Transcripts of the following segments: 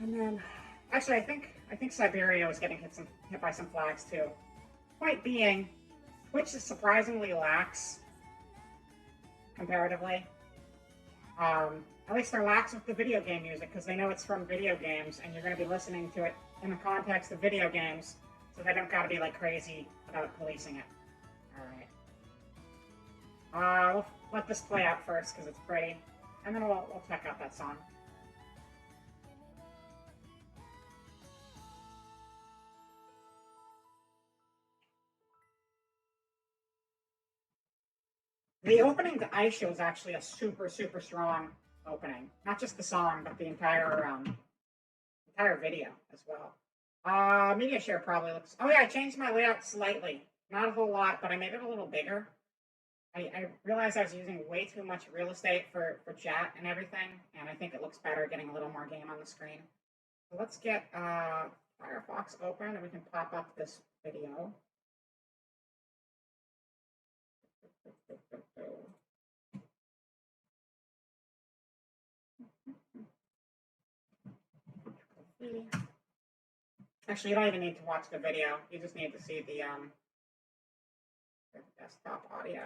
And then, actually, I think Siberia was getting hit by some flags too. Point being, Twitch is surprisingly lax comparatively. At least they're lax with the video game music because they know it's from video games and you're going to be listening to it in the context of video games, so they don't got to be like crazy about policing it. All right. We'll let this play out first because it's pretty, and then we'll check out that song. The opening to Ice Show is actually a super, super strong opening. Not just the song, but the entire video as well. Media share probably looks... Oh yeah, I changed my layout slightly. Not a whole lot, but I made it a little bigger. I realized I was using way too much real estate for chat and everything, and I think it looks better getting a little more game on the screen. So let's get Firefox open, and we can pop up this video. Actually, you don't even need to watch the video. You just need to see the desktop audio.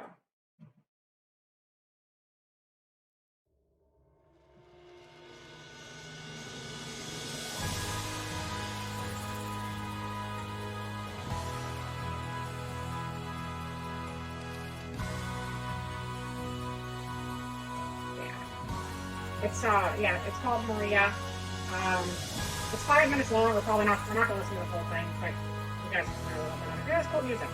It's called Maria. It's 5 minutes long. We're not gonna listen to the whole thing, but you guys can learn a little bit on it. Yeah, it's cool music.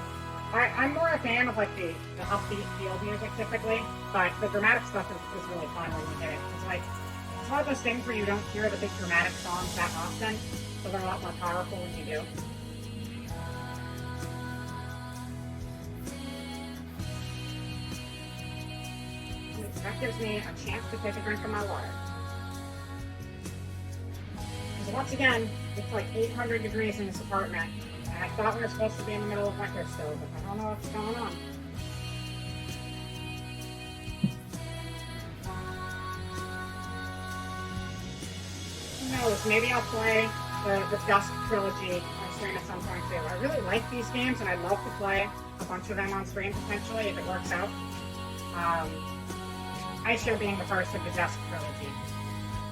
I'm more a fan of like the upbeat field music typically, but the dramatic stuff is really fun when you get it. It's one of those things where you don't hear the big dramatic songs that often, so they're a lot more powerful when you do. That gives me a chance to take a drink of my water. Because once again, it's like 800 degrees in this apartment, and I thought we were supposed to be in the middle of winter still, but I don't know what's going on. Who knows, maybe I'll play the Dusk trilogy on stream at some point too. I really like these games, and I'd love to play a bunch of them on stream potentially if it works out. Ice Show being the first of the Dusk trilogy.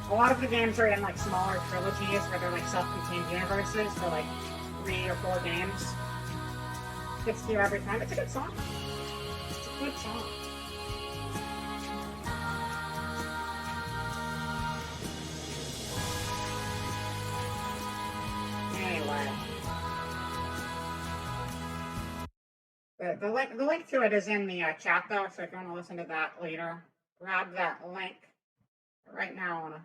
A lot of the games are in like smaller trilogies where they're like self-contained universes for like 3 or 4 games. Gets to you every time. It's a good song. It's a good song. Anyway. The link to it is in the chat though, so if you want to listen to that later, grab that link. Right now I want to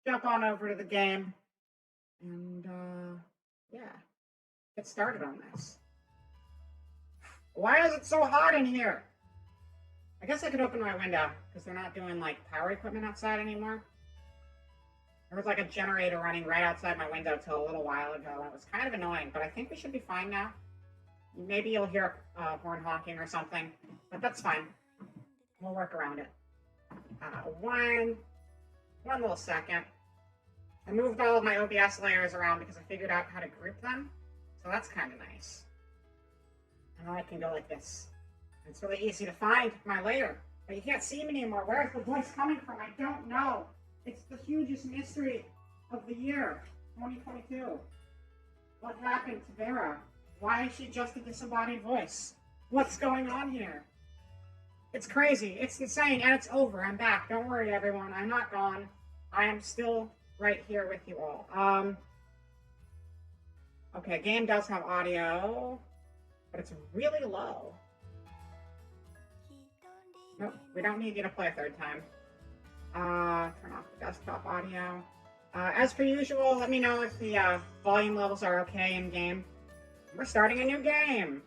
jump on over to the game and yeah, get started on this. Why is it so hot in here? I guess I could open my window because they're not doing like power equipment outside anymore. There was like a generator running right outside my window till a little while ago. It was kind of annoying, but I think we should be fine now. Maybe you'll hear horn honking or something, but that's fine. We'll work around it. One little second. I moved all of my OBS layers around because I figured out how to group them, so that's kind of nice. And then I can go like this. It's really easy to find my layer, but you can't see me anymore. Where is the voice coming from? I don't know. It's the hugest mystery of the year, 2022. What happened to Vera? Why is she just a disembodied voice? What's going on here? It's crazy. It's insane, and it's over. I'm back. Don't worry, everyone. I'm not gone. I am still right here with you all. Okay, game does have audio, but it's really low. Nope, we don't need you to play a third time. Turn off the desktop audio. As per usual, let me know if the volume levels are okay in game. We're starting a new game.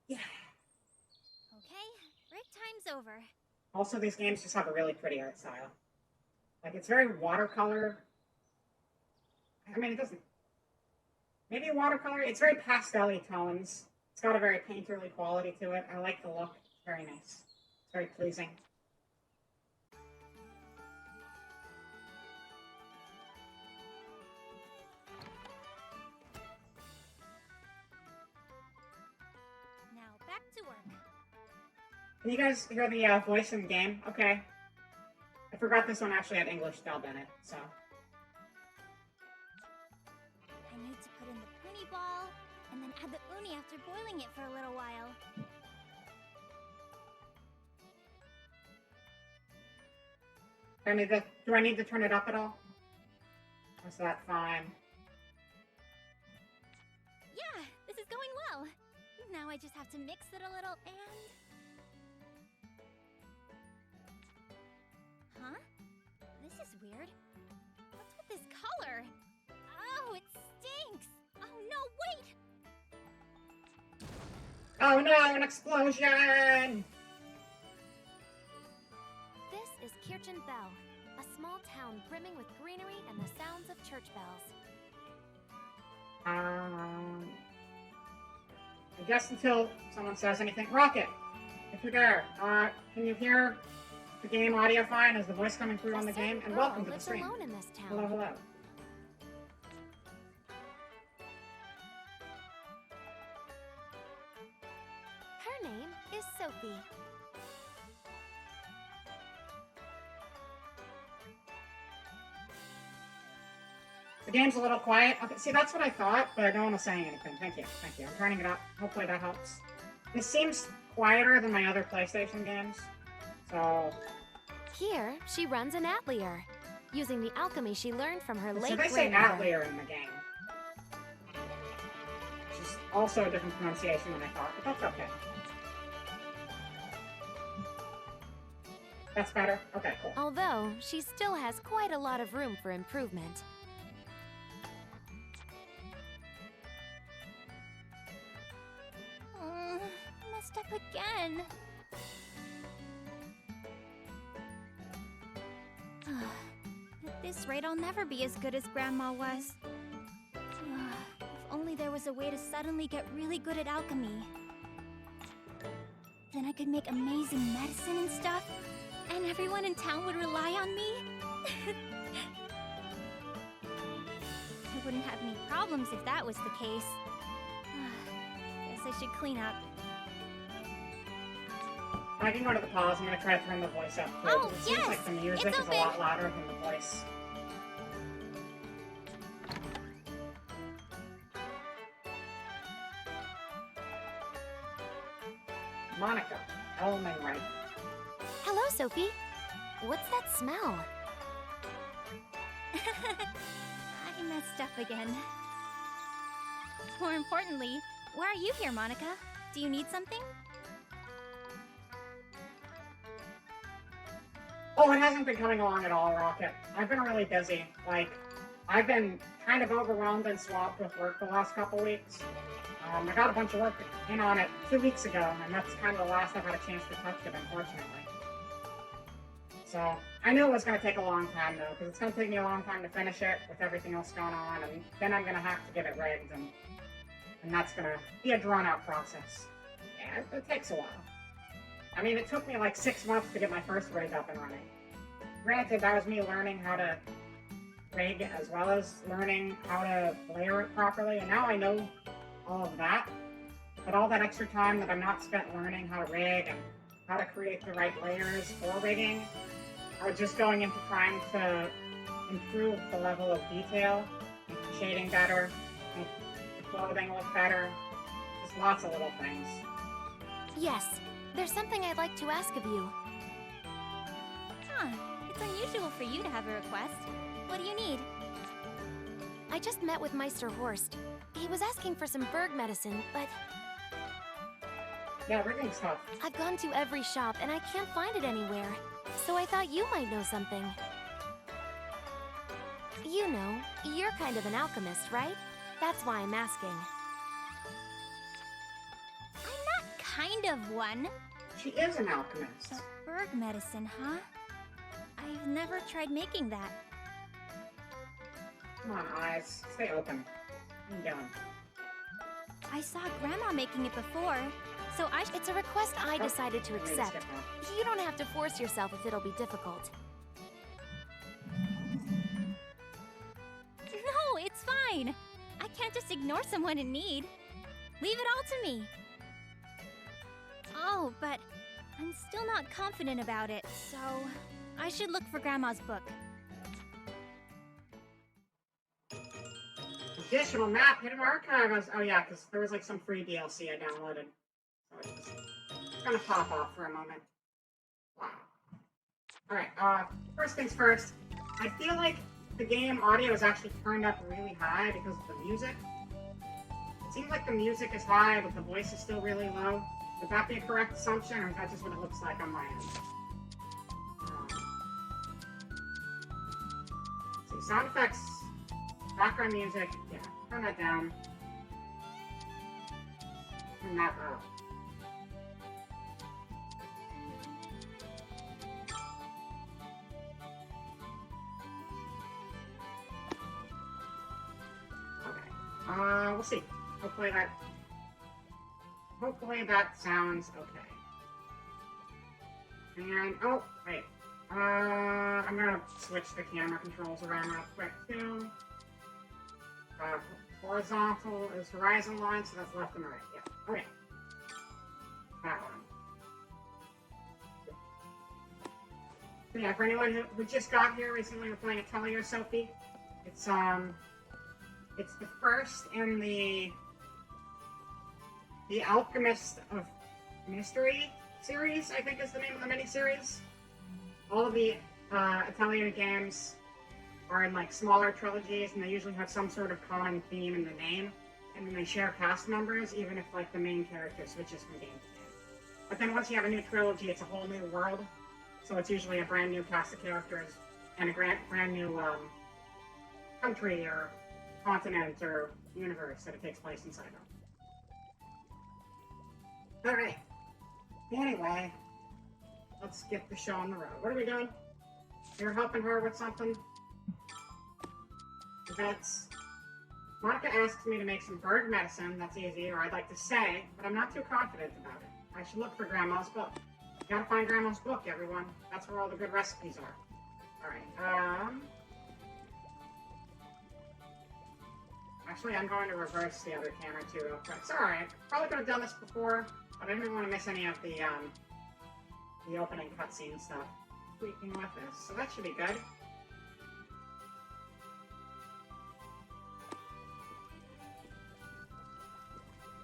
Yeah. Okay, break time's over. Also, these games just have a really pretty art style. Like, it's very watercolor. I mean, it doesn't... Maybe watercolor? It's very pastel-y tones. It's got a very painterly quality to it. I like the look. It's very nice. It's very pleasing. work. Can you guys hear the voice in the game? Okay. I forgot this one actually had English dubbed in it, so. I need to put in the puni ball, and then add the uni after boiling it for a little while. Do I need to turn it up at all? Or is that fine? Yeah, this is going well. Now I just have to mix it a little and... Huh? This is weird. What's with this color? Oh, it stinks! Oh no, wait! Oh no, an explosion! This is Kirchen Bell, a small town brimming with greenery and the sounds of church bells. I guess until someone says anything. Rocket, if you're there, can you hear the game audio fine? Is the voice coming through on the game? And welcome to the stream. Alone in this town. Hello, hello. Her name is Sophie. The game's a little quiet. Okay, see, that's what I thought, but I don't want to say anything. Thank you, thank you. I'm turning it up. Hopefully that helps. This seems quieter than my other PlayStation games, so... Here, she runs an atelier, using the alchemy she learned from her late So they say grandmother. atelier in the game. Which is also a different pronunciation than I thought, but that's okay. That's better? Okay, cool. Although, she still has quite a lot of room for improvement. Messed up again. At this rate, I'll never be as good as Grandma was. If only there was a way to suddenly get really good at alchemy. Then I could make amazing medicine and stuff, and everyone in town would rely on me. I wouldn't have any problems if that was the case. Guess I should clean up. I can go to the pause. I'm gonna try to turn the voice up too. Oh, It seems yes! like the music It's is a open! lot louder than the voice. Monica, Elman right. Hello, Sophie. What's that smell? I messed up again. More importantly, why are you here, Monica? Do you need something? Oh, it hasn't been coming along at all, Rocket. I've been really busy. Like, I've been kind of overwhelmed and swamped with work the last couple weeks. I got a bunch of work in on it 2 weeks ago, and that's kind of the last I've had a chance to touch it, unfortunately. So, I knew it was going to take a long time, though, because it's going to take me a long time to finish it with everything else going on, and then I'm going to have to get it rigged, and that's going to be a drawn-out process. Yeah, it takes a while. I mean, it took me like 6 months to get my first rig up and running. Granted, that was me learning how to rig as well as learning how to layer it properly, and now I know all of that. But all that extra time that I'm not spent learning how to rig and how to create the right layers for rigging, or just going into trying to improve the level of detail, make the shading better, make the clothing look better, just lots of little things. Yes, there's something I'd like to ask of you. Huh. It's unusual for you to have a request. What do you need? I just met with Meister Horst. He was asking for some Berg medicine, but Yeah, rigging stuff. I've gone to every shop and I can't find it anywhere. So I thought you might know something. You know, you're kind of an alchemist, right? That's why I'm asking. I'm not kind of one. She is an alchemist. But Berg medicine, huh? I've never tried making that. Come on, eyes. Stay open. What are you doing? I saw Grandma making it before, so It's a request I Oh, decided to let me accept. skip that. You don't have to force yourself if it'll be difficult. No, it's fine. I can't just ignore someone in need. Leave it all to me. but I'm still not confident about it, so I should look for Grandma's book. Additional map, hidden archives. Oh yeah, because there was like some free DLC I downloaded. So it's just gonna pop off for a moment. Wow. Alright, first things first. I feel like the game audio is actually turned up really high because of the music. It seems like the music is high, but the voice is still really low. Would that be a correct assumption, or is that just what it looks like on my end? See, sound effects, background music, yeah, turn that down. Turn that up. Okay, we'll see. Hopefully that sounds okay. And, oh, wait. I'm gonna switch the camera controls around real quick, too. Horizontal is horizon line, so that's left and right. Yeah, okay. That one. So yeah, for anyone who just got here recently, we're playing Atelier Sophie. It's the first in the Alchemist of Mystery series, I think is the name of the mini-series. All of the Atelier games are in like smaller trilogies, and they usually have some sort of common theme in the name, and then they share cast members, even if like the main character switches from game to game. But then once you have a new trilogy, it's a whole new world, so it's usually a brand new cast of characters and a brand new country or continent or universe that it takes place inside of. Alright. Anyway, let's get the show on the road. What are we doing? You're helping her with something? That's... Monica asks me to make some bird medicine. That's easy, or I'd like to say, but I'm not too confident about it. I should look for Grandma's book. You gotta find Grandma's book, everyone. That's where all the good recipes are. Alright, actually, I'm going to reverse the other camera too real quick. It's alright. Probably could have done this before, but I didn't want to miss any of the opening cutscene stuff. Tweaking with this, so that should be good.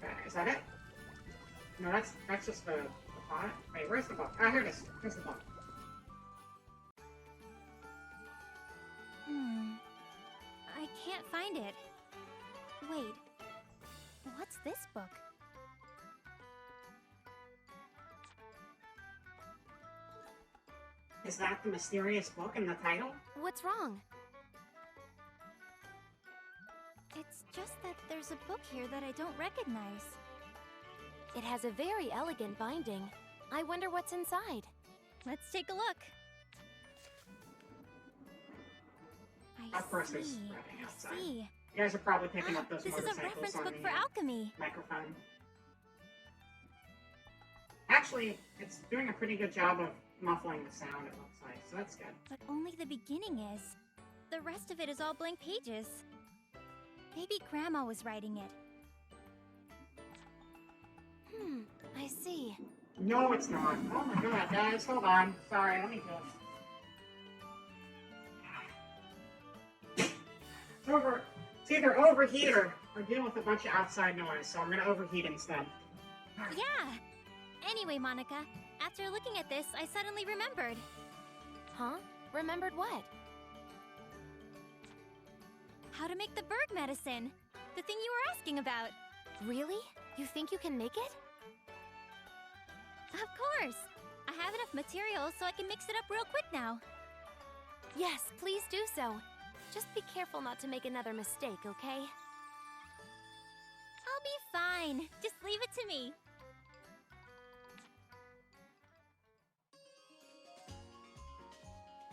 Okay, is that it? No, that's just the font. Wait, where's the book? Ah, here it is. Here's the book. I can't find it. Wait, what's this book? Is that the mysterious book in the title? What's wrong? It's just that there's a book here that I don't recognize. It has a very elegant binding. I wonder what's inside. Let's take a look. Of course, there's writing outside. I see. You guys are probably picking up those This is a motorcycles reference on book the for alchemy. microphone. Actually, it's doing a pretty good job of muffling the sound, it looks like, so that's good. But only the beginning is. The rest of it is all blank pages. Maybe Grandma was writing it. I see. No, it's not. Oh my god, guys, hold on. Sorry, let me go. It's either overheat or deal with a bunch of outside noise, so I'm gonna overheat instead. Yeah! Anyway, Monica, after looking at this, I suddenly remembered. Huh? Remembered what? How to make the bird medicine. The thing you were asking about. Really? You think you can make it? Of course! I have enough material so I can mix it up real quick now. Yes, please do so. Just be careful not to make another mistake, okay? I'll be fine. Just leave it to me.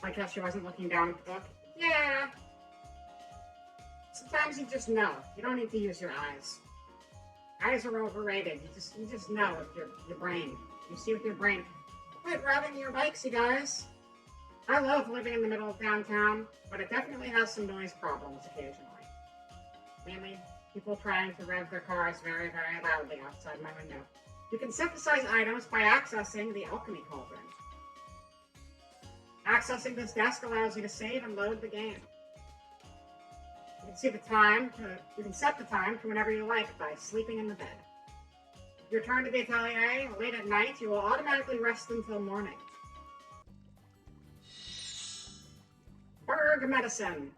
I guess she wasn't looking down at the book. Yeah. Sometimes you just know. You don't need to use your eyes. Eyes are overrated. You just know with your brain. You see with your brain. Quit riding your bikes, you guys. I love living in the middle of downtown, but it definitely has some noise problems occasionally. Mainly people trying to rev their cars very, very loudly outside my window. You can synthesize items by accessing the alchemy cauldron. Accessing this desk allows you to save and load the game. You can set the time to whenever you like by sleeping in the bed. If you return to the atelier late at night, you will automatically rest until morning. Berg medicine.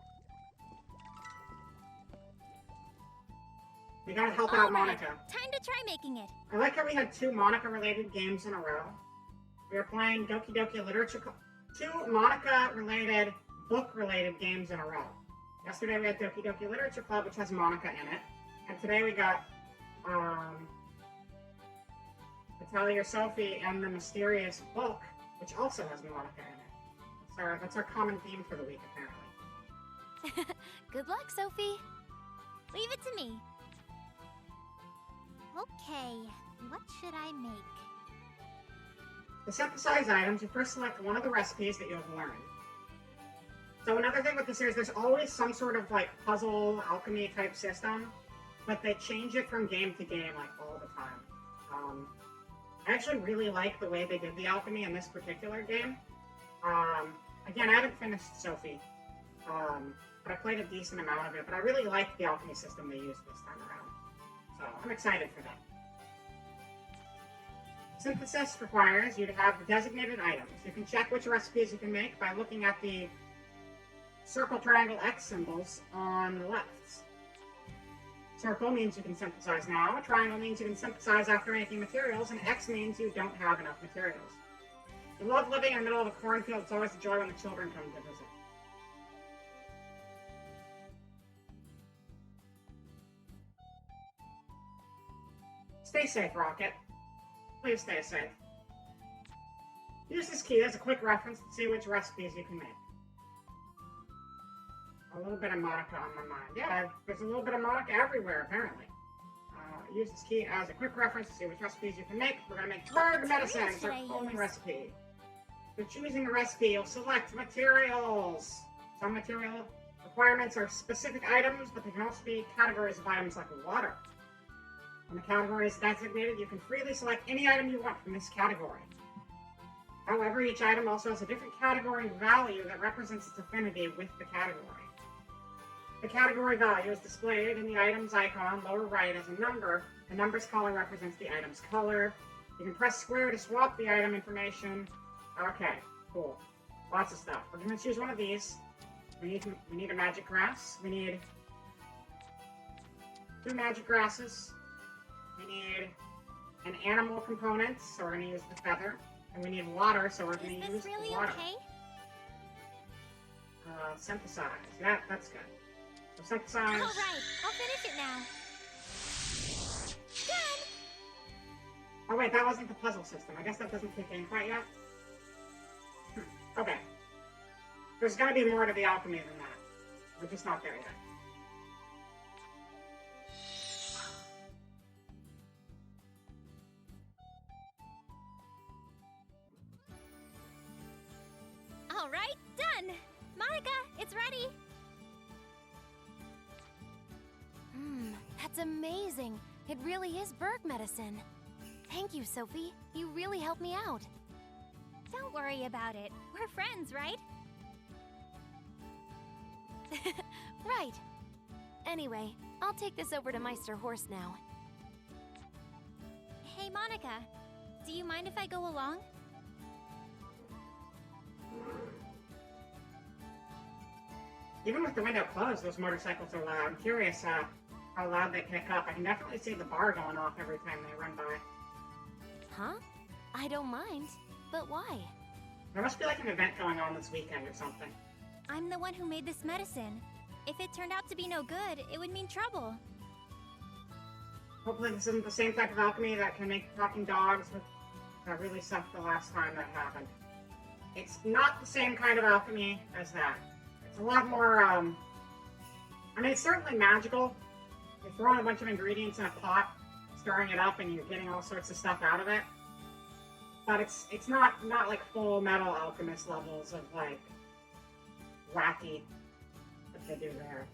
We gotta help out Monica. Time to try making it. I like how we had 2 Monica-related games in a row. We were playing Doki Doki Literature, 2 Monica-related, book-related games in a row. Yesterday we had Doki Doki Literature Club, which has Monica in it. And today we got Atelier Sophie and the Mysterious Book, which also has Monica in it. That's our common theme for the week, apparently. Good luck, Sophie. Leave it to me. Okay, what should I make? To synthesize items, you first select one of the recipes that you have learned. So another thing with the series, there's always some sort of like puzzle, alchemy type system, but they change it from game to game like all the time. I actually really like the way they did the alchemy in this particular game. Again, I haven't finished Sophie, but I played a decent amount of it, but I really like the alchemy system they used this time around. So I'm excited for that. Synthesis requires you to have the designated items. You can check which recipes you can make by looking at the circle, triangle, X symbols on the left. Circle means you can synthesize now, a triangle means you can synthesize after making materials, and X means you don't have enough materials. You love living in the middle of a cornfield. It's always a joy when the children come to visit. Stay safe, Rocket. Please stay safe. Use this key as a quick reference to see which recipes you can make. A little bit of Monica on my mind. Yeah, there's a little bit of Monica everywhere, apparently. Use this key as a quick reference to see which recipes you can make. We're going to make bird medicine. It's our only recipe. For choosing a recipe, you'll select materials. Some material requirements are specific items, but they can also be categories of items like water. When the category is designated, you can freely select any item you want from this category. However, each item also has a different category value that represents its affinity with the category. The category value is displayed in the item's icon lower right as a number. The number's color represents the item's color. You can press square to swap the item information. Okay, cool. Lots of stuff. We're going to choose one of these. We need a magic grass. We need 2 magic grasses. We need an animal component, so we're going to use the feather. And we need water, so we're going to use really the water. Okay? Synthesize. Yeah, that's good. So synthesize. All right, I'll finish it now. Done! Oh wait, that wasn't the puzzle system. I guess that doesn't kick in quite yet. Okay. There's gotta be more to the alchemy than that. We're just not there yet. All right, done! Monica, it's ready! That's amazing. It really is bird medicine. Thank you, Sophie. You really helped me out. Don't worry about it. We're friends, right? Right. Anyway, I'll take this over to Meister Horse now. Hey, Monica. Do you mind if I go along? Even with the window closed, those motorcycles are loud. I'm curious how loud they pick up. I can definitely see the bar going off every time they run by. Huh? I don't mind. But why? There must be like an event going on this weekend or something. I'm the one who made this medicine. If it turned out to be no good, it would mean trouble. Hopefully this isn't the same type of alchemy that can make talking dogs, that really sucked the last time that happened. It's not the same kind of alchemy as that. It's a lot more, I mean, it's certainly magical. You're throwing a bunch of ingredients in a pot, stirring it up, and you're getting all sorts of stuff out of it. But it's not like Full Metal Alchemist levels of, like, wacky that they do there.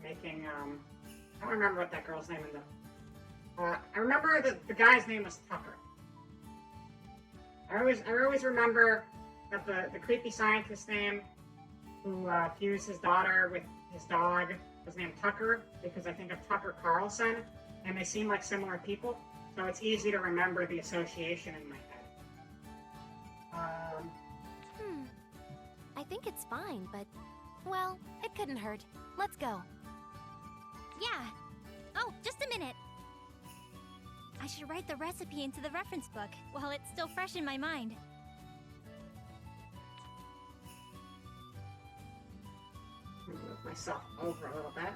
Making, I don't remember what that girl's name in the I remember the guy's name was Tucker. I always remember that the creepy scientist's name, who fused his daughter with his dog, was named Tucker because I think of Tucker Carlson, and they seem like similar people, so it's easy to remember the association in my head. I think it's fine, but, well, it couldn't hurt. Let's go. Yeah. Oh, just a minute. I should write the recipe into the reference book while it's still fresh in my mind. Move myself over a little bit.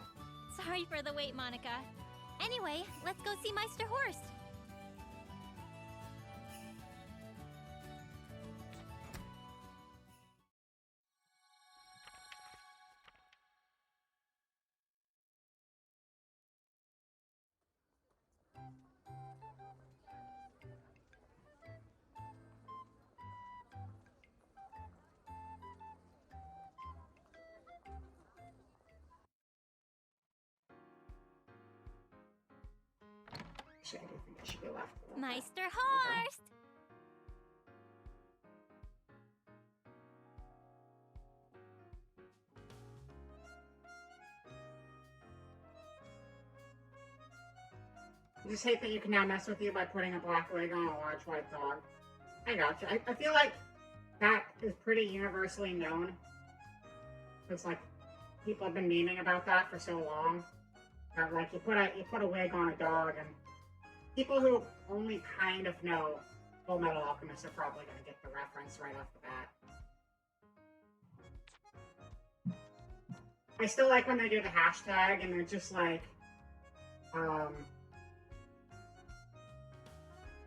Sorry for the wait, Monica. Anyway, let's go see Meister Horst. Actually, I do think it should be left. a little bit. Meister Horst! I just hate that you can now mess with you by putting a black wig on a large white dog. I gotcha. I feel like that is pretty universally known. It's like people have been memeing about that for so long. That like you put a wig on a dog, and people who only kind of know Full Metal Alchemist are probably gonna get the reference right off the bat. I still like when they do the hashtag and they're just like, what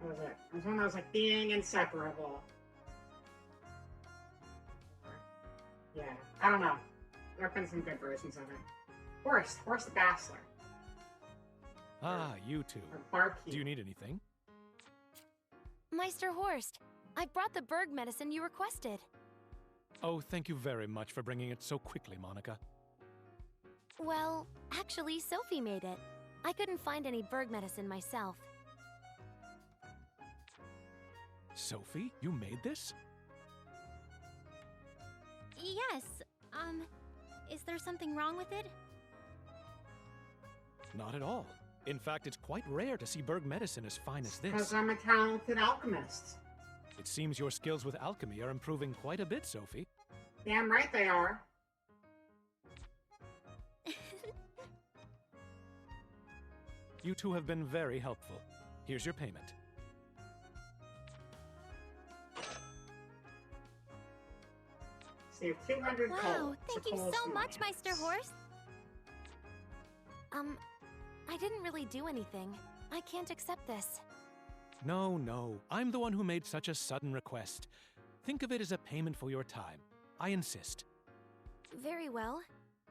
was it? It was one that was like being inseparable. Yeah, I don't know. There have been some good versions of it. Horst the Bachelor. Ah, you two. Or Barkeep. Do you need anything? Meister Horst, I brought the Berg medicine you requested. Oh, thank you very much for bringing it so quickly, Monica. Well, actually, Sophie made it. I couldn't find any Berg medicine myself. Sophie, you made this? Yes, is there something wrong with it? Not at all. In fact, it's quite rare to see Berg medicine as fine as Because this. I'm a talented alchemist. It seems your skills with alchemy are improving quite a bit, Sophie. Damn right they are. You two have been very helpful. Here's your payment. Save 200 Wow, coal. thank you so much, Meister Horst. I didn't really do anything. I can't accept this. No. I'm the one who made such a sudden request. Think of it as a payment for your time. I insist. Very well.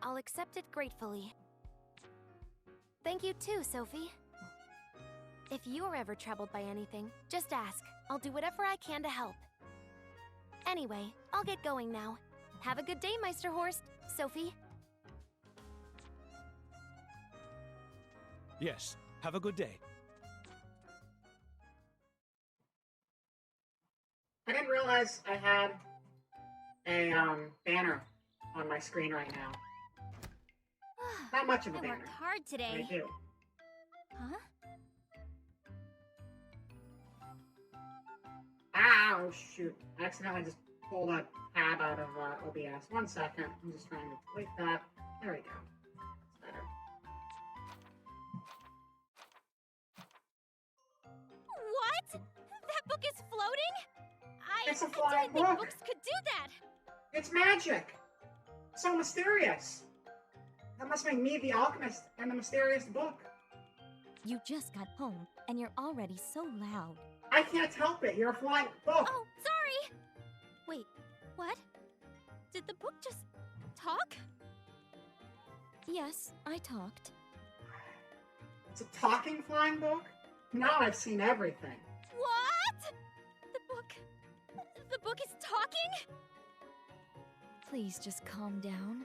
I'll accept it gratefully. Thank you too, Sophie. If you're ever troubled by anything, just ask. I'll do whatever I can to help. Anyway, I'll get going now. Have a good day, Meister Horst. Sophie? Yes, have a good day. I didn't realize I had a banner on my screen right now. Not much of a I banner. worked hard but I today. do. Huh? Ow, shoot. I accidentally just pulled a tab out of OBS. 1 second. I'm just trying to delete that. There we go. It's better. What? That book is floating? It's a I flying didn't think book. books could do that. It's magic. So mysterious. That must make me the alchemist and the mysterious book. You just got home, and you're already so loud. I can't help it. You're a flying book. Oh, sorry. Wait, what? Did the book just talk? Yes, I talked. It's a talking flying book? Now I've seen everything. What? The book is talking? Please just calm down.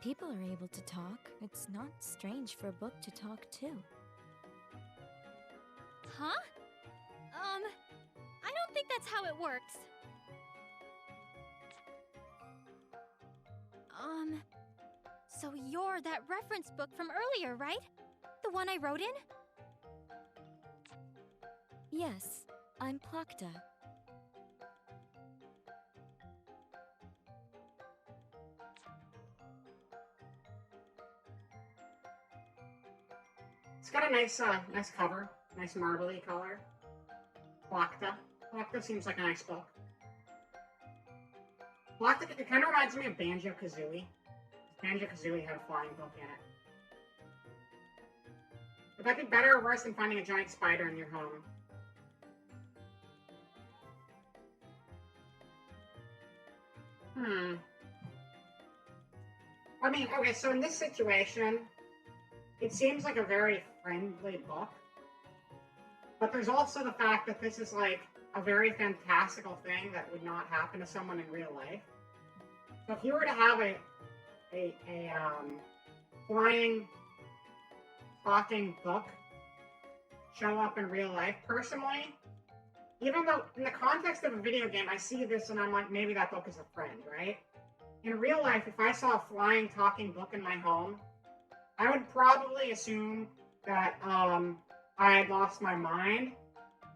People are able to talk. It's not strange for a book to talk too. Huh? I don't think that's how it works. So you're that reference book from earlier, right? The one I wrote in? Yes, I'm Plakta. It's got a nice, nice cover, nice marbly color. Plakta. Plakta seems like a nice book. Plakta, it kind of reminds me of Banjo-Kazooie. Banjo-Kazooie had a flying book in it. Would that be better or worse than finding a giant spider in your home? I mean, okay, so in this situation, it seems like a very friendly book. But there's also the fact that this is like a very fantastical thing that would not happen to someone in real life. So if you were to have a flying, talking book show up in real life, personally, even though in the context of a video game, I see this and I'm like, maybe that book is a friend, right? In real life, if I saw a flying, talking book in my home, I would probably assume that I had lost my mind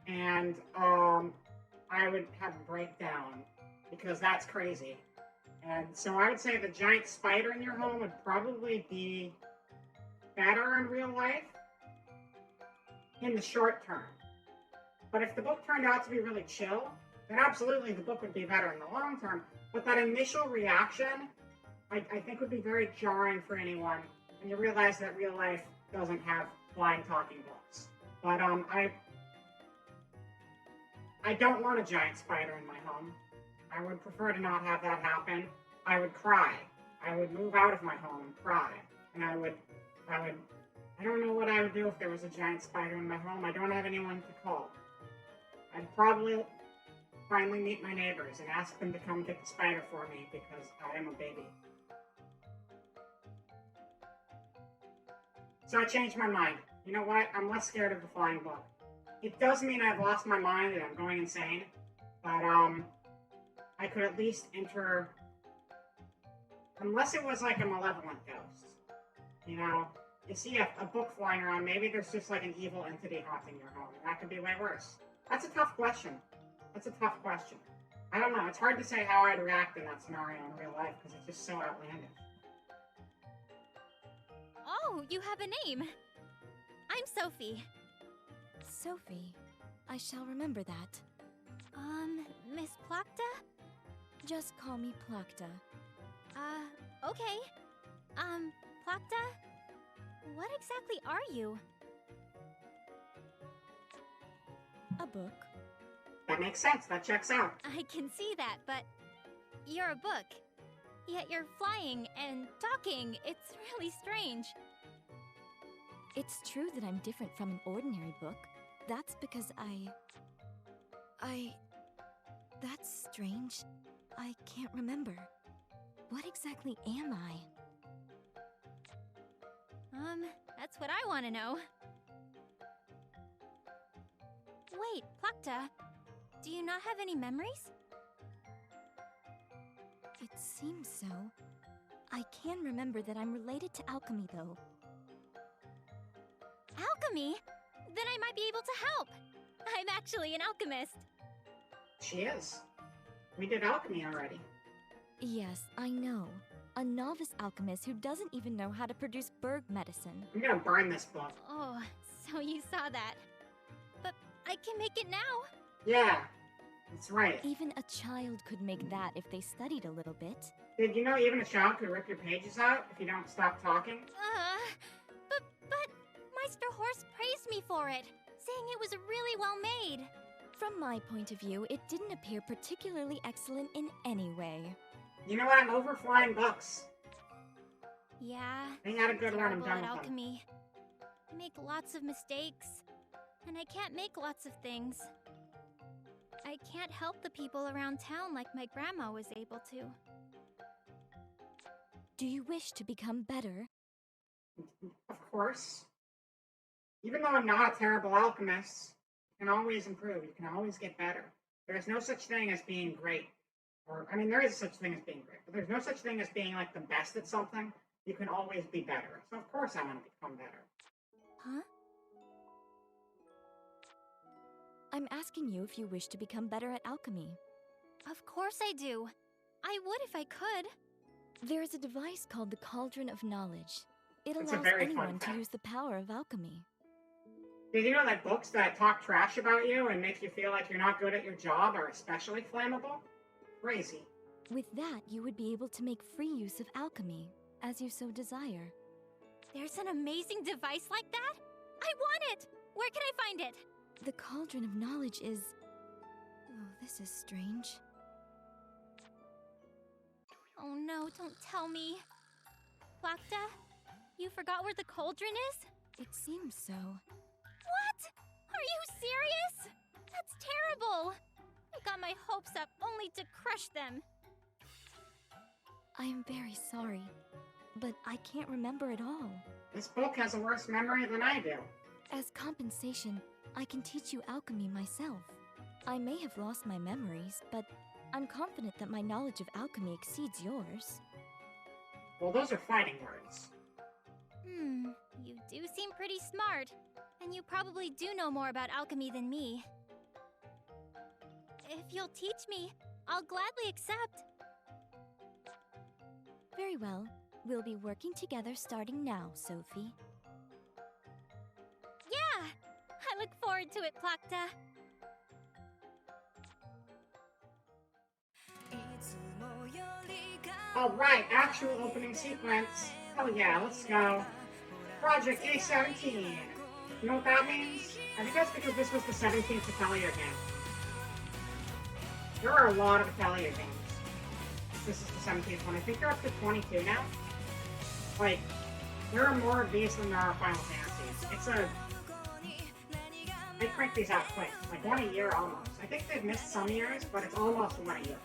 and I would have a breakdown because that's crazy. And so I would say the giant spider in your home would probably be better in real life in the short term. But if the book turned out to be really chill, then absolutely the book would be better in the long term. But that initial reaction, I think would be very jarring for anyone when you realize that real life doesn't have flying talking books. But I don't want a giant spider in my home. I would prefer to not have that happen. I would cry. I would move out of my home and cry. And I don't know what I would do if there was a giant spider in my home. I don't have anyone to call. I'd probably finally meet my neighbors and ask them to come get the spider for me because I am a baby. So I changed my mind. You know what? I'm less scared of the flying book. It does mean I've lost my mind and I'm going insane, but I could at least enter, unless it was like a malevolent ghost. You know, you see a book flying around, maybe there's just like an evil entity haunting your home, and that could be way worse. That's a tough question. That's a tough question. I don't know. It's hard to say how I'd react in that scenario in real life because it's just so outlandish. Oh, you have a name. I'm Sophie. Sophie. I shall remember that. Miss Plakta? Just call me Plakta. Okay. Plakta? What exactly are you? A book. That makes sense. That checks out. I can see that, but you're a book. Yet you're flying and talking. It's really strange. It's true that I'm different from an ordinary book. That's because That's strange. I can't remember. What exactly am I? That's what I want to know. Wait, Plakta, do you not have any memories? It seems so. I can remember that I'm related to alchemy, though. Alchemy? Then I might be able to help. I'm actually an alchemist. She is. We did alchemy already. Yes, I know. A novice alchemist who doesn't even know how to produce berg medicine. I'm gonna burn this book. Oh, so you saw that. But I can make it now. Yeah, that's right. Even a child could make that if they studied a little bit. Did you know even a child could rip your pages out if you don't stop talking? But Meister Horst praised me for it, saying it was really well made. From my point of view, it didn't appear particularly excellent in any way. You know what? I'm over flying books. Yeah, I had a good run. I'm terrible done at with them. alchemy. I make lots of mistakes, and I can't make lots of things. I can't help the people around town like my grandma was able to. Do you wish to become better? Of course. Even though I'm not a terrible alchemist, can always improve. You can always get better. There's no such thing as being great. Or, I mean, there is such thing as being great, but there's no such thing as being like the best at something. You can always be better. So of course I want to become better. Huh? I'm asking you if you wish to become better at alchemy. Of course I do. I would if I could. There is a device called the Cauldron of Knowledge. It It's a allows very fun anyone to fact. use the power of alchemy. Did you know that books that talk trash about you and make you feel like you're not good at your job are especially flammable? Crazy. With that, you would be able to make free use of alchemy, as you so desire. There's an amazing device like that? I want it! Where can I find it? The Cauldron of Knowledge is... Oh, this is strange. Oh no, don't tell me. Plakta, you forgot where the cauldron is? It seems so. What? Are you serious? That's terrible! I got my hopes up only to crush them. I am very sorry, but I can't remember it all. This book has a worse memory than I do. As compensation, I can teach you alchemy myself. I may have lost my memories, but I'm confident that my knowledge of alchemy exceeds yours. Well, those are fighting words. You do seem pretty smart, and you probably do know more about alchemy than me. If you'll teach me, I'll gladly accept. Very well. We'll be working together starting now, Sophie. Yeah! I look forward to it, Plakta. Alright, actual opening sequence. Hell yeah, let's go. Project A17. You know what that means? I think that's because this was the 17th Atelier game. There are a lot of Atelier games. This is the 17th one. I think they're up to 22 now. Like, there are more of these than there are Final Fantasies. It's a... They crank these out quick. Like, one a year almost. I think they've missed some years, but it's almost one a year.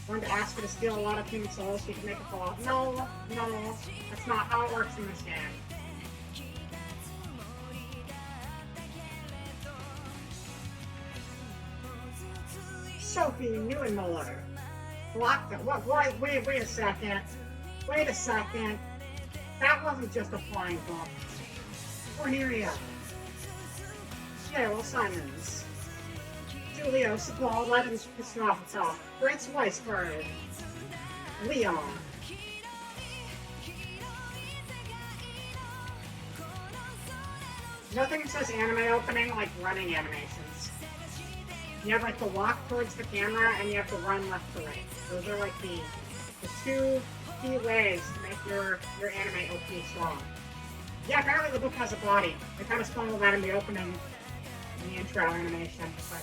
Going to ask her to steal a lot of human souls so you can make a fall. No, that's not how it works in this game. Sophie Neuenmuller. Blocked it. What? Wait a second. Wait a second. That wasn't just a flying bump. Cornelia. Cheryl Simons. Julio Sabal, Levins Pisnofitov, Prince Weisberg, Leon. Nothing says anime opening like running animations. You have like to walk towards the camera and you have to run left to right. Those are like the two key ways to make your anime OP strong. Yeah, apparently the book has a body. They kind of spoiled that in the opening, in the intro animation, but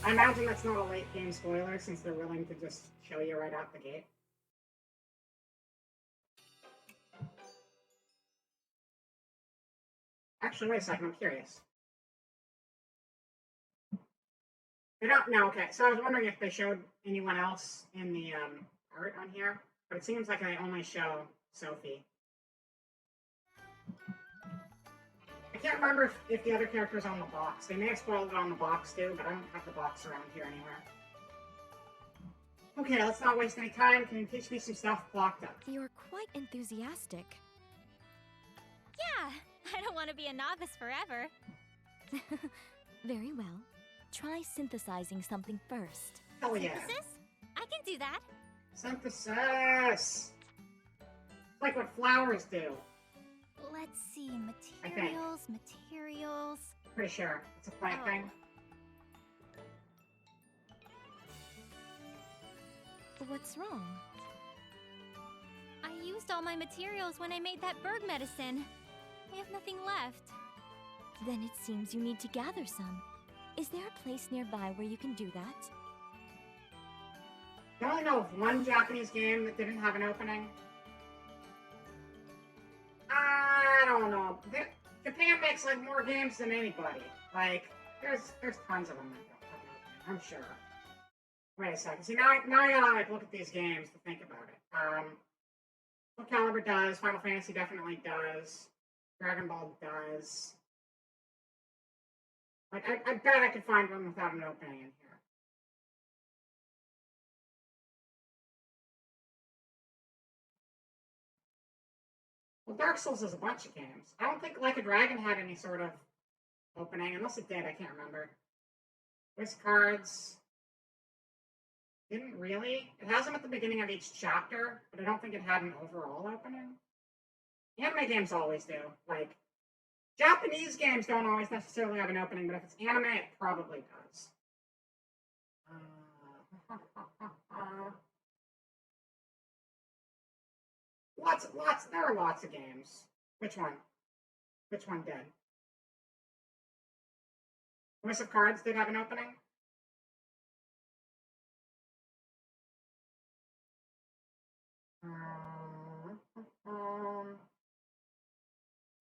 I imagine that's not a late game spoiler since they're willing to just show you right out the gate. Actually, wait a second, I'm curious. They don't, no, okay, so I was wondering if they showed anyone else in the art on here, but it seems like they only show Sophie. I can't remember if the other character's on the box. They may have spoiled it on the box too, but I don't have the box around here anywhere. Okay, let's not waste any time. Can you teach me some stuff, Plakta? You're quite enthusiastic. Yeah, I don't want to be a novice forever. Very well. Try synthesizing something first. Hell yeah. Synthesis? I can do that. Synthesis! It's like what flowers do. Let's see, I think. materials. Pretty sure. It's a plant thing. What's wrong? I used all my materials when I made that bird medicine. I have nothing left. Then it seems you need to gather some. Is there a place nearby where you can do that? I only know of one Japanese game that didn't have an opening. I don't know. Japan makes like more games than anybody. Like, there's tons of them that don't have an opening, I'm sure. Wait a second. See, now I gotta like look at these games to think about it. Soul Calibur does. Final Fantasy definitely does. Dragon Ball does. Like, I bet I could find one without an opening in here. Well, Dark Souls is a bunch of games. I don't think Like a Dragon had any sort of opening, unless it did, I can't remember. Wiz Cards didn't really. It has them at the beginning of each chapter, but I don't think it had an overall opening. Anime games always do. Like, Japanese games don't always necessarily have an opening, but if it's anime, it probably does. There are lots of games. Which one? Which one did? House of Cards did have an opening?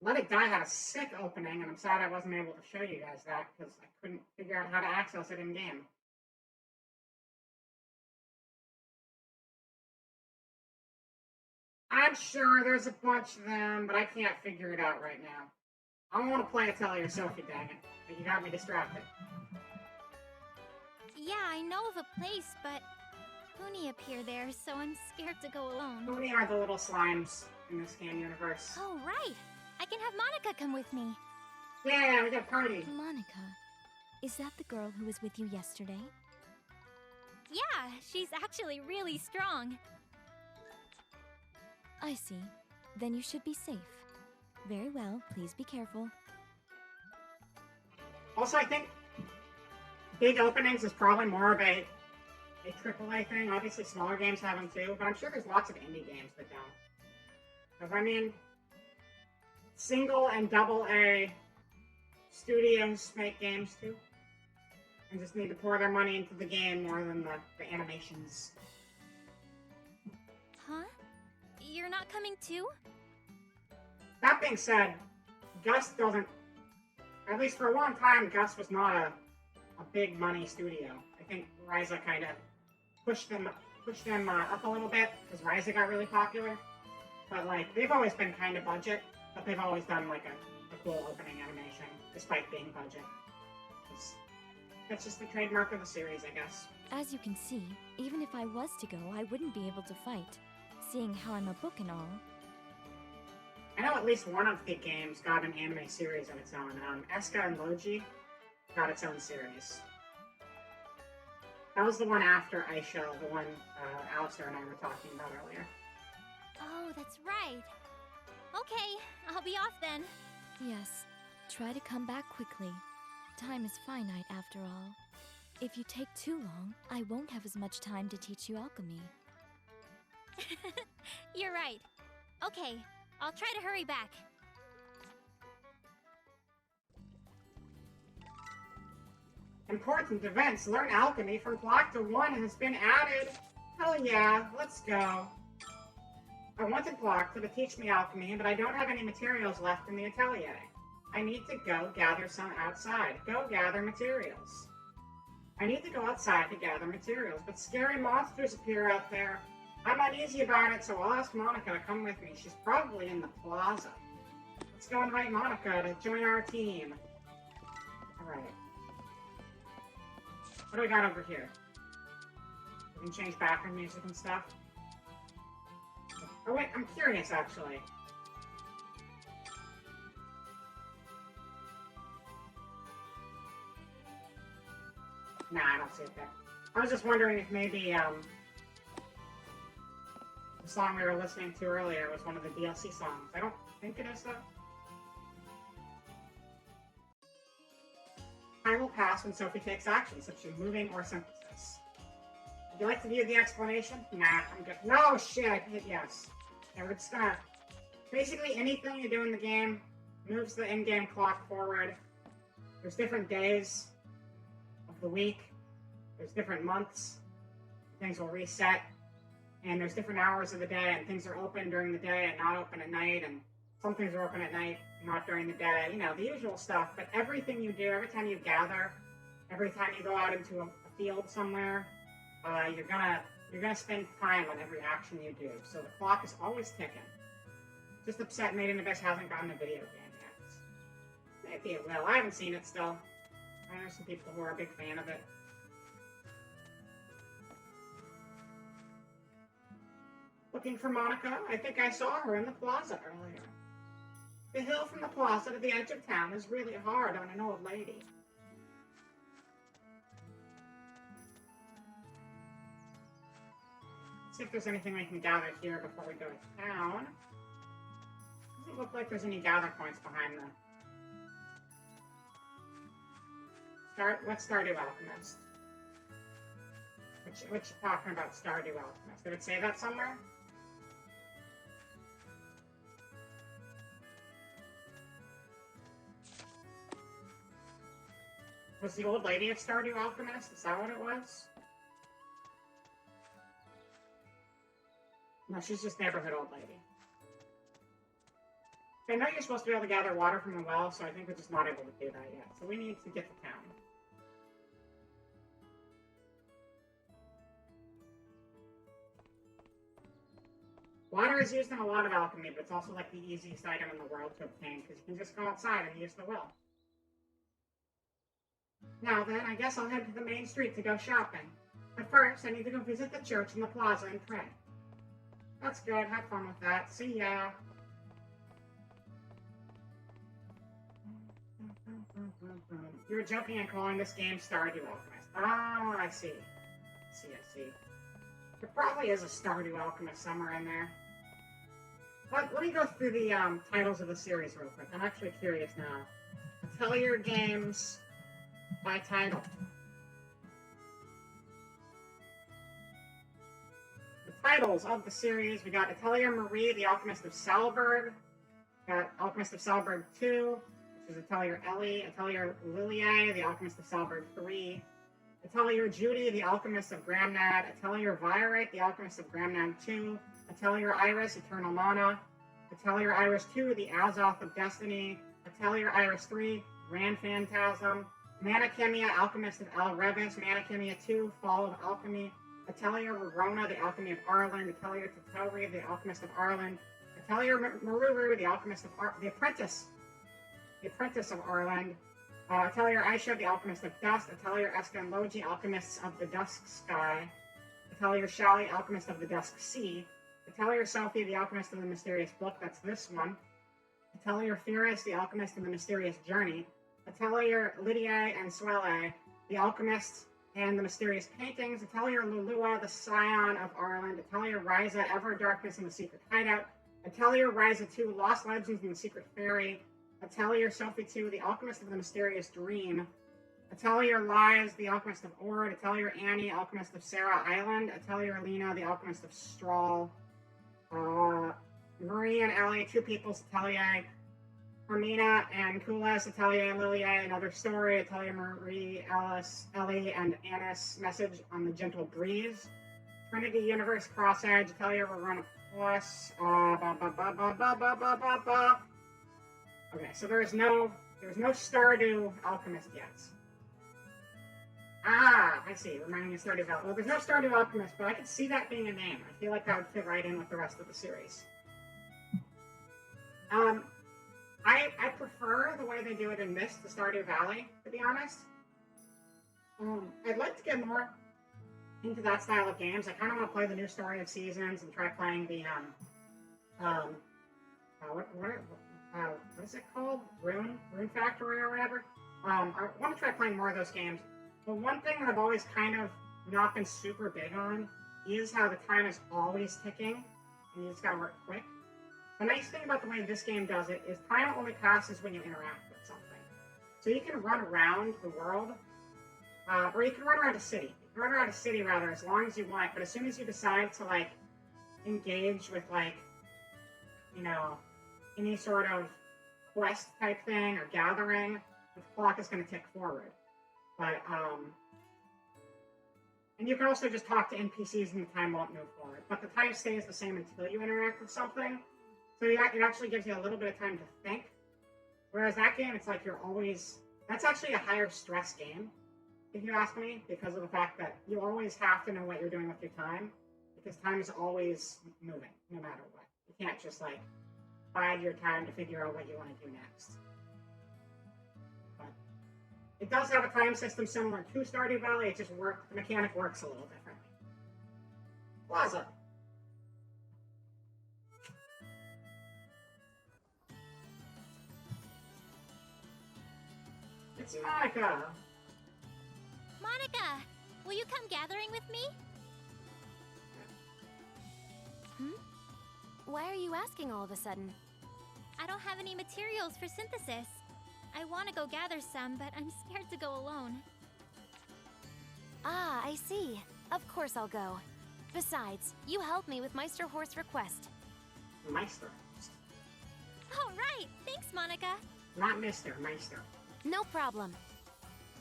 Let It Die had a sick opening, and I'm sad I wasn't able to show you guys that because I couldn't figure out how to access it in game. I'm sure there's a bunch of them, but I can't figure it out right now. I want to play Atelier Sophie, dang it, but you got me distracted. Yeah, I know of a place, but Poonie appeared there, so I'm scared to go alone. Poonie are the little slimes in this game universe. Oh, right! I can have Monica come with me. Yeah, we got a party. Monica, is that the girl who was with you yesterday? Yeah, she's actually really strong. I see. Then you should be safe. Very well, please be careful. Also, I think big openings is probably more of a AAA thing. Obviously, smaller games have them too, but I'm sure there's lots of indie games that don't. Because, I mean, single and double A studios make games too. And just need to pour their money into the game more than the animations. Huh? You're not coming too? That being said, Gus doesn't, at least for a long time, Gus was not a big money studio. I think Ryza kind of pushed them up a little bit because Ryza got really popular. But like, they've always been kind of budget, but they've always done like a cool opening animation, despite being budget. That's just the trademark of the series, I guess. As you can see, even if I was to go, I wouldn't be able to fight, seeing how I'm a book and all. I know at least one of the games got an anime series of its own. Eska and Logi got its own series. That was the one after Aisha, the one Alistair and I were talking about earlier. Oh, that's right. Okay, I'll be off then. Yes, try to come back quickly. Time is finite after all. If you take too long, I won't have as much time to teach you alchemy. You're right. Okay, I'll try to hurry back. Important events. Learn alchemy from clock to 1 has been added. Hell yeah, let's go. I wanted Clock to teach me alchemy, but I don't have any materials left in the atelier. I need to go gather some outside. Go gather materials. I need to go outside to gather materials, but scary monsters appear out there. I'm uneasy about it, so I'll ask Monica to come with me. She's probably in the plaza. Let's go invite Monica to join our team. Alright. What do we got over here? We can change background music and stuff. Oh wait, I'm curious actually. Nah, I don't see it there. I was just wondering if maybe the song we were listening to earlier was one of the DLC songs. I don't think it is though. Time will pass when Sophie takes action, such as moving or synthesis. Would you like to view the explanation? Nah, I'm good. No, shit, I hit yes. Yeah, we're just gonna... Basically, anything you do in the game moves the in-game clock forward. There's different days of the week. There's different months. Things will reset. And there's different hours of the day, and things are open during the day and not open at night, and some things are open at night, not during the day. You know, the usual stuff. But everything you do, every time you gather, every time you go out into a field somewhere, you're gonna spend time on every action you do. So the clock is always ticking. Just upset Made in Abyss hasn't gotten a video game yet. Maybe it will. I haven't seen it still. I know some people who are a big fan of it. Looking for Monica? I think I saw her in the plaza earlier. The hill from the plaza to the edge of town is really hard on an old lady. Let's see if there's anything we can gather here before we go to town. Doesn't look like there's any gather points behind them. What's Stardew Alchemist? Which talking about Stardew Alchemist? Did it say that somewhere? Was the old lady of Stardew Alchemist? Is that what it was? No, she's just neighborhood old lady. I know you're supposed to be able to gather water from the well, so I think we're just not able to do that yet. So we need to get to town. Water is used in a lot of alchemy, but it's also like the easiest item in the world to obtain because you can just go outside and use the well. Now then, I guess I'll head to the main street to go shopping. But first, I need to go visit the church and the plaza and pray. That's good. Have fun with that. See ya. You're joking and calling this game Stardew Alchemist. Oh, I see. I see. There probably is a Stardew Alchemist somewhere in there. Let me go through the titles of the series real quick. I'm actually curious now. Atelier Games by title. The titles of the series, we got Atelier Marie, the Alchemist of Salberg. Got Alchemist of Salberg 2, which is Atelier Ellie. Atelier Lilie, the Alchemist of Salberg 3. Atelier Judy, the Alchemist of Gramnad. Atelier Virate, the Alchemist of Gramnad 2. Atelier Iris, Eternal Mana. Atelier Iris 2, the Azoth of Destiny. Atelier Iris 3, Grand Phantasm. Mana Chemia, Alchemist of Al Revis. Mana Chemia 2, Fall of Alchemy. Atelier Verona, the Alchemy of Arland. Atelier Totori, the Alchemist of Arland. Atelier Maruru, the Alchemist of the Apprentice of Arland. Atelier Aisha, the Alchemist of Dust. Atelier Eskan Logi, Alchemists of the Dusk Sky. Atelier Shali, Alchemist of the Dusk Sea. Atelier Sophie, the Alchemist of the Mysterious Book. That's this one. Atelier Firis, the Alchemist of the Mysterious Journey. Atelier Lydia and Swelle, the Alchemist and the Mysterious Paintings. Atelier Lulua, the Scion of Arland. Atelier Ryza, Ever Darkness and the Secret Hideout. Atelier Ryza 2, Lost Legends and the Secret Fairy. Atelier Sophie 2, the Alchemist of the Mysterious Dream. Atelier Lies, the Alchemist of Ord. Atelier Annie, Alchemist of Sarah Island. Atelier Lena, the Alchemist of Strahl. Marie and Ellie, Two People's Atelier. Hermina and Kulas, Atelier Lilie, Another Story. Atelier Marie, Alice, Ellie, and Annis, Message on the Gentle Breeze. Trinity Universe, Cross Edge. Atelier Verona Plus. Okay, so there's no Stardew Alchemist yet. Ah, I see. Reminding me of Stardew Alchemist. Well, there's no Stardew Alchemist, but I could see that being a name. I feel like that would fit right in with the rest of the series. I prefer the way they do it in this, the Stardew Valley, to be honest. I'd like to get more into that style of games. I kind of want to play the new Story of Seasons and try playing the what is it called? Rune Factory or whatever. I want to try playing more of those games. But one thing that I've always kind of not been super big on is how the time is always ticking, and you just gotta work quick. The nice thing about the way this game does it is time only passes when you interact with something. So you can run around the world, or you can run around a city. You can run around a city rather as long as you want, but as soon as you decide to like engage with like, you know, any sort of quest type thing or gathering, the clock is going to tick forward. But and you can also just talk to NPCs and the time won't move forward. But the time stays the same until you interact with something. So it actually gives you a little bit of time to think. Whereas that game, it's like you're always... That's actually a higher stress game, if you ask me, because of the fact that you always have to know what you're doing with your time. Because time is always moving, no matter what. You can't just like bide your time to figure out what you want to do next. But It does have a time system similar to Stardew Valley. It just the mechanic works a little differently. Plaza. It's Monica. Monica, will you come gathering with me? Why are you asking all of a sudden? I don't have any materials for synthesis. I want to go gather some, but I'm scared to go alone. Ah, I see. Of course I'll go. Besides, you helped me with Meister Horst's request. Meister. All right, thanks, Monica. Not Mr. Meister. No problem.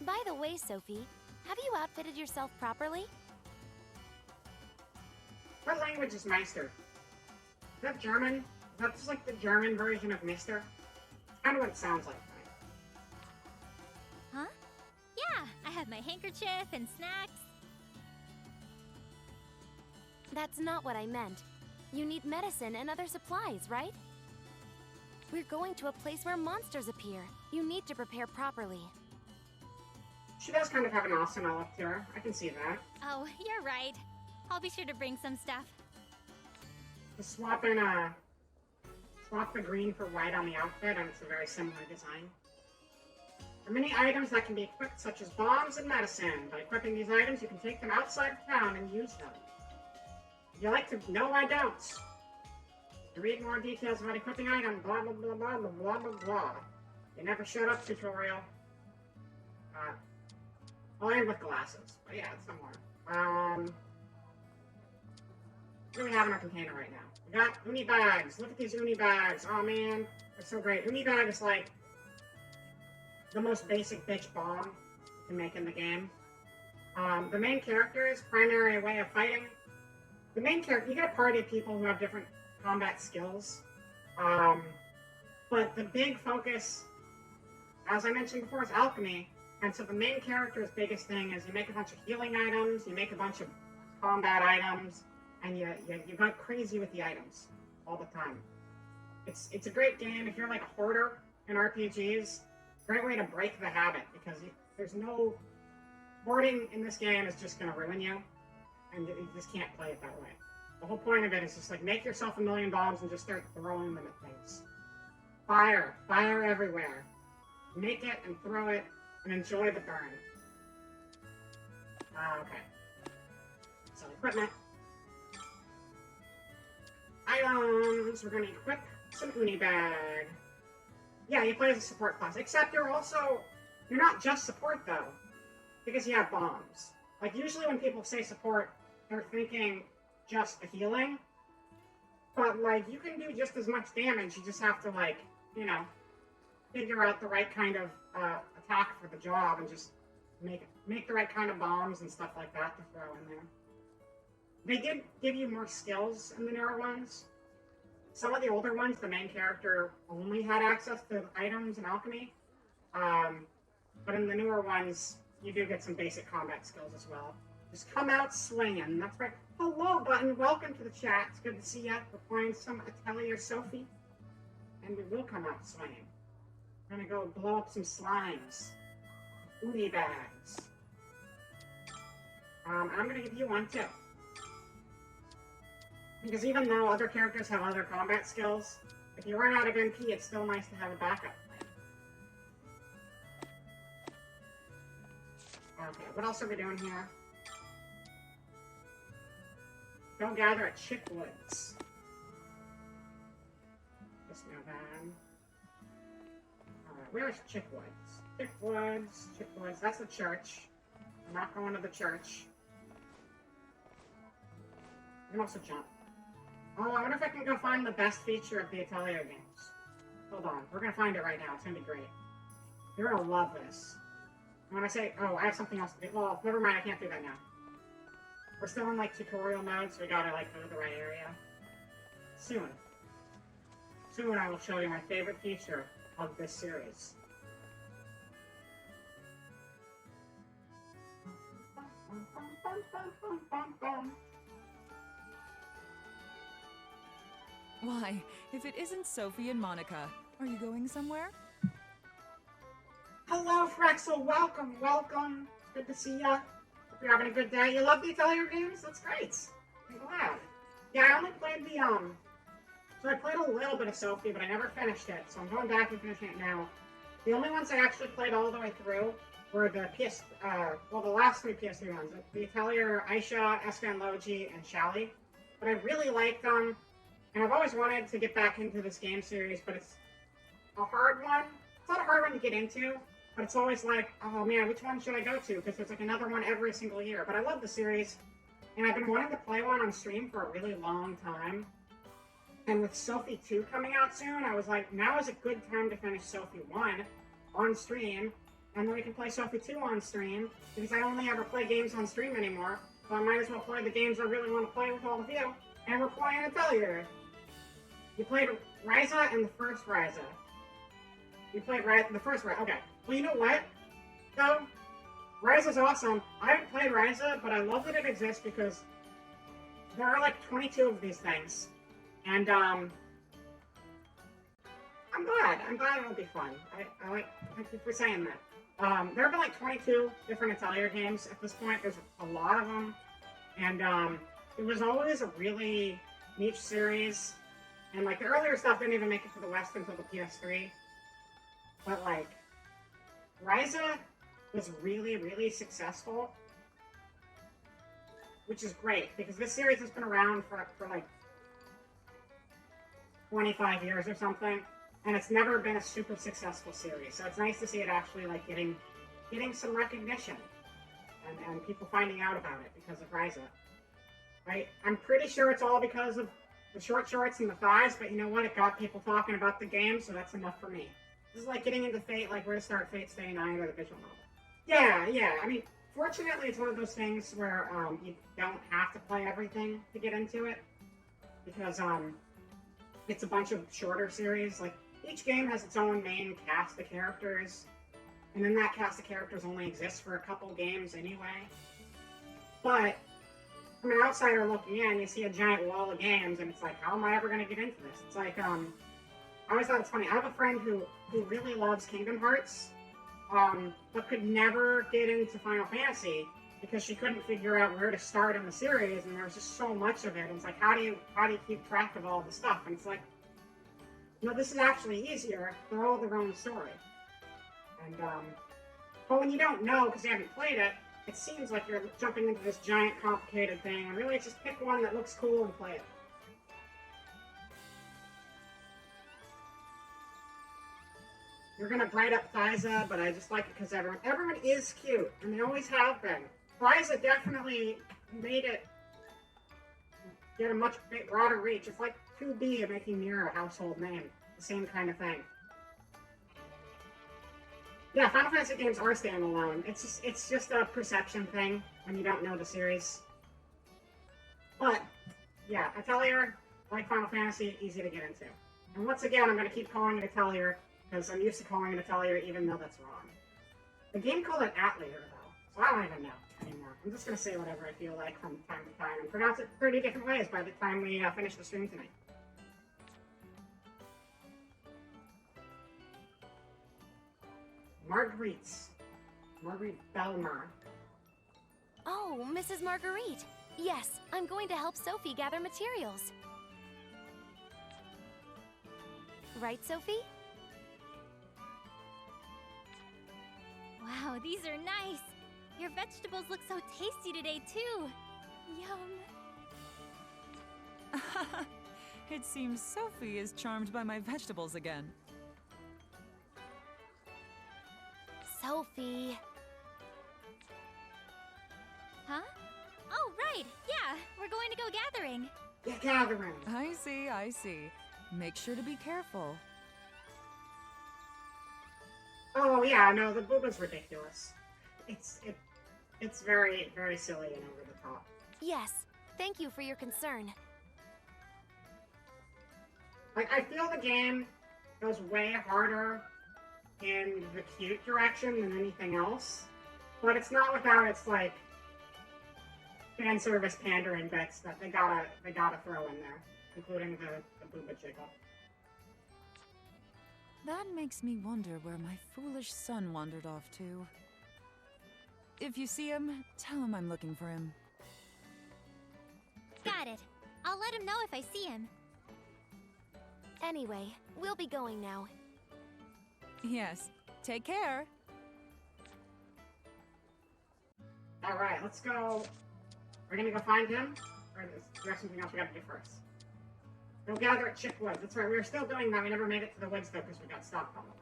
By the way, Sophie, have you outfitted yourself properly? What language is Meister? Is that German? Is that just like the German version of Mister? Kind of what it sounds like. Huh? Yeah, I have my handkerchief and snacks. That's not what I meant. You need medicine and other supplies, right? We're going to a place where monsters appear. You need to prepare properly. She does kind of have an arsenal up to her. I can see that. Oh, you're right. I'll be sure to bring some stuff. Just swap the green for white on the outfit, and it's a very similar design. There are many items that can be equipped, such as bombs and medicine. By equipping these items, you can take them outside of town and use them. If you like to know, I don't. To read more details about equipping items, blah blah blah blah blah blah blah blah. You never shut up, tutorial. Oh, and with glasses. But yeah, it's somewhere. What do we have in our container right now? We got uni bags. Look at these uni bags. Oh man, they're so great. Uni bag is like the most basic bitch bomb you can make in the game. The main character's primary way of fighting. The main character, you get a party of people who have different combat skills. But the big focus, as I mentioned before, is alchemy. And so the main character's biggest thing is you make a bunch of healing items, you make a bunch of combat items, and you go crazy with the items all the time. It's a great game if you're like a hoarder in RPGs. Great way to break the habit, because there's no... Hoarding in this game is just going to ruin you, and you just can't play it that way. The whole point of it is just like make yourself 1,000,000 bombs and just start throwing them at things. Fire everywhere. Make it and throw it and enjoy the burn. Okay. So equipment. Items. We're going to equip some uni bag. Yeah, you play as a support class, except you're not just support though, because you have bombs. Like usually when people say support, they're thinking just the healing, but like you can do just as much damage. You just have to like, you know, figure out the right kind of attack for the job and just make the right kind of bombs and stuff like that to throw in there. They did give you more skills in the newer ones. Some of the older ones, the main character only had access to items and alchemy. But in the newer ones, you do get some basic combat skills as well. Just come out swinging. That's right. Hello, Button. Welcome to the chat. It's good to see you. We're playing some Atelier Sophie. And we will come out swinging. We're going to go blow up some slimes. Uni bags. I'm going to give you one, too. Because even though other characters have other combat skills, if you run out of MP, it's still nice to have a backup plan. Okay, what else are we doing here? Go gather at Chickwoods. Just know that. Alright, where's Chickwoods? Chickwoods, that's the church. I'm not going to the church. You can also jump. Oh, I wonder if I can go find the best feature of the Atelier games. Hold on, we're gonna find it right now. It's gonna be great. You're gonna love this. And when I say, oh, I have something else to do. Well, never mind, I can't do that now. We're still in like tutorial mode, so we gotta like go to the right area. Soon I will show you my favorite feature of this series. Why, if it isn't Sophie and Monica, are you going somewhere? Hello, Frexel. Welcome, welcome. Good to see ya. Hope you're having a good day. You love the Atelier games? That's great. I'm glad. Yeah, I only played the, so I played a little bit of Sophie, but I never finished it, so I'm going back and finishing it now. The only ones I actually played all the way through were the the last 3 PS3 ones. The Atelier, Aisha, Escan Logi, and Shally. But I really liked them, and I've always wanted to get back into this game series, but it's a hard one. It's not a hard one to get into, but it's always like, oh man, which one should I go to? Because there's like another one every single year. But I love the series, and I've been wanting to play one on stream for a really long time. And with Sophie 2 coming out soon, I was like, now is a good time to finish Sophie 1 on stream, and then we can play Sophie 2 on stream, because I only ever play games on stream anymore, so I might as well play the games I really want to play with all of you, and we're playing Atelier. You played Ryza and the first Ryza. You played the first Ryza, okay. Well, you know what, though? Ryza's awesome. I haven't played Ryza, but I love that it exists, because there are like 22 of these things. And, I'm glad it'll be fun. Thank you for saying that. There have been like 22 different Atelier games at this point. There's a lot of them. And, it was always a really niche series. And, like, the earlier stuff didn't even make it to the West until the PS3. But, like, Ryza was really, really successful. Which is great, because this series has been around for like, 25 years or something, and it's never been a super successful series. So it's nice to see it actually like getting some recognition and people finding out about it because of Ryza. I'm pretty sure it's all because of the short shorts and the thighs, but you know what? It got people talking about the game, so that's enough for me. This is like getting into Fate, like where to start Fate Stay Night or the visual novel. Yeah. I mean, fortunately, it's one of those things where you don't have to play everything to get into it, because it's a bunch of shorter series. Like, each game has its own main cast of characters, and then that cast of characters only exists for a couple games anyway. But, from an outsider looking in, you see a giant wall of games, and it's like, how am I ever going to get into this? It's like, I always thought it's funny. I have a friend who really loves Kingdom Hearts, but could never get into Final Fantasy, because she couldn't figure out where to start in the series, and there was just so much of it. And it's like, how do you keep track of all the stuff? And it's like, no, this is actually easier. They're all their own story. And but when you don't know because you haven't played it, it seems like you're jumping into this giant complicated thing. And really, just pick one that looks cool and play it. You're gonna bright up Thyza, but I just like it because everyone is cute, and they always have been. Ryza definitely made it get a much broader reach. It's like 2B making Nier a household name. The same kind of thing. Yeah, Final Fantasy games are standalone. It's just a perception thing when you don't know the series. But, yeah, Atelier, like Final Fantasy, easy to get into. And once again, I'm going to keep calling it Atelier, because I'm used to calling it Atelier even though that's wrong. The game called it Atelier, though, so I don't even know anymore. I'm just going to say whatever I feel like from time to time, and pronounce it 30 different ways by the time we finish the stream tonight. Marguerite Belmar. Oh, Mrs. Marguerite. Yes, I'm going to help Sophie gather materials. Right, Sophie? Wow, these are nice. Your vegetables look so tasty today, too. Yum. It seems Sophie is charmed by my vegetables again. Sophie. Huh? Oh, right. Yeah, we're going to go gathering. Yeah, gathering. I see. Make sure to be careful. Oh yeah, no, the booba's ridiculous. It's very, very silly and over the top. Yes, thank you for your concern. Like, I feel the game goes way harder in the cute direction than anything else, but it's not without its like fan service pandering bits that they gotta throw in there, including the booba jiggle. That makes me wonder where my foolish son wandered off to. If you see him, tell him I'm looking for him. Got it. I'll let him know if I see him. Anyway, we'll be going now. Yes, take care. Alright, let's go. We're gonna go find him. Or is there something else we gotta do first? Go gather at Chipwood. That's right, we were still doing that. We never made it to the woods though because we got stopped on the way.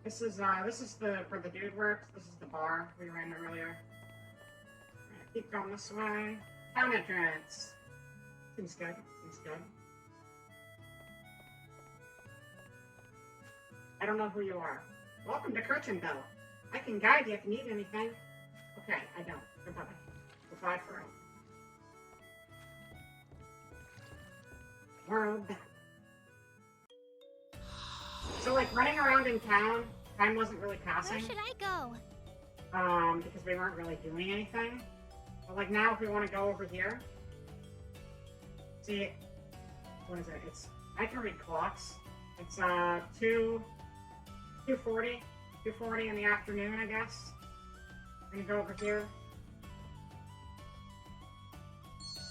This is the where the dude works. This is the bar we ran earlier. Keep going this way. Town entrance. Seems good. Seems good. I don't know who you are. Welcome to Kirchenville. I can guide you if you need anything. Okay, I don't. Goodbye. Goodbye for all. World back. So, like, running around in town, time wasn't really passing. Where should I go? Because we weren't really doing anything. But, like, now if we want to go over here... See, what is it? It's... I can read clocks. It's, 2:40 in the afternoon, I guess. We're gonna go over here.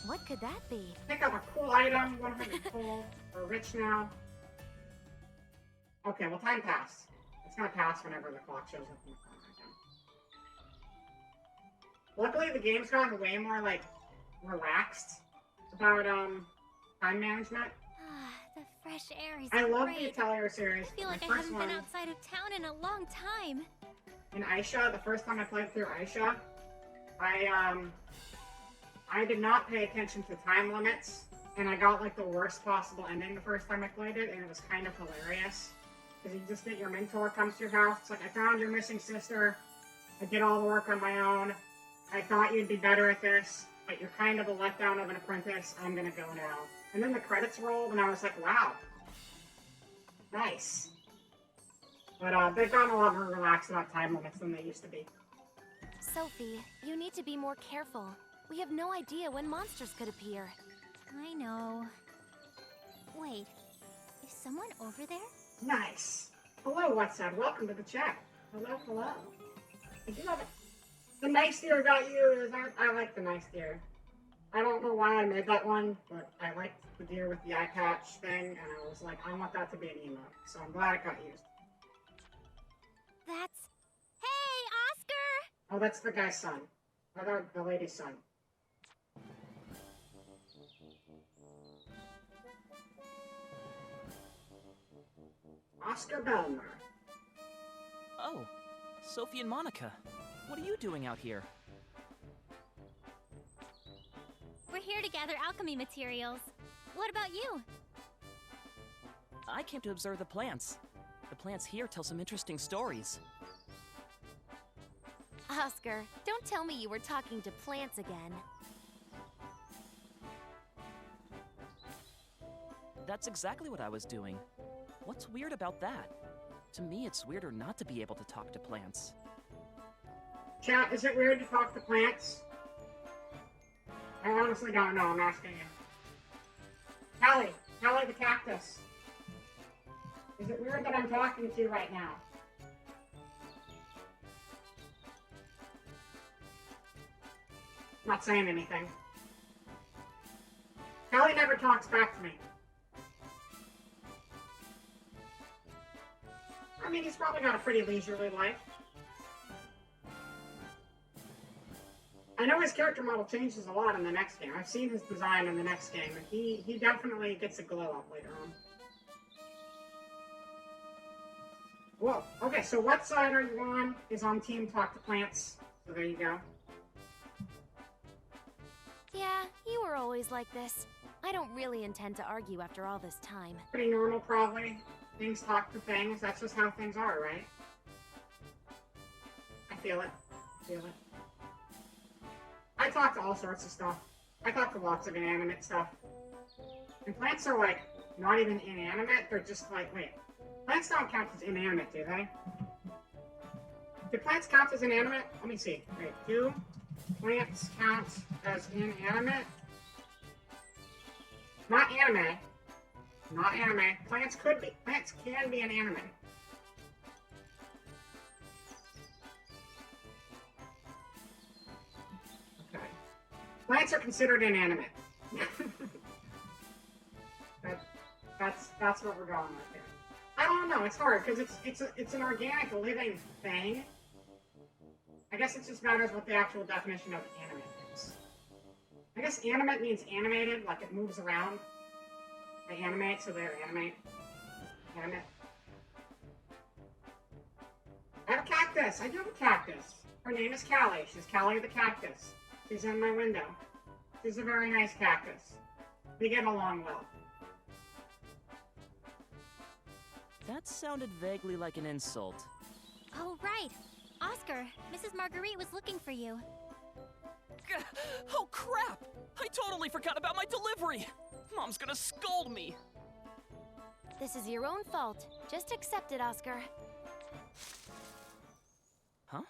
What could that be? Pick up a cool item. 100 cool. We're rich now. Okay, well, time passed. It's gonna pass whenever the clock shows up in the corner again. Luckily, the game's gotten way more, like, relaxed about, time management. The fresh air is I love the great. Atelier series. I feel like The I first haven't one, been outside of town in a long time. in Aisha, the first time I played through Aisha, I did not pay attention to time limits, and I got, like, the worst possible ending the first time I played it, and it was kind of hilarious. Because you just get your mentor comes to your house. It's like, I found your missing sister. I did all the work on my own. I thought you'd be better at this, but you're kind of a letdown of an apprentice. I'm gonna go now. And then the credits rolled, and I was like, wow. Nice. But they've gotten a lot more relaxed about time limits than they used to be. Sophie, you need to be more careful. We have no idea when monsters could appear. I know. Wait, is someone over there? Nice. Hello, what's that? Welcome to the chat. Hello, hello. I do have it. The nice deer got you. I like the nice deer. I don't know why I made that one, but I liked the deer with the eye patch thing, and I was like, I want that to be an emote. So I'm glad it got used. That's... Hey, Oscar! Oh, that's the guy's son. Or the lady's son. Oscar Belmer. Oh, Sophie and Monica. What are you doing out here? We're here to gather alchemy materials. What about you? I came to observe the plants. The plants here tell some interesting stories. Oscar, don't tell me you were talking to plants again. That's exactly what I was doing. What's weird about that? To me, it's weirder not to be able to talk to plants. Chat, is it weird to talk to plants? I honestly don't know, I'm asking you. Callie the cactus. Is it weird that I'm talking to you right now? Not saying anything. Callie never talks back to me. I mean, he's probably got a pretty leisurely life. I know his character model changes a lot in the next game. I've seen his design in the next game, and he definitely gets a glow up later on. Whoa. Okay, so what side are you on? Is on Team Talk to Plants. So there you go. Yeah, you were always like this. I don't really intend to argue after all this time. Pretty normal, probably. Things talk to things. That's just how things are, right? I feel it. Feel it. I talk to all sorts of stuff. I talk to lots of inanimate stuff. And plants are, like, not even inanimate. They're just like, wait. Plants don't count as inanimate, do they? Do plants count as inanimate? Let me see. Wait, do plants count as inanimate? Not anime. Not anime. Plants could be. Plants can be an anime. Okay. Plants are considered inanimate. That's what we're going with here. I don't know. It's hard because it's an organic living thing. I guess it just matters what the actual definition of animate is. I guess animate means animated, like it moves around. They animate, so they're animate. Animate. I have a cactus. I do have a cactus. Her name is Callie. She's Callie the cactus. She's in my window. She's a very nice cactus. We get along well. That sounded vaguely like an insult. Oh, right. Oscar, Mrs. Marguerite was looking for you. Oh, crap! I totally forgot about my delivery! Mom's gonna scold me! This is your own fault. Just accept it, Oscar. Huh?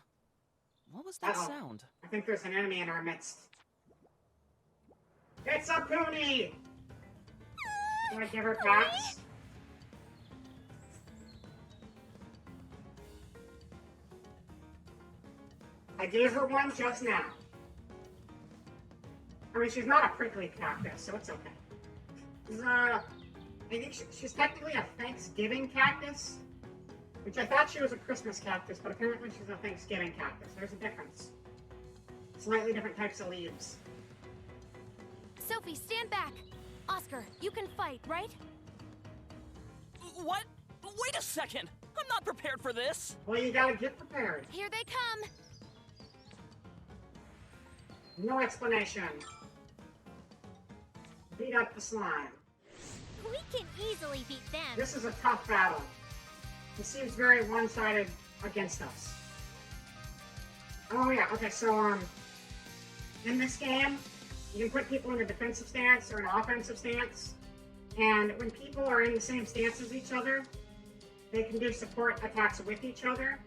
What was that sound? I think there's an enemy in our midst. It's a pony! Can I give her pats? I gave her one just now. I mean, she's not a prickly cactus, so it's okay. I think she's technically a Thanksgiving cactus, which I thought she was a Christmas cactus, but apparently she's a Thanksgiving cactus. There's a difference. Slightly different types of leaves. Sophie, stand back! Oscar, you can fight, right? What? Wait a second! I'm not prepared for this! Well, you gotta get prepared. Here they come! No explanation. Beat up the slime. We can easily beat them. This is a tough battle. It seems very one-sided against us. Oh yeah, okay, so in this game, you can put people in a defensive stance or an offensive stance, and when people are in the same stance as each other, they can do support attacks with each other.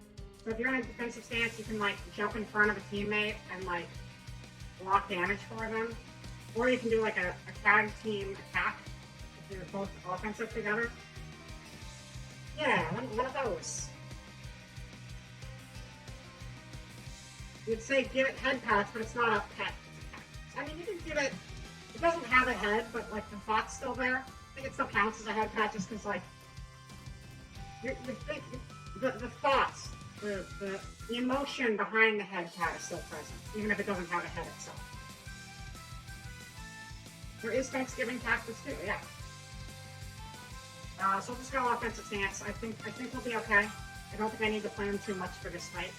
So if you're in a defensive stance, you can like jump in front of a teammate and like block damage for them. Or you can do like a tag team attack if you're both offensive together. Yeah, one of those. You'd say give it head pats, but it's not a pet. I mean, you can give it, it doesn't have a head, but like the thought's still there. I think it still counts as a head pat just because like, you're thinking, the thoughts, the emotion behind the head pat is still present, even if it doesn't have a head itself. There is Thanksgiving cactus too, yeah. So we'll just go offensive stance. I think we'll be okay. I don't think I need to plan too much for this fight.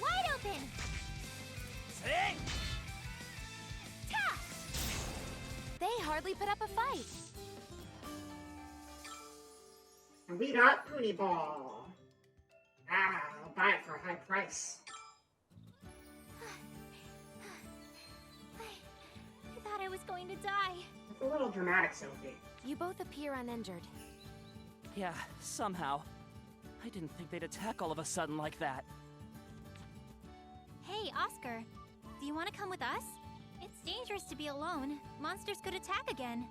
Wide open! Hey! Ta! They hardly put up a fight. And we got Poonie Ball. I'll buy it for a high price. I thought I was going to die. It's a little dramatic, Sophie. You both appear uninjured. Yeah, somehow. I didn't think they'd attack all of a sudden like that. Hey, Oscar. Do you want to come with us? It's dangerous to be alone. Monsters could attack again.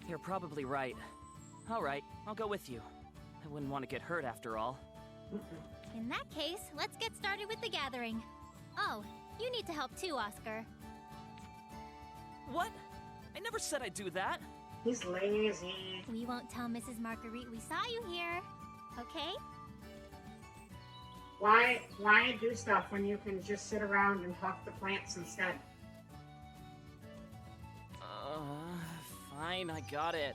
You're probably right. Alright, I'll go with you. I wouldn't want to get hurt after all. In that case, let's get started with the gathering. Oh, you need to help too, Oscar. What? I never said I'd do that. He's lazy. We won't tell Mrs. Marguerite we saw you here. Okay? Why do stuff when you can just sit around and talk to plants instead? Fine, I got it.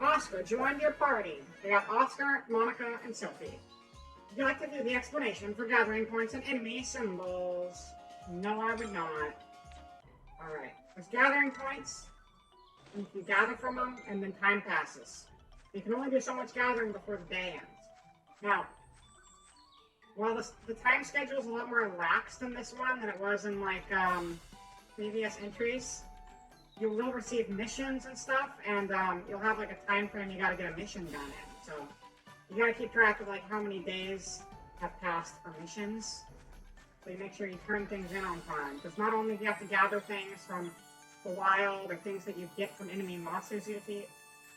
Oscar joined your party. They got Oscar, Monica, and Sophie. Would you like to do the explanation for gathering points and enemy symbols? No, I would not. Alright, there's gathering points. You can gather from them, and then time passes. You can only do so much gathering before the day ends. Now, while the time schedule is a lot more lax than this one than it was in, like, previous entries, you will receive missions and stuff, and you'll have, like, a time frame you gotta get a mission done in. So, you gotta keep track of, like, how many days have passed for missions. So you make sure you turn things in on time. Because not only do you have to gather things from the wild or things that you get from enemy monsters you defeat,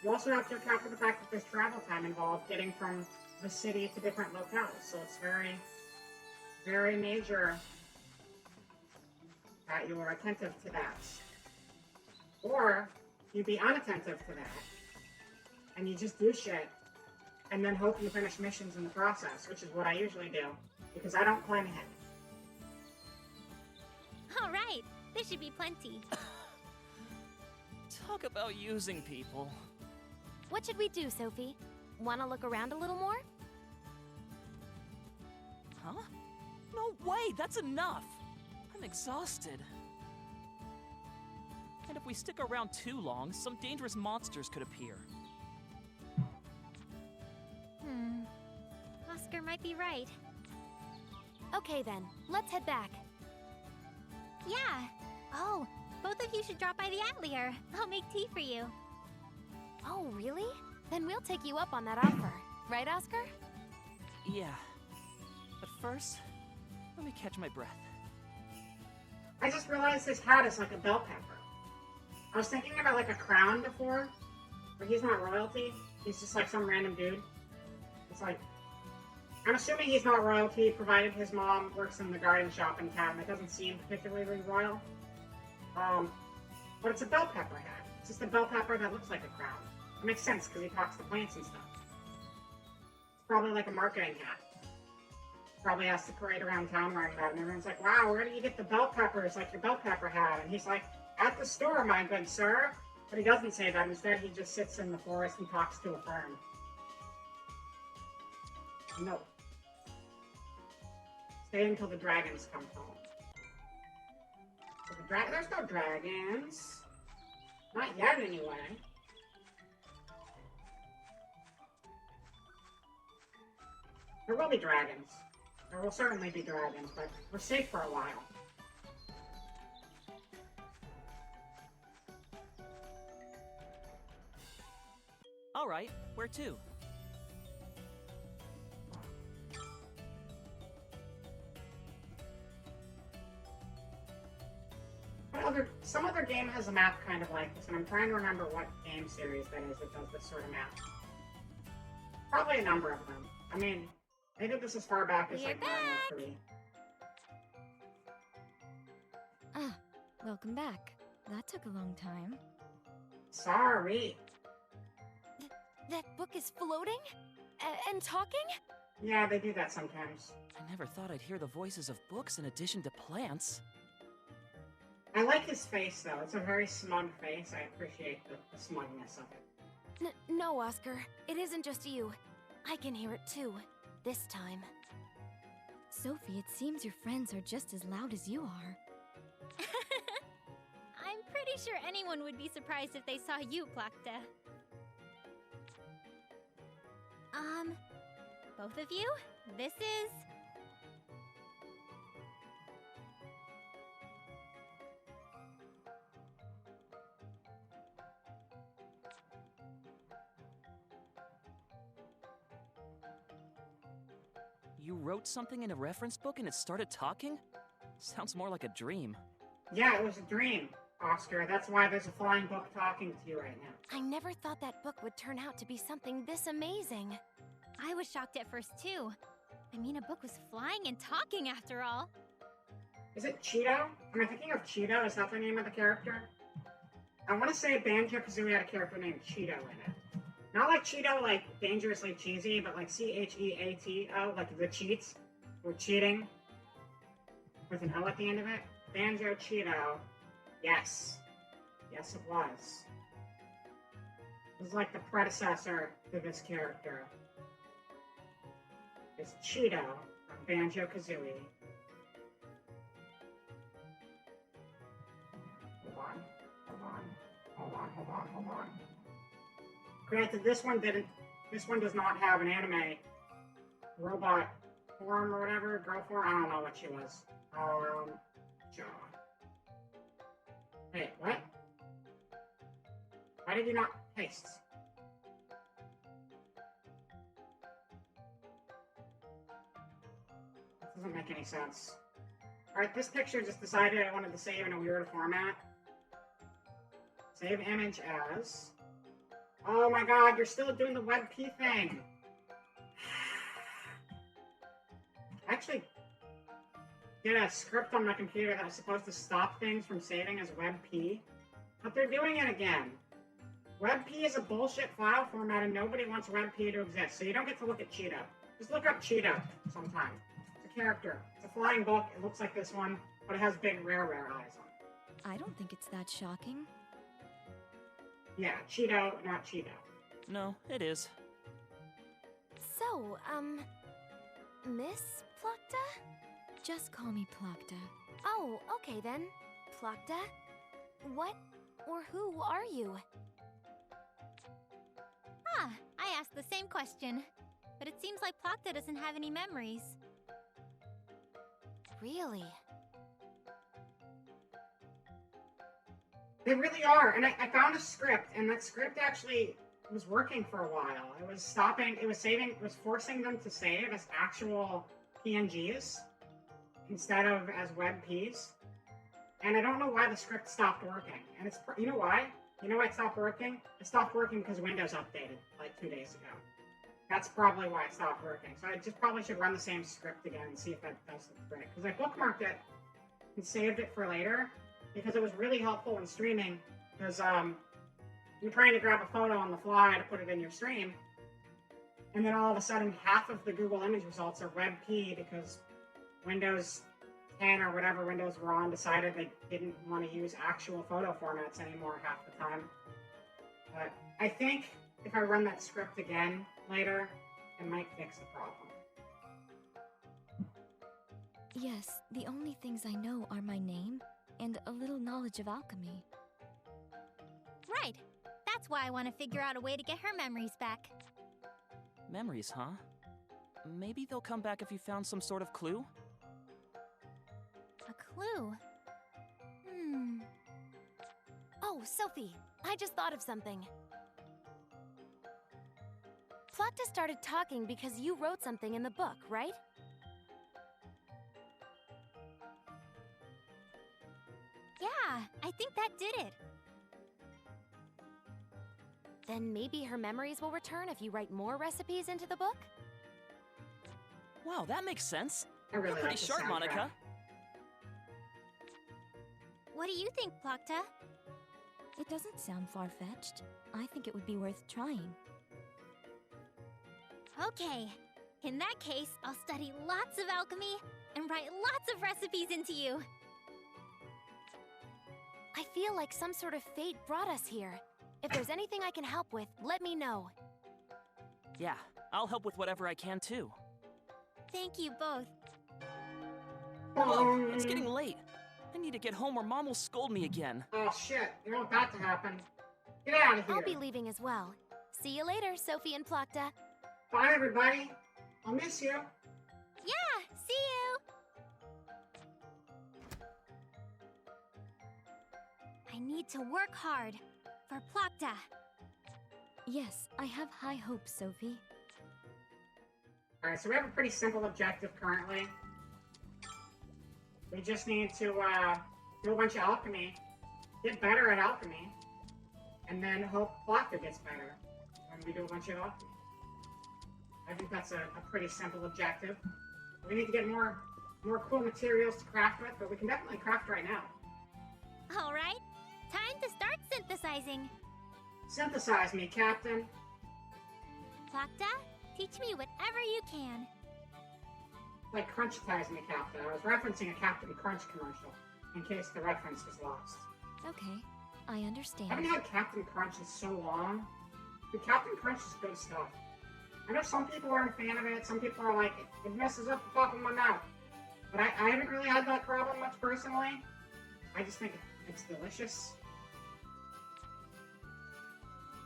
you also have to account for the fact that there's travel time involved getting from the city to different locales. So it's very, very major that you are attentive to that. Or you be unattentive to that and you just do shit and then hope you finish missions in the process, which is what I usually do because I don't plan ahead. All right, there should be plenty. Talk about using people. What should we do, Sophie? Want to look around a little more? Huh? No way, that's enough! I'm exhausted. And if we stick around too long, some dangerous monsters could appear. Oscar might be right. Okay then, let's head back. Yeah. Oh, both of you should drop by the Atelier. I'll make tea for you. Oh, really? Then we'll take you up on that offer. Right, Oscar? Yeah. But first, let me catch my breath. I just realized his hat is like a bell pepper. I was thinking about like a crown before, but he's not royalty. He's just like some random dude. It's like, I'm assuming he's not royalty, provided his mom works in the garden shop in town. That doesn't seem particularly royal. But it's a bell pepper hat. It's just a bell pepper that looks like a crown. It makes sense because he talks to plants and stuff. It's probably like a marketing hat. Probably has to parade around town wearing that, and everyone's like, wow, where do you get the bell peppers like your bell pepper hat? And he's like, at the store, my good sir. But he doesn't say that. Instead, he just sits in the forest and talks to a fern. No. Stay until the dragons come home. So there's no dragons. Not yet, anyway. There will be dragons. There will certainly be dragons, but we're safe for a while. Alright, where to? Some other game has a map kind of like this, and I'm trying to remember what game series that is that does this sort of map. Probably a number of them. I mean, they did this as far back as like Mario 3. Ah, welcome back. That took a long time. Sorry. That book is floating? And talking? Yeah, they do that sometimes. I never thought I'd hear the voices of books in addition to plants. I like his face, though. It's a very smug face. I appreciate the smugness of it. No, Oscar. It isn't just you. I can hear it too. This time. Sophie, it seems your friends are just as loud as you are. I'm pretty sure anyone would be surprised if they saw you, Plakta. Both of you? This is... You wrote something in a reference book and it started talking? Sounds more like a dream. Yeah, it was a dream, Oscar. That's why there's a flying book talking to you right now. I never thought that book would turn out to be something this amazing. I was shocked at first, too. I mean, a book was flying and talking after all. Is it Cheeto? Am I thinking of Cheeto? Is that the name of the character? I want to say Banjo-Kazooie had a character named Cheeto in it. Not like Cheeto, like dangerously cheesy, but like Cheato, like the cheats. Or cheating. With an O at the end of it. Banjo-Cheeto. Yes. Yes, it was. This is like the predecessor to this character. It's Cheeto from Banjo-Kazooie. Hold on. Granted, this one does not have an anime robot form or whatever, girl form. I don't know what she was. Jaw. Wait, what? Why did you not paste? Doesn't make any sense. Alright, this picture just decided I wanted to save in a weird format. Save image as... Oh my god, you're still doing the WebP thing! I actually did a script on my computer that was supposed to stop things from saving as WebP, but they're doing it again. WebP is a bullshit file format and nobody wants WebP to exist, so you don't get to look at Cheeto. Just look up Cheeto sometime. It's a character. It's a flying book. It looks like this one, but it has big, rare eyes on it. I don't think it's that shocking. Yeah, Cheeto, not Cheeto. No, it is. So, Miss Plokta? Just call me Plokta. Oh, okay then. Plokta? What or who are you? Ah, I asked the same question. But it seems like Plokta doesn't have any memories. Really? They really are, and I found a script, and that script actually was working for a while. It was stopping, it was forcing them to save as actual PNGs instead of as WebPs. And I don't know why the script stopped working. And it's, you know why? You know why it stopped working? It stopped working because Windows updated like 2 days ago. That's probably why it stopped working. So I just probably should run the same script again and see if that does the trick. Because I bookmarked it and saved it for later because it was really helpful when streaming. Because you're trying to grab a photo on the fly to put it in your stream, and then all of a sudden half of the Google image results are WebP because Windows 10 or whatever Windows were on decided they didn't want to use actual photo formats anymore half the time. But I think if I run that script again later, it might fix the problem. Yes, the only things I know are my name and a little knowledge of alchemy. Right. That's why I want to figure out a way to get her memories back. Memories, huh? Maybe they'll come back if you found some sort of clue? A clue? Oh, Sophie, I just thought of something. Plokta started talking because you wrote something in the book, right? Yeah, I think that did it. Then maybe her memories will return if you write more recipes into the book? Wow, that makes sense. I really You're pretty like the sharp, soundtrack. Monica. What do you think, Plokta? It doesn't sound far-fetched. I think it would be worth trying. Okay. In that case, I'll study lots of alchemy and write lots of recipes into you. I feel like some sort of fate brought us here. If there's anything I can help with, let me know. Yeah, I'll help with whatever I can too. Thank you both. Whoa, it's getting late. I need to get home or Mom will scold me again. Oh shit, you don't want that to happen. Get out of here. I'll be leaving as well. See you later, Sophie and Plokta. Bye everybody. I'll miss you. Yeah, see you! I need to work hard for Plokta. Yes, I have high hopes, Sophie. Alright, so we have a pretty simple objective currently. We just need to do a bunch of alchemy, get better at alchemy, and then hope Plokta gets better when we do a bunch of alchemy. I think that's a pretty simple objective. We need to get more cool materials to craft with, but we can definitely craft right now. All right, time to start synthesizing. Synthesize me, Captain. Plokta, teach me whatever you can. Like crunchitize me, Captain. I was referencing a Captain Crunch commercial, in case the reference was lost. Okay, I understand. I haven't had Captain Crunch in so long. But Captain Crunch is good stuff. I know some people aren't a fan of it, some people are like, it messes up the top of my mouth. But I haven't really had that problem much personally. I just think it's delicious.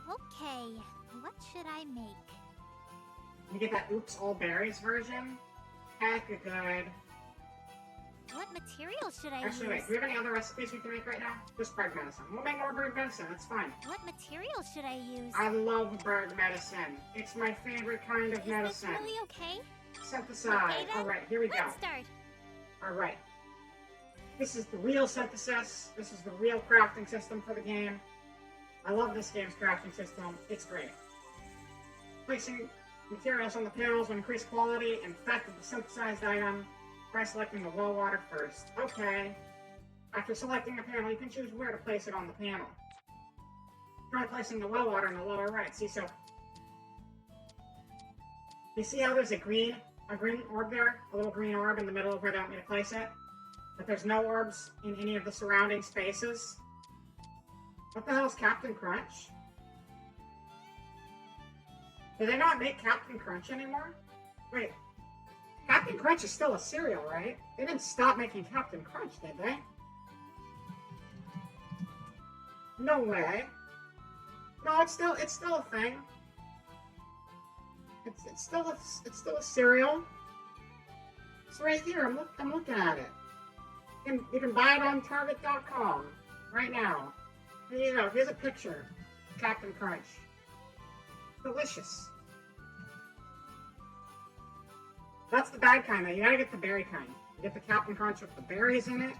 Okay, what should I make? You get that Oops All Berries version. Heck, good. What material should I Actually, use? wait, do we have any other recipes we can make right now? Just bird medicine. We'll make more bird medicine, that's fine. What material should I use? I love bird medicine. It's my favorite kind of Is medicine. this really okay? synthesize. Okay, then, Alright, here we go. let's start. Alright. This is the real synthesis. This is the real crafting system for the game. I love this game's crafting system. It's great. Placing materials on the panels will increase quality and effect of the synthesized item by selecting the well water first. Okay. After selecting a panel, you can choose where to place it on the panel. Try placing the well water in the lower right. See, so you see how there's a green orb there? A little green orb in the middle of where they want me to place it? But there's no orbs in any of the surrounding spaces. What the hell is Captain Crunch? Do they not make Captain Crunch anymore? Wait, Captain Crunch is still a cereal, right? They didn't stop making Captain Crunch, did they? No way. No, it's still a thing. It's still a cereal. It's right here. I'm looking at it. You can buy it on Target.com right now. Here you go. Here's a picture. Captain Crunch. Delicious. That's the bad kind, though. You gotta get the berry kind. You get the Captain Crunch with the berries in it.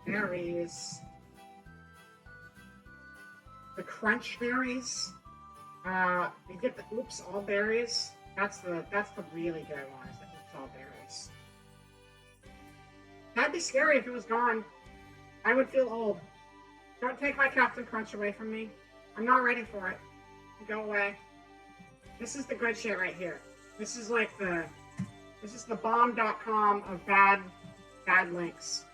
Berries. The crunch berries. You get the oops all berries. That's the really good one. Is the oops all berries. That'd be scary if it was gone. I would feel old. Don't take my Captain Crunch away from me. I'm not ready for it. Go away. This is the good shit right here. This is like this is the bomb.com of bad links.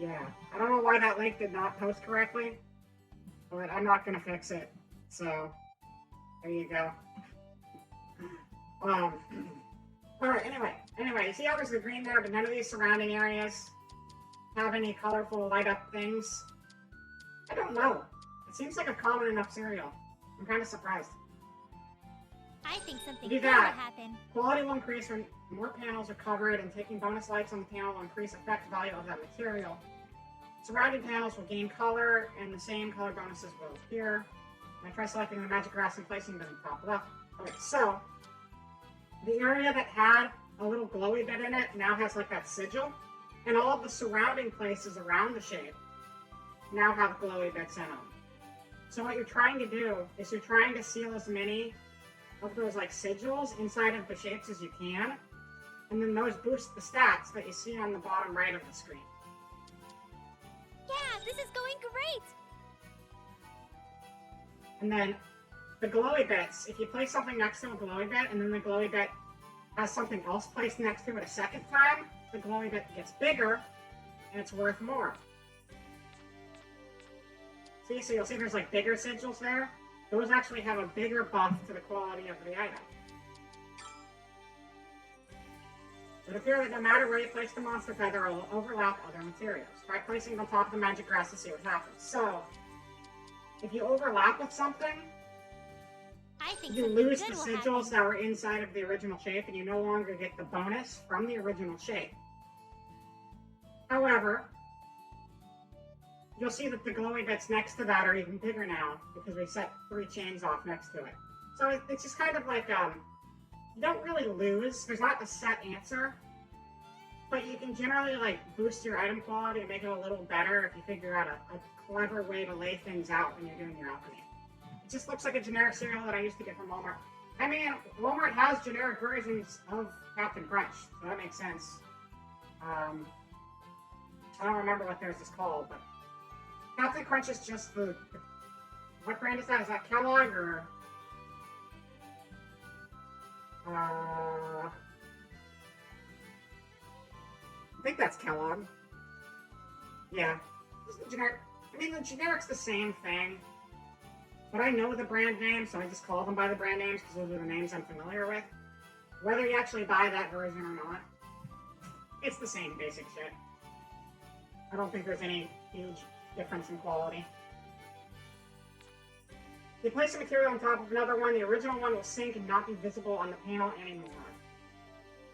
Yeah. I don't know why that link did not post correctly, but I'm not gonna fix it. So, there you go. Alright, anyway, you see how there's the green there, but none of these surrounding areas have any colorful light up things? I don't know. It seems like a common enough cereal. I'm kind of surprised. I think something Do good will that. happen. Quality will increase when more panels are covered, and taking bonus lights on the panel will increase effect value of that material. Surrounding panels will gain color, and the same color bonuses will appear. And I try selecting the magic grass and placing them in the top left. Okay, so the area that had a little glowy bit in it now has like that sigil, and all of the surrounding places around the shape now have glowy bits in them. So what you're trying to do is you're trying to seal as many of those like sigils inside of the shapes as you can, and then those boost the stats that you see on the bottom right of the screen. Yeah, this is going great! And then the glowy bits, if you place something next to a glowy bit and then the glowy bit has something else placed next to it a second time, the glowy bit gets bigger and it's worth more. See, so you'll see there's like bigger sigils there. Those actually have a bigger buff to the quality of the item. It would appear that no matter where you place the monster feather, it will overlap other materials. Try placing it on top of the magic grass to see what happens. So, if you overlap with something, I think you something lose good the will sigils happen. that were inside of the original shape, and you no longer get the bonus from the original shape. However, you'll see that the glowy bits next to that are even bigger now, because we set 3 chains off next to it. So it's just kind of like, you don't really lose. There's not a set answer, but you can generally like boost your item quality and make it a little better if you figure out a clever way to lay things out when you're doing your alchemy. It just looks like a generic cereal that I used to get from Walmart. I mean, Walmart has generic versions of Captain Crunch, so that makes sense. I don't remember what theirs is called, but Captain Crunch is just what brand is that? Is that Kellogg or? I think that's Kellogg. Yeah. Just the generic. I mean, the generic's the same thing. But I know the brand names, so I just call them by the brand names because those are the names I'm familiar with. Whether you actually buy that version or not, it's the same basic shit. I don't think there's any huge difference in quality. If you place a material on top of another one, the original one will sink and not be visible on the panel anymore.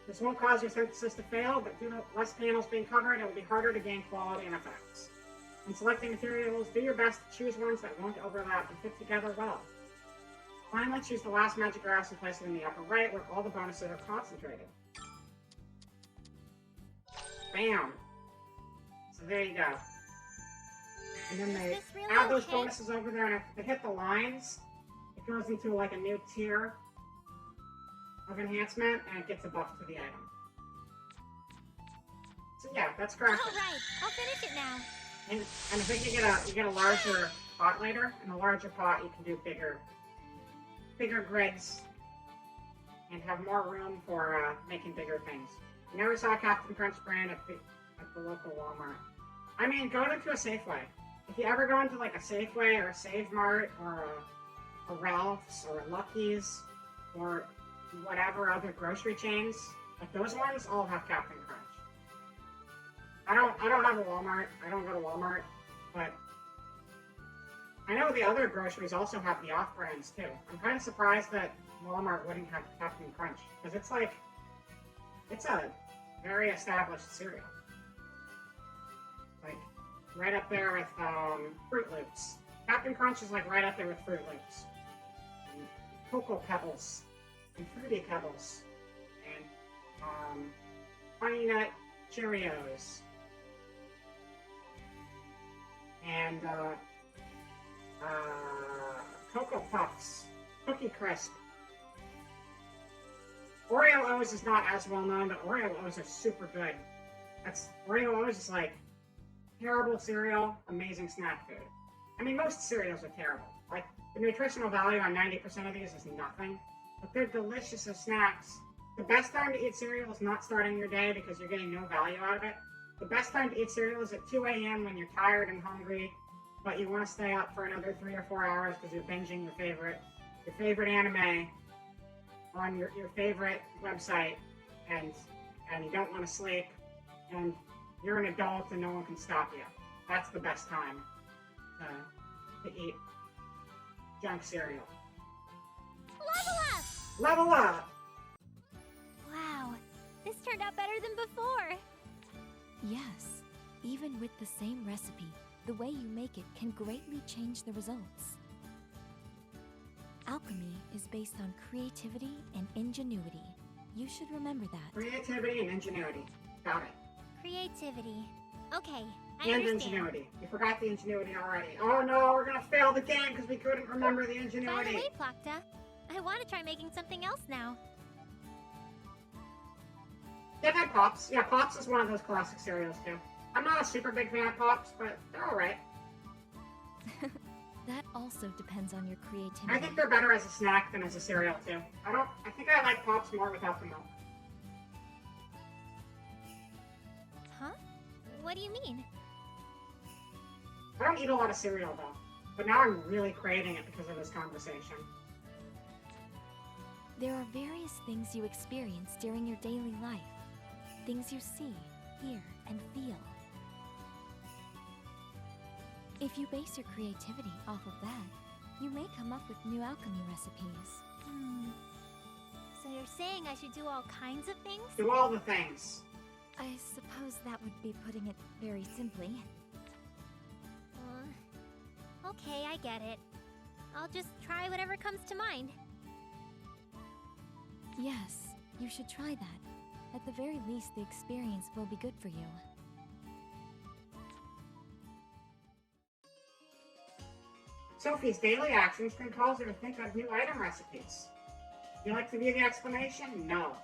This won't cause your synthesis to fail, but due to less panels being covered, it will be harder to gain quality and effects. When selecting materials, do your best to choose ones that won't overlap and fit together well. Finally, choose the last magic grass and place it in the upper right where all the bonuses are concentrated. Bam! So there you go. And then they Is this really add those okay? bonuses over there, and if they hit the lines, it goes into like a new tier of enhancement, and it gets a buff to the item. So yeah, that's crafting. Alright, I'll finish it now. And I think you get a larger pot later. In a larger pot, you can do bigger grids and have more room for making bigger things. You never saw Captain Crunch brand at the local Walmart. I mean, go into a Safeway. If you ever go into like a Safeway or a Save Mart or a Ralph's or a Lucky's or whatever other grocery chains, like those ones all have Captain Crunch. I don't have a Walmart. I don't go to Walmart, but I know the other groceries also have the off-brands too. I'm kind of surprised that Walmart wouldn't have Captain Crunch because it's a very established cereal. Like right up there with Fruit Loops. Captain Crunch is like right up there with Fruit Loops, and Cocoa Pebbles, and Fruity Pebbles, and Honey Nut Cheerios. And Cocoa Puffs, Cookie Crisp. Oreo O's is not as well known, but Oreo O's are super good. Oreo O's is like terrible cereal, amazing snack food. I mean, most cereals are terrible. Like the nutritional value on 90% of these is nothing, but they're delicious as snacks. The best time to eat cereal is not starting your day because you're getting no value out of it. The best time to eat cereal is at 2 a.m. when you're tired and hungry, but you want to stay up for another 3 or 4 hours because you're binging your favorite anime on your favorite website, and you don't want to sleep, and you're an adult and no one can stop you. That's the best time to eat junk cereal. Level up! Level up! Wow, this turned out better than before. Yes, even with the same recipe, the way you make it can greatly change the results. Alchemy is based on creativity and ingenuity. You should remember that. Creativity and ingenuity. Got it. Creativity. Okay, I And understand. ingenuity. You forgot the ingenuity already. Oh no, we're gonna fail the game because we couldn't remember the By the ingenuity. way, Plakta, I want to try making something else now. They've had Pops. Yeah, Pops is one of those classic cereals too. I'm not a super big fan of Pops, but they're alright. That also depends on your creativity. I think they're better as a snack than as a cereal too. I think I like Pops more without the milk. Huh? What do you mean? I don't eat a lot of cereal though, but now I'm really craving it because of this conversation. There are various things you experience during your daily life. Things you see, hear, and feel. If you base your creativity off of that, you may come up with new alchemy recipes. So you're saying I should do all kinds of things? Do all the things. I suppose that would be putting it very simply. Okay, I get it. I'll just try whatever comes to mind. Yes, you should try that. At the very least, the experience will be good for you. Sophie's daily actions can cause her to think of new item recipes. You like to view the explanation? No.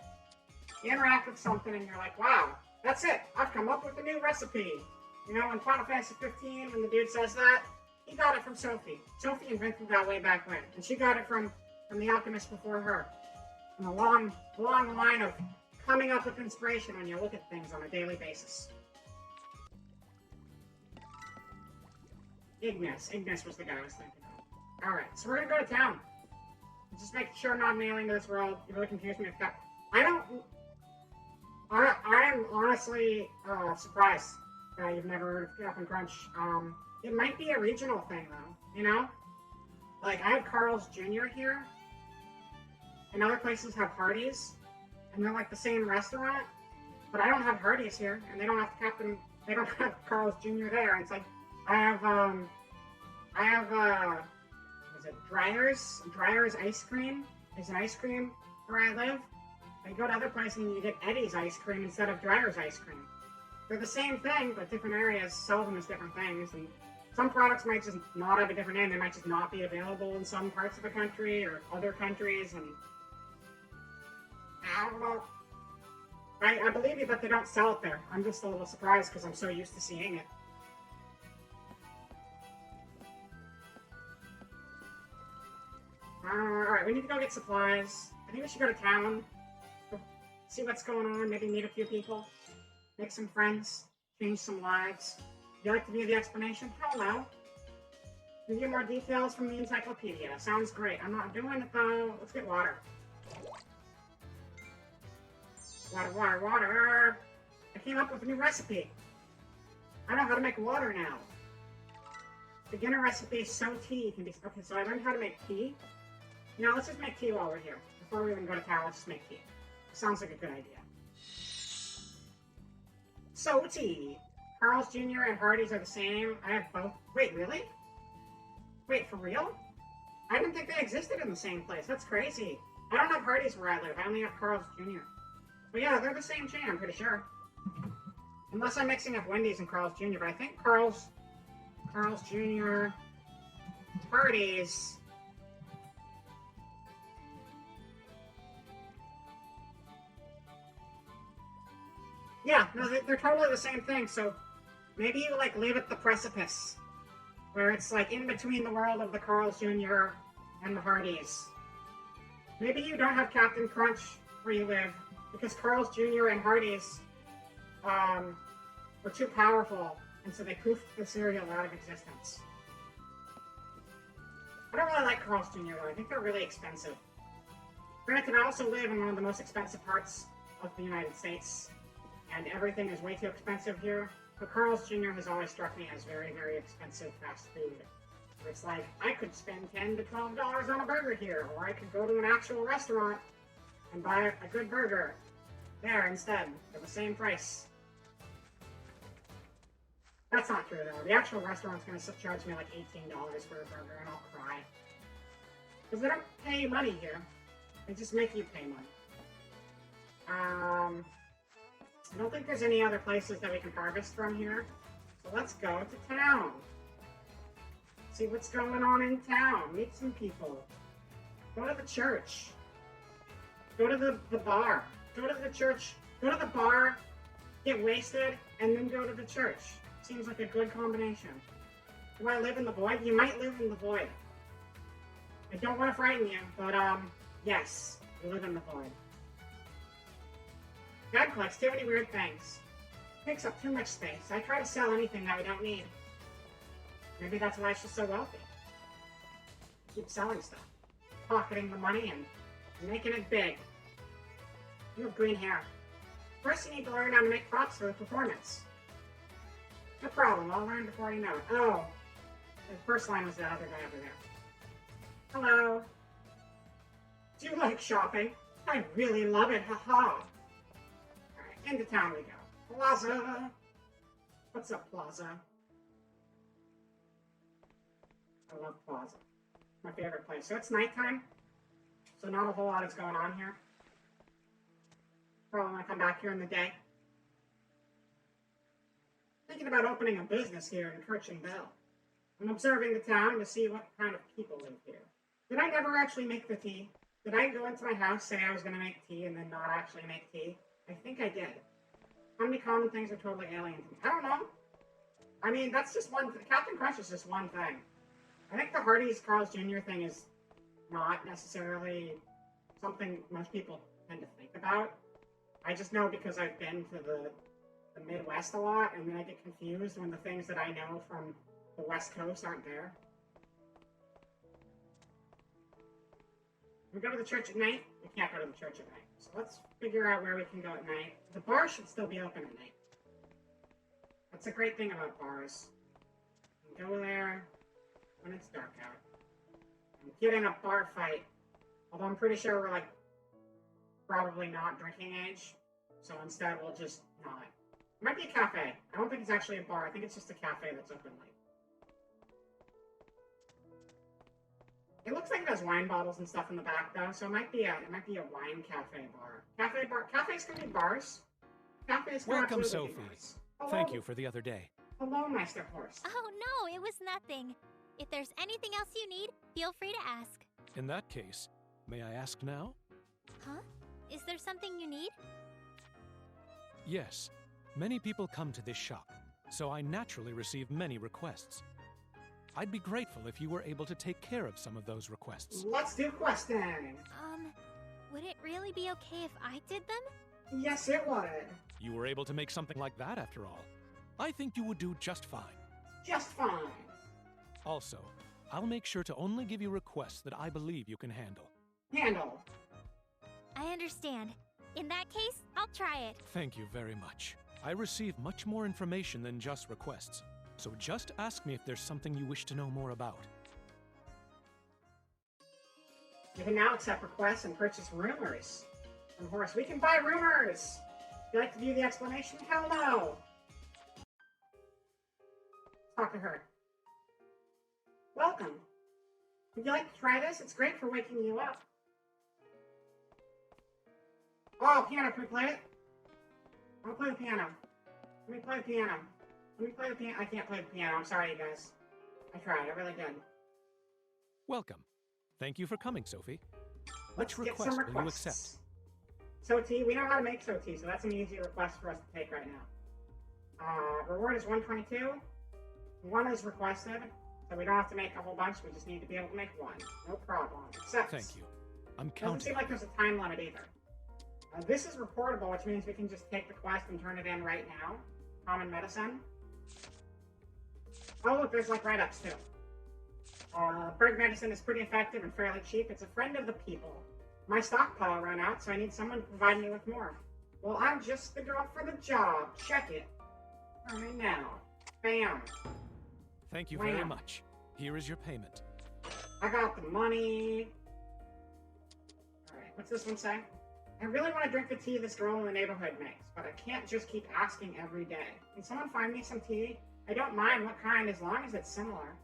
You interact with something and you're like, wow, that's it. I've come up with a new recipe. You know, in Final Fantasy 15, when the dude says that, he got it from Sophie. Sophie invented that way back when. And she got it from the alchemist before her. And a long line of coming up with inspiration when you look at things on a daily basis. Ignis was the guy I was thinking of. Alright, so we're gonna go to town. Just make sure I'm not an alien to this world. You really confused me with that. I'm honestly surprised that you've never heard of Captain Crunch. It might be a regional thing though, you know? Like, I have Carl's Jr. here, and other places have Hardee's, and they're like the same restaurant, but I don't have Hardee's here, and they don't have Carl's Jr. there. And it's like, I have, what is it? Dryer's Ice Cream is an ice cream where I live. I go to other places and you get Eddie's ice cream instead of Dryer's ice cream. They're the same thing, but different areas sell them as different things. And some products might just not have a different name. They might just not be available in some parts of the country or other countries. And I don't know. I believe you, but they don't sell it there. I'm just a little surprised because I'm so used to seeing it. Alright, we need to go get supplies. I think we should go to town. See what's going on, maybe meet a few people. Make some friends. Change some lives. Would you like to view the explanation? Hell no. Review more details from the encyclopedia. Sounds great. I'm not doing it though. Let's get water. Water. I came up with a new recipe. I know how to make water now. Beginner recipe, so tea can be... Okay, so I learned how to make tea. Now let's just make tea while we're here. Before we even go to town, let's just make tea. Sounds like a good idea. So tea. Carl's Jr. and Hardee's are the same. I have both. Wait, really? Wait, for real? I didn't think they existed in the same place. That's crazy. I don't have Hardee's where I live. I only have Carl's Jr. But yeah, they're the same chain, I'm pretty sure. Unless I'm mixing up Wendy's and Carl's Jr., but I think Carl's Jr., Hardee's. Yeah, no, they're totally the same thing, so maybe you, like, live at the precipice, where it's, like, in between the world of the Carl's Jr. and the Hardee's. Maybe you don't have Captain Crunch where you live, because Carl's Jr. and Hardee's were too powerful, and so they poofed the cereal out of existence. I don't really like Carl's Jr. though. I think they're really expensive. Granted, I also live in one of the most expensive parts of the United States, and everything is way too expensive here. But Carl's Jr. has always struck me as very, very expensive fast food. It's like, I could spend $10 to $12 on a burger here, or I could go to an actual restaurant and buy a good burger there instead, for the same price. That's not true though. The actual restaurant's going to charge me like $18 for a burger and I'll cry. Because they don't pay you money here. They just make you pay money. I don't think there's any other places that we can harvest from here. So let's go to town. See what's going on in town. Meet some people. Go to the church. Go to the bar. Go to the church. Go to the bar. Get wasted. And then go to the church. Seems like a good combination. Do I live in the void? You might live in the void. I don't want to frighten you, but yes, you live in the void. God collects too many weird things. Takes up too much space. I try to sell anything that we don't need. Maybe that's why she's so wealthy. Keep selling stuff. Pocketing the money and making it big. You have green hair. First you need to learn how to make props for the performance. No problem, I'll learn before you know it. Oh, the first line was the other guy over there. Hello. Do you like shopping? I really love it, haha. Alright, into town we go. Plaza. What's up, Plaza? I love Plaza. My favorite place. So it's nighttime, so not a whole lot is going on here. Probably want to come back here in the day. Thinking about opening a business here in Kirchen Bell. I'm observing the town to see what kind of people live here. Did I never actually make the tea? Did I go into my house, say I was going to make tea, and then not actually make tea? I think I did. How many common things are totally alien to me? I don't know. I mean, that's just one thing. Captain Crunch is just one thing. I think the Hardee's Carl's Jr. thing is not necessarily something most people tend to think about. I just know because I've been to the Midwest a lot, and then I get confused when the things that I know from the West Coast aren't there. We go to the church at night? We can't go to the church at night. So let's figure out where we can go at night. The bar should still be open at night. That's a great thing about bars. You can go there when it's dark out. And get in a bar fight. Although I'm pretty sure we're, like, probably not drinking age. So instead we'll just not. It might be a cafe. I don't think it's actually a bar. I think it's just a cafe that's open late. It looks like it has wine bottles and stuff in the back though, so it might be a wine cafe bar. Cafes can be bars. Cafes can Welcome, absolutely be Sophie. bars. Hello. Thank you for the other day. Hello, Master Horse. Oh no, it was nothing. If there's anything else you need, feel free to ask. In that case, may I ask now? Huh? Is there something you need? Yes. Many people come to this shop, so I naturally receive many requests. I'd be grateful if you were able to take care of some of those requests. Let's do questing. Would it really be okay if I did them? Yes, it would. You were able to make something like that after all. I think you would do just fine. Just fine. Also, I'll make sure to only give you requests that I believe you can handle. Handle. I understand. In that case, I'll try it. Thank you very much. I receive much more information than just requests, so just ask me if there's something you wish to know more about. You can now accept requests and purchase rumors. From Horse, we can buy rumors! Would you like to view the explanation? Hell no! Talk to her. Welcome. Would you like to try this? It's great for waking you up. Oh, piano, can we play it? I'll play the piano. Let me play the piano. Let me play the piano. I can't play the piano. I'm sorry, you guys. I tried. I really did. Welcome. Thank you for coming, Sophie. Let's Which get request some will you requests. accept? Soti, we know how to make Soti, so that's an easy request for us to take right now. Reward is 122. One is requested, so we don't have to make a whole bunch. We just need to be able to make one. No problem. Accept. Thank you. I'm Doesn't counting. seem like there's a time limit either. This is reportable, which means we can just take the quest and turn it in right now. Common medicine. Oh, look, there's like write-ups too. Bird medicine is pretty effective and fairly cheap. It's a friend of the people. My stockpile ran out, so I need someone to provide me with more. Well, I'm just the girl for the job. Check it. Right now. Bam. Thank you very Wham. much. Here is your payment. I got the money. Alright, what's this one say? I really want to drink the tea this girl in the neighborhood makes, but I can't just keep asking every day. Can someone find me some tea? I don't mind what kind as long as it's similar.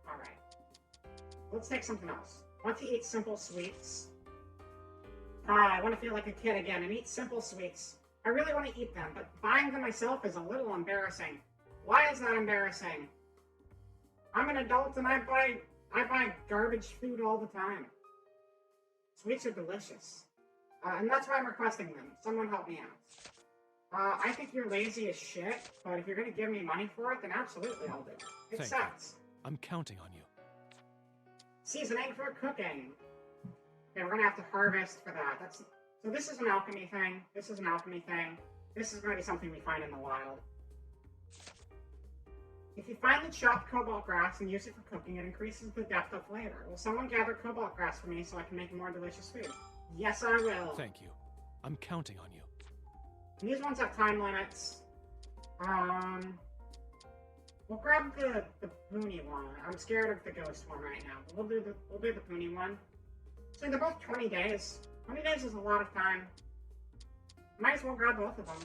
Alright. Let's take something else. Want to eat simple sweets? I want to feel like a kid again and eat simple sweets. I really want to eat them, but buying them myself is a little embarrassing. Why is that embarrassing? I'm an adult and I buy garbage food all the time. Sweets are delicious. And that's why I'm requesting them. Someone help me out. I think you're lazy as shit, but if you're gonna give me money for it, then absolutely I'll do it. It Thank sucks. I'm counting on you. Seasoning for cooking. Okay, we're gonna have to harvest for that. So this is an alchemy thing. This is an alchemy thing. This is gonna be something we find in the wild. If you find the chopped cobalt grass and use it for cooking, it increases the depth of flavor. Will someone gather cobalt grass for me so I can make more delicious food? Yes, I will. Thank you. I'm counting on you. And these ones have time limits. We'll grab the Pony one. I'm scared of the ghost one right now. But we'll do the Pony one. So they're both 20 days. 20 days is a lot of time. Might as well grab both of them.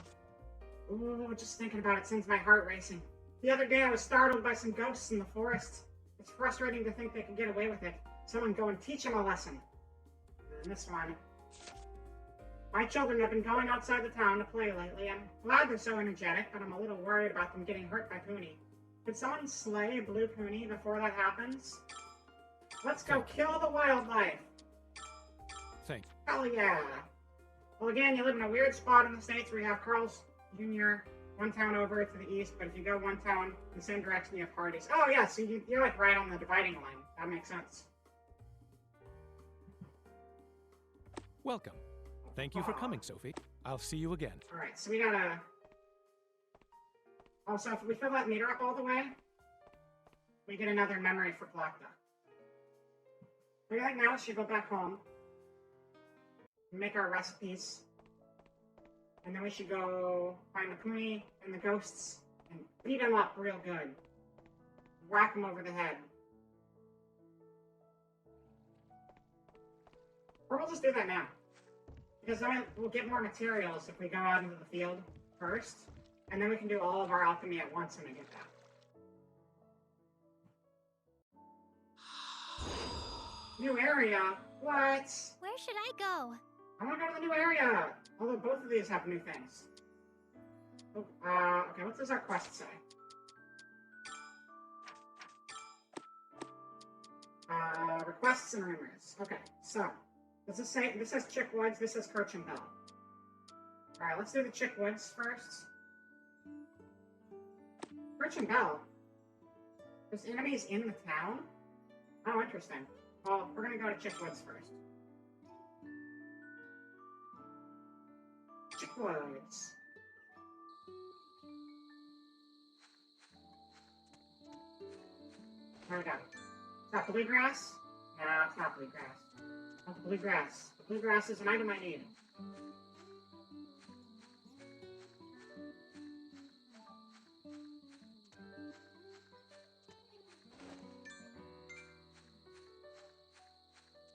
Ooh, just thinking about it sends my heart racing. The other day I was startled by some ghosts in the forest. It's frustrating to think they can get away with it. Someone go and teach them a lesson. And this one. My children have been going outside the town to play lately. I'm glad they're so energetic, but I'm a little worried about them getting hurt by Pony. Could someone slay Blue Pony before that happens? Let's go kill the wildlife. Thank Hell yeah. Well, again, you live in a weird spot in the States where you have Carl's Jr., one town over to the east, but if you go one town in the same direction, you have Hardee's. Oh, yeah, so you're like right on the dividing line. That makes sense. Welcome. Thank you for coming, Sophie. I'll see you again. Alright, so we gotta... Also, if we fill that meter up all the way, we get another memory for Plakta. We think now we should go back home, make our recipes, and then we should go find the Pony and the ghosts and beat them up real good. Whack them over the head. Or we'll just do that now. Because then we'll get more materials if we go out into the field first, and then we can do all of our alchemy at once when we get that. New area? What? Where should I go? I want to go to the new area. Although both of these have new things. Oh, okay, what does our quest say? Requests and rumors. Okay, so, does this say, this says Chickwoods, this says Kirch and Bell. Alright, let's do the Chickwoods first. Kirch and Bell? There's enemies in the town? Oh, interesting. Well, we're gonna go to Chickwoods first. Chickwoods. There we go. Is that bluegrass? No, it's not bluegrass. Oh, bluegrass. The bluegrass is an item I need.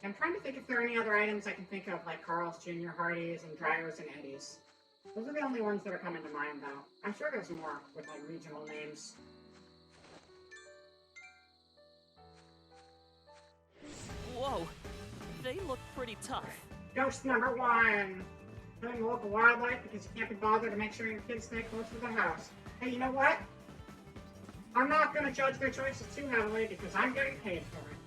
I'm trying to think if there are any other items I can think of, like Carl's Jr. Hardee's and Dryers and Eddie's. Those are the only ones that are coming to mind, though. I'm sure there's more with, like, regional names. Whoa, they look pretty tough. Ghost number 1. Killing local wildlife because you can't be bothered to make sure your kids stay close to the house. Hey, you know what? I'm not going to judge their choices too heavily because I'm getting paid for it.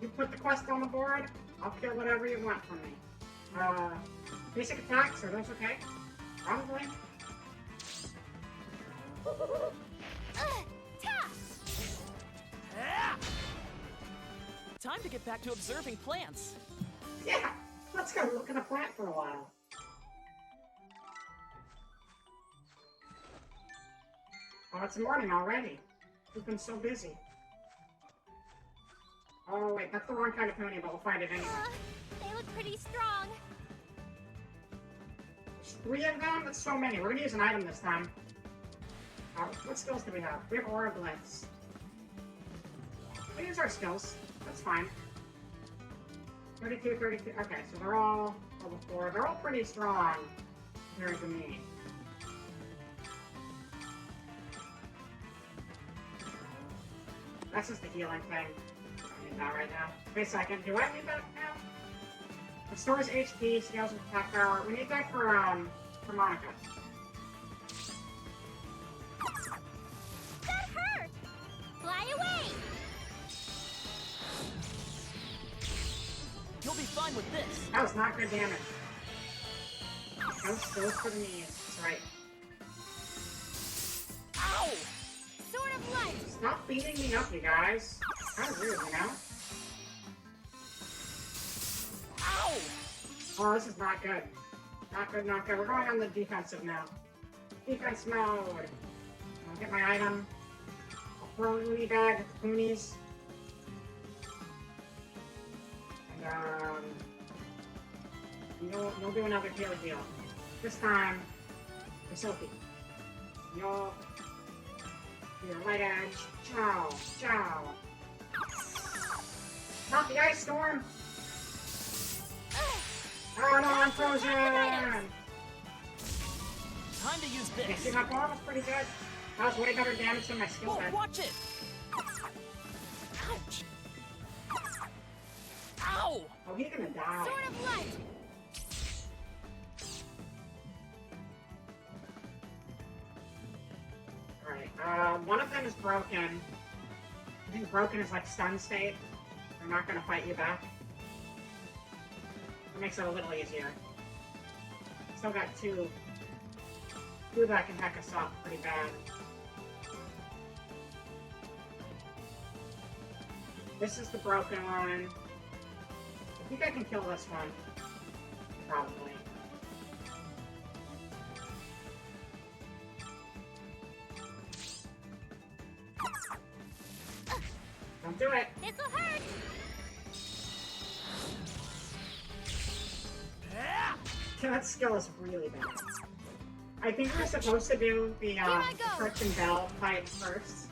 You put the quest on the board, I'll kill whatever you want from me. Basic attacks, are those okay? Probably. Time to get back to observing plants. Yeah, let's go look at a plant for a while. Oh, it's morning already. We've been so busy. Oh, wait, that's the wrong kind of pony, but we'll find it anyway. They look pretty strong. There's 3 of them? That's so many. We're gonna use an item this time. What skills do we have? We have Aura Blitz. We use our skills. That's fine. 32, 32. Okay, so they're all level 4. They're all pretty strong compared to me. That's just the healing thing. I don't need that right now. Wait a second. Do I need that now? Restores HP, scales with attack power. We need that for Monica. That hurt! Fly away! You'll be fine with this. That was not good damage. No skills for the knees. That's right. Ow! Sword of Light! Stop beating me up, you guys. Kind of rude, you know? Ow! Oh, this is not good. Not good, not good. We're going on the defensive now. Defense mode. I'll get my item. I'll throw a loony bag at the poonies. And, you'll do another heal. This time, for Sophie. You'll do your light edge. Chow, chow. Not the ice storm! Oh no, I'm frozen! Time to use Okay, this. see, my ball was pretty good. That was way better damage than my skill Whoa, set. watch it! Ouch! Ow! Oh, he's gonna die. Sword of Light! Alright, one of them is broken. I think broken is like stun state. They're not gonna fight you back. It makes it a little easier. Still got two that can heck us up pretty bad. This is the broken one. I think I can kill this one. Probably. Don't do it! This'll hurt! That skill is really bad. I think we're supposed to do the Kirch and Bell fight first.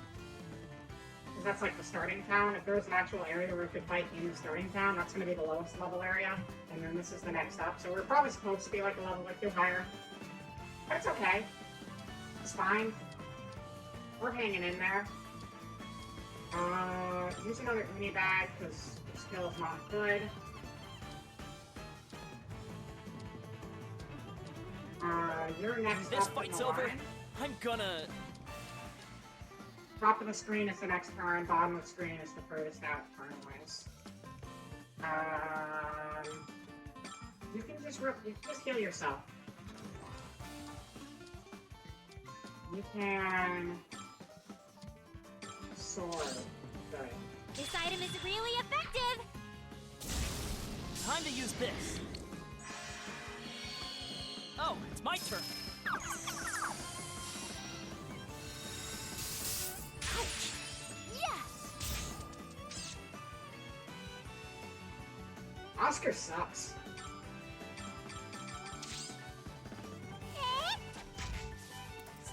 Because that's like the starting town. If there was an actual area where we could fight in the starting town, that's going to be the lowest level area. And then this is the next up. So we're probably supposed to be like a level or 2 higher. But it's okay. It's fine. We're hanging in there. use another uni bag because the skill is not good. You're next This up in fight's the over. line. I'm gonna. Top of the screen is the next turn, bottom of the screen is the furthest out turn-wise. You can just heal yourself. You can sword. Good. This item is really effective! Time to use this. Oh, it's my turn. Ouch! Yeah! Oscar sucks.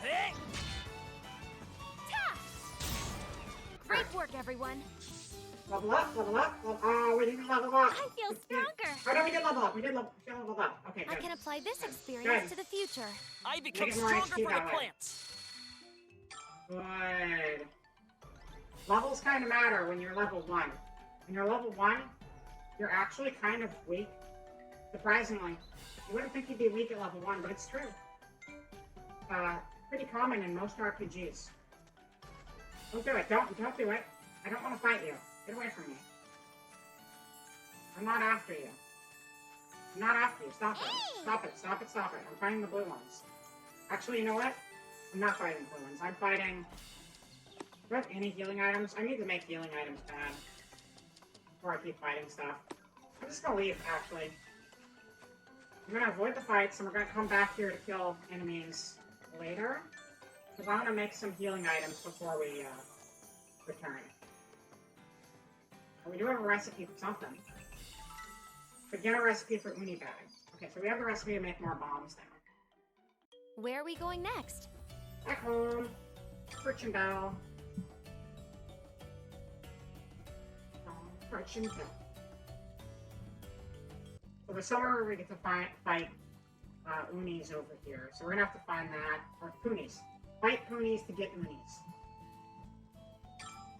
Hey! Great work, everyone. Level up. Oh, we didn't level up. I feel stronger! Oh no, we did level up. We did level up. Okay, I good. can apply this experience to the future. I become Make it more stronger HP for the that way. plants. Good. Levels kind of matter when you're level 1. When you're level 1, you're actually kind of weak. Surprisingly. You wouldn't think you'd be weak at level 1, but it's true. Pretty common in most RPGs. Don't do it. Don't do it. I don't want to fight you. Get away from me. I'm not after you. I'm not after you. Stop it. Stop it. I'm fighting the blue ones. Actually, you know what? I'm not fighting the blue ones. I'm fighting... Do I have any healing items? I need to make healing items bad. Before I keep fighting stuff. I'm just gonna leave, actually. I'm gonna avoid the fights, and we're gonna come back here to kill enemies later. Because I want to make some healing items before we, return. And we do have a recipe for something. But get a recipe for uni bag. Okay, so we have the recipe to make more bombs now. Where are we going next? Back home. Fortune Bell. Fortune Bell. So there's somewhere where we get to fight unis over here. So we're gonna have to find that. Or Poonies. Fight Poonies to get unis.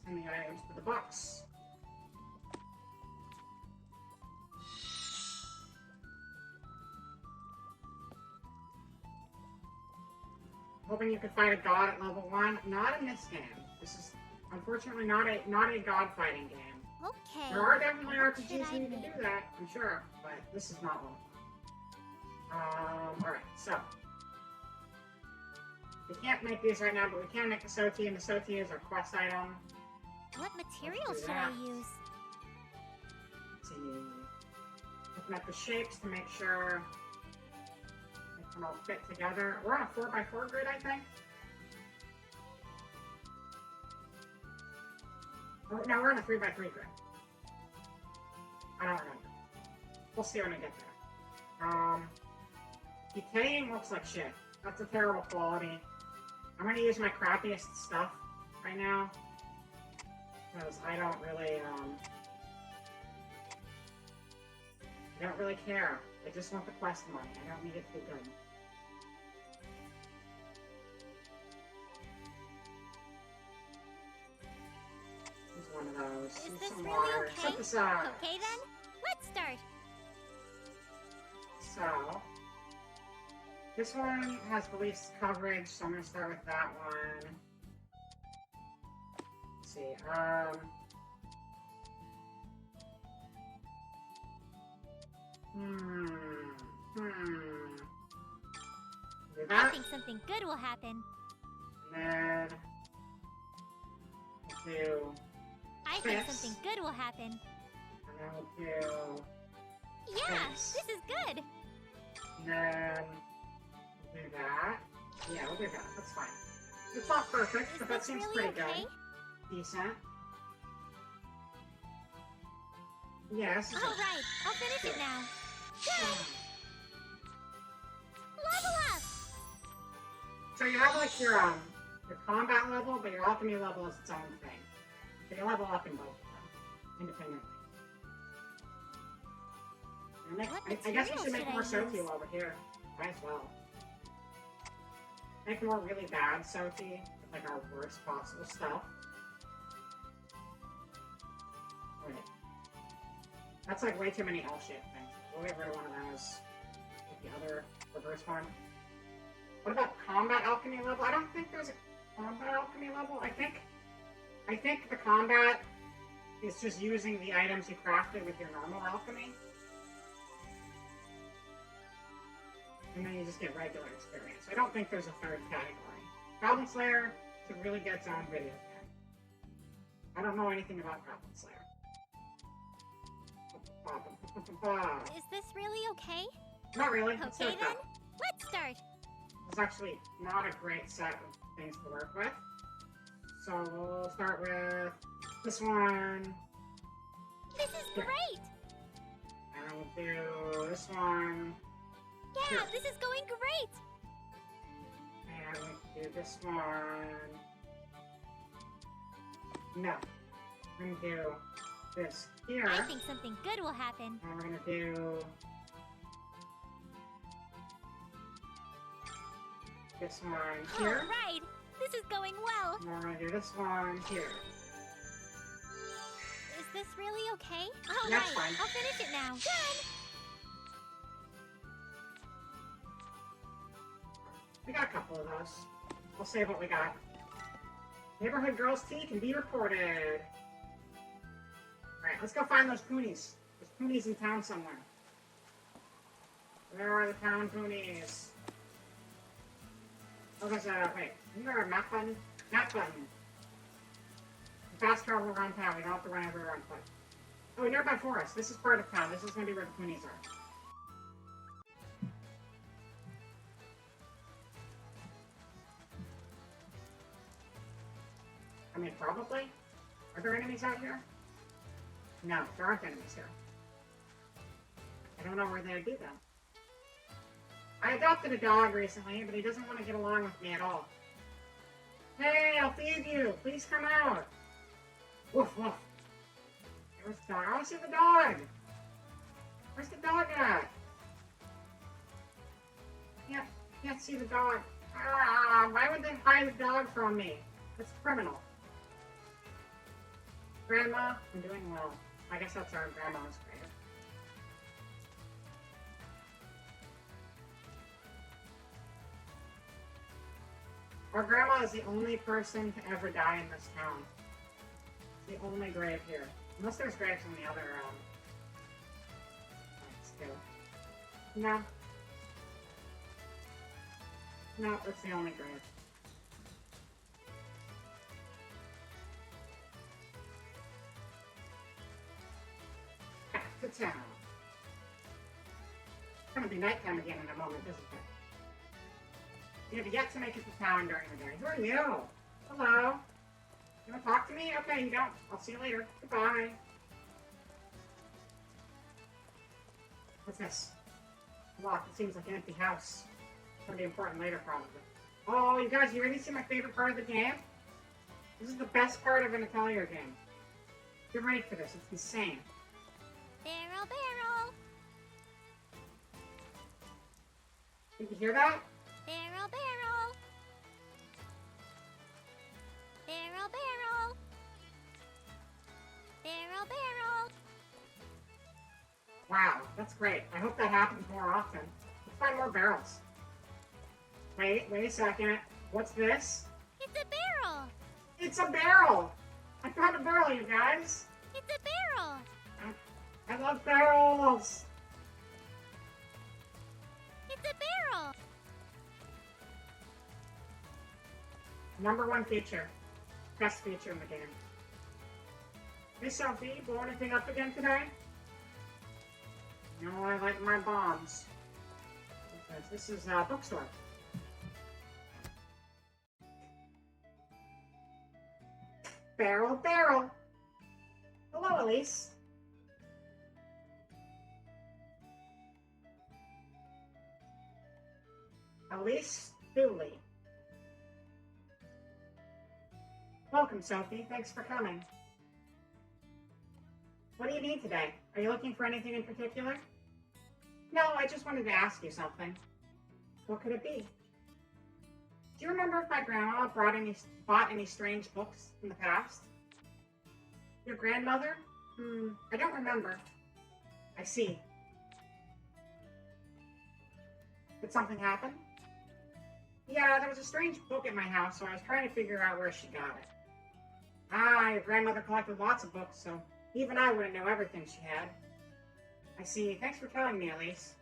Send the items to the box. Hoping you could fight a god at level 1. Not in this game. This is unfortunately not a god fighting game. Okay. There are definitely what should RPGs I where you can make? do that, I'm sure, but this is not one. Alright, so. We can't make these right now, but we can make the Soti, and the Soti is our quest item. What materials Let's do should I that. use? Let's see. Looking at the shapes to make sure they can all fit together. We're on a 4x4 grid, I think. Oh, no, we're on a 3x3 grid. I don't remember. We'll see when I get there. Decaying looks like shit. That's a terrible quality. I'm gonna use my crappiest stuff right now. Because I don't really care. I just want the quest money. I don't need it to be good. Here's one of those. Is Here's this some really water. okay? Synthesize. Okay then, let's start. So, this one has the least coverage, so I'm gonna start with that one. Let's see, Do I that, think something good will happen. and then we'll do, I think Yes. something good will happen. and then we'll do, Yeah, Yes. this is good. and then we'll do that. Yeah, we'll do that. That's fine. It's not perfect, Is but that this seems really pretty okay? good. Decent. Yes. All right, I'll finish it now. Good. Level up. So you have like your combat level, but your alchemy level is its own thing. So you level up in both of them independently. I guess we should make more materials should I Sophie use? over here. Might as well. Make more really bad Sophie with like our worst possible stuff. That's like way too many L-shaped things. We'll get rid of one of those with the other reverse one. What about combat alchemy level? I don't think there's a combat alchemy level. I think the combat is just using the items you crafted with your normal alchemy. And then you just get regular experience. I don't think there's a third category. Goblin Slayer should really get its own video game. I don't know anything about Goblin Slayer. Is this really okay? Not really. Let's Okay start then, that. let's start. It's actually not a great set of things to work with. So we'll start with this one. This is great! And we'll do this one. Yeah, Sure. this is going great! And we'll do this one. No. We're gonna do this here. I think something good will happen. And we're gonna do this one here. Alright, this is going well. And we're gonna do this one here. Is this really okay? That's Alright, fine. I'll finish it now. Done! We got a couple of those. We'll save what we got. Neighborhood girls' tea can be reported. Alright, let's go find those poonies. There's poonies in town somewhere. Where are the town poonies? Oh, there's a, wait, isn't there a map button? Map button. Fast travel around town, we don't have to run everywhere on foot. Oh, nearby forest. This is part of town. This is going to be where the poonies are. I mean, probably. Are there enemies out here? No, there aren't enemies here. I don't know where they'd be then. I adopted a dog recently, but he doesn't want to get along with me at all. Hey, I'll feed you. Please come out. Woof, woof. Where's the dog? I want to see the dog. Where's the dog at? Can't see the dog. Ah, why would they hide the dog from me? That's criminal. Grandma, I'm doing well. I guess that's our grandma's grave. Our grandma is the only person to ever die in this town. It's the only grave here. Unless there's graves in the other, sites too. No. No, that's the only grave. Back to town. It's gonna be nighttime again in a moment, isn't it? You have yet to make it to town during the day. Who are you? Hello? You wanna talk to me? Okay, you don't. I'll see you later. Goodbye. What's this? Locked. It seems like an empty house. It's gonna be important later, probably. Oh, you guys, you ready to see my favorite part of the game? This is the best part of an Atelier game. Get ready for this. It's insane. Barrel, barrel! Did you hear that? Barrel, barrel! Barrel, barrel! Barrel, barrel! Wow, that's great. I hope that happens more often. Let's find more barrels. Wait a second. What's this? It's a barrel! It's a barrel! I found a barrel, you guys! It's a barrel! I love barrels! It's a barrel! #1 feature. Best feature in the game. Hey Sophie, blow anything up again today? You know I like my bombs. This is a bookstore. Barrel, barrel. Hello, Elise. Elise Dooley. Welcome, Sophie. Thanks for coming. What do you need today? Are you looking for anything in particular? No, I just wanted to ask you something. What could it be? Do you remember if my grandma bought any strange books in the past? Your grandmother? I don't remember. I see. Did something happen? Yeah, there was a strange book at my house, so I was trying to figure out where she got it. Ah, your grandmother collected lots of books, so even I wouldn't know everything she had. I see. Thanks for telling me, Elise.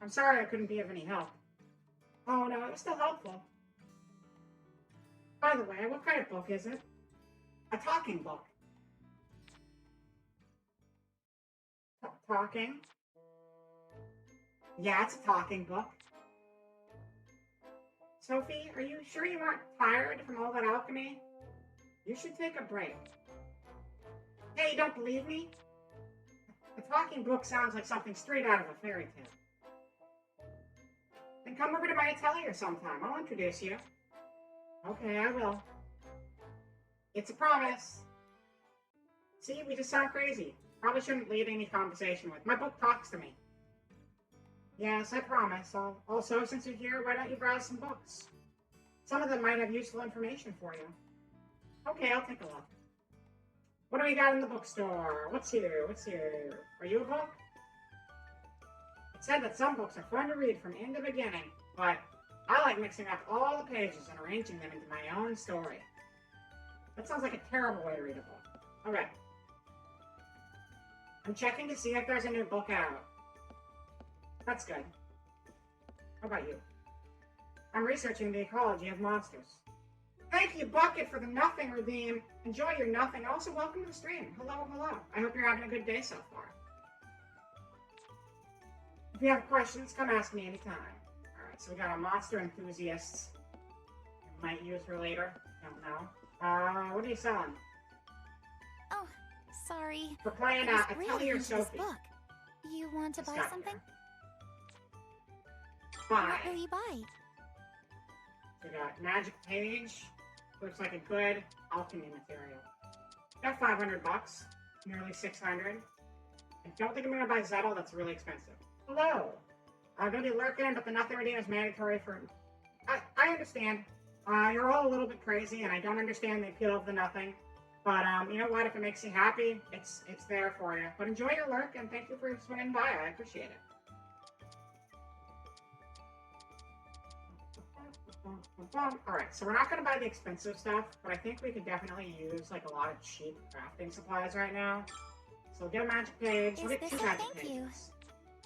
I'm sorry I couldn't be of any help. Oh, no, it was still helpful. By the way, what kind of book is it? A talking book. Talking? Yeah, it's a talking book. Sophie, are you sure you aren't tired from all that alchemy? You should take a break. Hey, you don't believe me? A talking book sounds like something straight out of a fairy tale. Then come over to my atelier sometime. I'll introduce you. Okay, I will. It's a promise. See, we just sound crazy. Probably shouldn't lead any conversation with. My book talks to me. Yes, I promise. Also, since you're here, why don't you browse some books? Some of them might have useful information for you. Okay, I'll take a look. What do we got in the bookstore? What's here? What's here? Are you a book? It said that some books are fun to read from end to beginning, but I like mixing up all the pages and arranging them into my own story. That sounds like a terrible way to read a book. All right. I'm checking to see if there's a new book out. That's good. How about you? I'm researching the ecology of monsters. Thank you, Bucket, for the nothing redeem. Enjoy your nothing. Also, welcome to the stream. Hello, hello. I hope you're having a good day so far. If you have questions, come ask me anytime. Alright, so we got a monster enthusiast. Might use her later. Don't know. What are you selling? Oh, sorry. We're playing I was really Atelier into this Sophie. book. You want to Just buy got something? here. Buy. What will you buy? We got magic page. Looks like a good alchemy material. Got 500 bucks. Nearly 600. I don't think I'm gonna buy Zettel. That's really expensive. Hello. I'm gonna be lurking, but the nothing redeem is mandatory for. I understand. You're all a little bit crazy, and I don't understand the appeal of the nothing. But you know what? If it makes you happy, it's there for you. But enjoy your lurk, and thank you for swinging by. I appreciate it. Alright, so we're not going to buy the expensive stuff, but I think we could definitely use like a lot of cheap crafting supplies right now. So we'll get a magic page. We'll get two magic pages.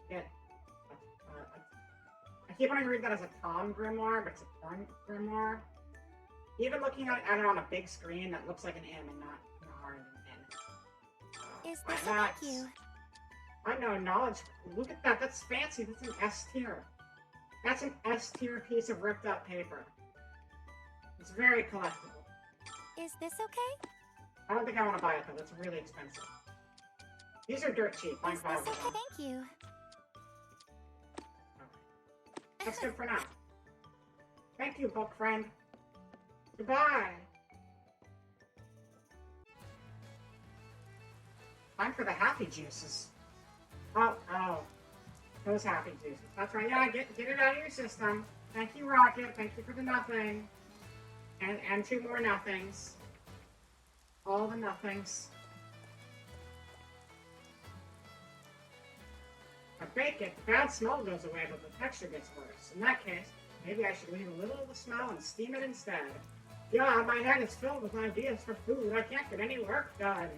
Get I keep wanting to read that as a Tom grimoire, but it's a Torn grimoire. Even looking at it on a big screen, that looks like an M and not hard an N. Is this a thank you? I know knowledge. Look at that. That's fancy. That's an S tier. That's an S tier piece of ripped up paper. It's very collectible. Is this okay? I don't think I want to buy it though. That's really expensive. These are dirt cheap. Is this okay? Thank you. That's good for now. Thank you, book friend. Goodbye. Time for the happy juices. Oh. Those happy juices. That's right. Yeah, get it out of your system. Thank you, Rocket. Thank you for the nothing. And two more nothings. All the nothings. I bake it, the bad smell goes away, but the texture gets worse. In that case, maybe I should leave a little of the smell and steam it instead. Yeah, my head is filled with ideas for food. I can't get any work done.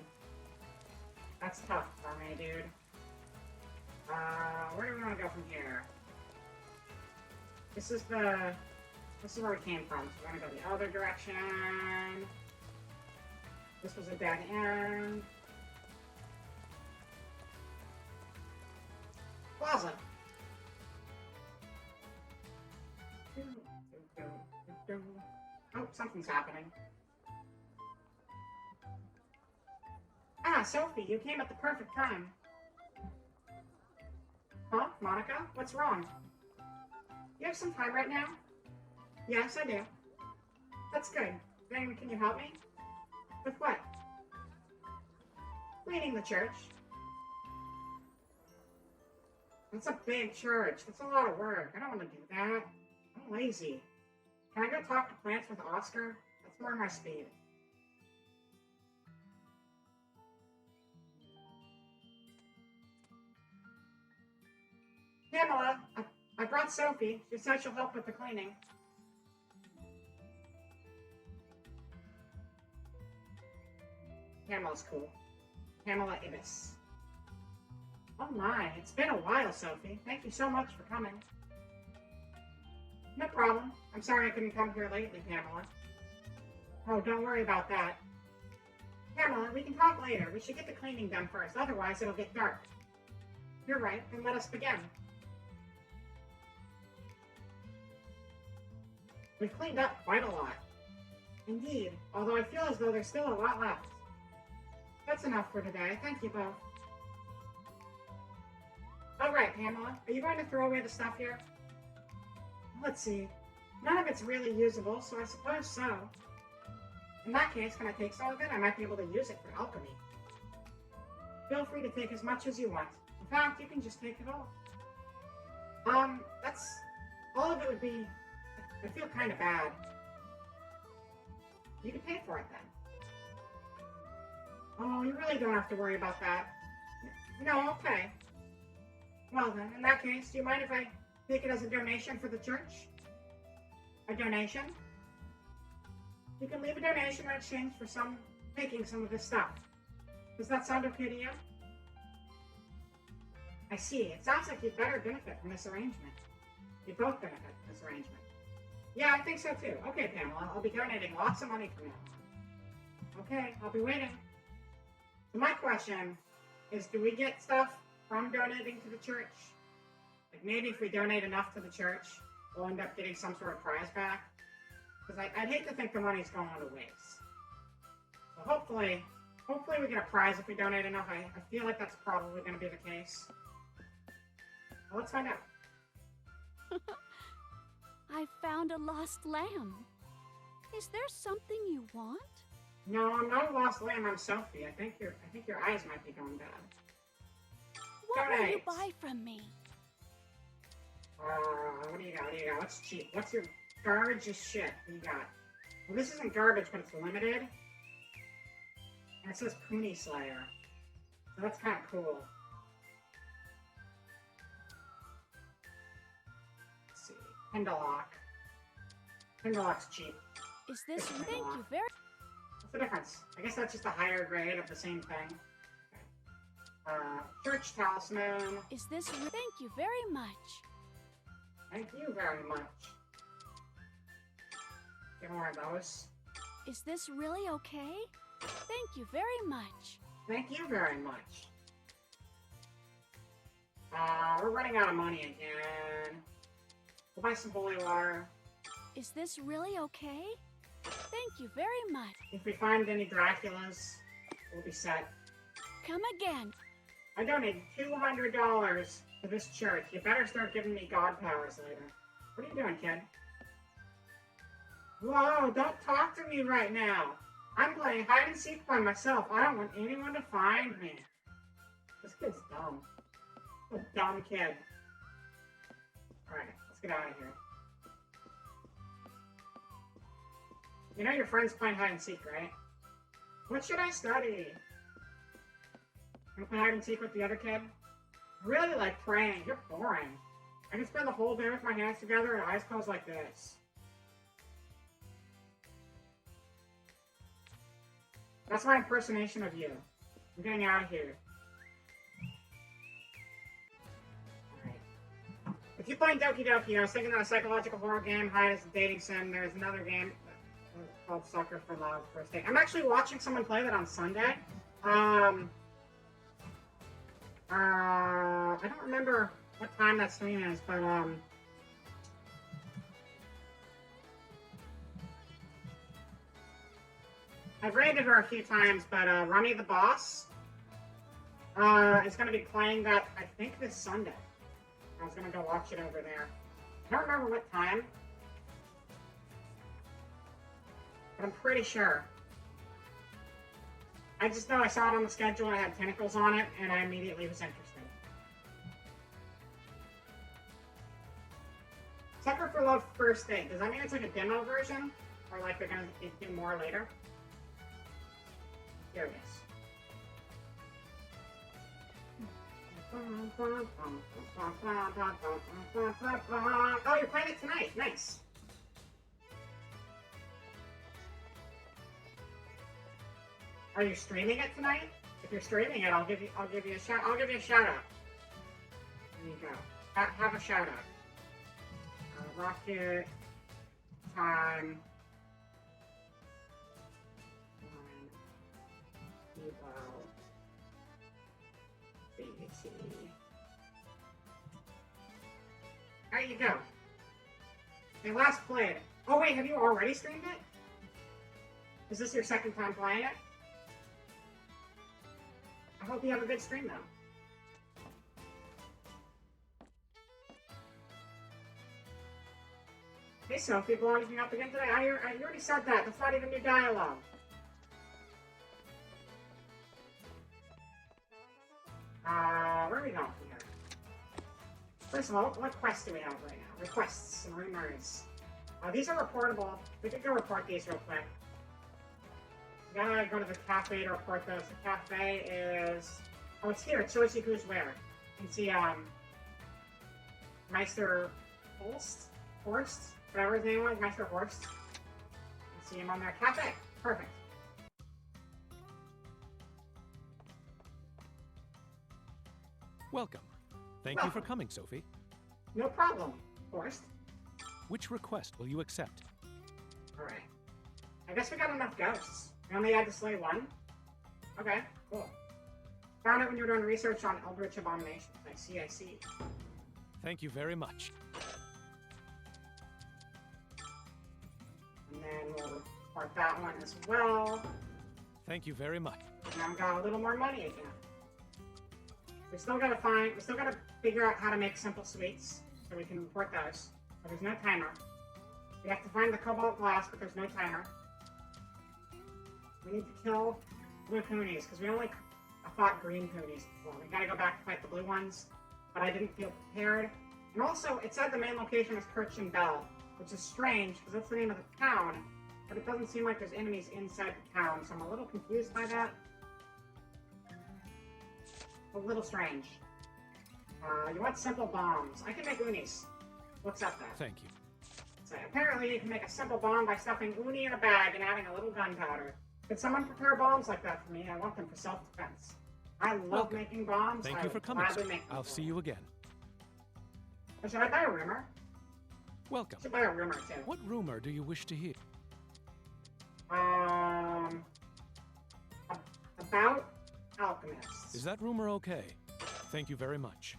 That's tough for me, dude. Where do we want to go from here? This is where we came from, so we're gonna go the other direction. This was a dead end. Plaza. Oh, something's happening. Ah, Sophie, you came at the perfect time. Huh, Monica? What's wrong? You have some time right now? Yes, I do. That's good. Then can you help me? With what? Cleaning the church. That's a big church. That's a lot of work. I don't want to do that. I'm lazy. Can I go talk to plants with Oscar? That's more my speed. Pamela, I brought Sophie. She said she'll help with the cleaning. Pamela's cool. Pamela Ibis. Oh my, it's been a while, Sophie. Thank you so much for coming. No problem. I'm sorry I couldn't come here lately, Pamela. Oh, don't worry about that. Pamela, we can talk later. We should get the cleaning done first, otherwise it'll get dark. You're right, then let us begin. We've cleaned up quite a lot. Indeed, although I feel as though there's still a lot left. That's enough for today. Thank you both. All right, Pamela, are you going to throw away the stuff here? Let's see. None of it's really usable, so I suppose so. In that case, can I take some of it? I might be able to use it for alchemy. Feel free to take as much as you want. In fact, you can just take it all. That's... all of it would be... I feel kind of bad. You can pay for it then. Oh, you really don't have to worry about that. No, okay. Well then, in that case, do you mind if I take it as a donation for the church? A donation? You can leave a donation in exchange for taking some of this stuff. Does that sound okay to you? I see. It sounds like you'd better benefit from this arrangement. You both benefit from this arrangement. Yeah, I think so too. Okay, Pamela, I'll be donating lots of money from now on. Okay, I'll be waiting. So my question is, do we get stuff from donating to the church? Like maybe if we donate enough to the church, we'll end up getting some sort of prize back. Because I'd hate to think the money's going to waste. So hopefully we get a prize if we donate enough. I feel like that's probably going to be the case. Well, let's find out. I found a lost lamb. Is there something you want? No, I'm not a lost lamb. I'm Sophie. I think your eyes might be going bad. What will you buy from me? What do you got? What do you got? What's cheap? What's your garbage as shit? What do you got? Well, this isn't garbage, but it's limited. And it says Pony Slayer. So that's kind of cool. Let's see. Pendalock. Pendalock's cheap. Is this... Thank you very... What's the difference? I guess that's just a higher grade of the same thing. Church Talisman. Is this... Thank you very much. Thank you very much. Get more of those. Is this really okay? Thank you very much. Thank you very much. We're running out of money again. We'll buy some holy water. Is this really okay? Thank you very much. If we find any Draculas, we'll be set. Come again. I donated $200 to this church. You better start giving me god powers later. What are you doing, kid? Whoa, don't talk to me right now. I'm playing hide and seek by myself. I don't want anyone to find me. This kid's dumb. A dumb kid. Alright, let's get out of here. You know your friend's playing hide and seek, right? What should I study? Wanna play hide and seek with the other kid? I really like praying. You're boring. I can spend the whole day with my hands together and eyes closed like this. That's my impersonation of you. I'm getting out of here. Alright. If you're playing Doki Doki, I was thinking of a psychological horror game, hide as a dating sim. There's another game called Sucker for Love First Date. I'm actually watching someone play that on Sunday. I don't remember what time that stream is, but I've raided her a few times, but Rummy the Boss is going to be playing that, I think, this Sunday. I was going to go watch it over there. I don't remember what time, but I'm pretty sure. I just know I saw it on the schedule and it had tentacles on it, and I immediately was interested. Sucker for Love First Date. Does that mean it's like a demo version? Or like they're going to do more later? Here it is. Oh, you're playing it tonight. Nice. Are you streaming it tonight? If you're streaming it, I'll give you a shout. I'll give you a shout out. There you go. Have a shout out. Rocket time. There you go. They last played. Oh wait, have you already streamed it? Is this your second time playing it? I hope you have a good stream though. Hey Sophie, blowing me up again today. I already said that. That's not even new dialogue. Where are we going from here? First of all, what quests do we have right now? Requests and rumors. These are reportable. We could go report these real quick. We gotta go to the cafe to report those. The cafe is... Oh, it's here. It shows you who's where. You can see, Meister Horst? Whatever his name was, Meister Horst. You can see him on their cafe. Perfect. Welcome. Thank you for coming, Sophie. No problem, Horst. Which request will you accept? Alright. I guess we got enough ghosts. We only had to slay one? Okay, cool. Found it when you were doing research on Eldritch Abominations. I see. Thank you very much. And then we'll report that one as well. Thank you very much. Now I've got a little more money again. We still gotta figure out how to make simple sweets, so we can report those. But there's no timer. We have to find the cobalt glass, but there's no timer. We need to kill blue coonies, because we only fought green coonies before. We gotta go back to fight the blue ones, but I didn't feel prepared. And also, it said the main location is Kirchen Bell, which is strange, because that's the name of the town, but it doesn't seem like there's enemies inside the town, so I'm a little confused by that. A little strange. You want simple bombs. I can make unis. What's up that? Thank you. So apparently you can make a simple bomb by stuffing uni in a bag and adding a little gunpowder. Could someone prepare bombs like that for me? I want them for self-defense. I love making bombs. Thank you for coming. I'll see you again. Or should I buy a rumor? Welcome. I should buy a rumor too. What rumor do you wish to hear? About alchemists. Is that rumor okay? Thank you very much.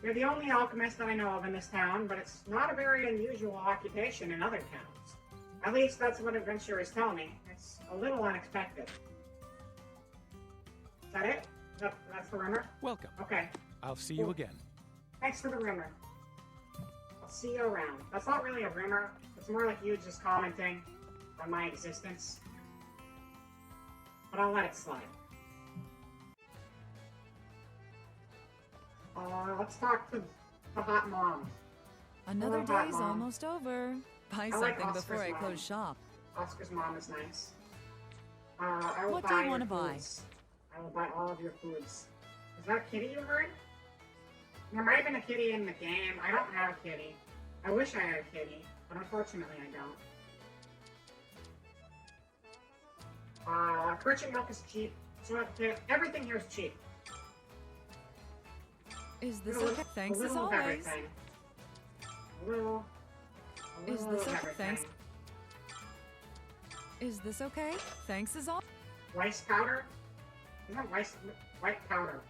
You're the only alchemist that I know of in this town, but it's not a very unusual occupation in other towns. At least that's what adventurers tell me. It's a little unexpected. Is that it? That's the rumor? Welcome. Okay. I'll see you again. Thanks for the rumor. I'll see you around. That's not really a rumor. It's more like you just commenting on my existence. But I'll let it slide. Let's talk to the hot mom. Another Hello, hot day's mom. almost over. Buy I like something before Oscar's I mom. close shop. Oscar's mom is nice. I will What buy do you your want to buy? foods. I will buy all of your foods. Is that a kitty you heard? There might have been a kitty in the game. I don't have a kitty. I wish I had a kitty, but unfortunately I don't. Kirchen milk is cheap, so everything here is cheap. Is this A little- okay? Thanks a as little of always. everything. A little Is of this okay? everything. Thanks. Is this okay? Thanks as all. Rice powder? Isn't that white powder?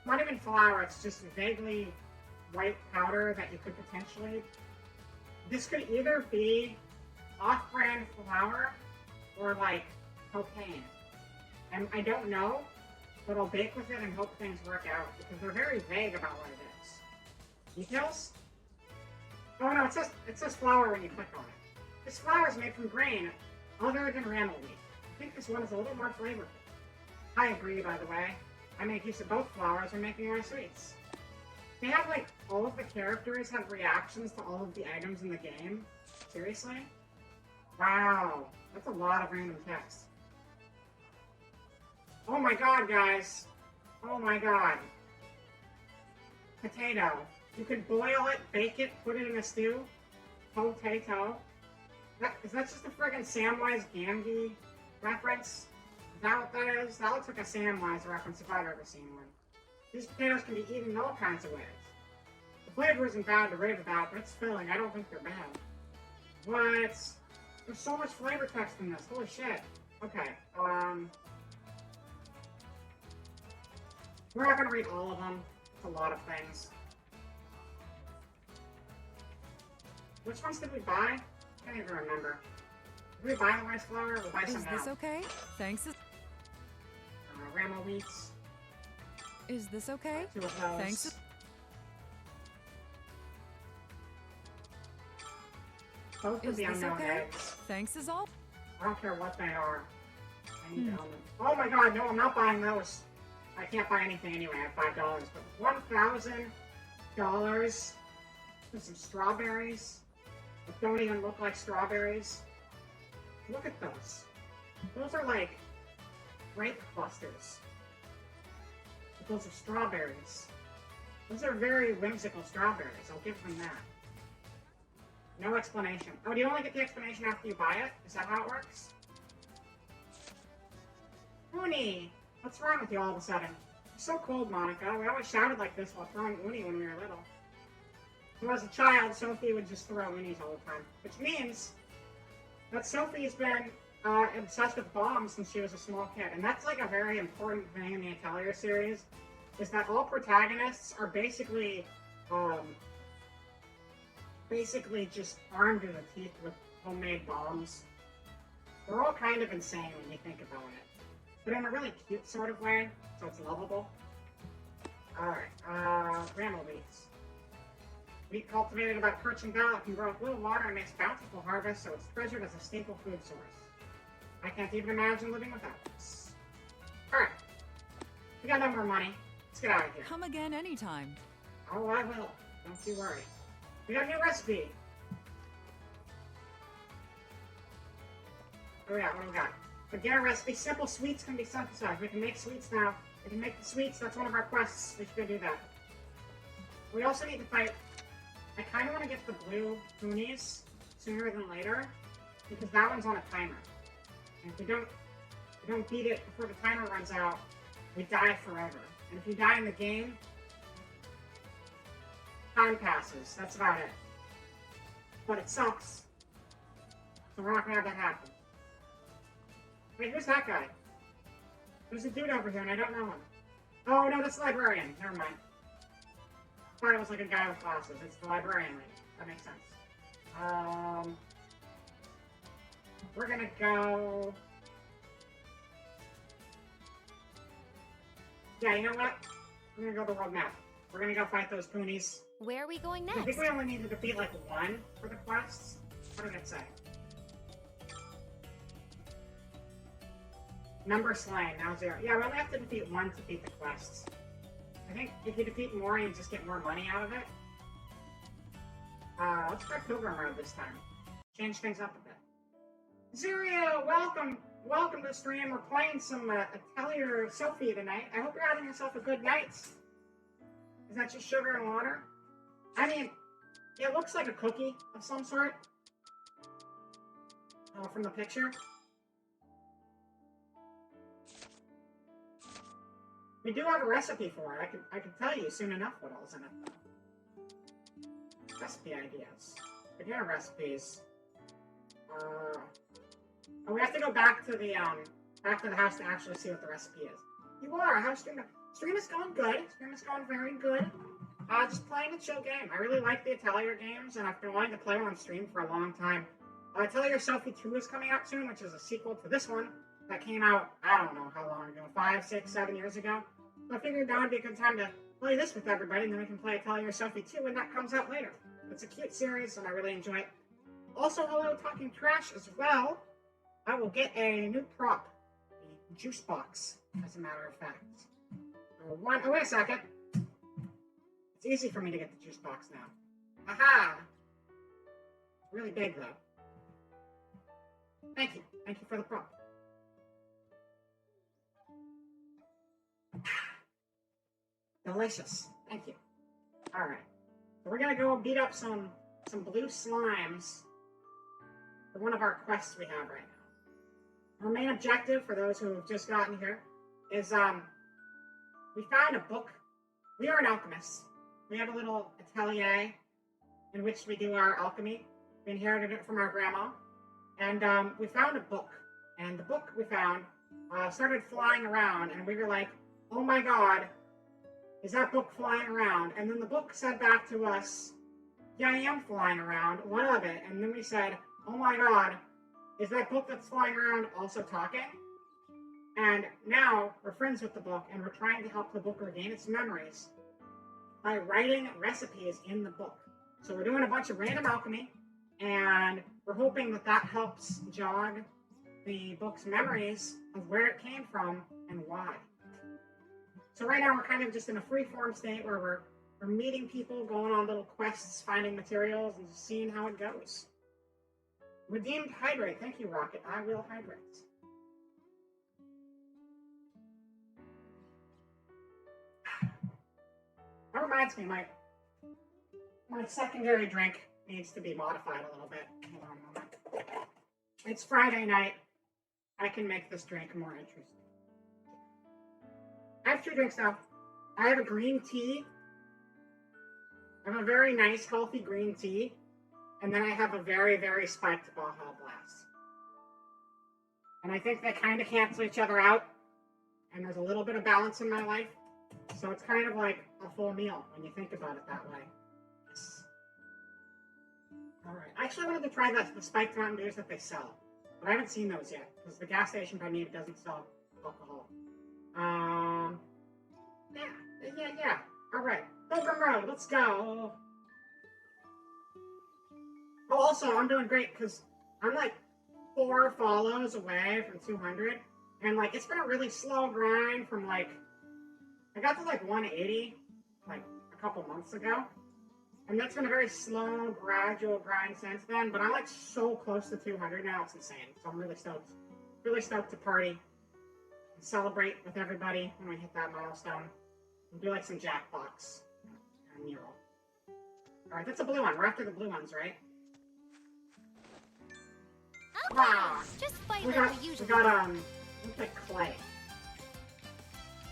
Not even flour, it's just vaguely white powder that you could potentially... This could either be off-brand flour or, like, cocaine. And I don't know, but I'll bake with it and hope things work out, because they're very vague about what it is. Details? Oh no, it says flour when you click on it. This flour is made from grain other than ramel wheat. I think this one is a little more flavorful. I agree, by the way. I make use of both flours when making my sweets. They have, like, all of the characters have reactions to all of the items in the game. Seriously? Wow. That's a lot of random text. Oh my god, guys. Oh my god. Potato. You can boil it, bake it, put it in a stew. Potato. Is that just a friggin' Samwise Gamgee reference? Is that what that is? That looks like a Samwise reference if I've ever seen one. These potatoes can be eaten in all kinds of ways. The flavor isn't bad to rave about, but it's filling. I don't think they're bad. What? There's so much flavor text in this. Holy shit. Okay, we're not gonna read all of them. It's a lot of things. Which ones did we buy? I can't even remember. Did we buy the rice flour? We'll buy some Is now. this okay? Thanks. Ramo wheats. Is this okay? 2 of those. Thanks. Both of Is the this unknown okay? eggs. Thanks is all. I don't care what they are. I need almond. Oh my god, no, I'm not buying those. I can't buy anything anyway at $5, but $1,000 for some strawberries that don't even look like strawberries. Look at those. Those are like grape clusters. But those are strawberries. Those are very whimsical strawberries. I'll give them that. No explanation. Oh, do you only get the explanation after you buy it? Is that how it works? Uni! What's wrong with you all of a sudden? It's so cold, Monica. We always shouted like this while throwing uni when we were little. When I was a child, Sophie would just throw unis all the time. Which means that Sophie's been obsessed with bombs since she was a small kid. And that's like a very important thing in the Atelier series, is that all protagonists are basically just armed to the teeth with homemade bombs. They're all kind of insane when you think about it. But in a really cute sort of way, so it's lovable. Alright, Ramo wheats. Wheat cultivated by Perch and Bell can grow with little water and makes bountiful harvest, so it's treasured as a staple food source. I can't even imagine living without this. Alright. We got no more money. Let's get out of here. Come again anytime. Oh, I will. Don't you worry. We got a new recipe. Oh yeah, what do we got? Beginner recipe. Simple sweets can be synthesized. We can make sweets now. We can make the sweets. That's one of our quests. We should go do that. We also need to fight. I kind of want to get the blue Goonies sooner than later, because that one's on a timer. And if we don't beat it before the timer runs out, we die forever. And if you die in the game, time passes. That's about it. But it sucks. So we're not gonna have that happen. Wait, who's that guy? There's a dude over here and I don't know him. Oh no, that's the librarian. Never mind. I thought it was like a guy with glasses. It's the librarian lady. That makes sense. We're gonna go... Yeah, you know what? We're gonna go to the world map. We're gonna go fight those Poonies. Where are we going I think next? we only need to defeat like one for the quests. What did it say? Number slain, now 0. Yeah, we only have to defeat one to beat the quests. I think if you defeat more, you just get more money out of it. Let's try Pilgrim Road this time. Change things up a bit. Zerio, welcome! Welcome to the stream. We're playing some Atelier Sophie tonight. I hope you're having yourself a good night. Is that just sugar and water? I mean, it looks like a cookie of some sort. From the picture. We do have a recipe for it. I can tell you soon enough what all's in it, though. Recipe ideas. Beginner recipes. Oh, we have to go back to the house to actually see what the recipe is. You are. How's stream? Stream is going good. Stream is going very good. Just playing a chill game. I really like the Atelier games, and I've been wanting to play one on stream for a long time. Atelier Sophie 2 is coming out soon, which is a sequel to this one that came out, I don't know how long ago, 5, 6, 7 years ago. So I figured that would be a good time to play this with everybody, and then we can play Atelier Sophie 2 when that comes out later. It's a cute series, and I really enjoy it. Also, hello, Talking Trash as well. I will get a new prop, the juice box, as a matter of fact. Oh, wait a second. It's easy for me to get the juice box now. Aha! Really big, though. Thank you. Thank you for the prop. Delicious. Thank you. Alright. So we're gonna go beat up some blue slimes for one of our quests we have right now. Our main objective, for those who have just gotten here, is we found a book. We are an alchemist. We have a little atelier in which we do our alchemy. We inherited it from our grandma. And we found a book. And the book we found started flying around, and we were like, oh my god, is that book flying around? And then the book said back to us, yeah, I am flying around, what of it? And then we said, oh my god, is that book that's flying around also talking? And now we're friends with the book, and we're trying to help the book regain its memories by writing recipes in the book. So we're doing a bunch of random alchemy, and we're hoping that that helps jog the book's memories of where it came from and why. So right now we're kind of just in a free-form state where we're meeting people, going on little quests, finding materials, and just seeing how it goes. Redeemed hydrate. Thank you, Rocket. I will hydrate. That reminds me, my secondary drink needs to be modified a little bit. Hold on a moment. It's Friday night. I can make this drink more interesting. I have 2 drinks now. I have a green tea. I have a very nice, healthy green tea. And then I have a very, very spiked Baja Blast. And I think they kind of cancel each other out. And there's a little bit of balance in my life. So it's kind of like a full meal when you think about it that way. Yes. Alright. I actually wanted to try the spiked Mountain Dews that they sell. But I haven't seen those yet. Because the gas station by me doesn't sell alcohol. Yeah. Alright. Pilgrim Road, let's go. Oh, also, I'm doing great because I'm like 4 follows away from 200. And like, it's been a really slow grind from like, I got to like 180 like a couple months ago. And that's been a very slow, gradual grind since then. But I'm like so close to 200 now, it's insane. So I'm really stoked. Really stoked to party and celebrate with everybody when we hit that milestone. And do like some jackbox mural. Alright, that's a blue one. We're after the blue ones, right? Okay, Wow. just fight We like got, we usually looks like clay.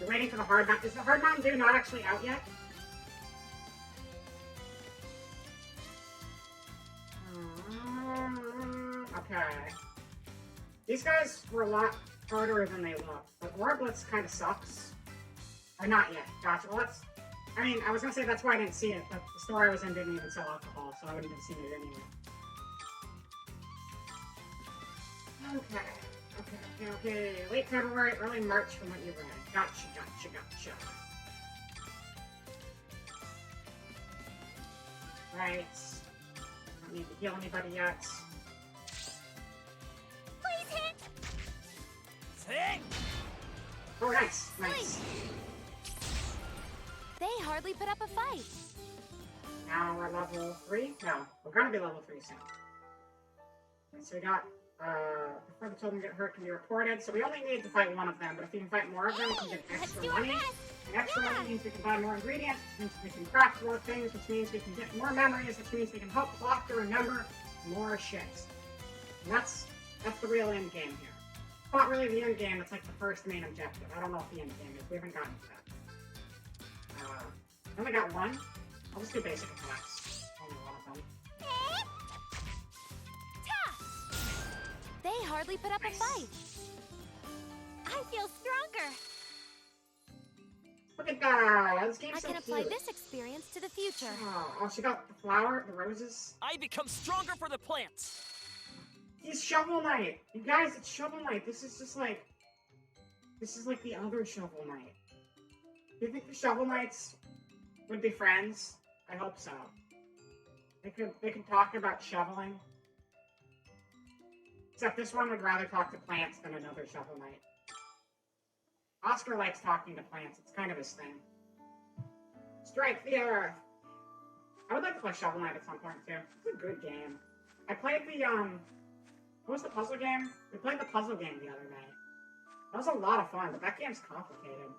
We're waiting for the hard mountain. Is the hard Mountain Dew not actually out yet? Okay. These guys were a lot harder than they look, but Warblitz kind of sucks. Or not yet. Gotcha. Well, that's... I mean, I was gonna say that's why I didn't see it, but the store I was in didn't even sell alcohol, so I wouldn't have seen it anyway. Okay. Late February, early March from what you read. Gotcha. Right. Don't need to heal anybody yet. Please hit! Thing! Oh, nice. They hardly put up a fight. Now we're level 3? No, we're gonna be level 3 soon. Okay, so we got, before the children get hurt can be reported, so we only need to fight one of them, but if you can fight more of them, we can get extra money. And extra money means we can buy more ingredients, which means we can craft more things, which means we can get more memories, which means we can help Clock to remember more shit. And that's the real end game here. It's not really the end game, it's like the first main objective. I don't know what the end game is, we haven't gotten to that. I only got one. I'll just do basic attacks. Only one of them. They hardly put up a fight. I feel stronger. Look at that! This game's I so can apply cute. this experience to the future. Oh, she got the flower, the roses. I become stronger for the plants! He's Shovel Knight! You guys, it's Shovel Knight. This is just like... This is like the other Shovel Knight. Do you think the Shovel Knights would be friends? I hope so. They could talk about shoveling. Except this one would rather talk to plants than another Shovel Knight. Oscar likes talking to plants. It's kind of his thing. Strike the earth! I would like to play Shovel Knight at some point, too. It's a good game. I played the, what was the puzzle game? We played the puzzle game the other night. That was a lot of fun, but that game's complicated.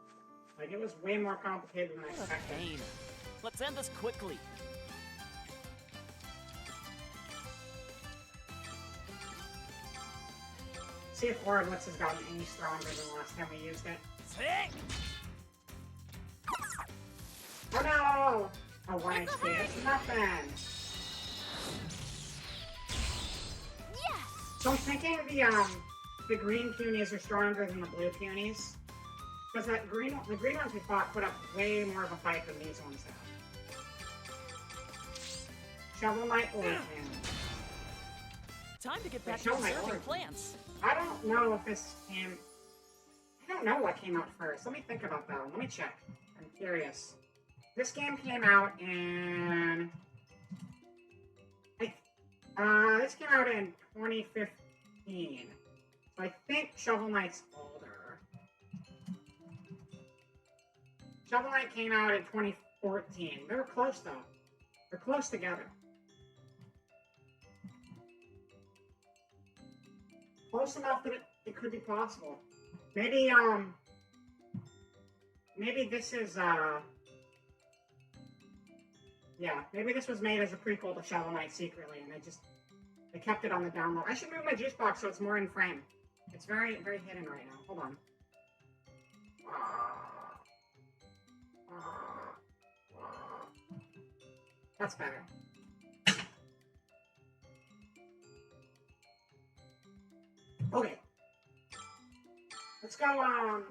Like, it was way more complicated than I What a expected. pain. Let's end this quickly. See if Wordlets has gotten any stronger than the last time we used it. Oh no! Oh, 1 HP. That's nothing. Yes! So I'm thinking the green punies are stronger than the blue punies. Because the green ones we fought put up way more of a fight than these ones have. Shovel Knight Origin. Time to get back to Show my serving origin. plants. I don't know if this came... I don't know what came out first. Let me think about that one. Let me check. I'm curious. This game came out in... this came out in 2015. So I think Shovel Knight's older. Shovel Knight came out in 2014. They were close, though. They're close together. Close enough that it could be possible. Maybe, maybe this is, yeah, maybe this was made as a prequel to Shovel Knight secretly, and they kept it on the down low. I should move my juice box so it's more in frame. It's very, very hidden right now. Hold on. That's better. Okay. Let's go,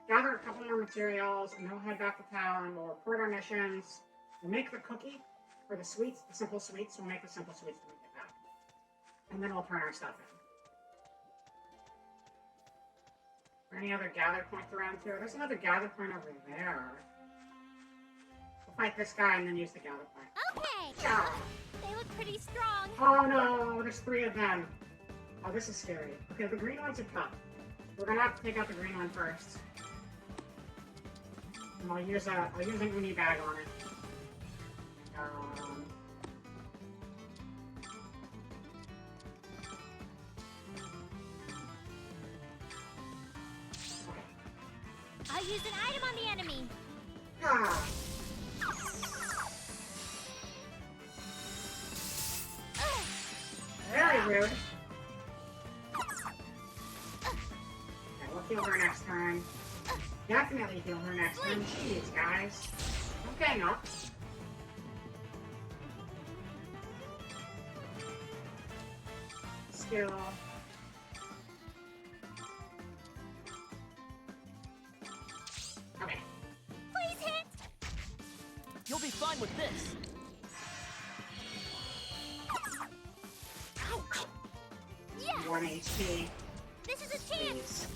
gather a couple more materials, and then we'll head back to town. We'll report our missions. We'll make the cookie for the sweets, the simple sweets. We'll make the simple sweets when we get back. And then we'll turn our stuff in. Are there any other gather points around here? There's another gather point over there. We'll fight this guy and then use the gather point. Okay! Yeah. They look pretty strong. Oh no, there's 3 of them. Oh, this is scary. Okay, the green ones are tough. We're gonna have to take out the green one first. And I'll use an uni bag on it. I'll use an item on the enemy. Ah. Very rude. Okay, we'll heal her next turn. Definitely heal her next turn. Jeez, guys. Don't gang up. Skill. Okay. Please hit! You'll be fine with this. Ouch! Yes! 1 HP. This is a chance!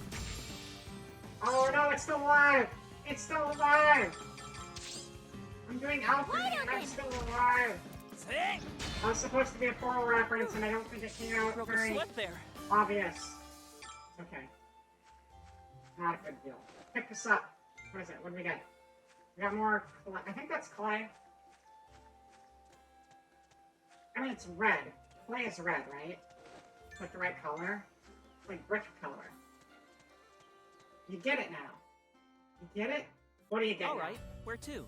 Oh no, it's still alive! It's still alive! I'm doing alpha Wide and I'm open. still alive! Sick! That was supposed to be a Portal reference and I don't think it came out Broke a very sweat there. obvious. It's okay. Not a good deal. Let's pick this up. What is it? What do we got? We got more clay. I think that's clay. I mean, it's red. Clay is red, right? It's like the right color. It's like brick color. You get it now. You get it? What do you get now? Alright, where to?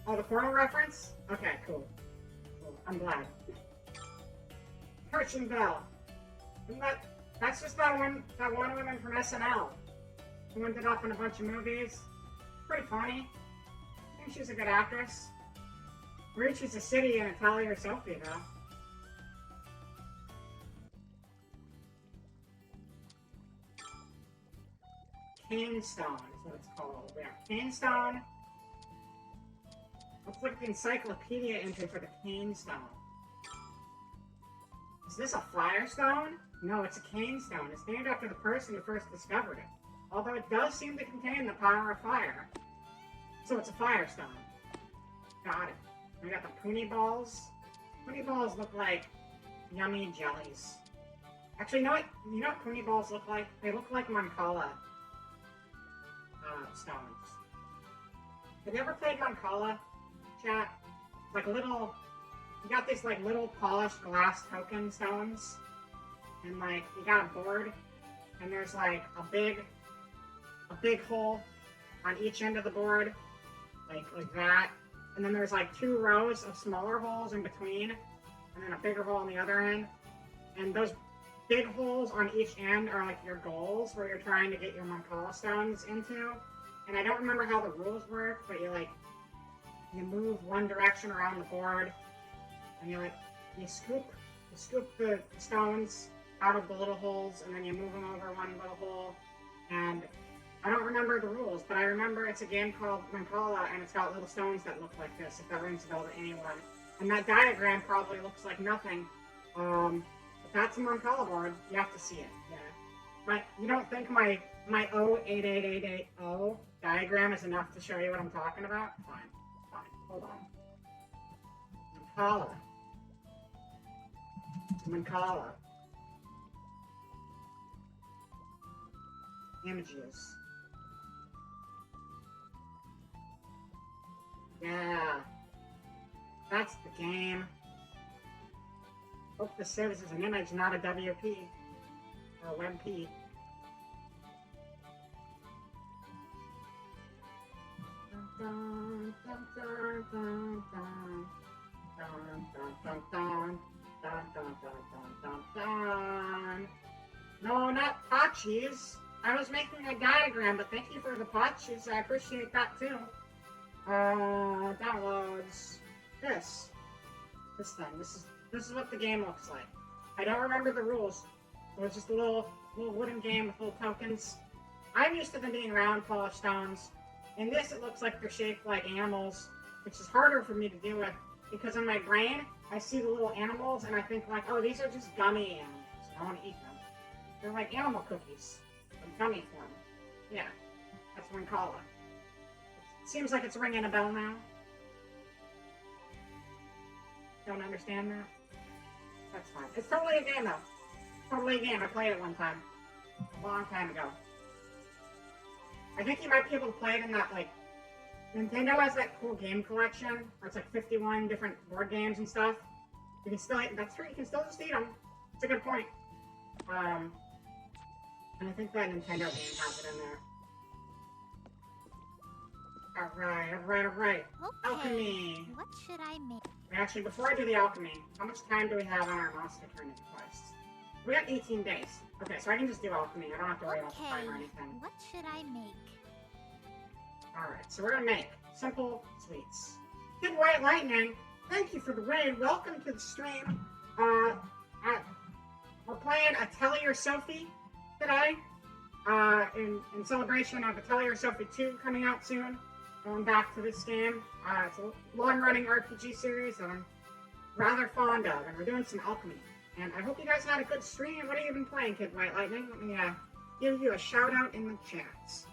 Oh, the Portal reference? Okay, cool. Cool. I'm glad. Kirchen Bell. Isn't that's just that one woman from SNL. Who ended up in a bunch of movies. Pretty funny. I think she's a good actress. Reaches a city in Atelier Sophie, though. Cane Stone is what it's called. Yeah, Cane Stone. Looks like the encyclopedia entry for the Cane Stone. Is this a Firestone? No, it's a Cane Stone. It's named after the person who first discovered it. Although it does seem to contain the power of fire. So it's a Firestone. Got it. We got the Puni Balls. Puni Balls look like yummy jellies. Actually, you know what Puni Balls look like? They look like Mancala stones. Have you ever played Mancala, chat? Like little, you got these like little polished glass token stones, and like you got a board, and there's like a big hole on each end of the board, like that. And then there's like 2 rows of smaller holes in between, and then a bigger hole on the other end. And those big holes on each end are like your goals, where you're trying to get your Mancala stones into. And I don't remember how the rules work, but you move one direction around the board, and you scoop the stones out of the little holes, and then you move them over one little hole. And I don't remember the rules, but I remember it's a game called Mancala, and it's got little stones that look like this, if that rings a bell to anyone. And that diagram probably looks like nothing. But that's a Mancala board. You have to see it. Yeah. You don't think my 088880 diagram is enough to show you what I'm talking about? Fine. Hold on. Mancala. Images. Yeah. That's the game. Hope this serves as an image, not a WP or a WebP. Dun, dun, dun, dun, dun, dun, dun, dun, dun, dun, dun, dun, dun. No, not pot cheese. I was making a diagram, but thank you for the pot cheese. I appreciate that too. Downloads. This thing. This is what the game looks like. I don't remember the rules. It was just a little wooden game with little tokens. I'm used to them being round, polished stones. In this, it looks like they're shaped like animals, which is harder for me to deal with because in my brain, I see the little animals and I think like, oh, these are just gummy animals. I want to eat them. They're like animal cookies, in gummy form. Yeah, that's Mancala. Seems like it's ringing a bell now. Don't understand that? That's fine. It's totally a game, though. Totally a game. I played it one time. A long time ago. I think you might be able to play it in that, like... Nintendo has that cool game collection, where it's like 51 different board games and stuff. You can still... That's true, you can still just eat them. It's a good point. And I think that Nintendo game has it in there. Alright. Okay. Alchemy! What should I make? Actually, before I do the alchemy, how much time do we have on our monster tournament quests? We got 18 days. Okay, so I can just do alchemy. I don't have to worry about the time or anything. What should I make? Alright, so we're gonna make simple sweets. Kid White Lightning, thank you for the raid. Welcome to the stream. We're playing Atelier Sophie today. In celebration of Atelier Sophie 2 coming out soon. Going back to this game. It's a long-running RPG series that I'm rather fond of, and we're doing some alchemy. And I hope you guys had a good stream. What have you been playing, Kid White Lightning? Let me give you a shout-out in the chats.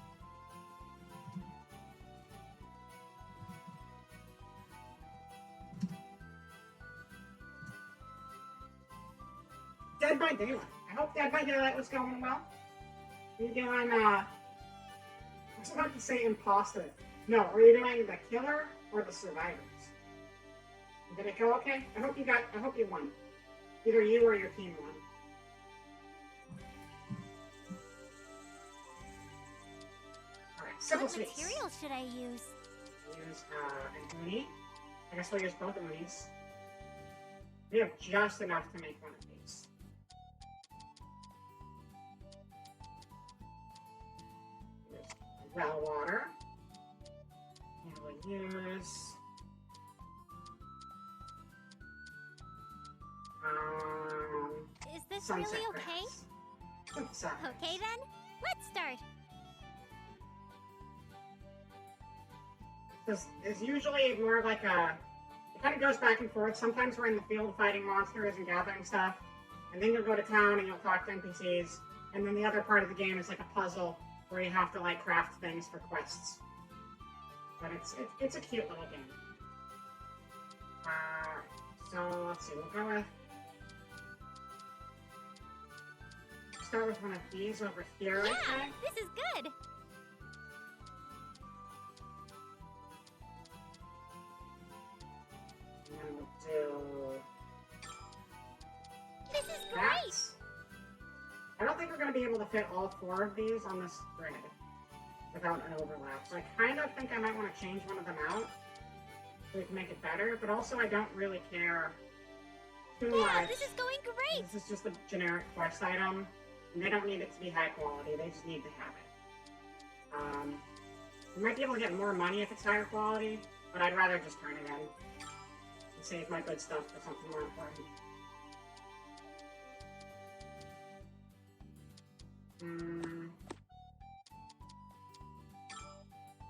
Dead by Daylight. I hope Dead by Daylight was going well. Are you doing, I was about to say imposter. No, are you doing the killer or the survivors? Did it go okay? I hope you won. Either you or your team won. Alright, simple What sweets. material should I use? Use an uni. I guess we'll use both unis. We have just enough to make one of these. Use well water. And we'll use Is this sunset really okay? grass. Sunset grass. Okay then, let's start. This is usually more like a... It kind of goes back and forth. Sometimes we're in the field fighting monsters and gathering stuff, and then you'll go to town and you'll talk to NPCs, and then the other part of the game is like a puzzle where you have to like craft things for quests. But it's a cute little game. So let's see, we'll go with... Start with one of these over here, Yeah, I think. this is good. And then we'll do... This is great. that. I don't think we're going to be able to fit all 4 of these on this grid. without an overlap. So I kind of think I might want to change one of them out so we can make it better, but also I don't really care too Yeah, much. this is going great! This is just a generic quest item, and they don't need it to be high quality, they just need to have it. We might be able to get more money if it's higher quality, but I'd rather just turn it in and save my good stuff for something more important.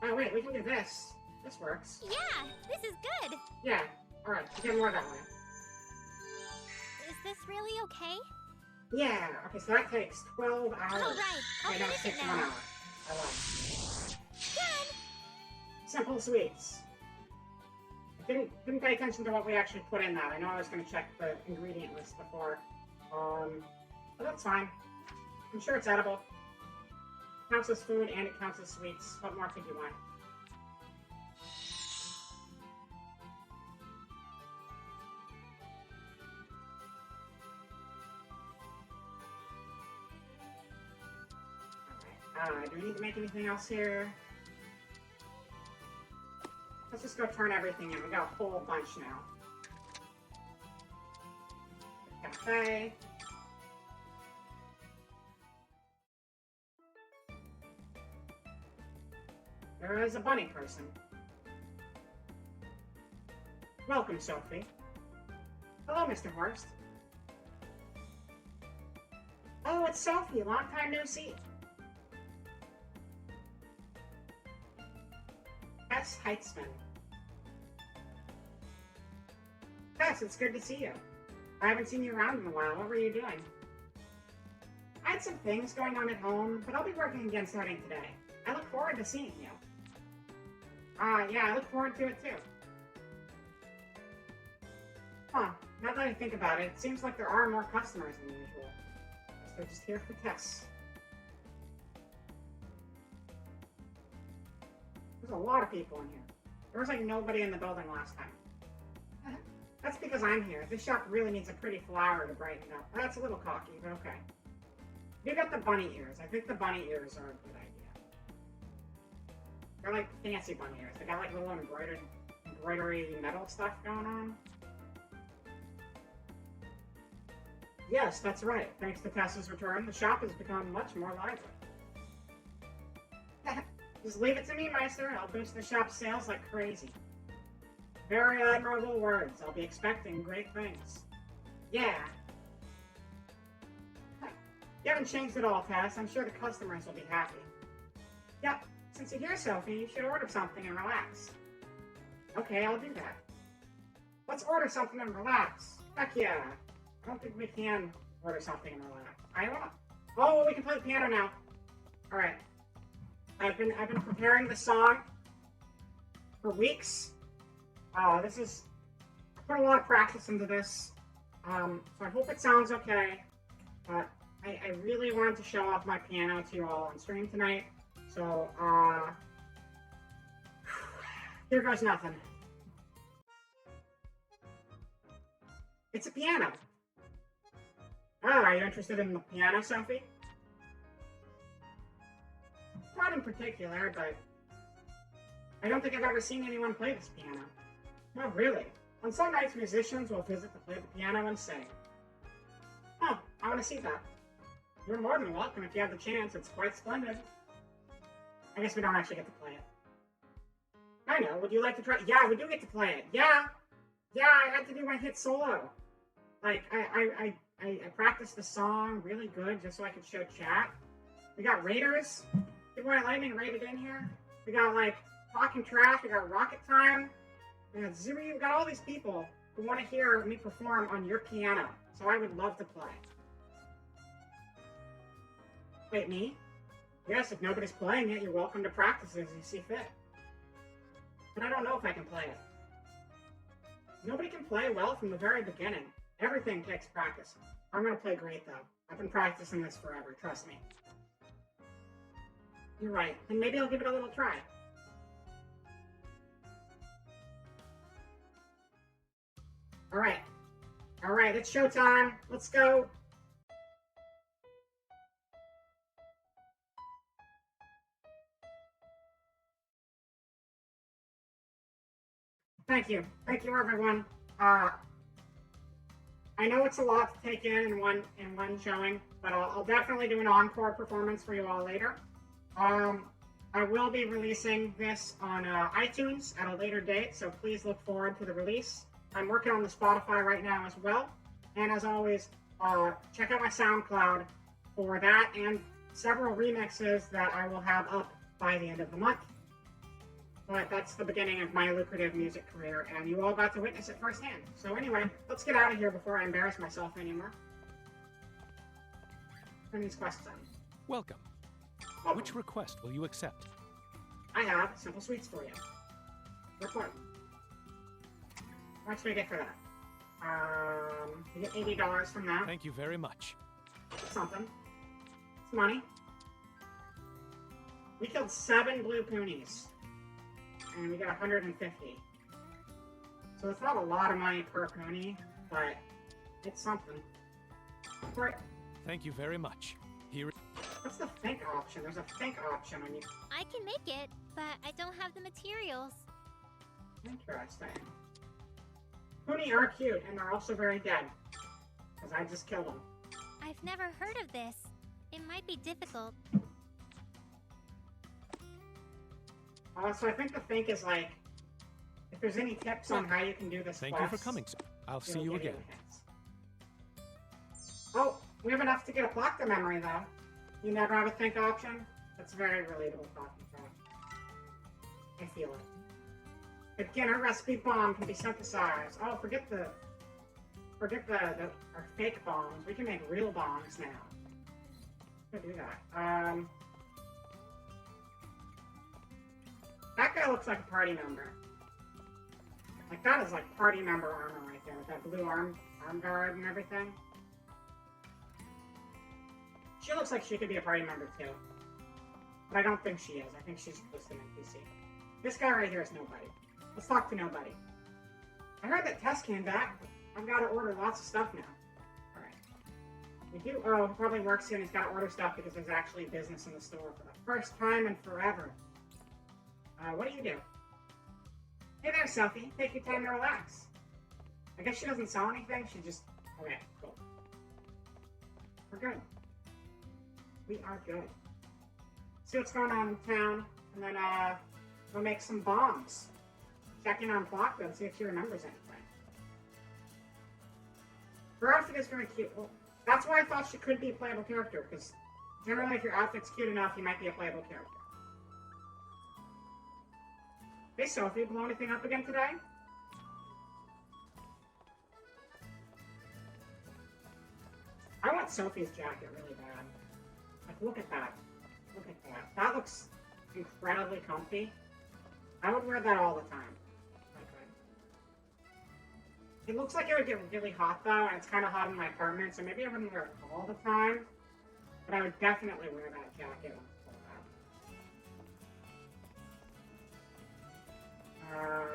Oh wait, we can do this. This works. Yeah, this is good! Yeah, alright, get more that way. Is this really okay? Yeah, okay, so that takes 12 hours. Oh, right. I'll Okay, no, finish it 6 1 now. hour. I lied. Done! Simple sweets. I didn't pay attention to what we actually put in that. I know I was going to check the ingredient list before. But that's fine. I'm sure it's edible. It counts as food and it counts as sweets. What more could you want? Alright, do we need to make anything else here? Let's just go turn everything in. We got a whole bunch now. Cafe. There is a bunny person. Welcome, Sophie. Hello, Mr. Horst. Oh, it's Sophie. Long time no see. Tess Heitzman. Tess, it's good to see you. I haven't seen you around in a while. What were you doing? I had some things going on at home, but I'll be working again starting today. I look forward to seeing you. Yeah, I look forward to it too. Huh, now that I think about it, it seems like there are more customers than usual. Guess they're just here for Tess. There's a lot of people in here. There was like nobody in the building last time. That's because I'm here. This shop really needs a pretty flower to brighten it up. That's a little cocky, but okay. You got the bunny ears. I think the bunny ears are a good idea. They're like fancy bunny ears. They got like little embroidery metal stuff going on. Yes, that's right. Thanks to Tessa's return, the shop has become much more lively. Just leave it to me, Meister. I'll boost the shop's sales like crazy. Very admirable words. I'll be expecting great things. Yeah. You haven't changed at all, Tess. I'm sure the customers will be happy. Yep. Since you're here, Sophie, you should order something and relax. Okay, I'll do that. Let's order something and relax. Heck yeah. I don't think we can order something and relax. I don't. Oh, we can play the piano now. All right. I've been preparing the song for weeks. I put a lot of practice into this. So I hope it sounds okay. But I really wanted to show off my piano to you all on stream tonight. So, here goes nothing. It's a piano. Oh, are you interested in the piano, Sophie? Not in particular, but I don't think I've ever seen anyone play this piano. No, really. On some nights, musicians will visit to play the piano and sing. Oh, I want to see that. You're more than welcome if you have the chance. It's quite splendid. I guess we don't actually get to play it. I know. Would you like to try? Yeah, we do get to play it. Yeah. Yeah, I had to do my hit solo. Like, I practiced the song really good just so I could show chat. We got Raiders. Good Morning Lightning rated in here. We got, like, Talking Trash. We got Rocket Time. We got Zuri. We got all these people who want to hear me perform on your piano. So I would love to play. Wait, me? Yes, if nobody's playing it, you're welcome to practice as you see fit. But I don't know if I can play it. Nobody can play well from the very beginning. Everything takes practice. I'm gonna play great, though. I've been practicing this forever, trust me. You're right, and maybe I'll give it a little try. Alright, it's showtime. Let's go. Thank you. Thank you, everyone. I know it's a lot to take in one showing, but I'll definitely do an encore performance for you all later. I will be releasing this on iTunes at a later date, so please look forward to the release. I'm working on the Spotify right now as well, and as always, check out my SoundCloud for that and several remixes that I will have up by the end of the month. But that's the beginning of my lucrative music career, and you all got to witness it firsthand. So anyway, let's get out of here before I embarrass myself anymore. Turn these quests on. Welcome. Which request will you accept? I have simple sweets for you. Report. How much do I get for that? You get $80 from that. Thank you very much. Something. It's money. We killed 7 blue poonies. And we got 150. So it's not a lot of money per pony, but it's something. Right. Thank you very much. Here. What's the think option? There's a think option when you... I can make it, but I don't have the materials. Interesting. Pony are cute, and they're also very dead. Because I just killed them. I've never heard of this. It might be difficult. So I think the think is like, if there's any tips on how you can do this Thank quest, you for coming, sir. I'll see you again. Oh, we have enough to get a Plocta memory, though. You never have a think option? That's very relatable talking about. I feel it. Again, our recipe bomb can be synthesized. Oh, forget our fake bombs. We can make real bombs now. Let's do that. That guy looks like a party member. Like, that is like party member armor right there, with that blue arm guard and everything. She looks like she could be a party member too. But I don't think she is. I think she's just an NPC. This guy right here is nobody. Let's talk to nobody. I heard that Tess came back. I've got to order lots of stuff now. Alright. We do. Oh, he probably works here and he's got to order stuff because there's actually business in the store for the first time in forever. What do you do? Hey there, Sophie. Take your time to relax. I guess she doesn't sell anything. She just... Okay, cool. We're good. We are good. See what's going on in town, and then we'll make some bombs. Check in on Plocta and see if she remembers anything. Her outfit is very cute. Well, that's why I thought she could be a playable character, because generally if your outfit's cute enough, you might be a playable character. Hey Sophie, blow anything up again today? I want Sophie's jacket really bad. Like, look at that. Look at that. That looks incredibly comfy. I would wear that all the time. Okay. It looks like it would get really hot though, and it's kind of hot in my apartment, so maybe I wouldn't wear it all the time. But I would definitely wear that jacket when it's cold out.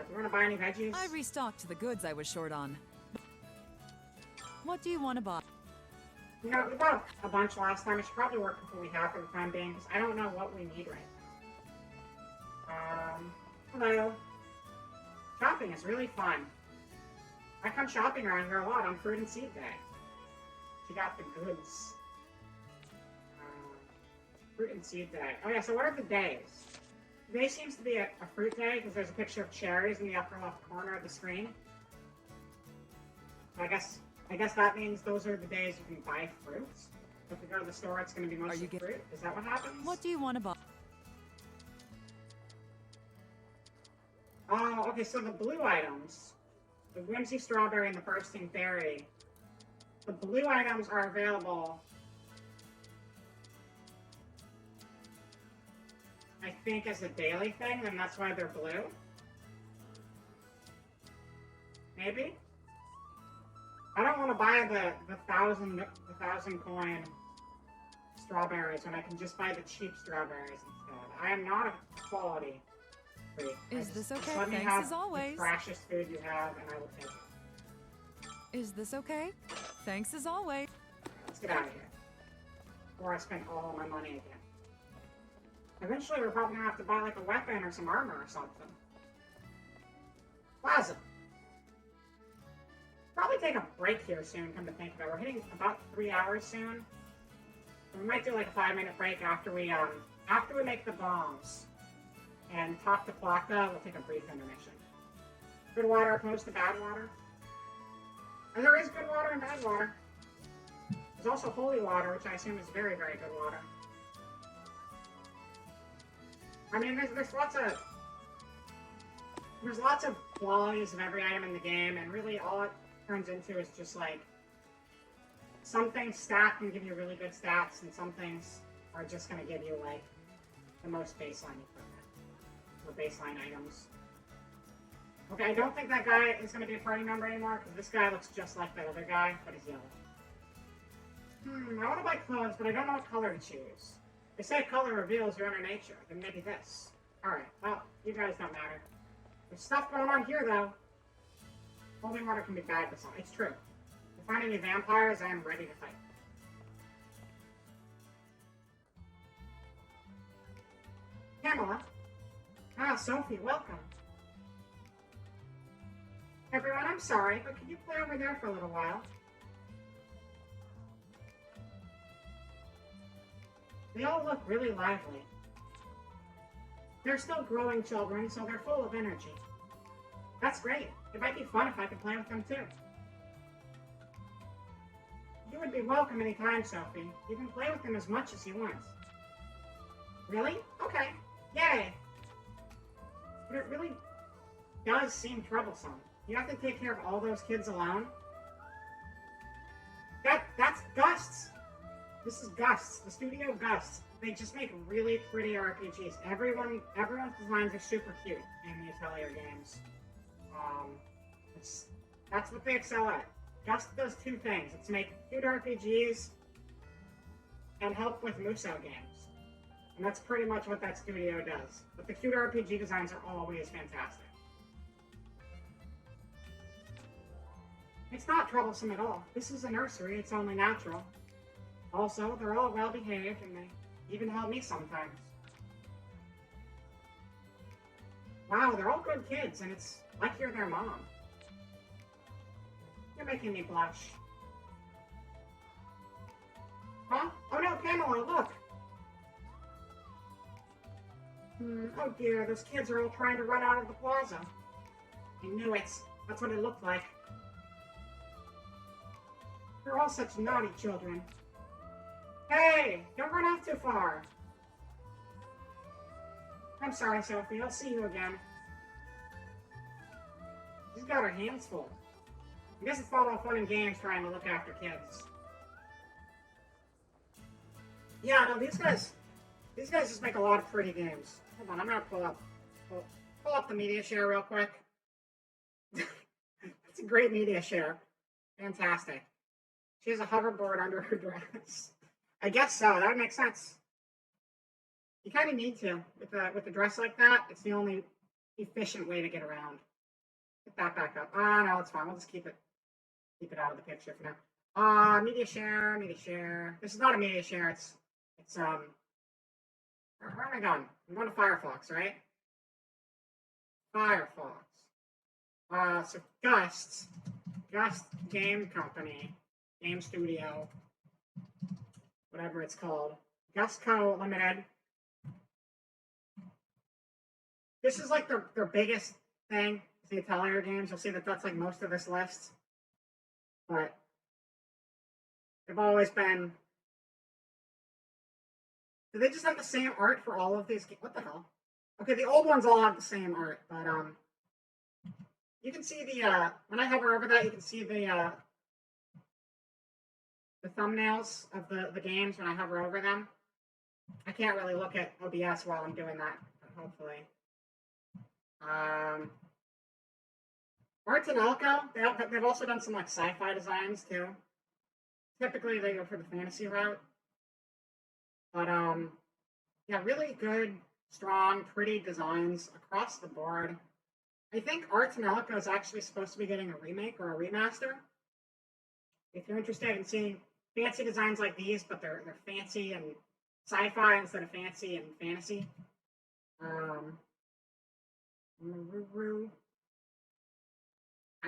Do you want to buy any veggies? I restocked the goods I was short on. What do you want to buy? You know, we bought a bunch last time. It should probably work completely half for the time being, because I don't know what we need right now. Hello. Shopping is really fun. I come shopping around here a lot on Fruit and Seed Day. She got the goods. Fruit and Seed Day. Oh yeah, so what are the days? Today seems to be a fruit day, because there's a picture of cherries in the upper left corner of the screen. I guess that means those are the days you can buy fruits. If you go to the store, it's going to be mostly fruit. Is that what happens? What do you want to buy? Oh, okay, so the blue items, the Whimsy Strawberry and the Bursting Berry, the blue items are available, I think, as a daily thing, and that's why they're blue. Maybe? I don't want to buy the thousand coin strawberries when I can just buy the cheap strawberries instead. I am not a quality freak. Is this okay? Let me Thanks have as always. the freshest food you have, and I will take it. Is this okay? Thanks as always. Let's get out of here. Before I spend all my money again. Eventually, we're probably gonna have to buy like a weapon or some armor or something. Plaza. Probably take a break here soon, come to think of it. We're hitting about 3 hours soon. So we might do like a 5-minute break after we make the bombs and talk to Plaka. We'll take a brief intermission. Good water opposed to bad water. And there is good water and bad water. There's also holy water, which I assume is very, very good water. I mean, there's lots of qualities of every item in the game, and really all it turns into is just like some things stack and give you really good stats, and some things are just going to give you like the most baseline equipment or baseline items. Okay, I don't think that guy is going to be a party member anymore because this guy looks just like that other guy, but he's yellow. I want to buy clothes, but I don't know what color to choose. They say color reveals your inner nature, then maybe this. Alright, well, you guys don't matter. There's stuff going on here, though. Holy water can be bad for some. It's true. If you find any vampires, I am ready to fight. Pamela. Ah, Sophie, welcome. Everyone, I'm sorry, but can you play over there for a little while? They all look really lively. They're still growing children, so they're full of energy. That's great. It might be fun if I could play with them too. You would be welcome anytime, Sophie. You can play with them as much as you want. Really? Okay. Yay! But it really does seem troublesome. You have to take care of all those kids alone? That's Gust's. This is Gust's, the studio Gust's. They just make really pretty RPGs. Everyone's designs are super cute in the Atelier games. That's what they excel at. Gust does two things. It's make cute RPGs and help with Muso games. And that's pretty much what that studio does. But the cute RPG designs are always fantastic. It's not troublesome at all. This is a nursery, it's only natural. Also, they're all well behaved and they even help me sometimes. Wow, they're all good kids and it's like you're their mom. You're making me blush. Huh? Oh no, Pamela, look! Oh dear, those kids are all trying to run out of the plaza. I knew it. That's what it looked like. They're all such naughty children. Hey, don't run off too far. I'm sorry, Sophie. I'll see you again. She's got her hands full. I guess it's all fun and games trying to look after kids. Yeah, no, these guys just make a lot of pretty games. Hold on, I'm gonna pull up the media share real quick. It's a great media share. Fantastic. She has a hoverboard under her dress. I guess so. That would make sense. You kind of need to with a dress like that. It's the only efficient way to get around. Get that back up. No, it's fine. We'll just keep it out of the picture for now. Media share. This is not a media share. It's where am I going? I'm going to Firefox, right? Firefox. So Gust Game Company, Game Studio, whatever it's called. Gustco Limited. This is like their biggest thing, the Atelier games. You'll see that that's like most of this list. But they've always been... Do they just have the same art for all of these games? What the hell? Okay, the old ones all have the same art, but you can see the when I hover over that, you can see the thumbnails of the games when I hover over them. I can't really look at OBS while I'm doing that, but hopefully. Arts and Elko, they've also done some like sci-fi designs too. Typically they go for the fantasy route. But yeah, really good, strong, pretty designs across the board. I think Arts and Elko is actually supposed to be getting a remake or a remaster. If you're interested in seeing fancy designs like these, but they're fancy and sci-fi instead of fancy and fantasy.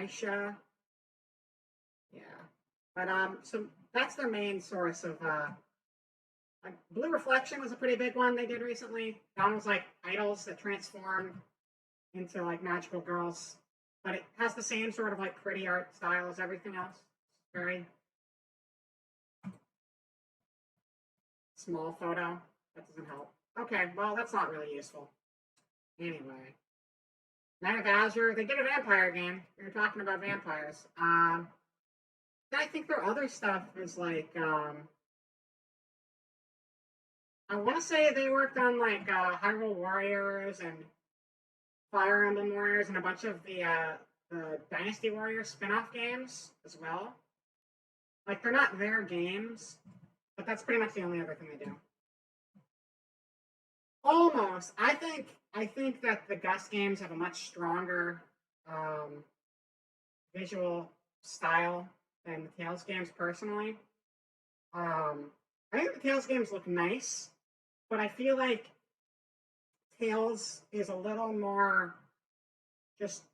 Aisha. Yeah. But so that's their main source of like Blue Reflection was a pretty big one they did recently. That was like idols that transformed into like magical girls. But it has the same sort of like pretty art style as everything else. Very small photo. That doesn't help. Okay, well that's not really useful. Anyway. Night of Azure, they did a vampire game. We were talking about vampires. I think their other stuff is like I want to say they worked on like Hyrule Warriors and Fire Emblem Warriors and a bunch of the Dynasty Warriors spin-off games as well. Like they're not their games, but that's pretty much the only other thing they do. Almost. I think that the Gus games have a much stronger visual style than the Tales games personally. I think the Tales games look nice, but I feel like Tales is a little more just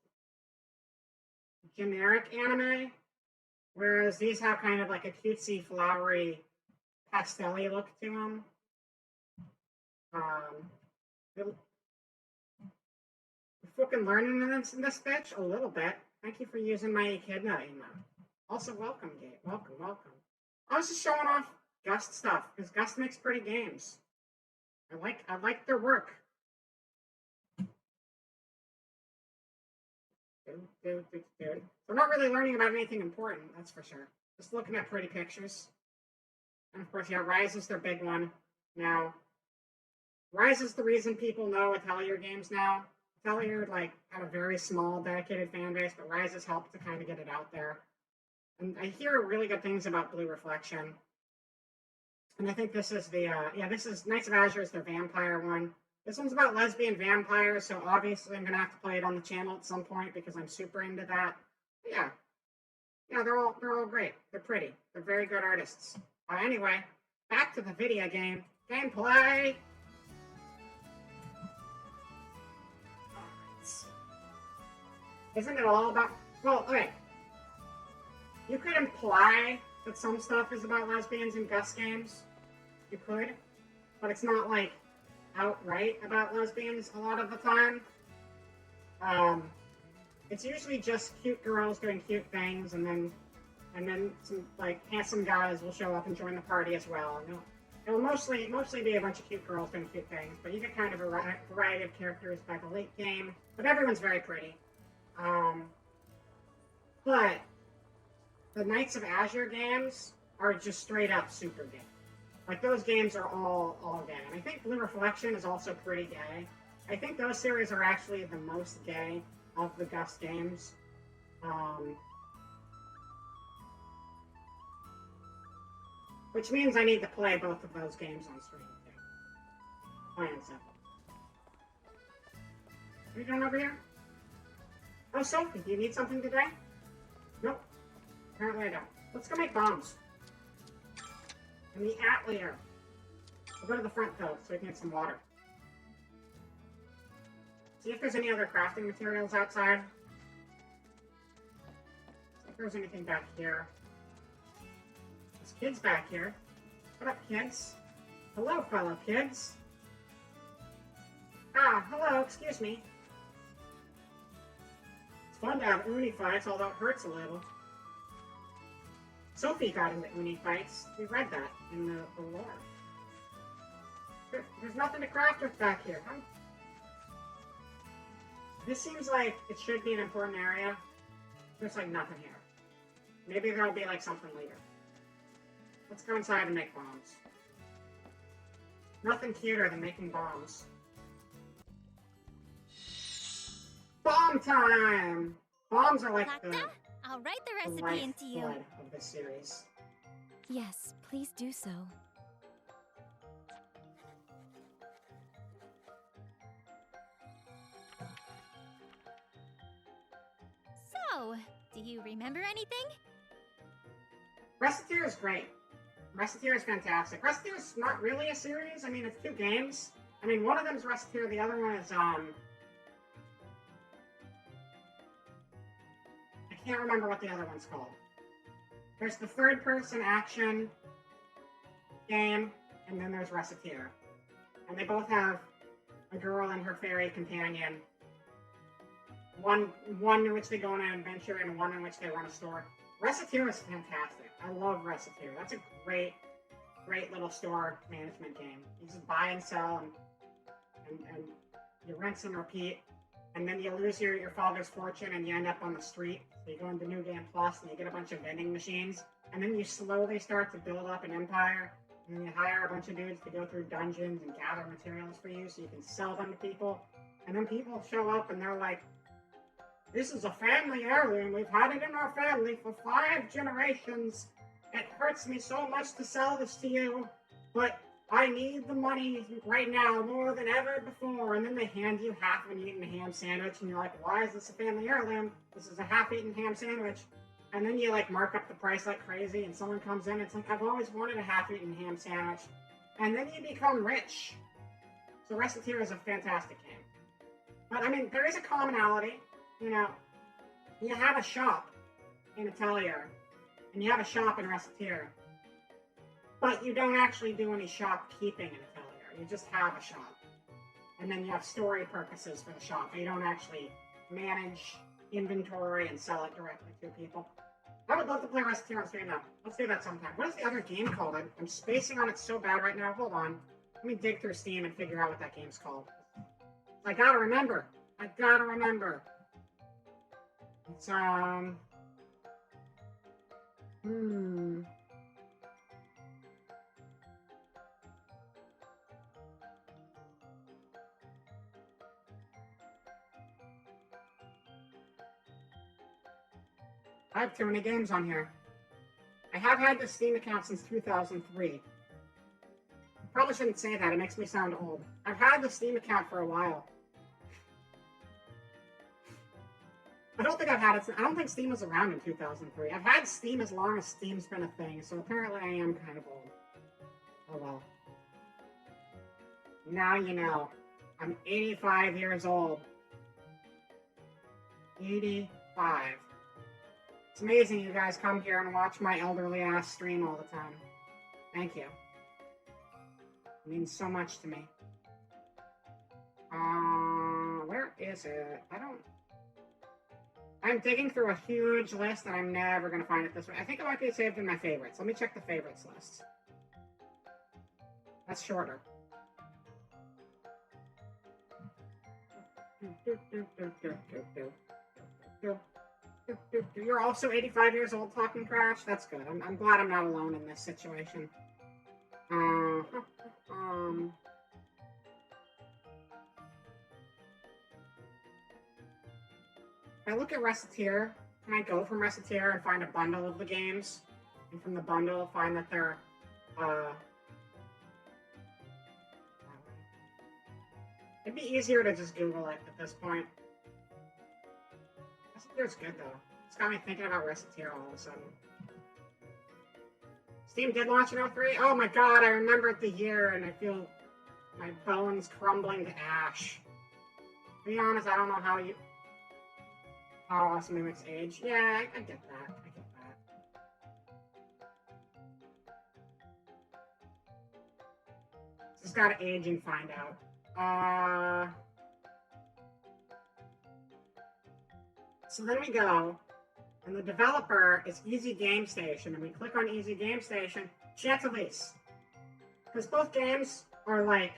generic anime, whereas these have kind of like a cutesy, flowery, pastel-y look to them. You're fucking learning in this bitch a little bit. Thank you for using my echidna emote. Also, welcome, Gabe. Welcome, welcome. I was just showing off Gust stuff because Gust makes pretty games. I like their work. We're not really learning about anything important, that's for sure. Just looking at pretty pictures. And of course, yeah, Rise is their big one now. Rise is the reason people know Atelier games now. Atelier like had a very small, dedicated fan base, but Rise has helped to kind of get it out there. And I hear really good things about Blue Reflection. And I think this is the this is Knights of Azure is their vampire one. This one's about lesbian vampires, so obviously I'm gonna have to play it on the channel at some point because I'm super into that. But yeah, they're all great. They're pretty. They're very good artists. Anyway, back to the video game gameplay. Isn't it all about? Well, okay. You could imply that some stuff is about lesbians in Gus games. You could, but it's not like outright about lesbians a lot of the time. It's usually just cute girls doing cute things, and then some like handsome guys will show up and join the party as well. And it'll mostly be a bunch of cute girls doing cute things, but you get kind of a variety of characters by the late game. But everyone's very pretty. But the Knights of Azure games are just straight up super gay. Like those games are all gay. And I think Blue Reflection is also pretty gay. I think those series are actually the most gay of the Gus games. Which means I need to play both of those games on stream too. Plain and simple. What are you doing over here? Oh, Sophie, do you need something today? Nope. Apparently I don't. Let's go make bombs. In the Atelier. We'll go to the front though, so we can get some water. See if there's any other crafting materials outside. See if there's anything back here. There's kids back here. What up, kids? Hello, fellow kids. Ah, hello, excuse me. It's fun to have uni fights, although it hurts a little. Sophie got into uni fights. We read that in the lore. There's nothing to craft with back here, huh? This seems like it should be an important area. There's like nothing here. Maybe there'll be like something later. Let's go inside and make bombs. Nothing cuter than making bombs. Bomb time! Bombs are like the I'll write the recipe into you. lifeblood of this series. Yes, please do so. So, do you remember anything? Reciteer is great. Reciteer is fantastic. Reciteer is not really a series. I mean, it's 2 games. I mean, one of them is Reciteer, the other one is, I can't remember what the other one's called. There's the third-person action game, and then there's Reciteer. And they both have a girl and her fairy companion. One in which they go on an adventure, and one in which they run a store. Reciteer is fantastic. I love Reciteer. That's a great little store management game. You just buy and sell, and you rinse and repeat. And then you lose your father's fortune, and you end up on the street. So you go into New Game Plus, and you get a bunch of vending machines. And then you slowly start to build up an empire. And then you hire a bunch of dudes to go through dungeons and gather materials for you so you can sell them to people. And then people show up, and they're like, "This is a family heirloom. We've had it in our family for 5 generations. It hurts me so much to sell this to you, but I need the money right now more than ever before." And then they hand you half an eaten ham sandwich, and you're like, "Why is this a family heirloom? This is a half-eaten ham sandwich." And then you like mark up the price like crazy, and someone comes in, and it's like, "I've always wanted a half-eaten ham sandwich." And then you become rich. So Reciteer is a fantastic game. But I mean, there is a commonality. You know, you have a shop in Atelier, and you have a shop in Reciteer, but you don't actually do any shopkeeping in Atelier. You just have a shop. And then you have story purposes for the shop. You don't actually manage inventory and sell it directly to people. I would love to play Reciteer on stream now. Let's do that sometime. What is the other game called? I'm spacing on it so bad right now. Hold on. Let me dig through Steam and figure out what that game's called. I gotta remember. It's, I have too many games on here. I have had this Steam account since 2003. Probably shouldn't say that, it makes me sound old. I've had the Steam account for a while. I don't think Steam was around in 2003. I've had Steam as long as Steam's been a thing, so apparently I am kind of old. Oh well. Now you know. I'm 85 years old. 85. It's amazing you guys come here and watch my elderly ass stream all the time. Thank you. It means so much to me. Where is it? I'm digging through a huge list and I'm never going to find it this way. I think it might be saved in my favorites. Let me check the favorites list. That's shorter. You're also 85 years old, Talking Crash? That's good. I'm glad I'm not alone in this situation. If I look at Reciteer, can I go from Reciteer and find a bundle of the games? And from the bundle, find that they're, it'd be easier to just Google it at this point. Reciteer's good, though. It's got me thinking about Reciteer all of a sudden. Steam did launch in 03? Oh my god, I remembered the year, and I feel my bones crumbling to ash. To be honest, I don't know how else mimics age. Yeah, I get that. Just gotta age and find out. So then we go, and the developer is Easy Game Station, and we click on Easy Game Station, Chantilly. Because both games are like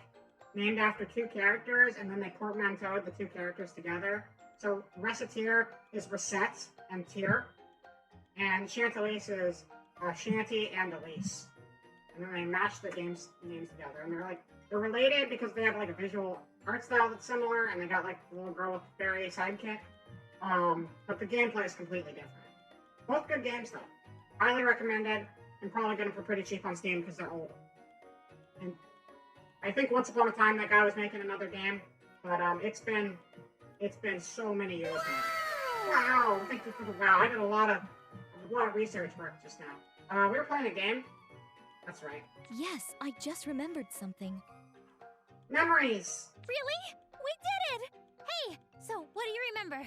named after 2 characters, and then they portmanteaued the 2 characters together. So Reciteer is Reset and Tier, and Chantilly is Shanty and Elise. And then they match the names together, and they're related because they have like a visual art style that's similar, and they got like the little girl with the fairy sidekick. But the gameplay is completely different. Both good games though. Highly recommended, and probably get them for pretty cheap on Steam because they're old. And I think once upon a time that guy was making another game, but it's been so many years now. Wow! Thank you for the wow. I did a lot of research work just now. We were playing a game. That's right. Yes, I just remembered something. Memories! Really? We did it! Hey, so what do you remember?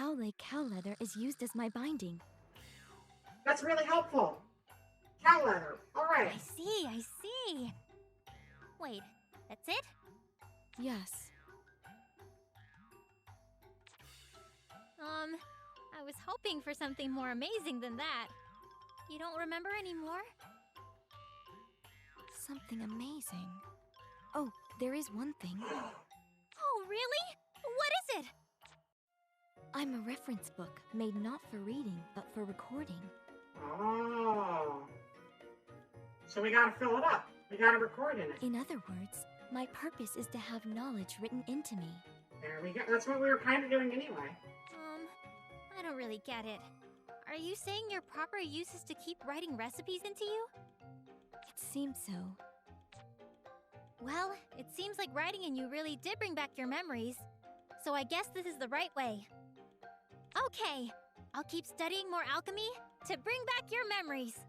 owlet cow leather is used as my binding. That's really helpful. Cow leather. All right. I see. Wait, that's it? Yes. I was hoping for something more amazing than that. You don't remember anymore? Something amazing. Oh, there is one thing. Oh, really? What is it? I'm a reference book made not for reading, but for recording. Oh. So we gotta fill it up. We gotta record in it. In other words, my purpose is to have knowledge written into me. There we go. That's what we were kind of doing anyway. I don't really get it. Are you saying your proper use is to keep writing recipes into you? It seems so. Well, it seems like writing in you really did bring back your memories. So I guess this is the right way. Okay, I'll keep studying more alchemy to bring back your memories.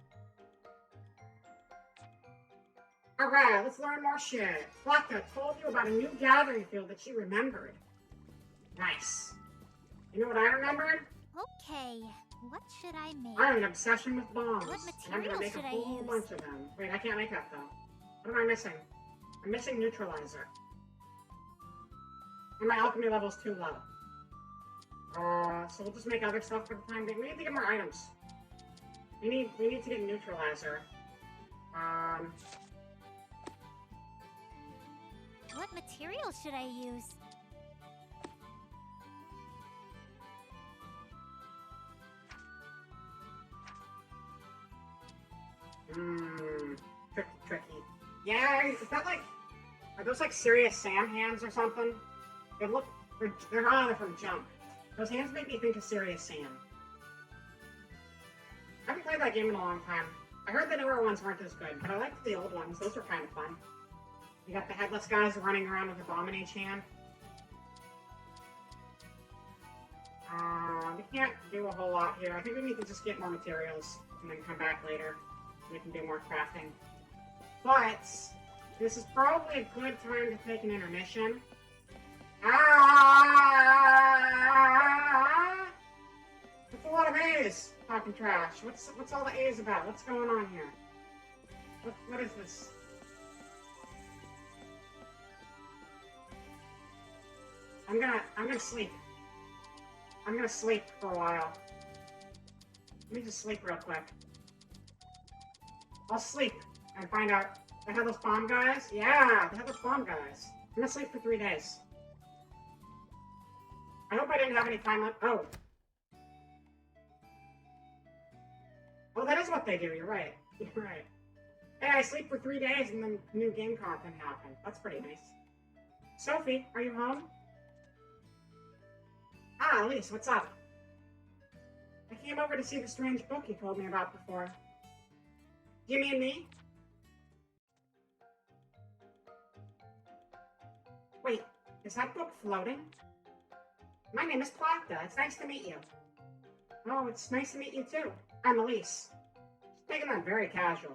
Alright, let's learn more shit. Flocka told you about a new gathering field that she remembered. Nice. You know what I remembered? Okay, what should I make? I have an obsession with bombs. What And I'm gonna material make should a I whole use? bunch of them. Wait, I can't make that though. What am I missing? I'm missing neutralizer. And my alchemy level's too low. So we'll just make other stuff for the time being. We need to get more items. We need to get neutralizer. What material should I use? Tricky. Yeah, is that like, are those like serious Sam hands or something? They look, they're from Jump. Those hands make me think of Serious Sam. I haven't played that game in a long time. I heard the newer ones weren't as good, but I liked the old ones. Those were kind of fun. You got the headless guys running around with a bomb in each hand. We can't do a whole lot here. I think we need to just get more materials and then come back later. We can do more crafting. But this is probably a good time to take an intermission. That's a lot of A's talking trash. What's all the A's about? What's going on here? What is this? I'm gonna sleep. I'm gonna sleep for a while. Let me just sleep real quick. I'll sleep and find out. The headless bomb guys? Yeah, the headless bomb guys. I'm gonna sleep for 3 days. I hope I didn't have any time left. Oh. Oh, that is what they do. You're right. You're right. Hey, I sleep for 3 days and then new game content happened. That's pretty nice. Sophie, are you home? Ah, Elise, what's up? I came over to see the strange book you told me about before. You mean me? Wait, is that book floating? My name is Plakta. It's nice to meet you. Oh, it's nice to meet you too. I'm Elise. She's taking that very casually.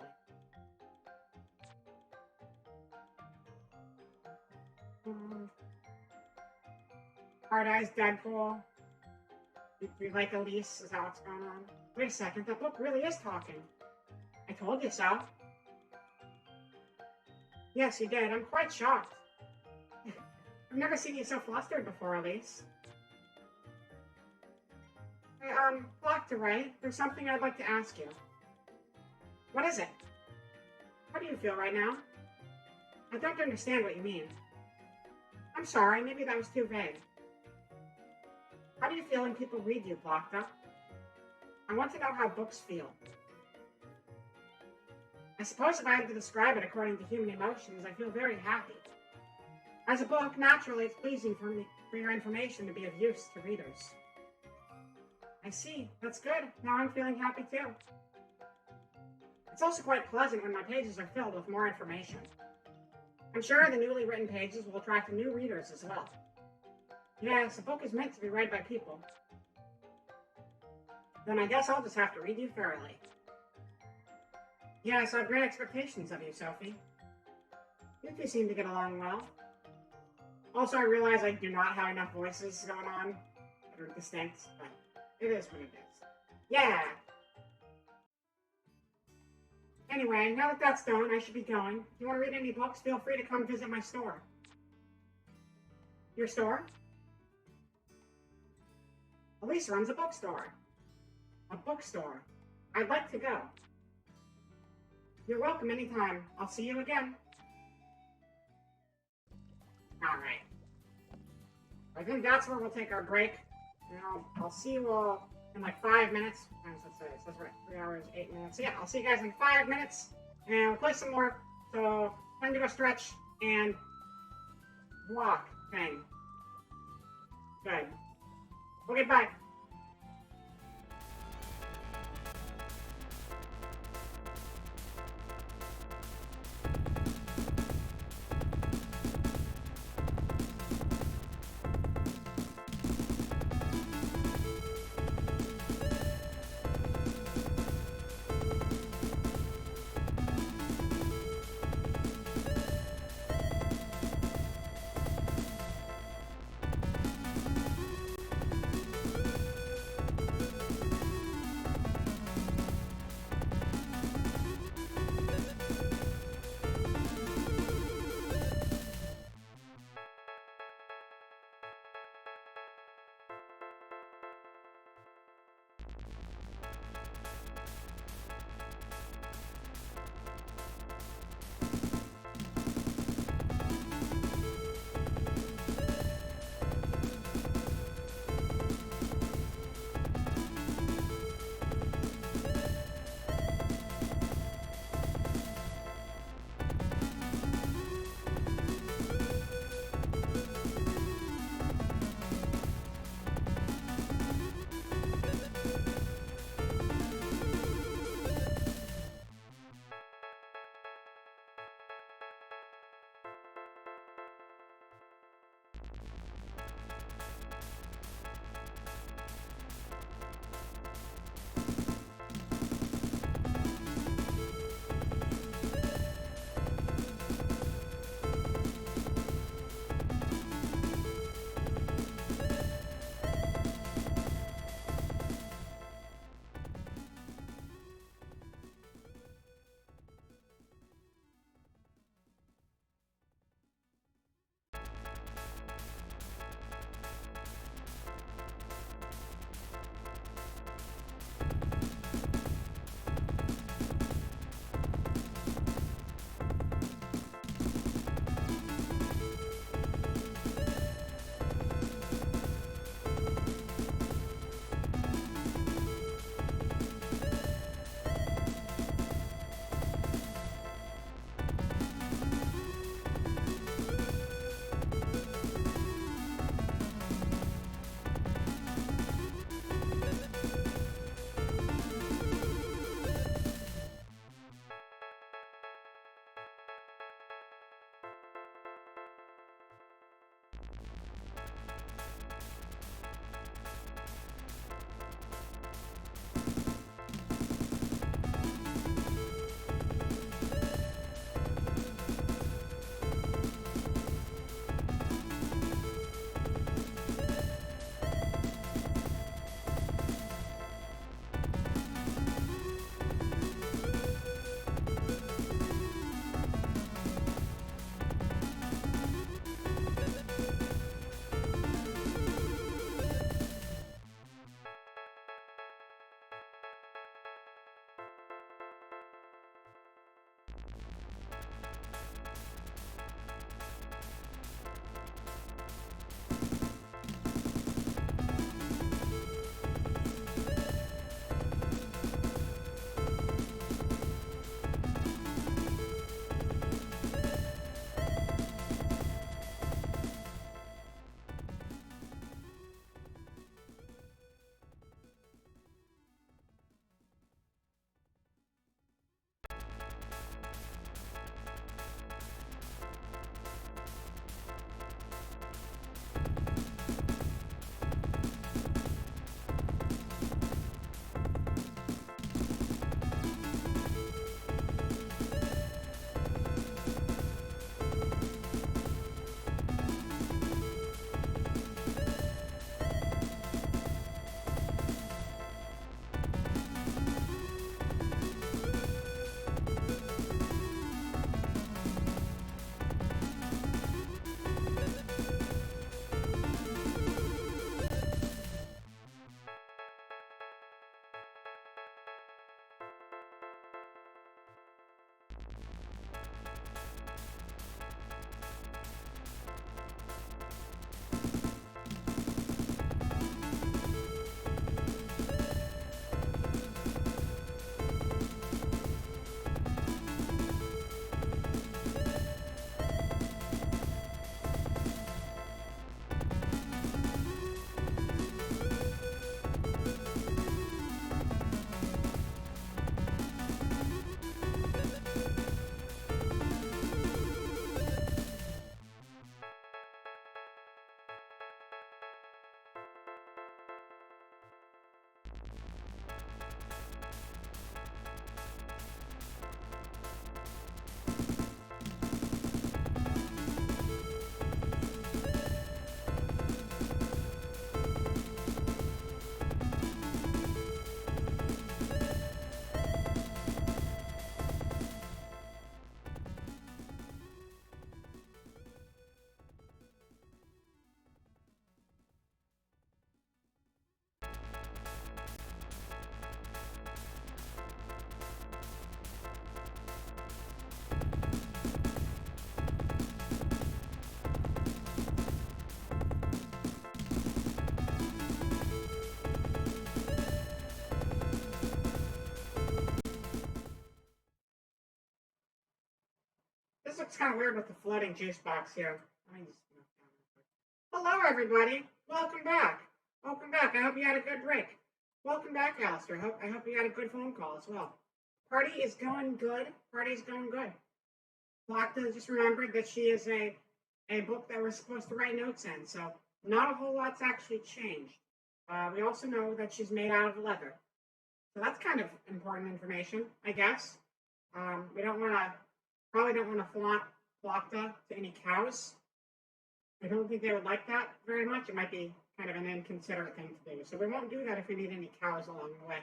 Hard Eyes Deadpool. You like Elise? Is that what's going on? Wait a second, that book really is talking. I told you so. Yes, you did. I'm quite shocked. I've never seen you so flustered before, Elise. Hey, Plakta, right? There's something I'd like to ask you. What is it? How do you feel right now? I don't understand what you mean. I'm sorry, maybe that was too vague. How do you feel when people read you, Plakta? I want to know how books feel. I suppose if I had to describe it according to human emotions, I feel very happy. As a book, naturally, it's pleasing for your information to be of use to readers. I see. That's good. Now I'm feeling happy too. It's also quite pleasant when my pages are filled with more information. I'm sure the newly written pages will attract new readers as well. Yes, a book is meant to be read by people. Then I guess I'll just have to read you thoroughly. Yes, I have great expectations of you, Sophie. You two seem to get along well. Also, I realize I do not have enough voices going on. they're distinct, but it is what it is. Yeah. Anyway, now that that's done, I should be going. If you want to read any books, feel free to come visit my store. Your store? Elise runs a bookstore. A bookstore. I'd like to go. You're welcome anytime. I'll see you again. Alright. I think that's where we'll take our break. And I'll see you all in like 5 minutes. It says right, 3 hours, 8 minutes. So yeah, I'll see you guys in 5 minutes. And we'll play some more. So, time to go stretch and walk thing. Good. Okay, bye. kind of weird with the floating juice box here. Let me just... Hello, everybody. Welcome back. Welcome back. I hope you had a good break. Welcome back, Alistair. I hope you had a good phone call as well. Party is going good. Party's going good. Locta just remembered that she is a book that we're supposed to write notes in, so not a whole lot's actually changed. We also know that she's made out of leather. So that's kind of important information, I guess. We probably don't want to flaunt Locta to any cows. I don't think they would like that very much. It might be kind of an inconsiderate thing to do. So we won't do that if we meet any cows along the way.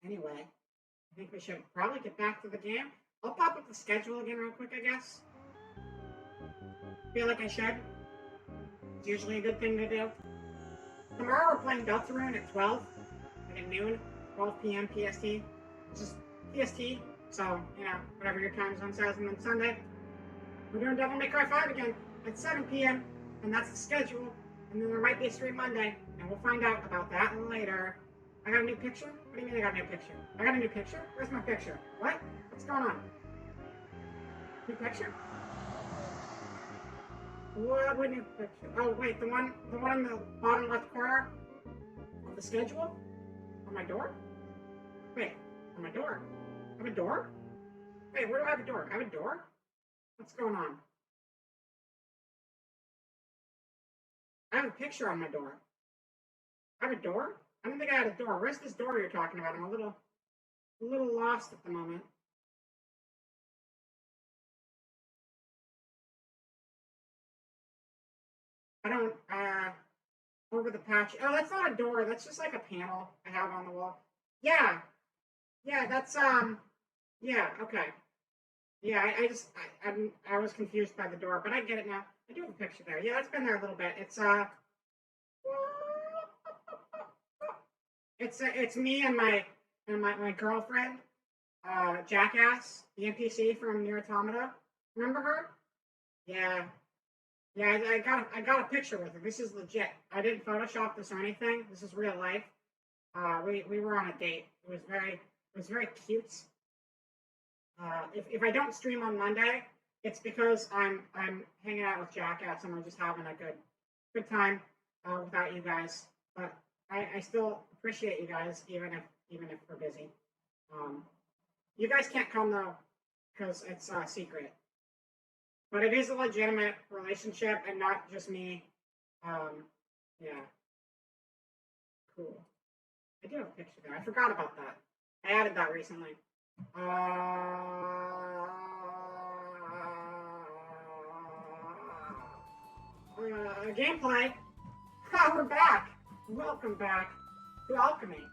Anyway, I think we should probably get back to the game. I'll pop up the schedule again real quick, I guess. Feel like I should. It's usually a good thing to do. Tomorrow we're playing Deltarune at 12, like at noon, 12 p.m. PST. It's just PST, so, whatever your time zone says. And then Sunday, we're doing Devil May Cry 5 again at 7 p.m., and that's the schedule. And then there might be a stream Monday, and we'll find out about that later. I got a new picture? What do you mean I got a new picture? I got a new picture? Where's my picture? What? What's going on? New picture? What new picture? Oh, wait, the one in the bottom left corner of the schedule? On my door? Wait, on my door? I have a door? Wait, where do I have a door? I have a door? What's going on? I have a picture on my door. I have a door? I don't think I had a door. Where's this door you're talking about? I'm a little lost at the moment. I don't, over the patch. Oh, that's not a door. That's just like a panel I have on the wall. Yeah. Yeah, that's, yeah, okay. Yeah, I was confused by the door, but I get it now. I do have a picture there. Yeah, it's been there a little bit. It's me and my girlfriend, Jackass, the NPC from Nier Automata. Remember her? Yeah. Yeah, I got a picture with her. This is legit. I didn't Photoshop this or anything. This is real life. We were on a date. It was very cute. If I don't stream on Monday, it's because I'm hanging out with Jackass and we're just having a good time without you guys. But I still appreciate you guys, even if we're busy. You guys can't come though, because it's secret. But it is a legitimate relationship and not just me. Yeah. Cool. I do have a picture there. I forgot about that. I added that recently. Gameplay. We're back. Welcome back to Alchemy,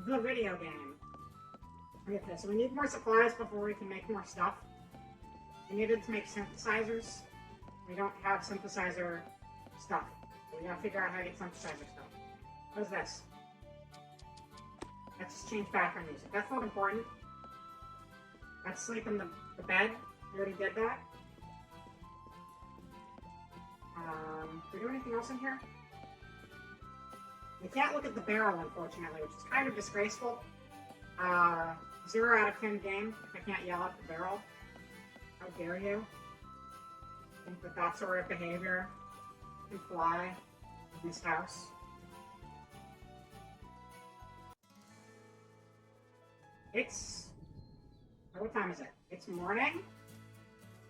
the video game. Okay, so we need more supplies before we can make more stuff. We needed to make synthesizers. We don't have synthesizer stuff. We gotta figure out how to get synthesizer stuff. What is this? Let's just change background music. That's not important. Let's sleep in the bed. We already did that. Do we do anything else in here? We can't look at the barrel, unfortunately, which is kind of disgraceful. 0 out of 10 game if I can't yell at the barrel. How dare you? I think that sort of behavior can fly in this house. What time is it? It's morning?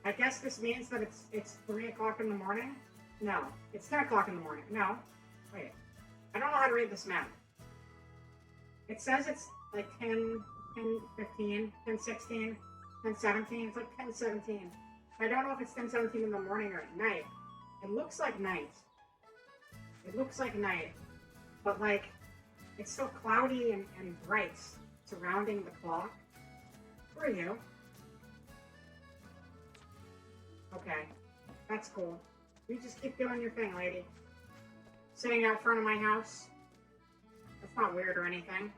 I guess this means that it's 3 o'clock in the morning? No, it's 10 o'clock in the morning. No, wait. I don't know how to read this map. It says it's like 10, 15, 10, 16, 10, 17. It's like 10, 17. I don't know if it's 10, 17 in the morning or at night. It looks like night. It looks like night. But like, it's so cloudy and bright surrounding the clock. Where are you? Okay, that's cool. You just keep doing your thing, lady. Sitting out front of my house. That's not weird or anything.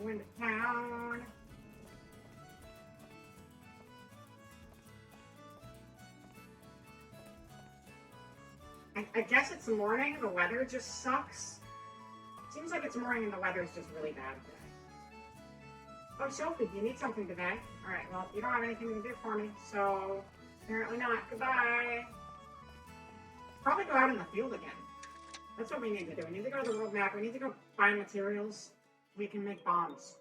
Going to town. I guess it's morning. The weather just sucks. Seems like it's morning and the weather's just really bad today. Oh, Sophie, do you need something today? Alright, well, you don't have anything to do for me, so apparently not. Goodbye. Probably go out in the field again. That's what we need to do. We need to go to the world map. We need to go find materials. We can make bombs.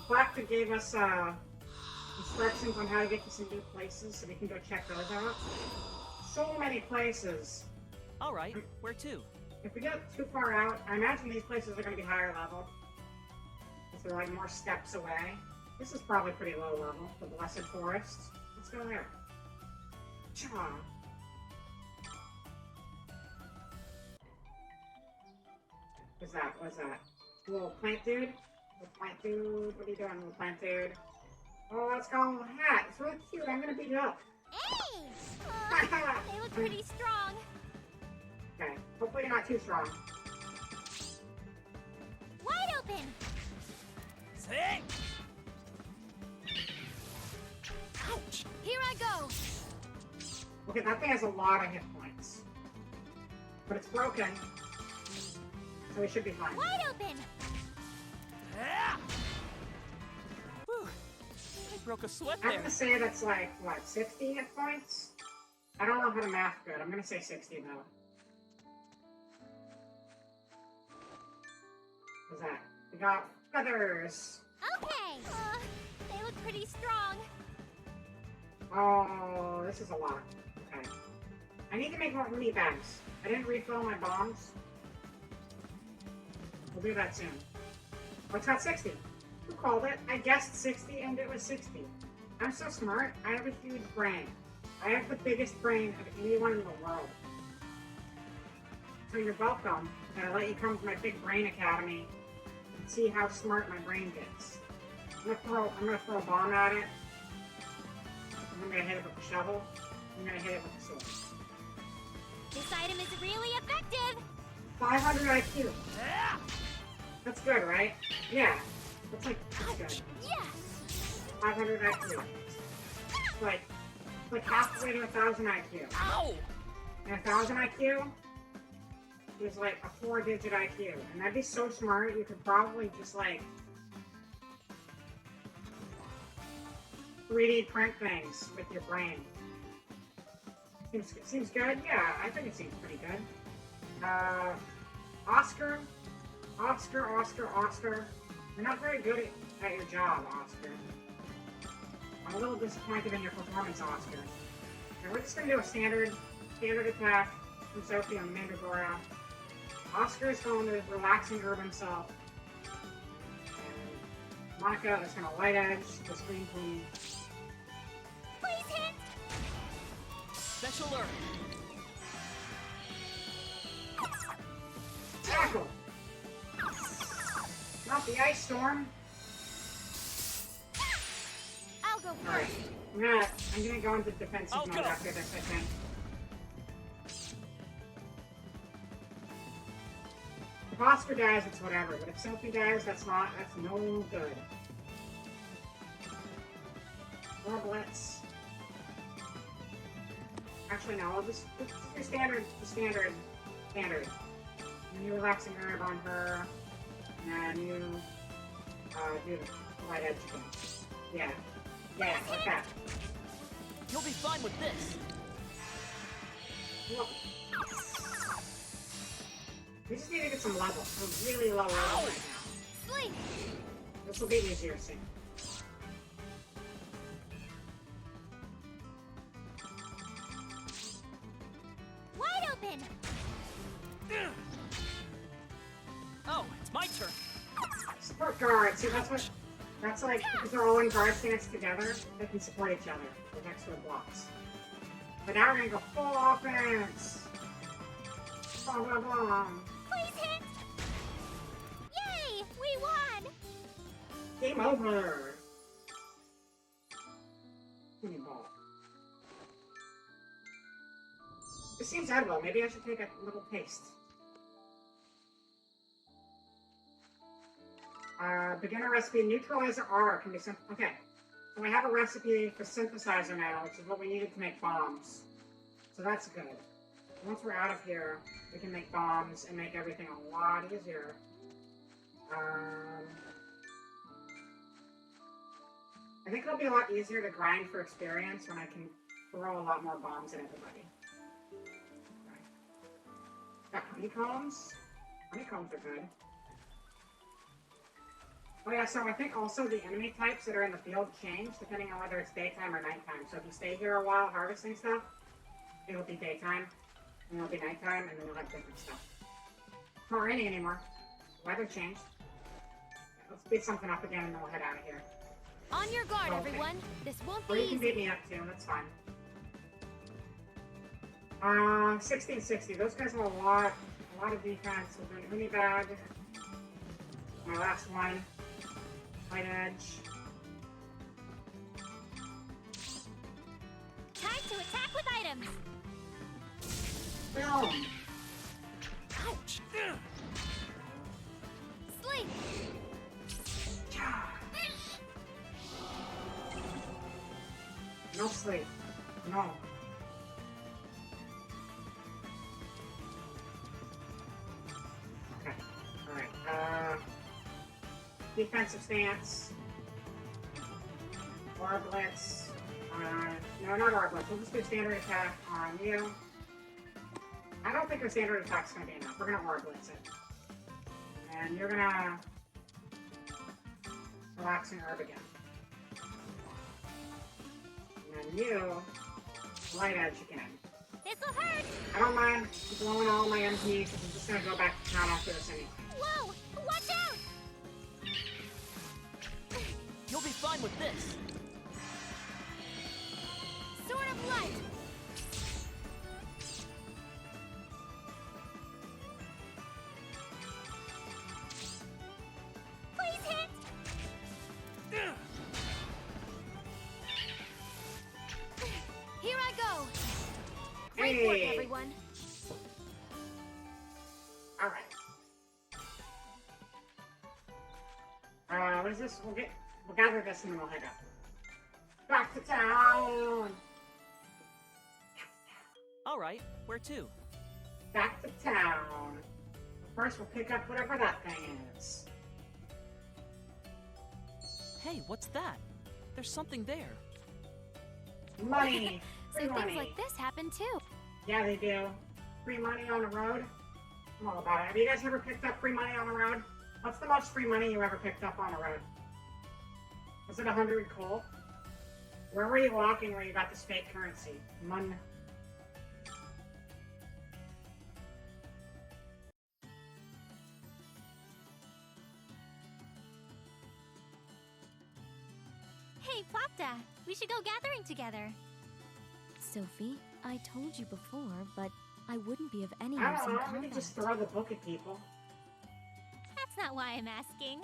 Black gave us instructions on how to get to some new places, so we can go check those out. So many places. Alright, where to? If we get too far out, I imagine these places are going to be higher level. If they're like more steps away. This is probably pretty low level. The Blessed Forest. Let's go there. Cha. What's that? What's that? Little plant dude? Little plant dude? What are you doing, little plant dude? Oh, let's go hat. It's really cute. I'm gonna beat it up. Hey! They look pretty strong. Okay. Hopefully you're not too strong. Wide open! Sick! Ouch! Here I go! Okay, that thing has a lot of hit points. But it's broken. So we should be fine. Wide open! Whew. I broke a sweat I'm there. gonna say that's like, what, 60 hit points? I don't know how to math good. I'm gonna say 60 though. What's that? We got feathers. Okay! They look pretty strong. Oh, this is a lot. Okay. I need to make more meat bags. I didn't refill my bombs. We'll do that soon. Oh, it's got 60. Who called it? I guessed 60 and it was 60. I'm so smart. I have a huge brain. I have the biggest brain of anyone in the world. So you're welcome. And I let you come to my big brain academy and see how smart my brain gets. I'm gonna throw a bomb at it. I'm gonna hit it with the shovel. I'm gonna hit it with the sword. This item is really effective! 500 IQ. That's good, right? Yeah. That's good. Yes! 500 IQ. Like halfway to 1,000 IQ. Ow! And 1,000 IQ is like a 4-digit IQ. And that'd be so smart, you could probably just like 3D print things with your brain. Seems good? Yeah, I think it seems pretty good. Oscar. You're not very good at your job, Oscar. I'm a little disappointed in your performance, Oscar. Okay, we're just gonna do a standard attack from Sophie on Mandragora. Oscar is going to relaxing herb himself. And Monica is gonna light edge the Scream Queen. Please hit! Special alert! Tackle! Not the ice storm. I'll go Alright. first. I'm gonna go into defensive I'll mode go. after this, I think. If Oscar dies, it's whatever, but if Sophie dies, that's no good. More blitz. Actually, no, I'll just do standard. And you relaxing herb on her, and you do the light edge again. Yeah, like that. You'll be fine with this. Look. We just need to get some level. We're really low level right now. Sleep! This will be easier soon. Wide open! Oh, it's my turn. Support guard. See, that's like, because they're all in guard stance together, they can support each other with extra blocks. But now we're gonna go full offense! Blah, blah, blah. Please hit! Yay! We won! Game over! Mini ball. It seems edible. Maybe I should take a little taste. Beginner recipe, neutralizer R can be sent. Okay, so we have a recipe for synthesizer now, which is what we needed to make bombs. So that's good. Once we're out of here, we can make bombs and make everything a lot easier. I think it'll be a lot easier to grind for experience when I can throw a lot more bombs at everybody. Okay. Got honeycombs. Honeycombs are good. Oh yeah, so I think also the enemy types that are in the field change depending on whether it's daytime or nighttime. So if you stay here a while harvesting stuff, it'll be daytime, and it'll be nighttime, and then you'll have different stuff. It's not raining anymore. The weather changed. Let's beat something up again and then we'll head out of here. On your guard, Okay. everyone. This won't Or be you can easy. beat me up too, that's fine. 1660. Those guys have a lot of defense. We're doing Uni Bag. My last one. Light Edge. Time to attack with items. Boom! Ouch! Sleep. No sleep. No. Okay. Alright. Defensive stance. Aura Blitz. No, not Aura Blitz. We'll just do standard attack on you. I don't think our standard attack's gonna be enough. We're gonna Aura Blitz it. And you're gonna Relaxing Herb again. And then you Light Edge again. This'll hurt. I don't mind blowing all my MP because I'm just gonna go back to town after this anyway. Whoa! Watch out! You'll be fine with this. Sword of Light. Please hit. Here I go. Great work, Hey. everyone. Alright. What is this? We'll gather this and then we'll head up. Back to town! Alright, where to? Back to town. First, we'll pick up whatever that thing is. Hey, what's that? There's something there. Money! So Free things money! like this happen too. Yeah, they do. Free money on the road? I'm all about it. Have you guys ever picked up free money on the road? What's the most free money you ever picked up on the road? Was it 100 coal? Where were you walking where you got this fake currency? Mon. Hey, Plopta, we should go gathering together. Sophie, I told you before, but I wouldn't be of any use I in don't know, we combat. could just throw the book at people. That's not why I'm asking.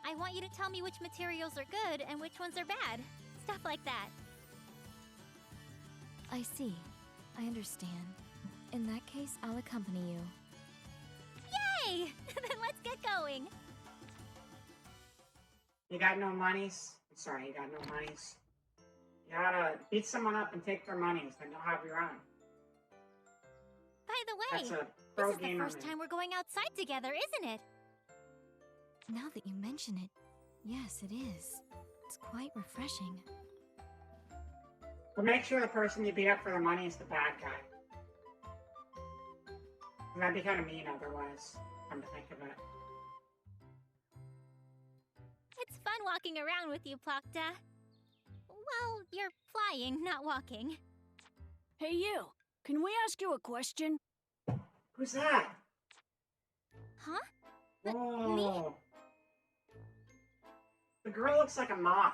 I want you to tell me which materials are good and which ones are bad. Stuff like that. I see. I understand. In that case, I'll accompany you. Yay! Then let's get going. You got no monies? I'm sorry, you got no monies. You gotta beat someone up and take their monies, then you'll have your own. By the That's way, a pro this is the gamer first move. time we're going outside together, isn't it? Now that you mention it, yes, it is. It's quite refreshing. But make sure the person you beat up for the money is the bad guy. That'd be kind of mean otherwise, come to think of it. It's fun walking around with you, Plopta. Well, you're flying, not walking. Hey, you. Can we ask you a question? Who's that? Huh? Oh. The girl looks like a moth.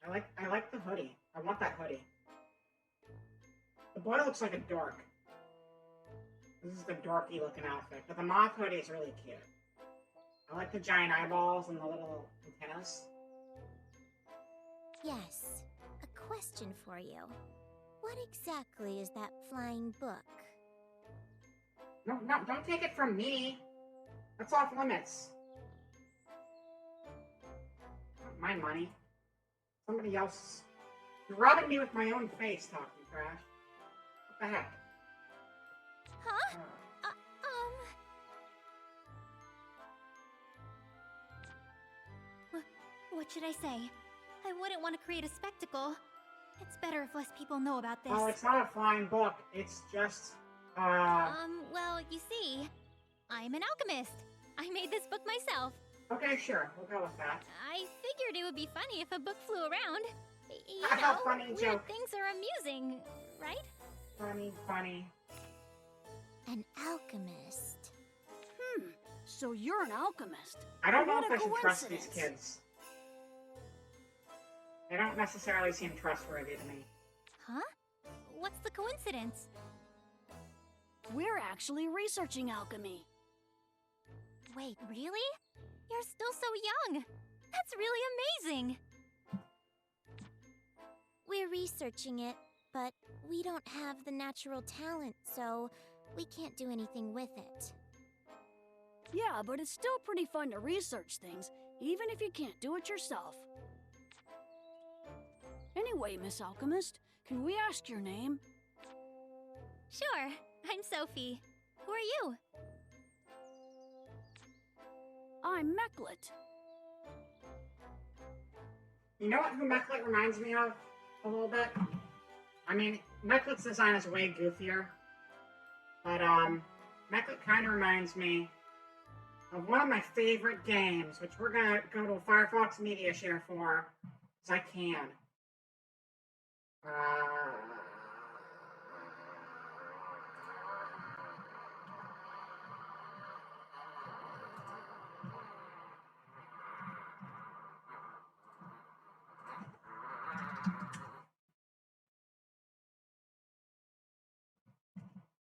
I like the hoodie. I want that hoodie. The boy looks like a dork. This is the dorky looking outfit, but the moth hoodie is really cute. I like the giant eyeballs and the little antennas. Yes, a question for you. What exactly is that flying book? No, don't take it from me. That's off limits. Not my money. Somebody else. You're robbing me with my own face, talking trash. What the heck? Huh? What should I say? I wouldn't want to create a spectacle. It's better if less people know about this. Oh, it's not a flying book. It's just, Well, you see, I'm an alchemist. I made this book myself. Okay, sure. We'll go with that. I figured it would be funny if a book flew around. You Haha, know, funny weird joke. things are amusing, right? Funny. An alchemist. So you're an alchemist. I don't know What if a I should trust these coincidence. kids. They don't necessarily seem trustworthy to me. Huh? What's the coincidence? We're actually researching alchemy. Wait, really? You're still so young. That's really amazing. We're researching it, but we don't have the natural talent, so we can't do anything with it. Yeah, but it's still pretty fun to research things, even if you can't do it yourself. Anyway, Miss Alchemist, can we ask your name? Sure, I'm Sophie. Who are you? I'm Mecklet. You know what who Mecklet reminds me of a little bit? I mean, Mecklet's design is way goofier. But, Mecklet kind of reminds me of one of my favorite games, which we're gonna go to a Firefox media share for, as I can.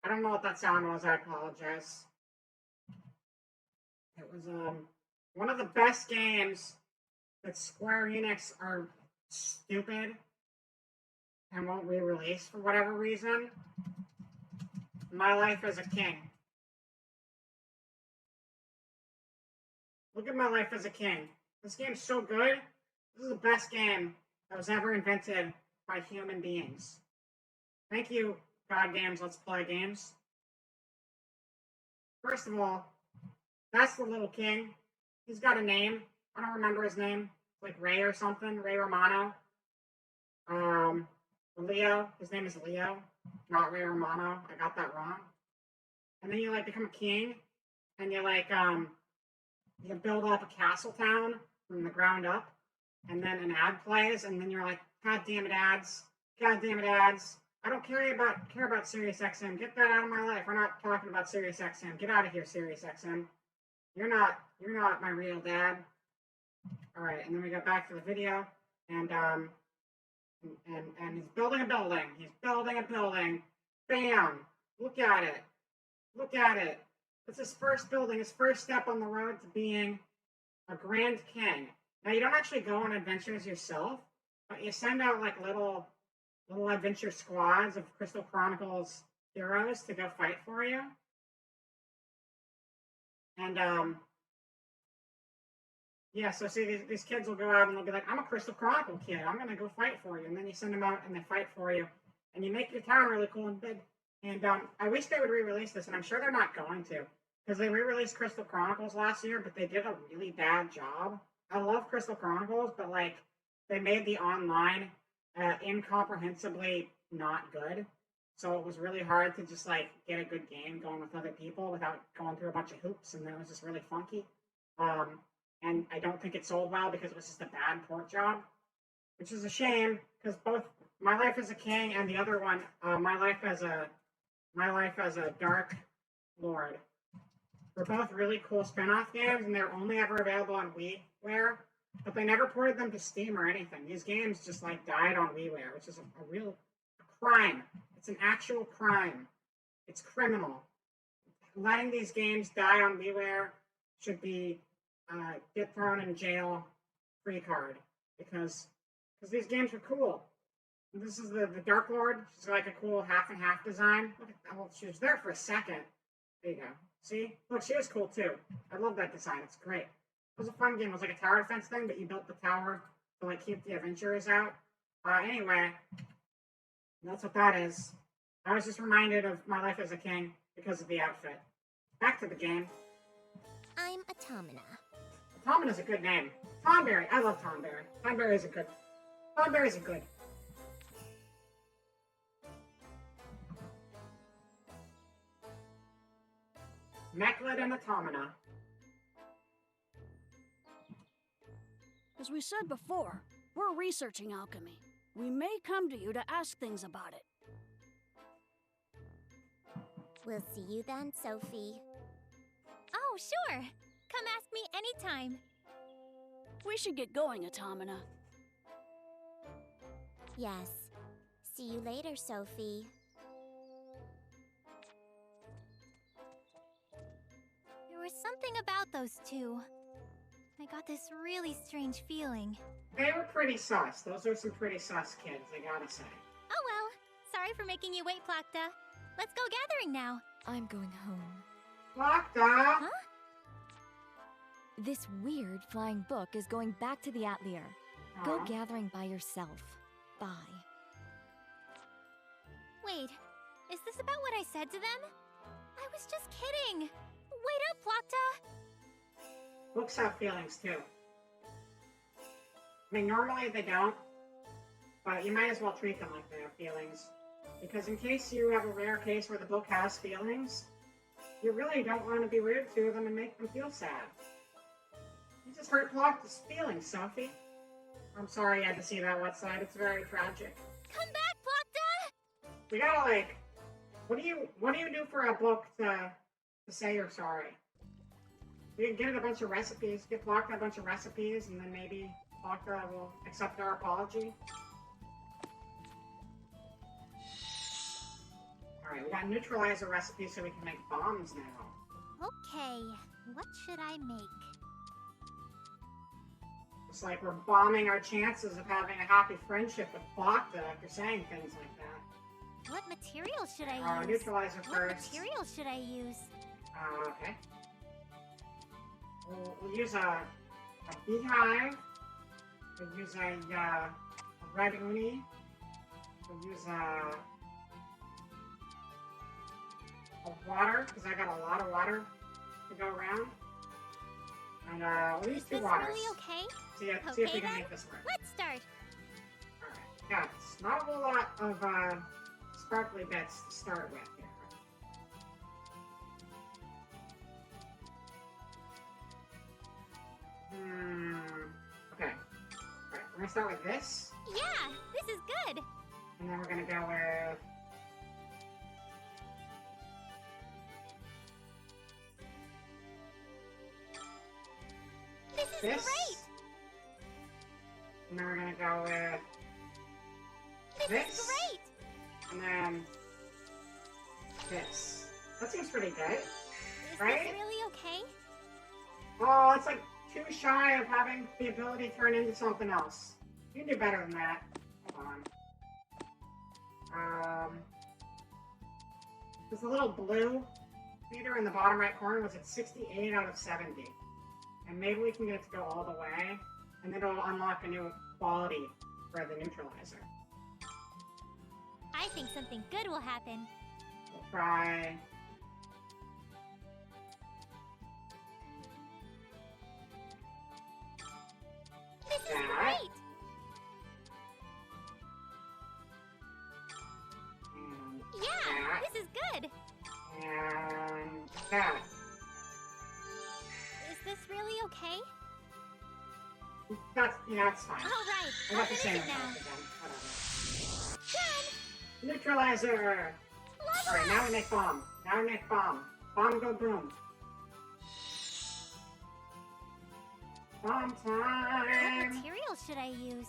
I don't know what that sound was, I apologize. It was, one of the best games that Square Enix are stupid and won't re-release for whatever reason. My Life as a King. Look at My Life as a King. This game's so good. This is the best game that was ever invented by human beings. Thank you, God Games Let's Play Games. First of all, that's the little king. He's got a name. I don't remember his name. Like Ray or something. Ray Romano. Leo. His name is Leo. Not Ray Romano. I got that wrong. And then you like become a king. And you like you build up a castle town from the ground up. And then an ad plays, and then you're like, God damn it, ads. God damn it, ads. I don't care about Sirius XM. Get that out of my life. We're not talking about Sirius XM. Get out of here, Sirius XM. You're not my real dad. All right, and then we go back to the video, and he's building a building. He's building a building. Bam! Look at it. Look at it. It's his first building. His first step on the road to being a Grand King. Now you don't actually go on adventures yourself, but you send out like little adventure squads of Crystal Chronicles heroes to go fight for you. And yeah, so see, these kids will go out and they'll be like, I'm a Crystal Chronicle kid. I'm going to go fight for you. And then you send them out and they fight for you. And you make your town really cool and big. And I wish they would re-release this, and I'm sure they're not going to. Because they re-released Crystal Chronicles last year, but they did a really bad job. I love Crystal Chronicles, but, like, they made the online incomprehensibly not good. So it was really hard to just, like, get a good game going with other people without going through a bunch of hoops, and then it was just really funky. And I don't think it sold well because it was just a bad port job, which is a shame, because both My Life as a King and the other one, My Life as a Dark Lord, were both really cool spin-off games, and they're only ever available on WiiWare, but they never ported them to Steam or anything. These games just, like, died on WiiWare, which is a real crime. It's an actual crime. It's criminal. Letting these games die on WiiWare should be get thrown in jail free card, because these games are cool. And this is the Dark Lord. She's like a cool half and half design. Look at that. Well, she was there for a second. There you go. See? Look, she was cool too. I love that design. It's great. It was a fun game. It was like a tower defense thing, but you built the tower to like keep the adventurers out. Anyway, that's what that is. I was just reminded of My Life as a King because of the outfit. Back to the game. I'm Automina. Tommen is a good name. Tomberry. I love Tomberry. Tomberry is a good. Tomberry's a good. Mechlet and Automata. As we said before, we're researching alchemy. We may come to you to ask things about it. We'll see you then, Sophie. Oh, sure. Come ask me anytime. We should get going, Automata. Yes. See you later, Sophie. There was something about those two. I got this really strange feeling. They were pretty sus. Those are some pretty sus kids, I gotta say. Oh well. Sorry for making you wait, Plakta. Let's go gathering now. I'm going home. Plakta! Huh? This weird flying book is going back to the Atelier. Go Aw. gathering by yourself. Bye. Wait, is this about what I said to them? I was just kidding. Wait up, Plakta. Books have feelings too. I mean, normally they don't, but you might as well treat them like they have feelings. Because in case you have a rare case where the book has feelings, you really don't want to be rude to them and make them feel sad. You just hurt Plakta's feelings, Sophie. I'm sorry you had to see that wet side. It's very tragic. Come back, Plakta! We gotta like, what do you do for a book to say you're sorry? You can get it a bunch of recipes, get Plakta a bunch of recipes, and then maybe Plakta will accept our apology. Alright, we got neutralizer recipes so we can make bombs now. Okay, what should I make? It's like we're bombing our chances of having a happy friendship with Plakta after saying things like that. What material should I use? Neutralizer What first. material should I use? Okay. We'll use a beehive. We'll use a red uni. We'll use a water, because I got a lot of water to go around. And we'll use Is two this waters. really okay? See if Okay, we can then. make this work. Let's start. Alright. Yeah, it's not a whole lot of sparkly bits to start with here. Okay. Alright, we're gonna start with this, Yeah, this is good. and then we're gonna go with This is this. great. And then we're gonna go with This this. is great. And then this. That seems pretty good. Is Right? this really okay? Oh, it's like too shy of having the ability to turn into something else. You can do better than that. Hold on. There's a little blue meter in the bottom right corner was at 68 out of 70. And maybe we can get it to go all the way, and then it'll unlock a new quality for the neutralizer. I think something good will happen. We'll try. This is That. great. And Yeah, that. this is good. And that. Is this really okay? That's fine. All right, I I'll got the finish same it now. result again. Whatever. Done. Neutralizer! Level Alright, now up. we make bomb. Now we make bomb. Bomb go boom. Bomb What time! material should I use?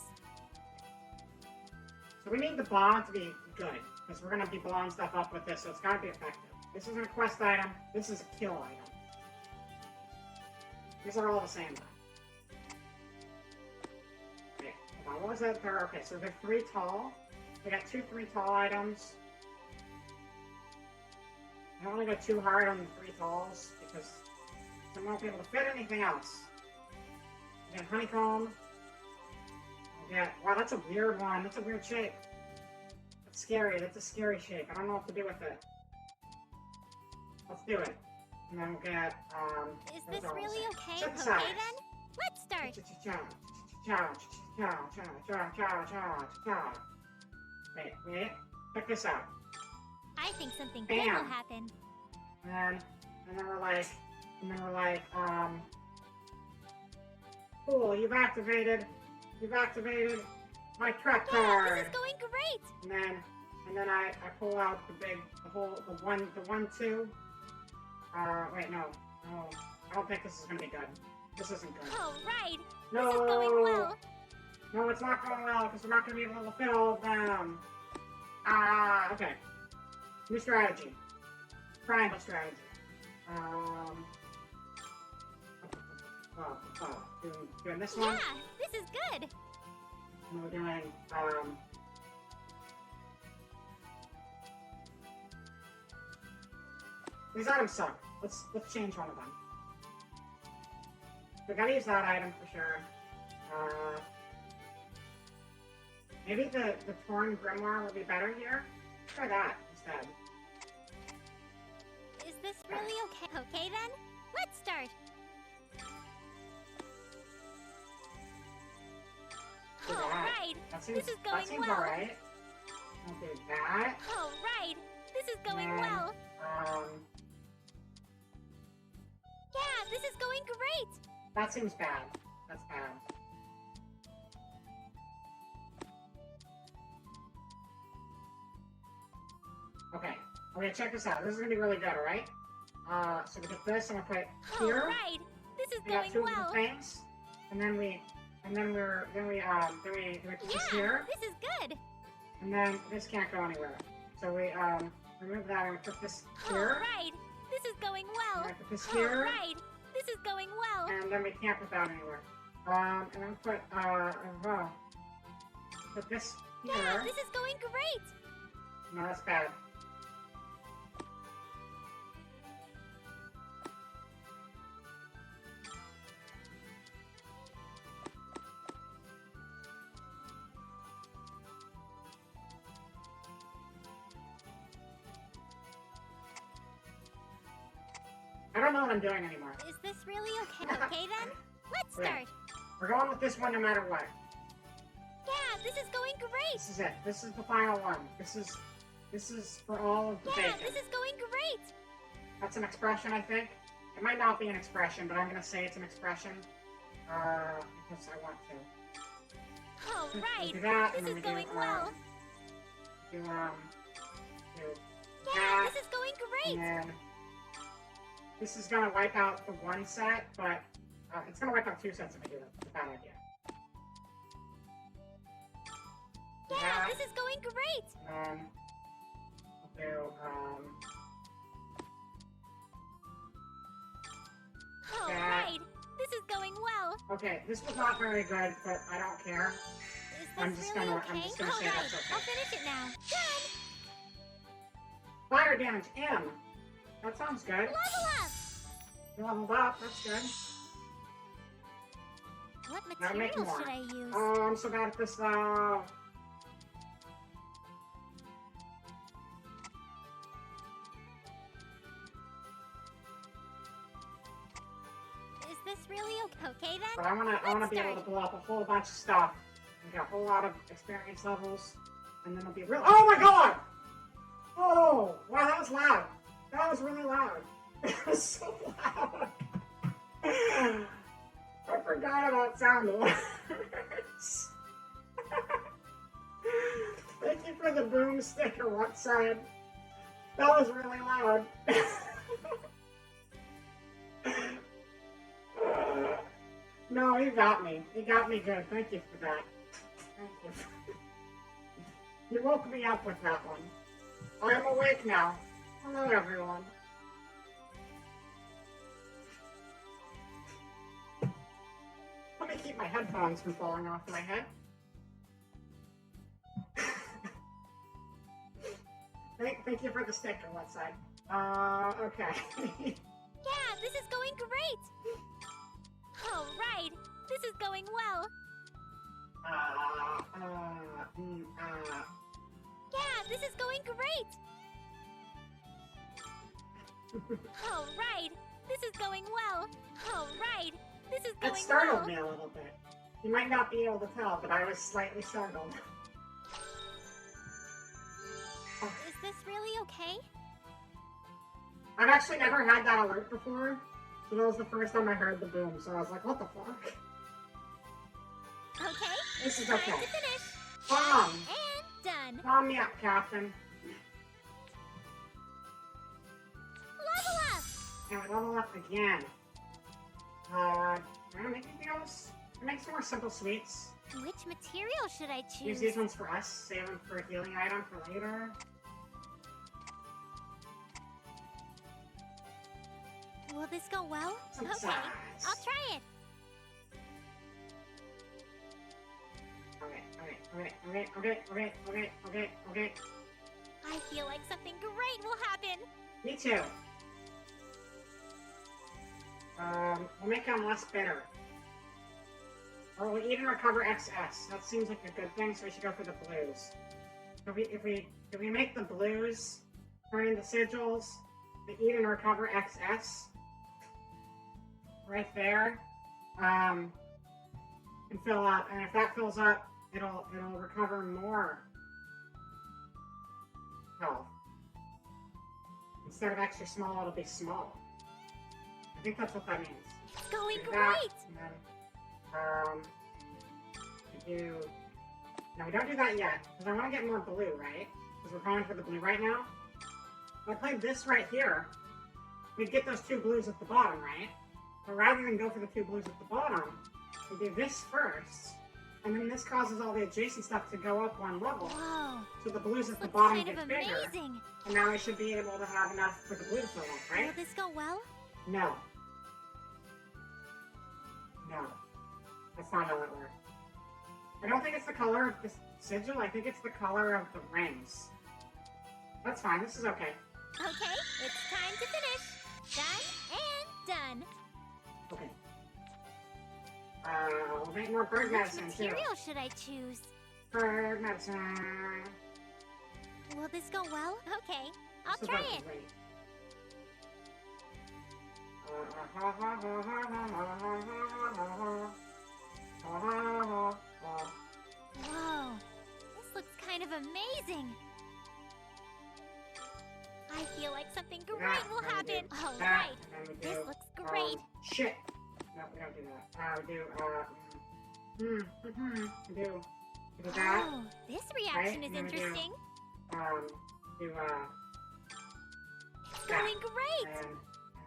So we need the bomb to be good, because we're going to be blowing stuff up with this, so it's got to be effective. This isn't a quest item. This is a kill item. These are all the same though. Okay, hold on, what was that? Okay, so they're 3 tall. We got 2 3 tall items. I only go too hard on the 3 talls because I won't be able to fit anything else. We got honeycomb. Wow, that's a weird one. That's a weird shape. That's scary. That's a scary shape. I don't know what to do with it. Let's do it. And then we'll get Is those this are all the really same. okay? Synthesize. Okay then? start. Wait. Check this out. I think something good will Bam. happen. And then we're like, cool, you've activated my trap Yeah, card. this is going great. And then I pull out the 1, 2. Wait, no, I don't think this is gonna be good. This isn't good. All right. No, This is going well. no, it's not going well because we're not gonna be able to fit all of them. Okay. New strategy. Triangle strategy. Doing this one. Yeah, this is good. And we're doing, these items suck. Let's change one of them. We gotta use that item for sure. Maybe the torn grimoire will be better here. Let's try that instead. Is this really okay? Okay then, let's start. Do All that. right. That seems, This is going that seems well. alright. I'll do that. All right. This is going And, well. Yeah, this is going great. That seems bad. That's bad. Okay, check this out. This is gonna be really good, alright? So we get this, I'm gonna put it All here. right. This is We got going two well. different things. And then we put this Yeah, here. this is good. And then this can't go anywhere. So we remove that and we put this All here. right. This is going well. And I put this All here. right. This is going well. And then we can't put that anywhere. And then put put this here. Yeah, this is going great. No, that's bad. I don't know what I'm doing anymore. Is this really okay? Okay then, let's Yeah. start. We're going with this one no matter what. Yeah, this is going great. This is it. This is the final one. This is for all of the Yeah, bacon. this is going great. That's an expression, I think. It might not be an expression, but I'm gonna say it's an expression. Because I want to. All right. Do that, This and then is we going do, well. do Yeah, that, this is going great. and then this is gonna wipe out the one set, but it's gonna wipe out two sets if I do it. It's a bad idea. Do Yeah, that, this is going great. and then we'll do All that. right. This is going well. okay, this was not very good, but I don't care. Is I'm this just really gonna- okay? I'm just gonna All say right. that's okay. I'll finish it now. Done. Fire damage M. That sounds good. Level up. You leveled up. That's good. What Now make materials more. should I use? Oh, I'm so bad at this though. Is this really okay then? But I wanna Let's be able to start. blow up a whole bunch of stuff. And get a whole lot of experience levels. And then it'll be real. Oh my god! Oh! Wow, that was loud. That was really loud. It was so loud. I forgot about sound alerts. Thank you for the boom sticker, what side? That was really loud. No, he got me. He got me good. Thank you for that. Thank you. You woke me up with that one. I am awake now. Hello, everyone. Let me keep my headphones from falling off my head. Thank you for the sticker, what side? Okay. Yeah, this is going great. All right. This is going well. Yeah, this is going great. All right. This is going well. All right. This is going It startled well. me a little bit. You might not be able to tell, but I was slightly startled. Is this really okay? I've actually never had that alert before, so that was the first time I heard the boom, so I was like, what the fuck? Okay. This is Time okay. to finish. Bomb! And done. Bomb me up, Captain. Level up. And we level up again. Do I make anything else? Make some more simple sweets. Which material should I Use choose? these ones for us, save them for a healing item for later. Will this go well? Synthesize. Okay, I'll try it. Okay. I feel like something great will happen. Me too. We'll make them less bitter. Or we'll eat and recover XS. That seems like a good thing, so we should go for the blues. If we make the blues turn into sigils, the eat and recover XS right there, can fill up, and if that fills up, it'll recover more health. Instead of extra small, it'll be small. I think that's what that means. It's going Do that, great. and then, we do... No, we don't do that yet, because I want to get more blue, right? Because we're going for the blue right now. If I played this right here, we'd get those two blues at the bottom, right? But rather than go for the two blues at the bottom, we do this first, and then this causes all the adjacent stuff to go up one level. Whoa. So the blues at the Looks bottom kind get of bigger, amazing. and now we should be able to have enough for the blue to fill up, Will right? this go well? No. No. That's not how it works. I don't think it's the color of the sigil, I think it's the color of the rings. That's fine, this is okay. Okay, it's time to finish. Done and done. Okay. We'll make more bird Which medicine too. material should I choose? Bird medicine. Will this go well? Okay, I'll This is try about it. great. Whoa, this looks kind of amazing. I feel like something great will happen. All right, this looks great. Shit. No, we don't do that. We do that. Oh, this reaction Right, is and then we do- interesting. Do It's that. going great. And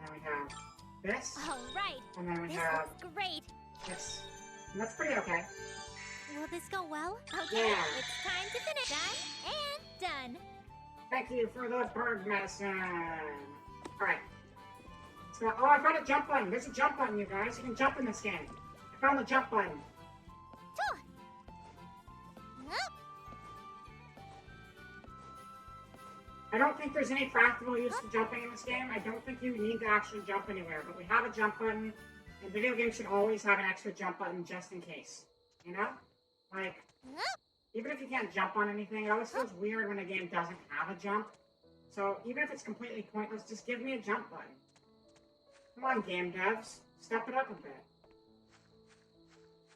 then we have this. All right, And then we this have looks great. this. And that's pretty okay. Will this go well? Okay, Yeah. it's time to finish. Done and done. Thank you for the bird medicine. Alright. So, oh, I found a jump button. There's a jump button, you guys. You can jump in this game. I found the jump button. Tuh. Nope. I don't think there's any practical use to jumping in this game. I don't think you need to actually jump anywhere, but we have a jump button, and video games should always have an extra jump button just in case. You know? Like, Nope. even if you can't jump on anything, it always feels weird when a game doesn't have a jump. So even if it's completely pointless, just give me a jump button. Come on, game devs. Step it up a bit.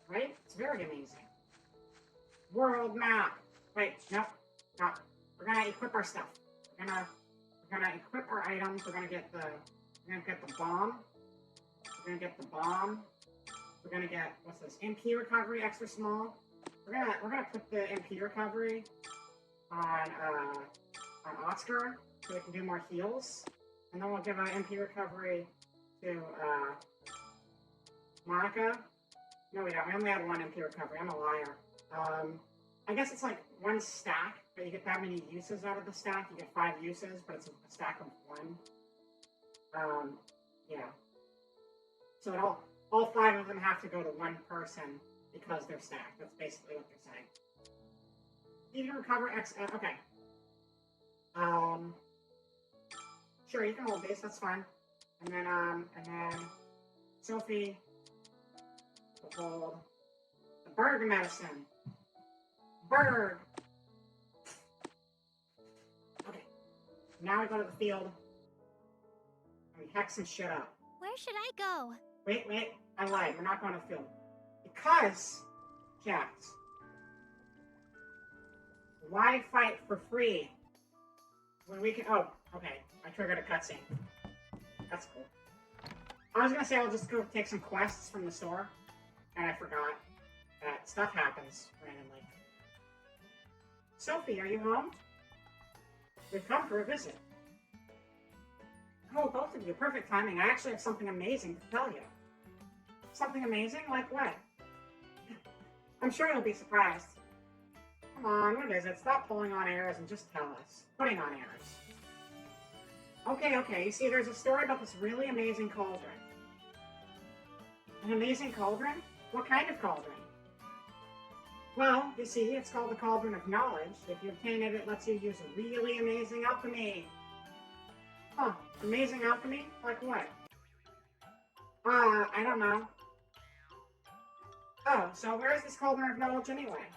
Right? It's very amazing. World map. Wait, no. No. We're gonna equip our stuff. We're gonna equip our items. We're gonna get the bomb. We're gonna get the bomb. We're gonna get, what's this? MP recovery, extra small. We're gonna put the MP recovery on Oscar so we can do more heals, and then we'll give our MP recovery to Monica. No, we don't. We only had one MP recovery. I'm a liar. I guess it's like one stack, but you get that many uses out of the stack. You get 5 uses, but it's a stack of 1. Yeah. So all 5 of them have to go to one person because they're stacked. That's basically what they're saying. You can recover X. Okay. Sure, you can hold these. That's fine. And then Sophie will hold the bird medicine. Bird. Okay. Now we go to the field and we hex some shit up. Where should I go? Wait. I lied. We're not going to the field. Because, Jax, why fight for free when we can... Oh, okay. I triggered a cutscene. That's cool. I was going to say I'll just go take some quests from the store, and I forgot that stuff happens randomly. Sophie, are you home? We've come for a visit. Oh, both of you. Perfect timing. I actually have something amazing to tell you. Something amazing? Like what? I'm sure you'll be surprised. Come on, what is it? Stop pulling on airs and just tell us. Putting on airs. Okay. You see, there's a story about this really amazing cauldron. An amazing cauldron? What kind of cauldron? Well, you see, it's called the Cauldron of Knowledge. If you obtain it, it lets you use really amazing alchemy. Huh, amazing alchemy? Like what? I don't know. Oh, so where's this Cauldron of Knowledge anyway?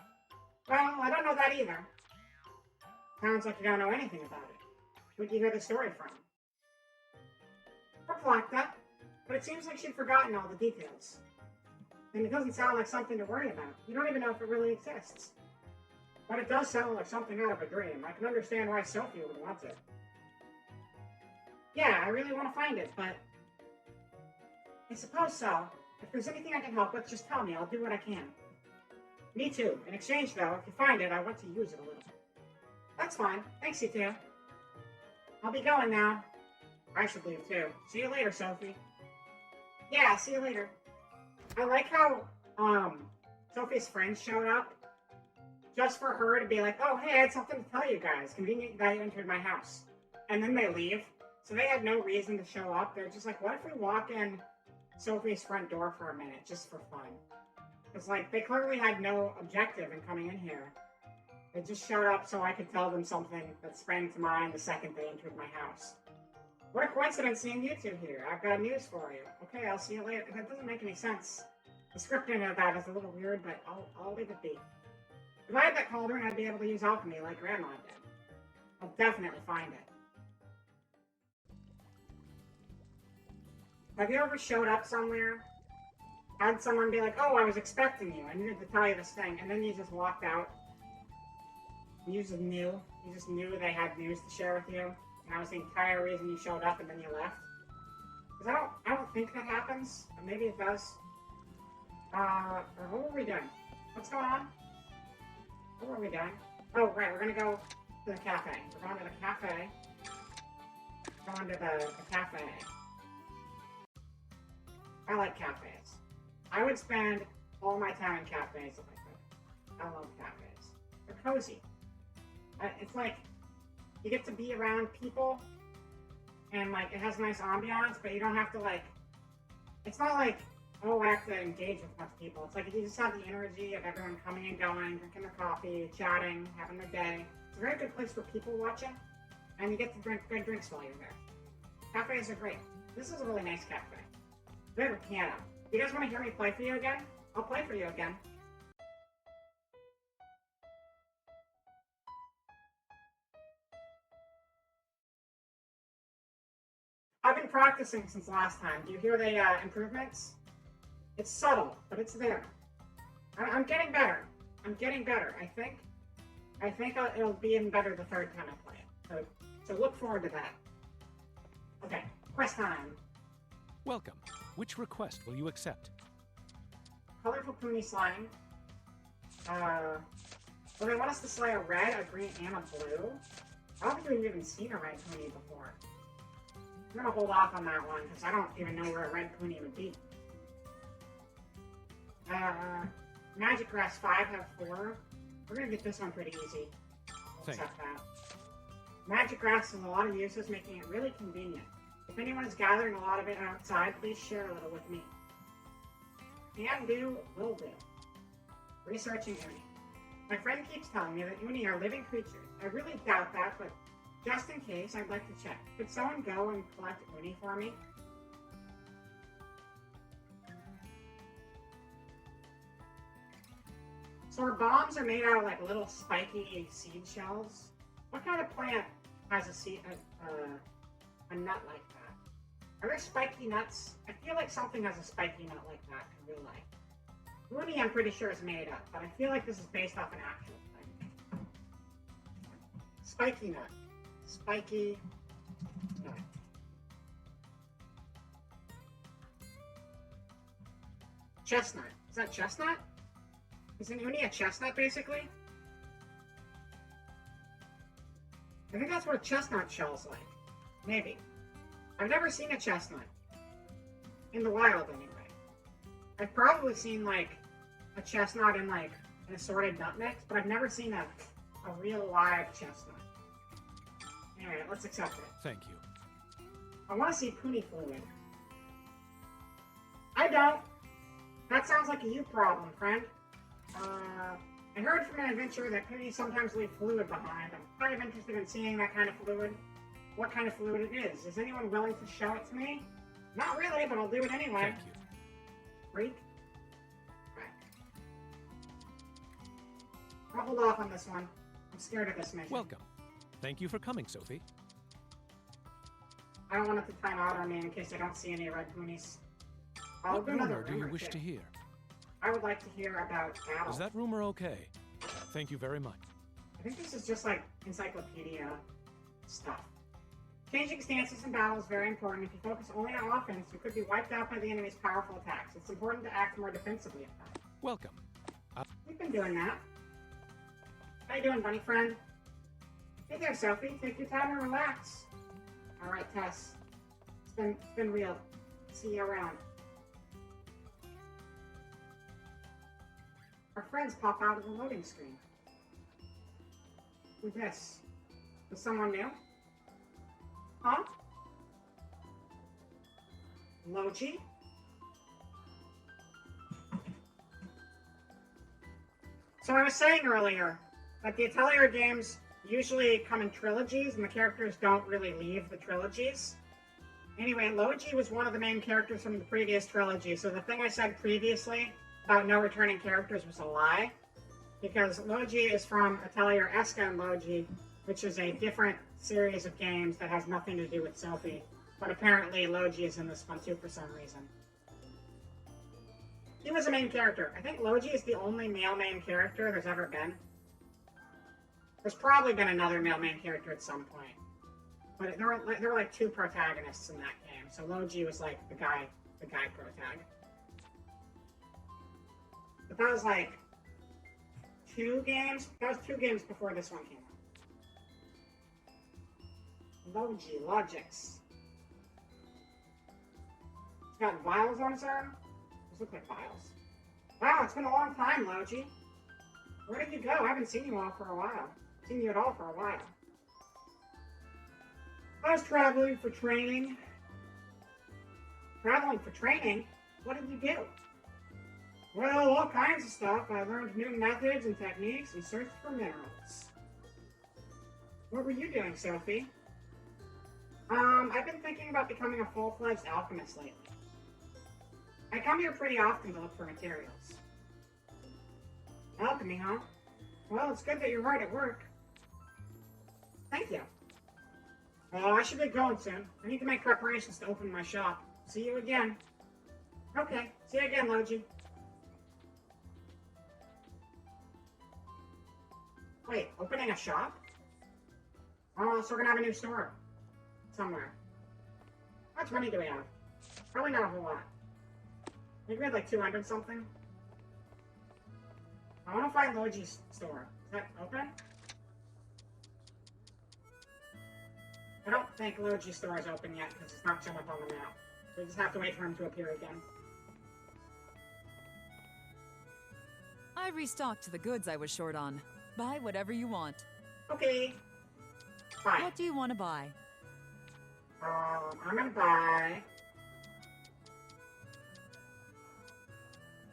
Well, I don't know that either. Sounds like you don't know anything about it. Who'd you hear the story from? Reflecta, but it seems like she'd forgotten all the details. And it doesn't sound like something to worry about. You don't even know if it really exists. But it does sound like something out of a dream. I can understand why Sophie would want it. Yeah, I really want to find it, but... I suppose so. If there's anything I can help with, just tell me. I'll do what I can. Me too. In exchange, though, if you find it, I want to use it a little. That's fine. Thanks, you two. I'll be going now. I should leave, too. See you later, Sophie. Yeah, see you later. I like how, Sophie's friends showed up just for her to be like, oh, hey, I had something to tell you guys. Convenient that you entered my house. And then they leave. So they had no reason to show up. They're just like, what if we walk in Sophie's front door for a minute, just for fun? It's like, they clearly had no objective in coming in here. They just showed up so I could tell them something that sprang to mind the second they entered my house. What a coincidence seeing you two here. I've got news for you. Okay, I'll see you later. That doesn't make any sense. The scripting of that is a little weird, but I'll leave it be. If I had that cauldron, I'd be able to use alchemy like Grandma did. I'll definitely find it. Have you ever showed up somewhere, had someone be like, oh, I was expecting you, I needed to tell you this thing, and then you just walked out? You just knew they had news to share with you, and that was the entire reason you showed up and then you left? Because I don't think that happens, but maybe it does. Or what were we doing? What's going on? What were we doing? Oh, right, we're gonna go to the cafe. We're going to the cafe. Going to the cafe. I like cafes. I would spend all my time in cafes if I could. I love cafes. They're cozy. It's like, you get to be around people, and like, it has nice ambiance, but you don't have to like, it's not like, oh, I have to engage with a bunch of people. It's like, you just have the energy of everyone coming and going, drinking their coffee, chatting, having their day. It's a very good place for people watching, and you get to drink good drinks while you're there. Cafes are great. This is a really nice cafe. They have a piano. You guys want to hear me play for you again? I'll play for you again. I've been practicing since last time. Do you hear the improvements? It's subtle, but it's there. I'm getting better. I'm getting better. I think it'll be even better the third time I play it. So look forward to that. Okay, quest time. Welcome. Which request will you accept? Colorful pony slaying. Well, they want us to slay a red, a green, and a blue. I don't think we've even seen a red pony before. I'm gonna hold off on that one, because I don't even know where a red pony would be. Magic Grass 5 have 4. We're gonna get this one pretty easy. We'll accept that. Magic Grass has a lot of uses, making it really convenient. If anyone is gathering a lot of it outside, please share a little with me. Can do, will do. Researching Uni. My friend keeps telling me that Uni are living creatures. I really doubt that, but just in case, I'd like to check. Could someone go and collect Uni for me? So our bombs are made out of like little spiky seed shells. What kind of plant has a nut like that? Are there spiky nuts? I feel like something has a spiky nut like that in real life. Ruby, I'm pretty sure, is made up, but I feel like this is based off an actual thing. Spiky nut. Spiky nut. Chestnut. Is that chestnut? Isn't uni a chestnut, basically? I think that's what a chestnut shell's like. Maybe. I've never seen a chestnut. In the wild, anyway. I've probably seen, like, a chestnut in, like, an assorted nut mix, but I've never seen a real live chestnut. Alright, let's accept it. Thank you. I want to see Puni fluid. I don't. That sounds like a you problem, friend. I heard from an adventurer that Puni sometimes leave fluid behind. I'm kind of interested in seeing that kind of fluid. What kind of fluid it is. Is anyone willing to show it to me? Not really, but I'll do it anyway. Thank you. Freak? Right. I'll hold off on this one. I'm scared of this mission. Welcome. Thank you for coming, Sophie. I don't want it to time out on me in case I don't see any red Punies. I'll What do another rumor do you rumor, wish too. to hear? I would like to hear about battle. Is that rumor okay? Thank you very much. I think this is just like encyclopedia stuff. Changing stances in battle is very important. If you focus only on offense, you could be wiped out by the enemy's powerful attacks. It's important to act more defensively at times. Welcome. We've been doing that. How you doing, bunny friend? Hey there, Sophie. Take your time and relax. All right, Tess. It's been real. See you around. Our friends pop out of the loading screen. Who's this? Is someone new? Huh? Logi? So I was saying earlier that the Atelier games usually come in trilogies and the characters don't really leave the trilogies. Anyway, Logi was one of the main characters from the previous trilogy, so the thing I said previously about no returning characters was a lie, because Logi is from Atelier Eska and Logi, which is a different series of games that has nothing to do with Sophie, but apparently Logi is in this one too for some reason. He was a main character. I think Logi is the only male main character there's ever been. There's probably been another male main character at some point. But there were like two protagonists in that game, so Logi was like the guy protag. But that was like 2 games? That was 2 games before this one came out. Logi, Logix. It's got vials on his arm? Those look like vials. Wow, it's been a long time, Logi. Where did you go? I haven't seen you all for a while. Seen you at all for a while. I was traveling for training. Traveling for training? What did you do? Well, all kinds of stuff. I learned new methods and techniques and searched for minerals. What were you doing, Sophie? I've been thinking about becoming a full-fledged alchemist lately. I come here pretty often to look for materials. Alchemy, huh? Well, it's good that you're hard at work. Thank you. Oh, I should get going soon. I need to make preparations to open my shop. See you again. Okay, see you again, Logi. Wait, opening a shop? Oh, so we're gonna have a new store. Somewhere. How much money do we have? Probably not a whole lot. Maybe we had like 200 something. I wanna find Logi's store. Is that open? I don't think Logi's store is open yet because it's not showing up on the map. We just have to wait for him to appear again. I restocked the goods I was short on. Buy whatever you want. Okay. Bye. What do you want to buy? I'm gonna buy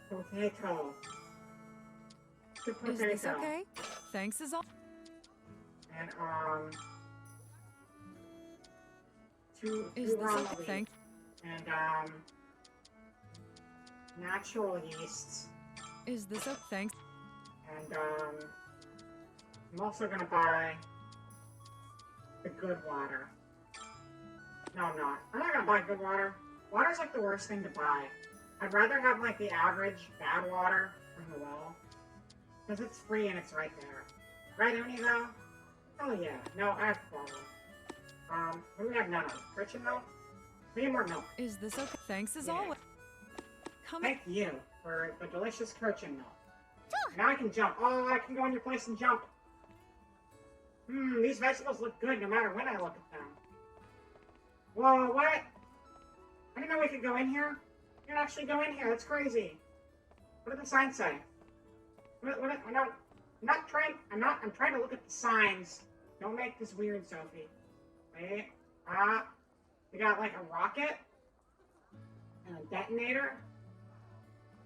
potato. Two potato. Is this okay? Thanks as all. And two Is this raw okay? wheat. Thanks. And natural yeast. Is this okay? Thanks. And I'm also gonna buy the good water. No, I'm not. I'm not gonna buy good water. Water's like the worst thing to buy. I'd rather have like the average bad water from the well. Because it's free and it's right there. Right, Uni, though? Oh yeah. No, I have water. What do we have none of? Urchin milk? We need more milk. Is this okay? Thanks as Yeah. always. Come Thank you for the delicious Kirchin milk. Now I can jump. Oh, I can go in your place and jump. These vegetables look good no matter when I look at them. Whoa, what? I didn't know we could go in here. You can actually go in here. That's crazy. What did the sign say? I'm trying to look at the signs. Don't make this weird, Sophie. Wait. We got like a rocket and a detonator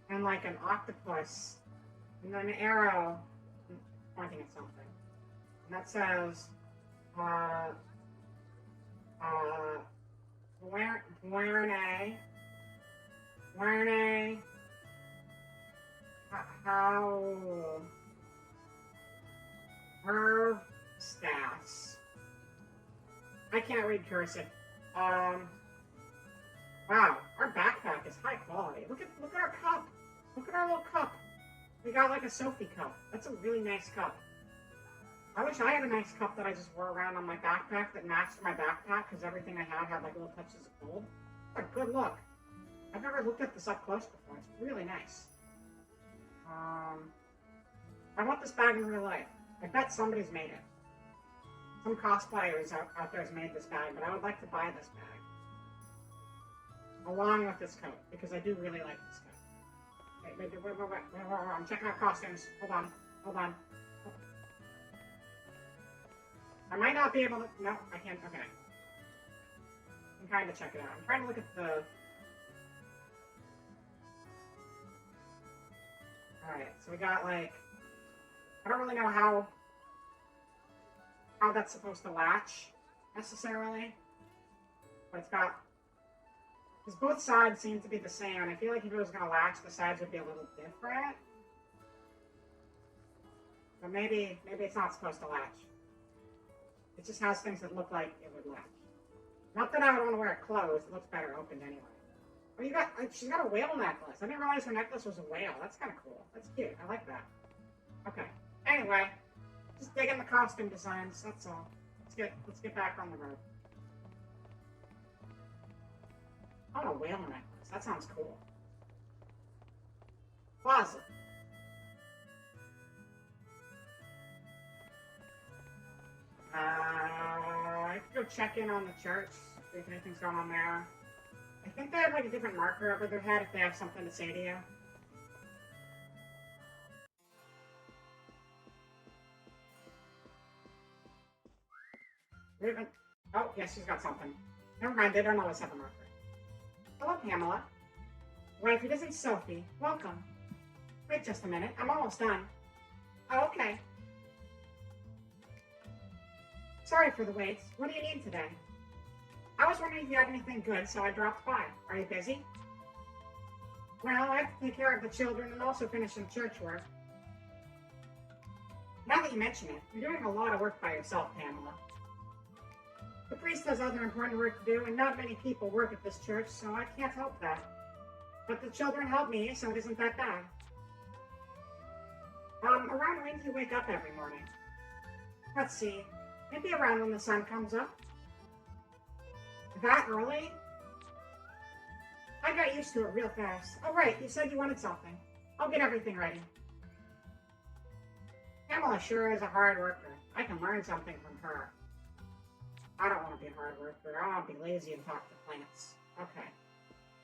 and like an octopus and then an arrow pointing at something. And that says, her stats. I can't read cursive. Wow, our backpack is high quality. Look at our cup. Look at our little cup. We got like a Sophie cup. That's a really nice cup. I wish I had a nice cup that I just wore around on my backpack that matched my backpack because everything I had like little touches of gold. What a good look. I've never looked at this up close before. It's really nice. I want this bag in real life. I bet somebody's made it. Some cosplayers out there has made this bag, but I would like to buy this bag. Along with this coat, because I do really like this coat. Wait, I'm checking out costumes. Hold on. I might not be able to... No, I can't. Okay. I'm trying to check it out. I'm trying to look at the... Alright, so we got, like... I don't really know how that's supposed to latch, necessarily. But it's got... Because both sides seem to be the same, and I feel like if it was going to latch, the sides would be a little different. But maybe it's not supposed to latch. It just has things that look like it would latch. Not that I would want to wear it closed. It looks better opened anyway. Oh, she's got a whale necklace. I didn't realize her necklace was a whale. That's kind of cool. That's cute. I like that. Okay. Anyway, just digging the costume designs. That's all. Let's get back on the road. Oh, a whale necklace. That sounds cool. Plaza. I could go check in on the church, see if anything's going on there. I think they have like a different marker over their head if they have something to say to you. Oh, yes, she's got something. Never mind, they don't always have a marker. Hello, Pamela. Wife, it isn't Sophie. Welcome. Wait just a minute, I'm almost done. Oh, okay. Sorry for the wait. What do you need today? I was wondering if you had anything good, so I dropped by. Are you busy? Well, I have to take care of the children and also finish some church work. Now that you mention it, you're doing a lot of work by yourself, Pamela. The priest has other important work to do, and not many people work at this church, so I can't help that. But the children help me, so it isn't that bad. Around when do you wake up every morning? Let's see. Maybe around when the sun comes up. That early? I got used to it real fast. Oh, right, you said you wanted something. I'll get everything ready. Pamela sure is a hard worker. I can learn something from her. I don't want to be a hard worker. I want to be lazy and talk to plants. Okay.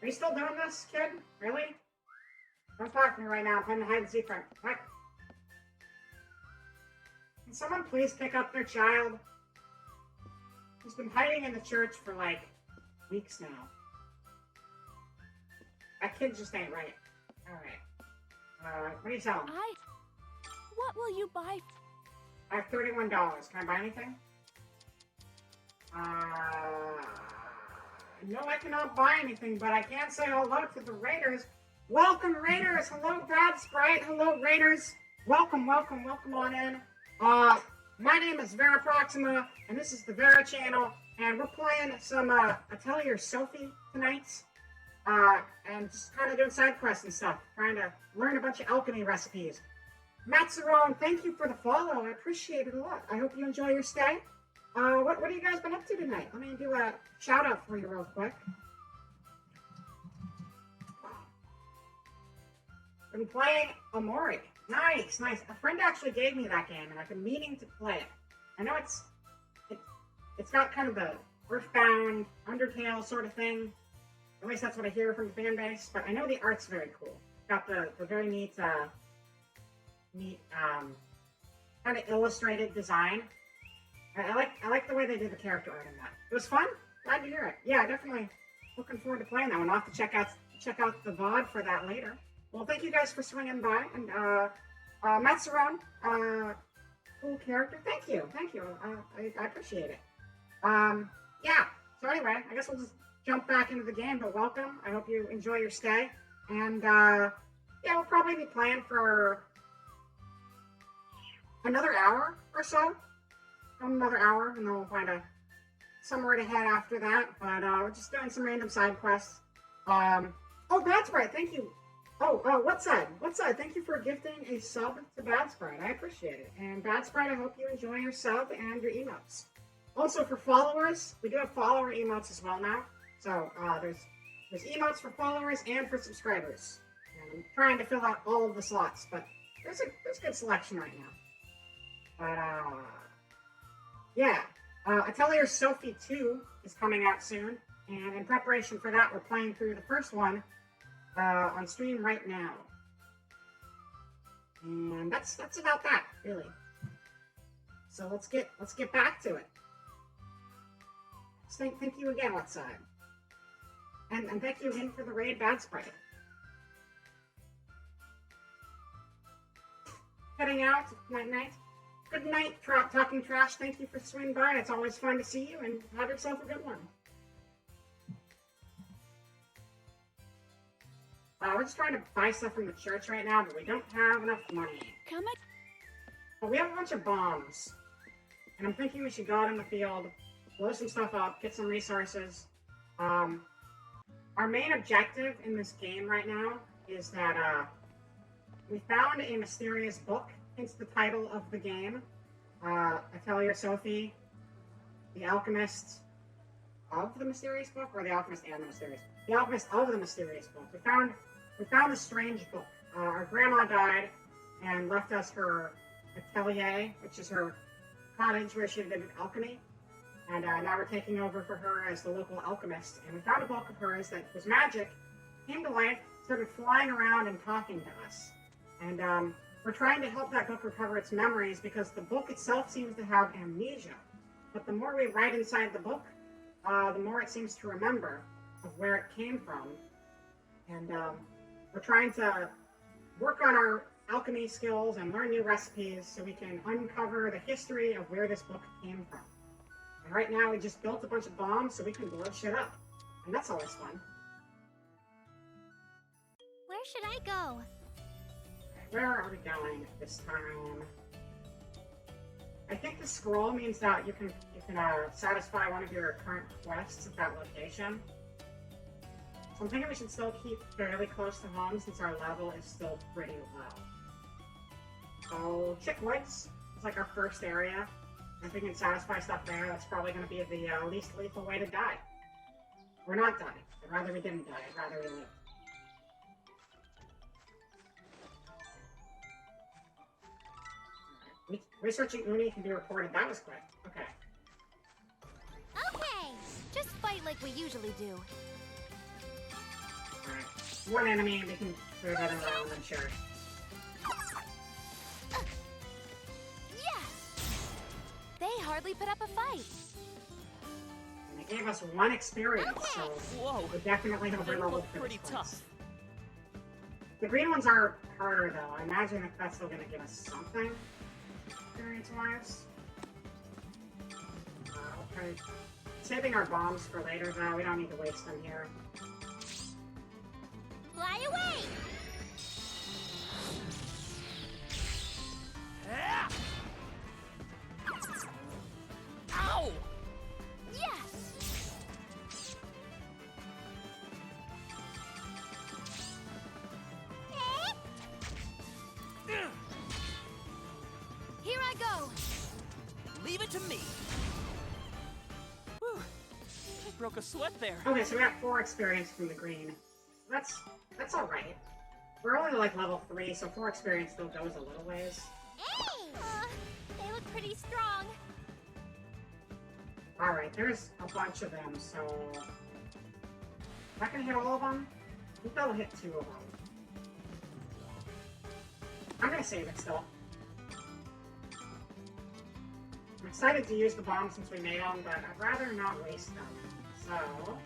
Are you still doing this, kid? Really? Don't talk to me right now. I'm playing hide and seek. What? Can someone please pick up their child? He's been hiding in the church for like weeks now. That kid just ain't right. Alright. What are you selling? What will you buy? I have $31. Can I buy anything? No, I cannot buy anything, but I can say hello to the Raiders. Welcome, Raiders! Hello, Bad Sprite! Hello, Raiders! Welcome on in. My name is Vera Proxima, and this is the Vera channel, and we're playing some Atelier Sophie tonight, and just kind of doing side quests and stuff, trying to learn a bunch of alchemy recipes. Matzerone, thank you for the follow. I appreciate it a lot. I hope you enjoy your stay. What have you guys been up to tonight? Let me do a shout out for you real quick. Been playing Amori. Nice, nice. A friend actually gave me that game, and I've been meaning to play it. I know it's got kind of the Earthbound, Undertale sort of thing. At least that's what I hear from the fan base. But I know the art's very cool. Got the very neat kind of illustrated design. I like the way they did the character art in that. It was fun. Glad to hear it. Yeah, definitely looking forward to playing that one. I'll have to check out the VOD for that later. Well, thank you guys for swinging by, and Matzerone, cool character. Thank you. I appreciate it. Yeah. So anyway, I guess we'll just jump back into the game. But welcome. I hope you enjoy your stay, and yeah, we'll probably be playing for another hour or so. Another hour, and then we'll find somewhere to head after that. But we're just doing some random side quests. Oh, Bad Sprite, thank you. Oh, what's that? Thank you for gifting a sub to Bad Sprite. I appreciate it. And Bad Sprite, I hope you enjoy your sub and your emotes. Also, for followers, we do have follower emotes as well now. So there's emotes for followers and for subscribers. And I'm trying to fill out all of the slots, but there's good selection right now. But yeah, Atelier Sophie 2 is coming out soon, and in preparation for that, we're playing through the first one on stream right now. And that's about that, really. So let's get back to it. Thank you again, Outside. And thank you again for the raid, Bad Sprite. Heading out, night. Good night, Talking Trash. Thank you for swinging by. It's always fun to see you, and have yourself a good one. We're just trying to buy stuff from the church right now, but we don't have enough money. Come on. But we have a bunch of bombs, and I'm thinking we should go out in the field, blow some stuff up, get some resources. Our main objective in this game right now is that we found a mysterious book. Hence the title of the game, Atelier Sophie, the Alchemist of the Mysterious Book, or the Alchemist and the Mysterious Book? The Alchemist of the Mysterious Book. We found a strange book. Our grandma died and left us her atelier, which is her cottage where she did alchemy, and now we're taking over for her as the local alchemist. And we found a book of hers that was magic, came to life, started flying around and talking to us, and we're trying to help that book recover its memories because the book itself seems to have amnesia. But the more we write inside the book, the more it seems to remember of where it came from. And we're trying to work on our alchemy skills and learn new recipes so we can uncover the history of where this book came from. And right now we just built a bunch of bombs so we can blow shit up. And that's always fun. Where should I go? Where are we going this time? I think the scroll means that you can satisfy one of your current quests at that location. So I'm thinking we should still keep fairly close to home since our level is still pretty low. So Chickwoods is like our first area. If we can satisfy stuff there, that's probably going to be the least lethal way to die. Or not die. I'd rather we didn't die. I'd rather we lived. Researching Uni can be reported. That was quick. Okay. Okay, just fight like we usually do. Alright. One enemy, we can throw that around, I'm sure. Yeah! They hardly put up a fight. And they gave us 1 experience, so Whoa, we definitely have they overleveled look for pretty this tough. place. The green ones are harder, though. I imagine that that's still going to give us something. Experience-wise. Okay. Saving our bombs for later, though. We don't need to waste them here. Fly away! Ow! broke a sweat there. Okay, so we got 4 experience from the green. That's alright. We're only like level 3, so 4 experience still goes a little ways. Hey! They look pretty strong. Alright, there's a bunch of them, so... Am I gonna hit all of them? I think I'll hit 2 of them. I'm gonna save it still. I'm excited to use the bombs since we made them, but I'd rather not waste them. So...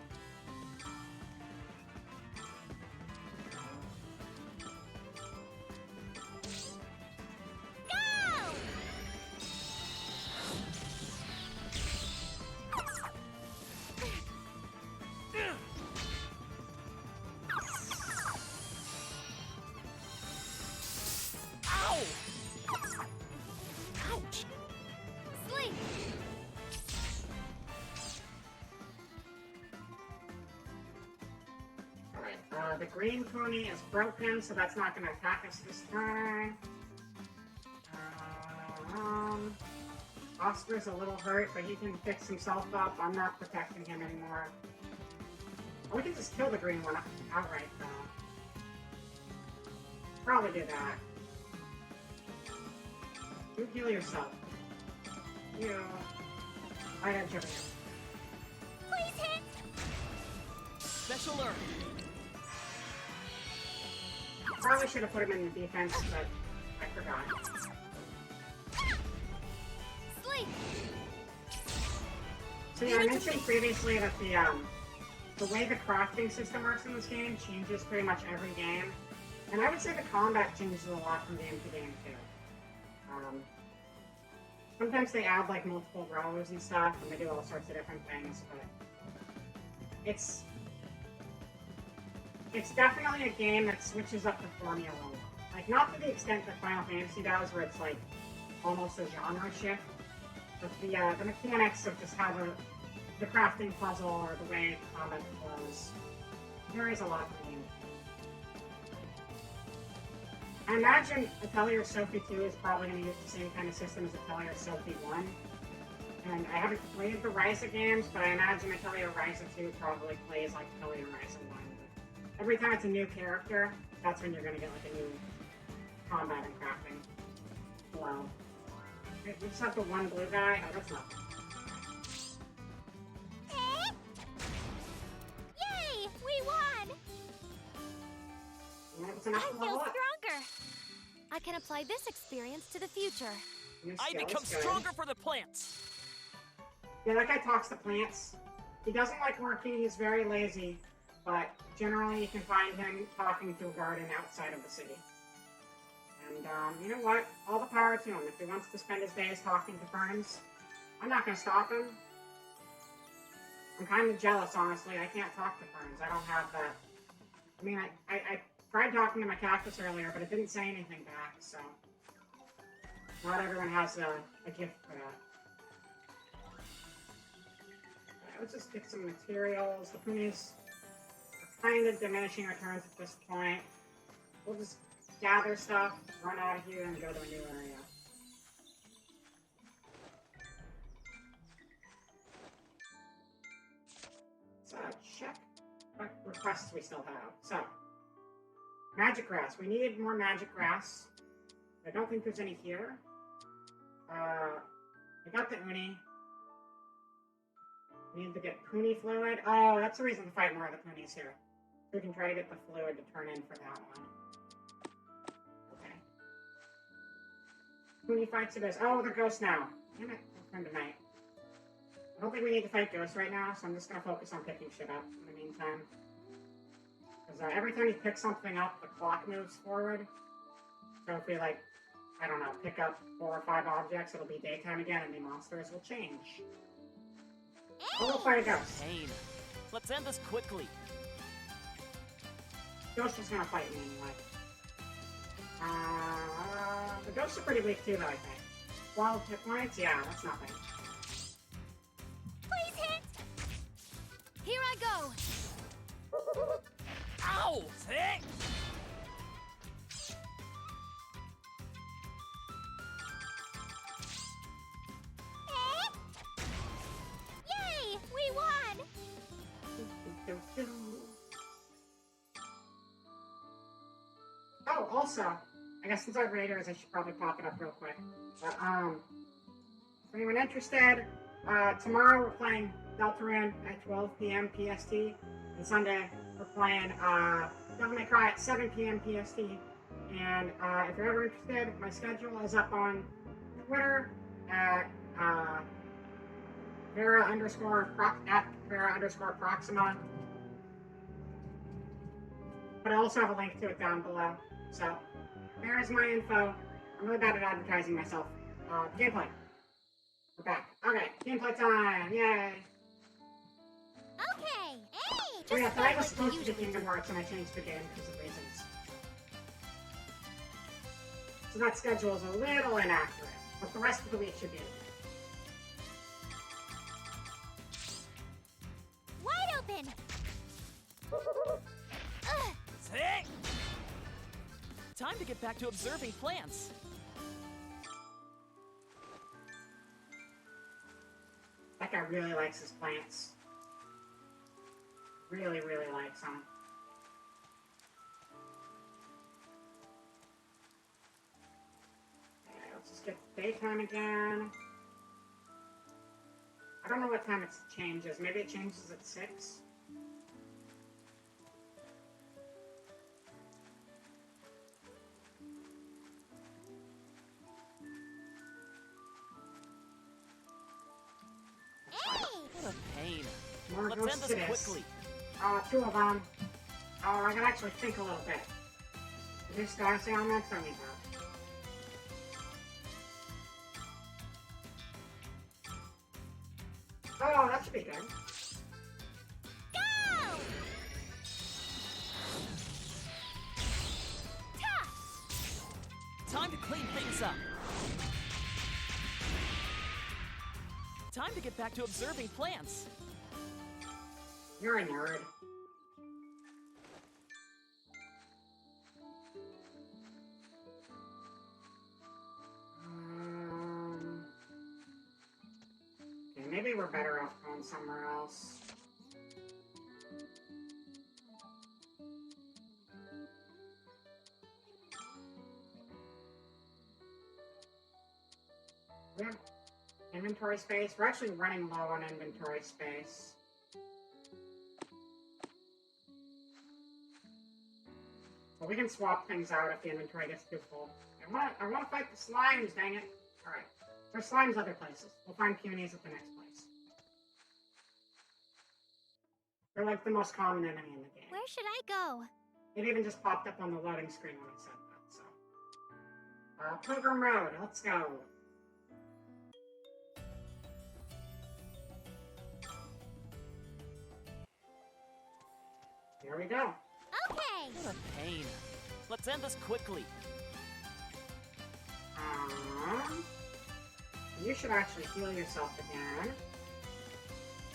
the green pony is broken, so that's not going to attack us this turn. Oscar's a little hurt, but he can fix himself up. I'm not protecting him anymore. Or we can just kill the green one outright, though. Probably do that. You heal yourself. You. I got you. Please hit! Special alert. Probably should have put him in the defense, but I forgot. Sleep! So yeah, I mentioned previously that the way the crafting system works in this game changes pretty much every game. And I would say the combat changes a lot from game to game too. Sometimes they add like multiple rows and stuff, and they do all sorts of different things, but it's definitely a game that switches up the formula a lot. Like, not to the extent that Final Fantasy does, where it's like almost a genre shift, but the mechanics of just how the crafting puzzle or the way combat flows varies a lot from game. I imagine Atelier Sophie 2 is probably going to use the same kind of system as Atelier Sophie 1. And I haven't played the Ryza games, but I imagine Atelier Ryza 2 probably plays like Atelier Ryza 1. But every time it's a new character, that's when you're going to get like a new combat and crafting flow. We just have the one blue guy. Oh, that's not. Yay! We won! And that was enough I to feel level up. stronger! I can apply this experience to the future. New I skill, become that's good. stronger for the plants. Yeah, that guy talks to plants. He doesn't like working, he's very lazy, but generally you can find him talking to a garden outside of the city. And you know what? All the power to him. If he wants to spend his days talking to ferns, I'm not going to stop him. I'm kind of jealous, honestly. I can't talk to ferns. I don't have that. I mean, I tried talking to my cactus earlier, but it didn't say anything back, so... Not everyone has a gift for that. Alright, let's just get some materials. The ponies are kind of diminishing returns at this point. We'll just gather stuff, run out of here, and go to a new area. So, check what requests we still have. So, magic grass. We need more magic grass. I don't think there's any here. I got the uni. We need to get Puni fluid. Oh, that's the reason to fight more of the Punis here. We can try to get the fluid to turn in for that one. Okay. Puni fights it is. Oh, they're ghosts now. Damn it. I'll turn tonight. I don't think we need to fight ghosts right now, so I'm just going to focus on picking shit up in the meantime. Because every time you pick something up, the clock moves forward. So if we, like, I don't know, pick up 4 or 5 objects, it'll be daytime again, and the monsters will change. Oh, we'll fight a ghost. Pain. Let's end this quickly. Ghost is gonna fight me anyway. The ghosts are pretty weak too, though, I think. 12 hit points? Yeah, that's nothing. Please hit! Here I go! Ow! Hey! Yay! We won! also, I guess since I have radars, I should probably pop it up real quick. But, for anyone interested, tomorrow we're playing Deltarune at 12 p.m. PST, and Sunday we're playing Devil May Cry at 7 p.m. PST. And if you're ever interested, my schedule is up on Twitter at Vera_Proxima. But I also have a link to it down below. So there's my info. I'm really bad at advertising myself. Gameplay. We're back. Okay, gameplay time. Yay. Okay. Hey, Oh yeah, just so I like was supposed to you do Kingdom Hearts and I changed the game because of reasons. So that schedule is a little inaccurate, but the rest of the week should be okay. wide open. Ugh. Sick! Time to get back to observing plants. That guy really likes his plants. Really, really likes them. Okay, let's just get daytime again. I don't know what time it changes. Maybe it changes at 6. Hey. What a pain. More Let's goes end to this this. quickly. 2 of them. Oh, I can actually think a little bit. This guy say I'm not telling you about. Oh, that should be good. Go! Ta! Time to clean things up. Time to get back to observing plants. You're a nerd. Okay, maybe we're better off going somewhere else. We have inventory space. We're actually running low on inventory space. Well, we can swap things out if the inventory gets too full. I want to fight the slimes, dang it. Alright. There's slimes other places. We'll find punies at the next place. They're like the most common enemy in the game. Where should I go? It even just popped up on the loading screen when I said that, so. Pilgrim Road, let's go. Here we go. Okay. What a pain. Let's end this quickly. You should actually heal yourself again.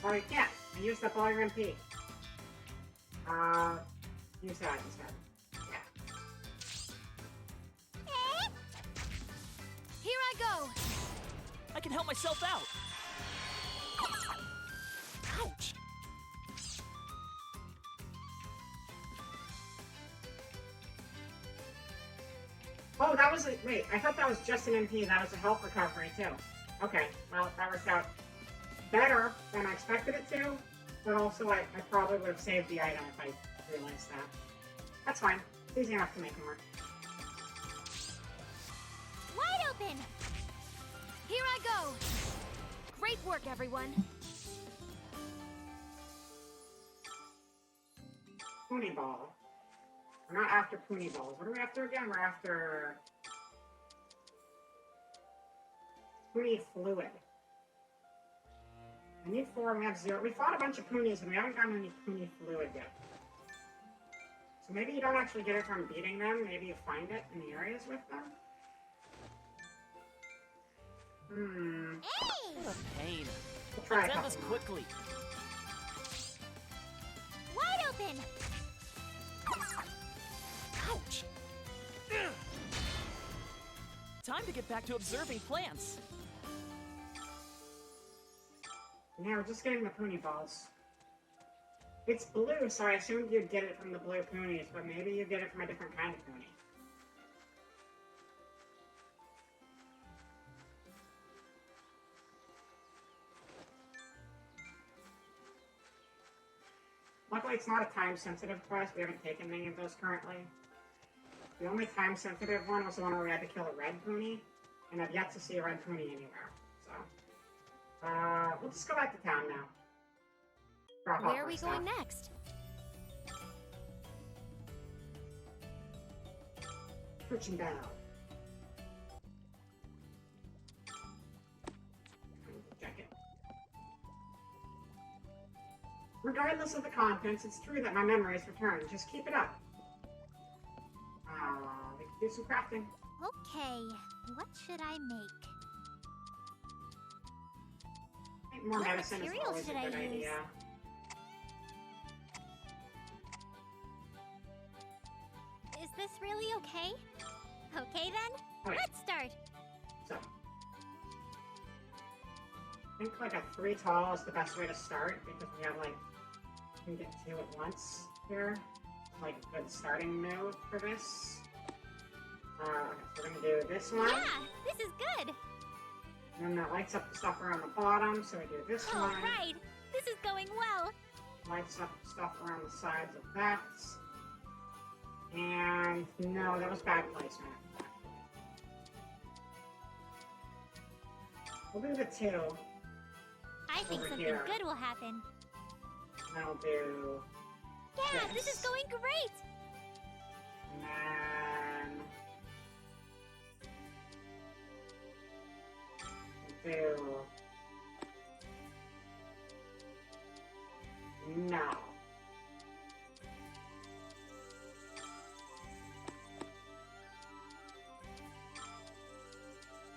Oh, you can't. I used up all your MP. Use that instead. Yeah. Eh? Here I go! I can help myself out. Ouch! Oh, that was a... Wait, I thought that was just an MP. That was a health recovery, too. Okay, well, that worked out better than I expected it to, but also I probably would have saved the item if I realized that. That's fine. It's easy enough to make them work. Wide open. Here I go! Great work, everyone! Pony Ball. We're not after Pony Balls. What are we after again? We're after... Pony Fluid. I need 4 and we have 0. We fought a bunch of Ponies and we haven't gotten any Pony Fluid yet. So maybe you don't actually get it from beating them. Maybe you find it in the areas with them. Hey! What a pain. We'll try a Let's end couple this more. quickly. Wide open. Ouch! Ugh. Time to get back to observing plants. Yeah, we're just getting the Pony Balls. It's blue, so I assumed you'd get it from the blue Ponies, but maybe you get it from a different kind of Pony. Luckily, it's not a time-sensitive quest. We haven't taken any of those currently. The only time-sensitive one was the one where we had to kill a red pony, and I've yet to see a red pony anywhere. So, we'll just go back to town now. Drop off Where are our we stuff. going next? Pushing down. Check it. Regardless of the contents, it's true that my memory is returned. Just keep it up. We can do some crafting. Okay, what should I make? I think more What medicine is materials always a should I good use? idea. Is this really okay? Okay then, Wait. let's start. So, I think like a 3 tall is the best way to start because we have like, we can get 2 at once here. Like a good starting move for this. Okay, so we're gonna do this one. Yeah, this is good. And then that lights up the stuff around the bottom, so we do this All one. right, this is going well. Lights up stuff around the sides of that. And no, that was bad placement. We'll do the 2. I think Over something here. good will happen. And then I'll do Yeah, this Yes. is going great. and then we'll do no.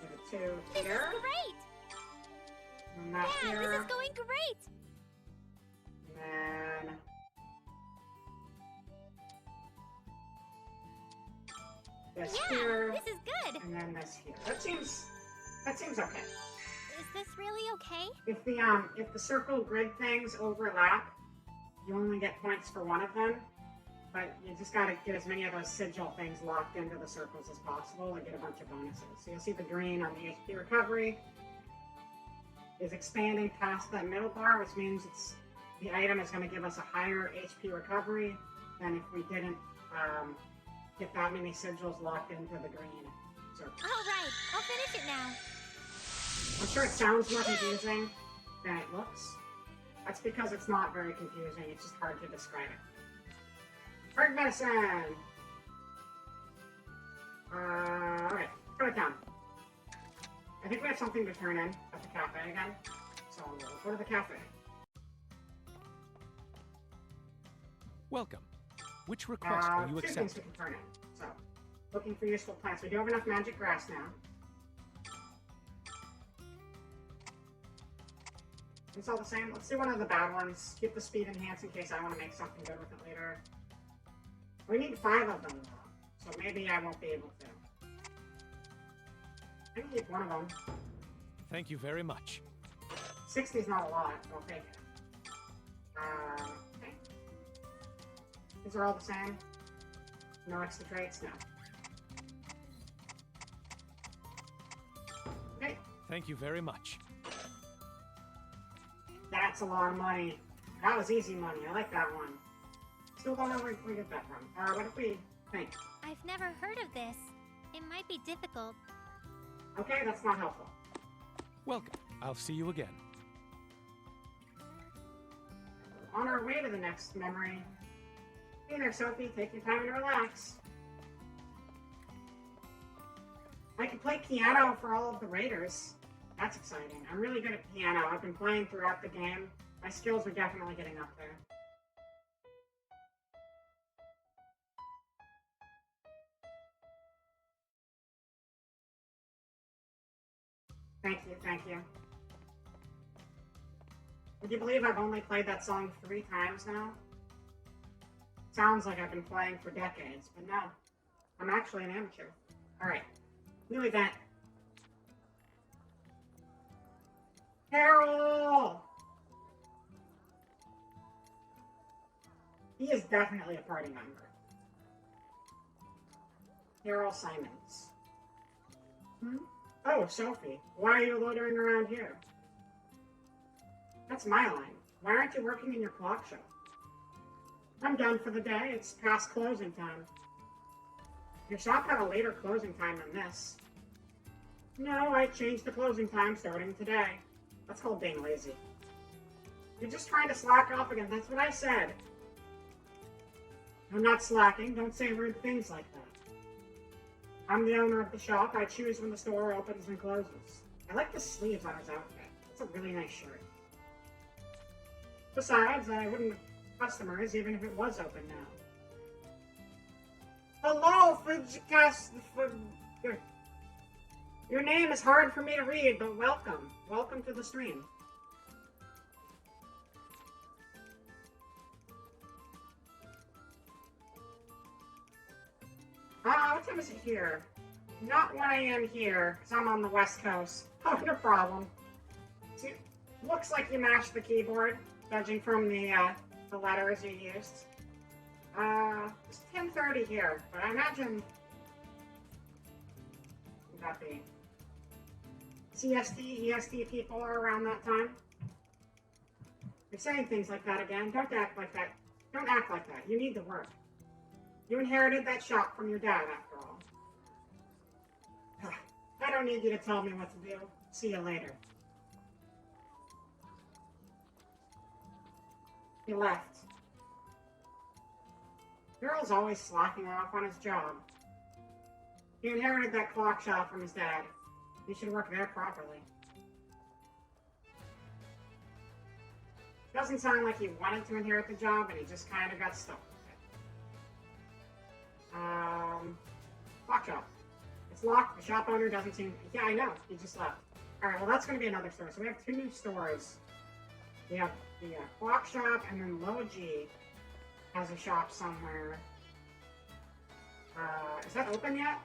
Do the 2 This is here. great. And that Yeah, here. this is going great. And then this Yeah, here. this is good. And then this here. That seems okay. Is this really okay? If the circle grid things overlap, you only get points for one of them. But you just gotta get as many of those sigil things locked into the circles as possible and get a bunch of bonuses. So you'll see the green on the HP recovery is expanding past that middle bar, which means the item is going to give us a higher HP recovery than if we didn't get that many sigils locked into the green circle. All right, I'll finish it now. I'm sure it sounds more confusing than it looks. That's because it's not very confusing, it's just hard to describe it. Bird medicine! Okay, let's go to town. I think we have something to turn in at the cafe again, so we'll go to the cafe. Welcome. Which request will you 2 things accept? we can turn in. So, looking for useful plants. We do have enough magic grass now. It's all the same. Let's do one of the bad ones. Keep the speed enhanced in case I want to make something good with it later. We need 5 of them though, so maybe I won't be able to. I can keep one of them. Thank you very much. 60 is not a lot, but I'll take it. Okay. These are all the same. No extra traits? No. Okay. Thank you very much. That's a lot of money. That was easy money. I like that one. Still don't know where we get that from. What if we think? I've never heard of this. It might be difficult. Okay, that's not helpful. Welcome. I'll see you again. On our way to the next memory. Hey there, Sophie. Take your time and relax. I can play piano for all of the raiders. That's exciting. I'm really good at piano. I've been playing throughout the game. My skills are definitely getting up there. Thank you, thank you. Would you believe I've only played that song 3 times now? Sounds like I've been playing for decades, but no. I'm actually an amateur. Alright. New event. Carol! He is definitely a party member. Carol Simons. Oh, Sophie. Why are you loitering around here? That's my line. Why aren't you working in your clock show? I'm done for the day. It's past closing time. Your shop had a later closing time than this. No, I changed the closing time starting today. That's called being lazy. You're just trying to slack off again. That's what I said. I'm not slacking. Don't say rude things like that. I'm the owner of the shop. I choose when the store opens and closes. I like the sleeves on his outfit. It's a really nice shirt. Besides, I wouldn't have customers even if it was open now. Hello, Fujicast. Your name is hard for me to read, but welcome. Welcome to the stream. What time is it here? Not 1 a.m. here, because I'm on the West Coast. Oh, no problem. See, looks like you mashed the keyboard, judging from the letters you used. It's 10:30 here, but I imagine that the CST, EST people are around that time. You're saying things like that again. Don't act like that. Don't act like that. You need to work. You inherited that shop from your dad, after all. I don't need you to tell me what to do. See you later. He left. Daryl's always slacking off on his job. He inherited that clock shop from his dad. He should work there properly. Doesn't sound like he wanted to inherit the job, and he just kind of got stuck with it. Clock shop. It's locked. The shop owner doesn't seem... Yeah, I know. He just left. Alright, well, that's going to be another store. So we have 2 new stores. We have the clock shop, and then Logi has a shop somewhere. Is that open yet?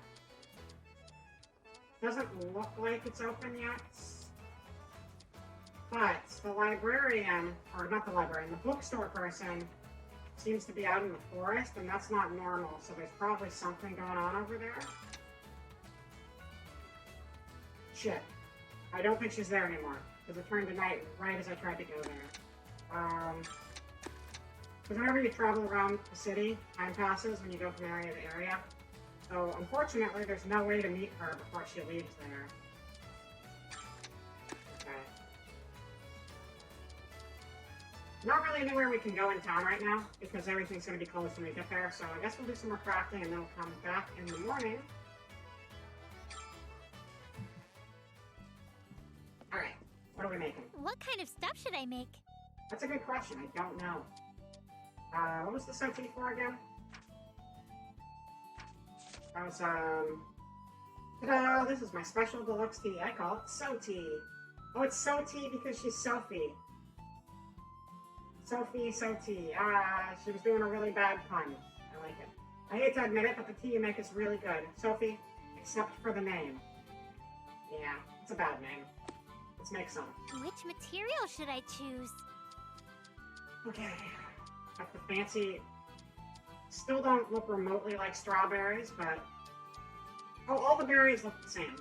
Doesn't look like it's open yet. But the librarian, or not the librarian, the bookstore person seems to be out in the forest, and that's not normal, so there's probably something going on over there. Shit. I don't think she's there anymore, because it turned to night right as I tried to go there. Because whenever you travel around the city, time passes when you go from area to area. So, unfortunately, there's no way to meet her before she leaves there. Okay. Not really anywhere we can go in town right now, because everything's going to be closed when we get there, so I guess we'll do some more crafting and then we'll come back in the morning. Alright, what are we making? What kind of stuff should I make? That's a good question, I don't know. What was the Sophie for again? That was, ta-da! This is my special deluxe tea. I call it So Tea. Oh, it's So Tea because she's Sophie. Sophie, So Tea. She was doing a really bad pun. I like it. I hate to admit it, but the tea you make is really good. Sophie, except for the name. Yeah, it's a bad name. Let's make some. Which material should I choose? Okay. Got the fancy... Still don't look remotely like strawberries, but... Oh, all the berries look the same.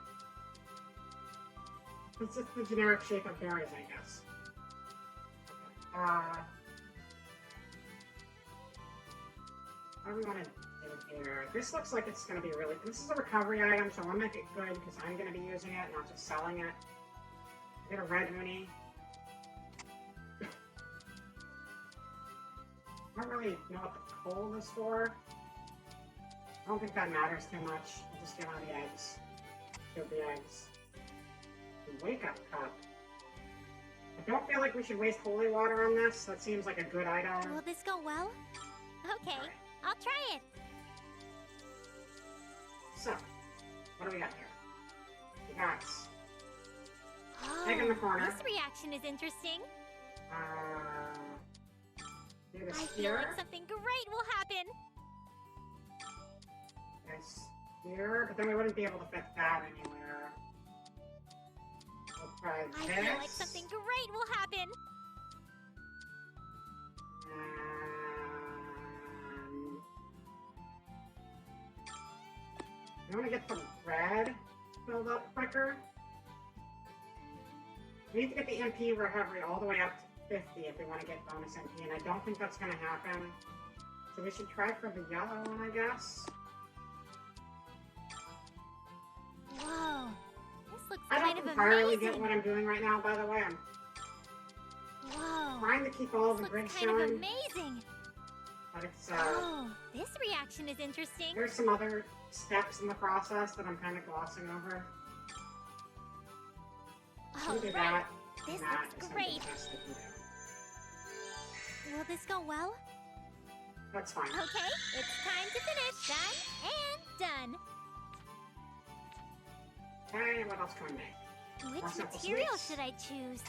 It's just the generic shape of berries, I guess. What do we want to do here? This looks like it's going to be really... This is a recovery item, so I'll make it good because I'm going to be using it, not just selling it. Get a red uni. I don't really know what the coal is for. I don't think that matters too much. I'll just get one of the eggs. Get the eggs. Wake up cup. I don't feel like we should waste holy water on this. That seems like a good item. Will this go well? Okay, Right. I'll try it. So, what do we got here? We got Oh, egg in the corner. this reaction is interesting. Do this I feel here. like something great will happen. This here, but then we wouldn't be able to fit that anywhere. We'll try I this. feel like something great will happen. And you want to get the red filled up quicker. We need to get the MP recovery all the way up to 50 if we want to get bonus MP, and I don't think that's going to happen So we should try for the yellow one, I guess. Whoa, this looks I kind don't of entirely amazing. get what I'm doing right now, by the way. I'm Whoa, trying to keep all of this the looks grids kind of showing, amazing. but it's, Oh, this reaction is interesting. there's some other steps in the process that I'm kind of glossing over. All We do right, that. this and that looks is gonna be great. the best we can do. Will this go well? That's fine. Okay, it's time to finish. Done and done. Okay, what else can we make? Which More simple material sweets. should I choose?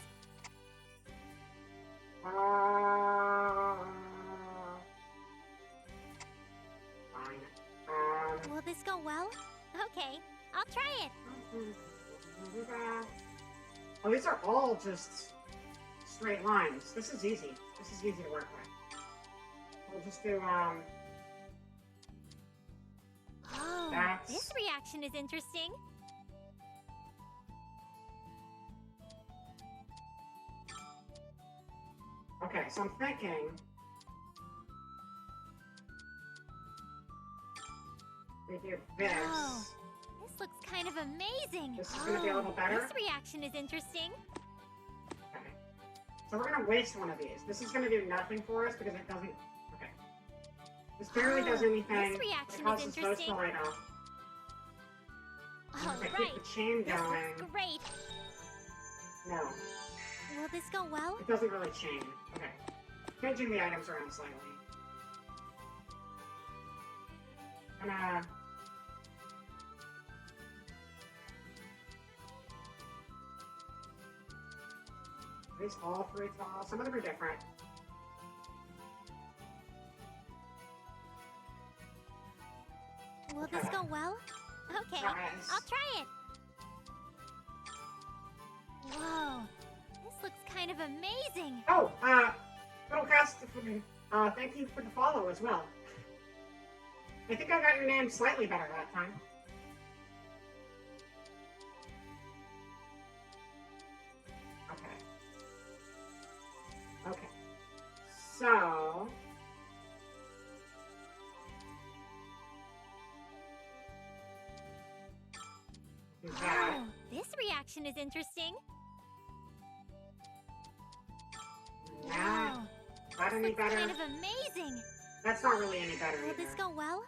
Fine. Will this go well? Okay, I'll try it. Oh, these are all just straight lines. This is easy. This is easy to work with. We'll just do, Oh, That's- this reaction is interesting. okay, so I'm thinking we do this. Whoa, this looks kind of amazing. This is gonna be a little better? This reaction is interesting. Okay. So we're gonna waste one of these. This is gonna do nothing for us because it doesn't. Okay. This barely does Oh, anything. this reaction it causes is those to interesting. light up. All If I right, keep the chain this going. looks great. No, Will this go well? it doesn't really chain. Okay. Changing the items around slightly. Gonna. Are these all three tall? Some of them are different. Will this go well? Okay, Nice. I'll try it. Whoa, this looks kind of amazing. Oh, little cast for me. Thank you for the follow as well. I think I got your name slightly better that time. Okay. Okay. So. Do that. Oh, this reaction is interesting. Nah. Wow, That any looks better? kind of amazing. That's not really any better Will either. this go well?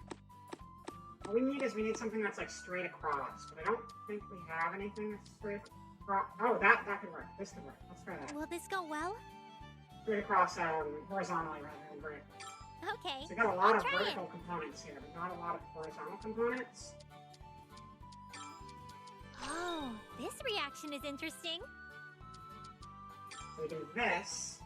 What we need is we need something that's like straight across, but I don't think we have anything that's straight across. Oh, that could work. This could work. Let's try that. Will this go well? Straight across horizontally rather than vertically. Okay, So we got a lot I'll of try vertical components here, but not a lot of horizontal components. Oh, this reaction is interesting. So we do this.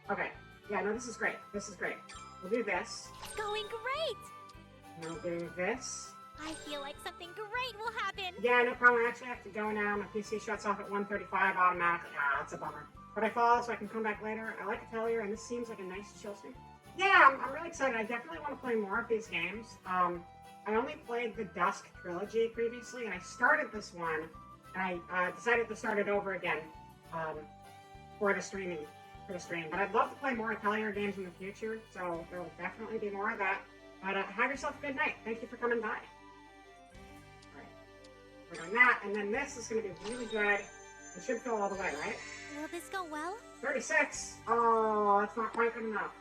Okay. Yeah, no, this is great. This is great. We'll do this. It's going great. And we'll do this. I feel like something great will happen. Yeah, no problem. I actually have to go now. My PC shuts off at 1:35 automatically. Ah, that's a bummer. But I follow so I can come back later. I like Atelier, and this seems like a nice chill stream. Yeah, I'm really excited. I definitely want to play more of these games. I only played the Dusk trilogy previously, and I started this one, and I decided to start it over again for the stream. But I'd love to play more Atelier games in the future, so there will definitely be more of that. But have yourself a good night. Thank you for coming by. Alright, we're doing that, and then this is going to be really good. It should fill all the way, right? Will this go well? 36! Oh, that's not quite good enough.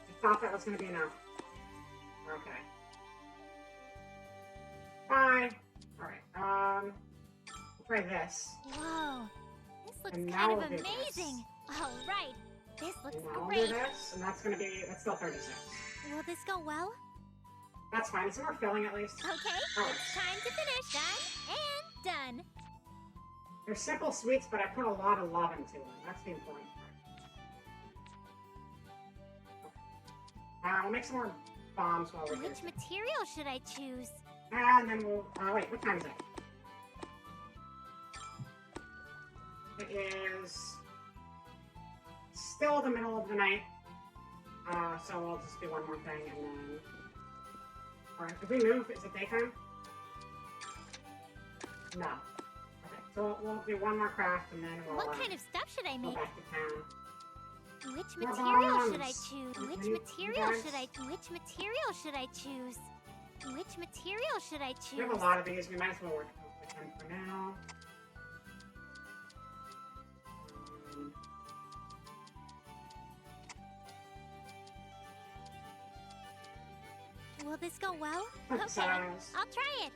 I thought that was going to be enough. Okay. Bye. Alright, we'll try this. Whoa, this looks And now kind of we'll do this. amazing. All right, this looks And now we'll do great. this, and that's going to be, that's still 36. Will this go well? That's fine, it's more filling at least. Okay, Oh. it's time to finish. Done and done. They're simple sweets, but I put a lot of love into them. That's the important part. We'll make some more bombs while we're Which here. material should I choose? And then we'll, wait, what time is it? It is still the middle of the night. So we'll just do one more thing and then... Alright, if we move, is it daytime? No. Okay, so we'll do one more craft and then we'll What kind of stuff should I go make? back to town. Which More material should I bombs. choose? Okay, Which you material guys- should I Which material should I choose? Which material should I We have a choose? lot of these. We might as well work with them for now. Will this go well? Quick Okay, size. I'll try it.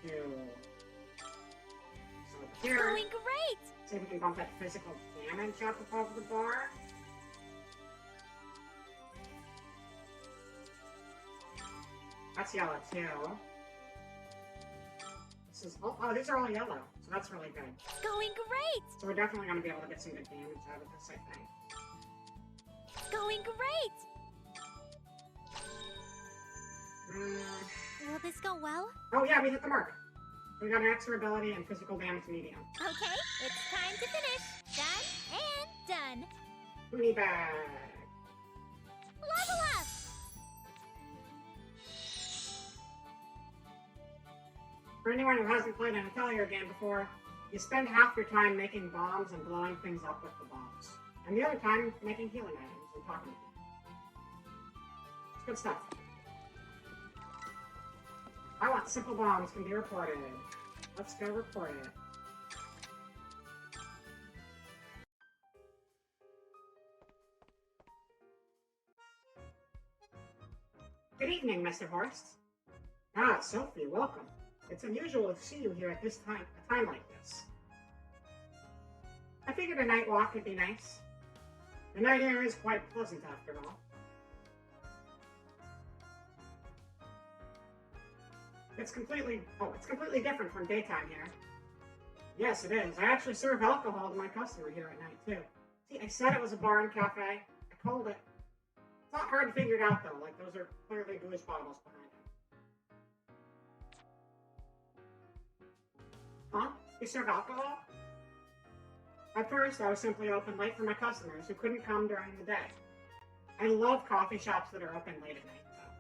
Two. So It's here, going great. see if we can bump that physical damage up above the bar. That's yellow too. This is these are all yellow, so that's really good. It's going great. So we're definitely going to be able to get some good damage out of this, I think. It's going great. Will this go well? Oh yeah, we hit the mark. We got an extra ability and physical damage medium. Okay, it's time to finish. Done and done. Booty bag. Level up. For anyone who hasn't played an Atelier game before, you spend half your time making bombs and blowing things up with the bombs. And the other time, making healing items and talking to people. It's good stuff. I want simple bombs can be reported. Let's go report it. Good evening, Mr. Horst. Ah, Sophie, welcome. It's unusual to see you here at a time like this. I figured a night walk would be nice. The night air is quite pleasant after all. It's completely different from daytime here. Yes, it is. I actually serve alcohol to my customer here at night, too. See, I said it was a bar and cafe. I called it. It's not hard to figure it out, though. Like, those are clearly goose bottles behind it. Huh? You serve alcohol? At first, I was simply open late for my customers who couldn't come during the day. I love coffee shops that are open late at night, though.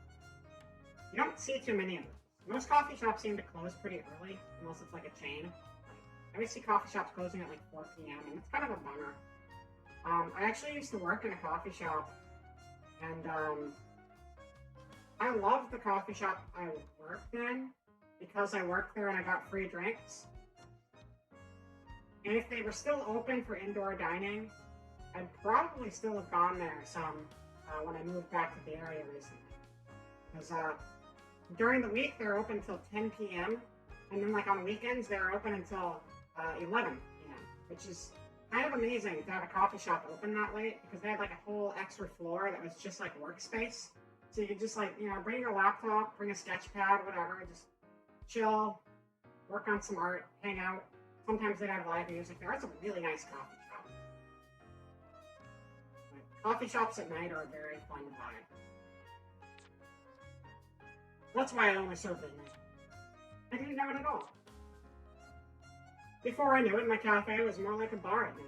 You don't see too many of them. Most coffee shops seem to close pretty early, unless it's like a chain. I always see coffee shops closing at like 4 p.m., and it's kind of a bummer. I actually used to work in a coffee shop, and I loved the coffee shop I worked in because I worked there and I got free drinks. And if they were still open for indoor dining, I'd probably still have gone there some when I moved back to the area recently. Because during the week, they're open until 10 p.m. And then, like, on weekends, they're open until 11 p.m., which is kind of amazing to have a coffee shop open that late because they had, like, a whole extra floor that was just, like, workspace. So you could just, like, you know, bring your laptop, bring a sketch pad, whatever, just chill, work on some art, hang out. Sometimes they'd have live music there. It's a really nice coffee shop. But coffee shops at night are very fun to buy. That's why I only served at night. I didn't know it at all. Before I knew it, my cafe was more like a bar at night.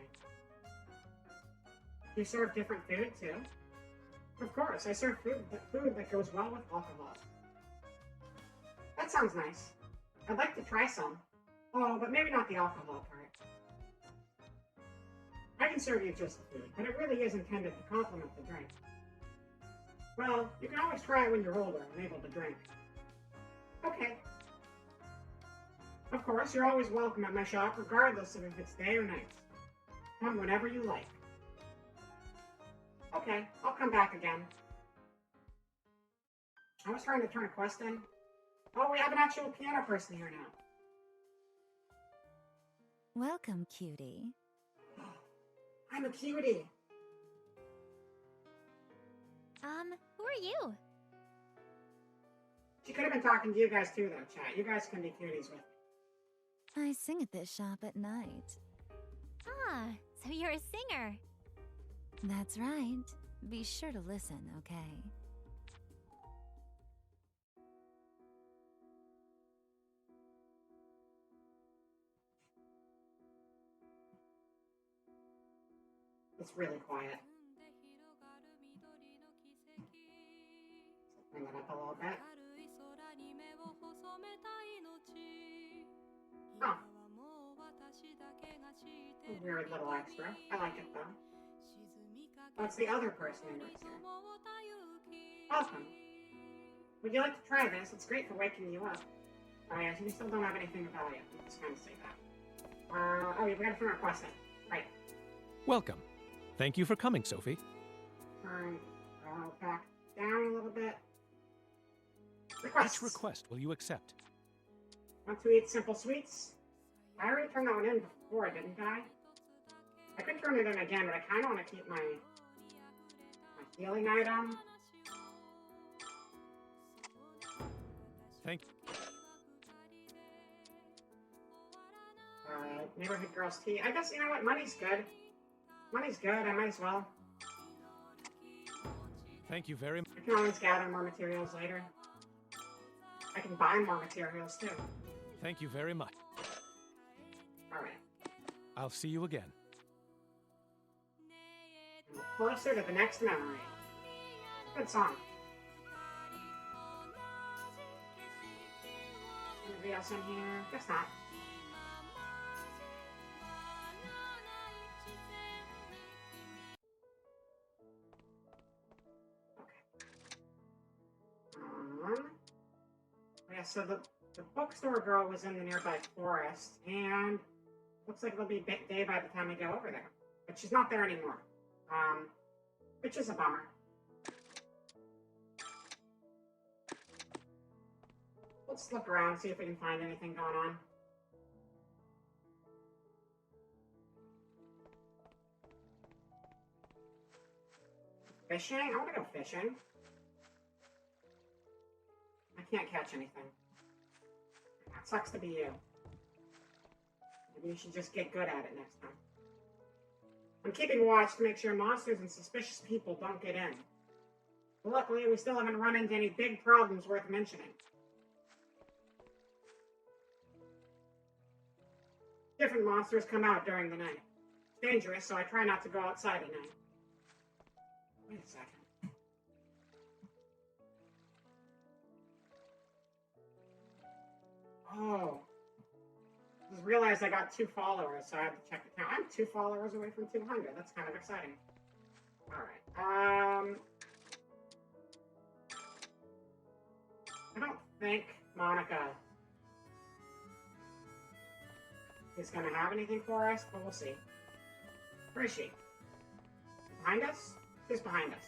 You serve different food, too? Of course, I serve food that goes well with alcohol. That sounds nice. I'd like to try some. Oh, but maybe not the alcohol part. I can serve you just the food, but it really is intended to complement the drink. Well, you can always try it when you're older and able to drink. Okay. Of course, you're always welcome at my shop, regardless of if it's day or night. Come whenever you like. Okay, I'll come back again. I was trying to turn a quest in. Oh, we have an actual piano person here now. Welcome, cutie. I'm a cutie. Who are you? She could have been talking to you guys too, though, chat. You guys can be cuties with me. I sing at this shop at night. Ah, so you're a singer. That's right. Be sure to listen, okay? It's really quiet. Bring it up a little bit. Oh. A weird little extra. I like it though. That's the other person who works here. Welcome. Would you like to try this? It's great for waking you up. Oh yeah, we still don't have anything of value. I'm just gonna say that. Oh, we got a friend requesting. Right. Welcome. Thank you for coming, Sophie. Alright. I'll back down a little bit. Requests. Which request will you accept? Want to eat simple sweets? I already turned that one in before, didn't I? I could turn it in again, but I kind of want to keep my healing item. Thank you. Neighborhood girls tea. I guess, you know what? Money's good. Money's good. I might as well. Thank you very much. I can always gather more materials later. I can buy more materials, too. Thank you very much. Alright. I'll see you again. Closer to the next memory. Good song. Anybody else in here? Guess not. Yeah, so the bookstore girl was in the nearby forest, and looks like it'll be day by the time we go over there. But she's not there anymore. Which is a bummer. Let's look around, see if we can find anything going on. Fishing? I want to go fishing. I can't catch anything. That sucks to be you. Maybe you should just get good at it next time. I'm keeping watch to make sure monsters and suspicious people don't get in. But luckily, we still haven't run into any big problems worth mentioning. Different monsters come out during the night. It's dangerous, so I try not to go outside at night. Wait a second. Oh. I just realized I got 2 followers, so I had to check the count. I'm 2 followers away from 200. That's kind of exciting. Alright. I don't think Monica is going to have anything for us, but we'll see. Where is she? Behind us? Who's behind us?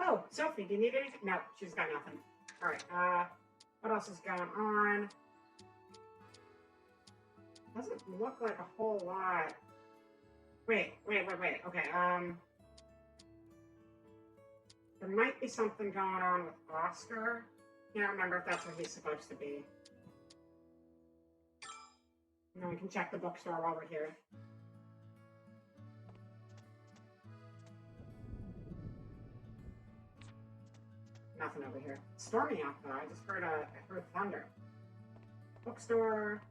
Oh, Sophie, do you need anything? No, she's got nothing. Alright, what else is going on? Doesn't look like a whole lot. Wait. Okay, there might be something going on with Oscar. Can't remember if that's where he's supposed to be. No, we can check the bookstore while we're here. Nothing over here. It's stormy out though. I just heard I heard thunder. Bookstore.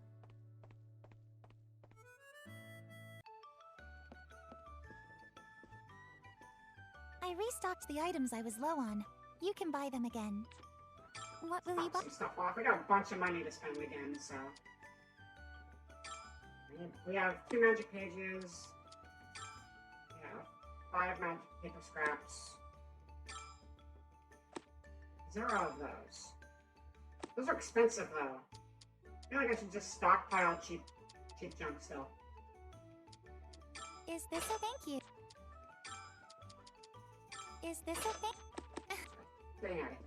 I restocked the items I was low on. You can buy them again. What will you buy? Some stuff off. We got a bunch of money to spend again, so we have 2 magic pages. We have 5 magic paper scraps. 0 of those. Those are expensive though. I feel like I should just stockpile cheap junk still. Is this a thank you? Is this a thank? Getting at it.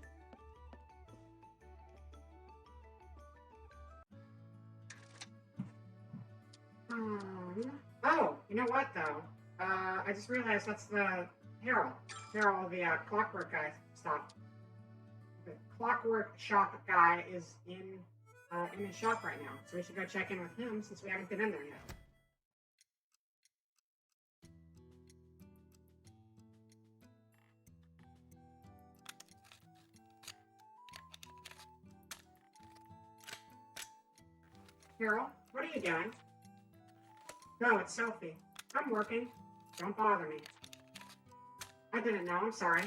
Oh, you know what though? I just realized that's the Harold. Harold, the clockwork guy stuff. The clockwork shop guy is in his shop right now, so we should go check in with him since we haven't been in there yet. Harold, what are you doing? No, it's Sophie. I'm working. Don't bother me. I didn't know, I'm sorry.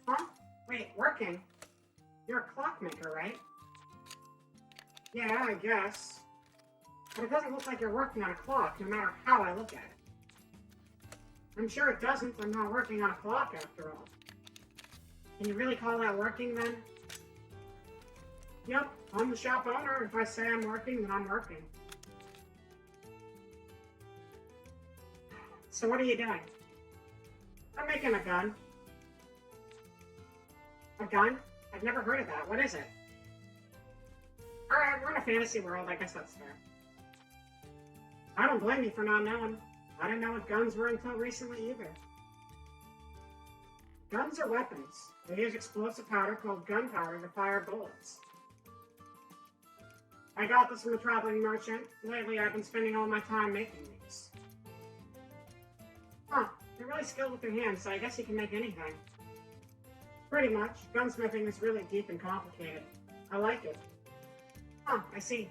Huh? Wait, working? You're a clockmaker, right? Yeah, I guess. But it doesn't look like you're working on a clock, no matter how I look at it. I'm sure it doesn't. I'm not working on a clock, after all. Can you really call that working, then? Yep, I'm the shop owner. If I say I'm working, then I'm working. So what are you doing? I'm making a gun. A gun? I've never heard of that. What is it? Alright, we're in a fantasy world. I guess that's fair. I don't blame you for not knowing. I didn't know what guns were until recently either. Guns are weapons. They use explosive powder called gunpowder to fire bullets. I got this from a traveling merchant. Lately, I've been spending all my time making these. Huh, you're really skilled with your hands, so I guess you can make anything. Pretty much. Gunsmithing is really deep and complicated. I like it. Huh, I see.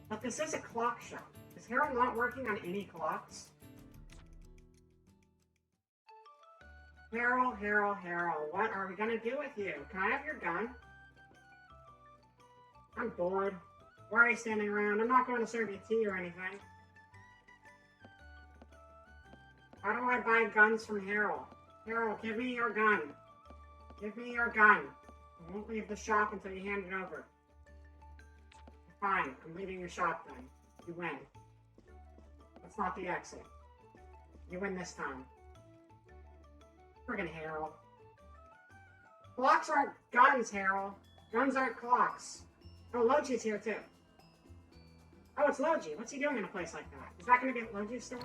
But this is a clock shop. Is Harold not working on any clocks? Harold, what are we gonna do with you? Can I have your gun? I'm bored. Why are you standing around? I'm not going to serve you tea or anything. How do I buy guns from Harold? Harold, give me your gun. Give me your gun. I won't leave the shop until you hand it over. Fine, I'm leaving your shop then. You win. That's not the exit. You win this time. Friggin' Harold. Clocks aren't guns, Harold. Guns aren't clocks. Oh, Logi's here too. Oh, it's Logi. What's he doing in a place like that? Is that going to be at Logi's store?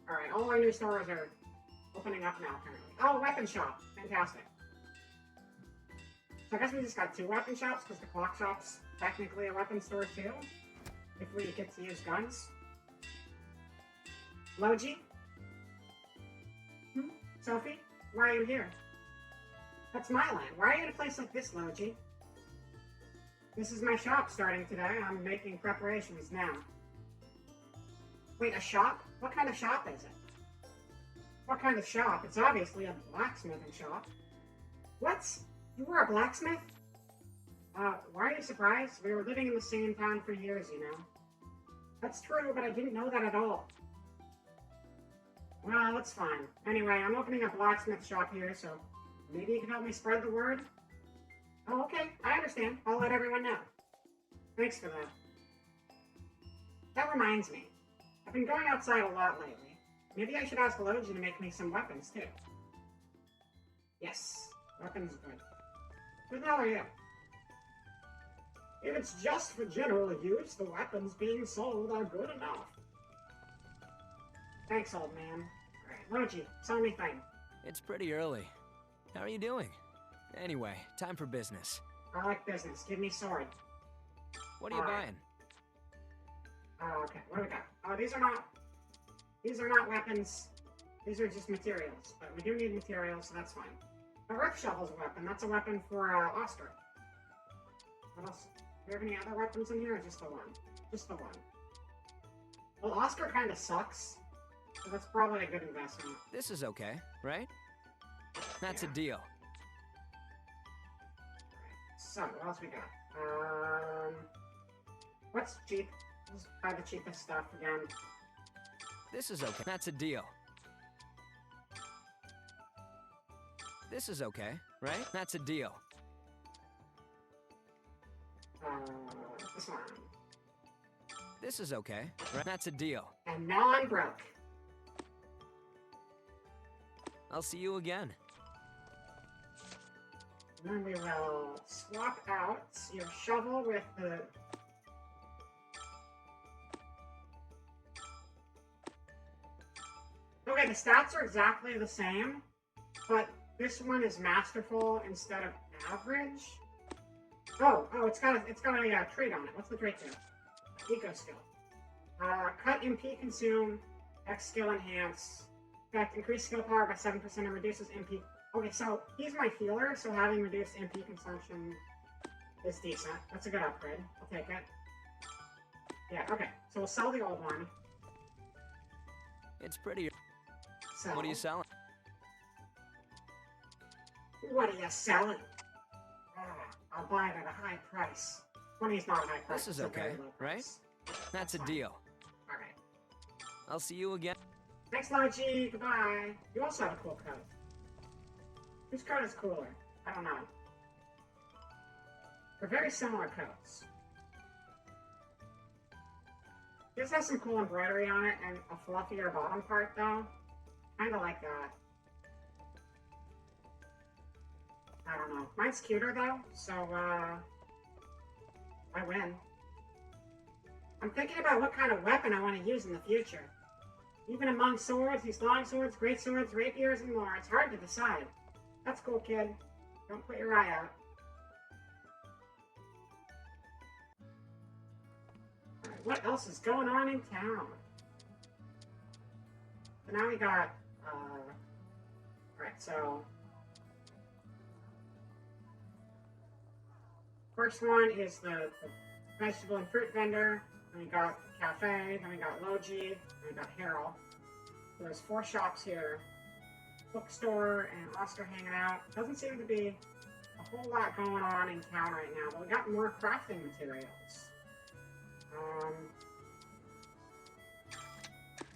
Alright, all our new stores are opening up now, apparently. Oh, weapon shop. Fantastic. So I guess we just got 2 weapon shops, because the clock shop's technically a weapon store too. If we get to use guns. Logi? Sophie? Why are you here? That's my land. Why are you in a place like this, Logi? This is my shop starting today. I'm making preparations now. Wait, a shop? What kind of shop is it? What kind of shop? It's obviously a blacksmithing shop. What? You were a blacksmith? Why are you surprised? We were living in the same town for years, you know. That's true, but I didn't know that at all. Well, it's fine. Anyway, I'm opening a blacksmith shop here, so maybe you can help me spread the word? Oh, okay. I understand. I'll let everyone know. Thanks for that. That reminds me. I've been going outside a lot lately. Maybe I should ask Logi to make me some weapons, too. Yes. Weapons good. Who the hell are you? If it's just for general use, the weapons being sold are good enough. Thanks, old man. Alright, Logi, sell me thing. It's pretty early. How are you doing? Anyway, time for business. I like business. Give me sword. What are you buying? Okay, what do we got? These are not weapons. These are just materials. But we do need materials, so that's fine. The earth shovel's a weapon. That's a weapon for, Oscar. What else? Do we have any other weapons in here, or just the one? Just the one. Well, Oscar kinda sucks. So that's probably a good investment. This is okay, right? That's a deal. So, what else we got? What's cheap? Let's buy the cheapest stuff again. This is okay. That's a deal. This is okay, right? That's a deal. This one. This is okay, right? That's a deal. And now I'm broke. I'll see you again. And then we will swap out your shovel with the... Okay, the stats are exactly the same, but this one is masterful instead of average. Oh, it's got a trait on it. What's the trait do? Eco skill. Cut MP consume, X skill enhance. In fact, increase skill power by 7% and reduces MP. Okay, so he's my healer, so having reduced MP consumption is decent. That's a good upgrade. I'll take it. Yeah, okay. So we'll sell the old one. It's pretty. Sell. What are you selling? What are you selling? I'll buy it at a high price. 20 is not a high price. This is it's a very okay, low right? price. That's a fine. deal. Alright. I'll see you again. Thanks, Logi. Goodbye. You also have a cool coat. Whose coat is cooler? I don't know. They're very similar coats. This has some cool embroidery on it and a fluffier bottom part, though. Kinda like that. I don't know. Mine's cuter, though, so, I win. I'm thinking about what kind of weapon I want to use in the future. Even among swords, these long swords, great swords, rapiers, and more, it's hard to decide. That's cool, kid. Don't put your eye out. Alright, what else is going on in town? So now we got, alright, so... First one is the vegetable and fruit vendor. Then we got the cafe. Then we got Logi. Then we got Harold. So there's 4 shops here. Bookstore and Oscar hanging out. Doesn't seem to be a whole lot going on in town right now, but we got more crafting materials.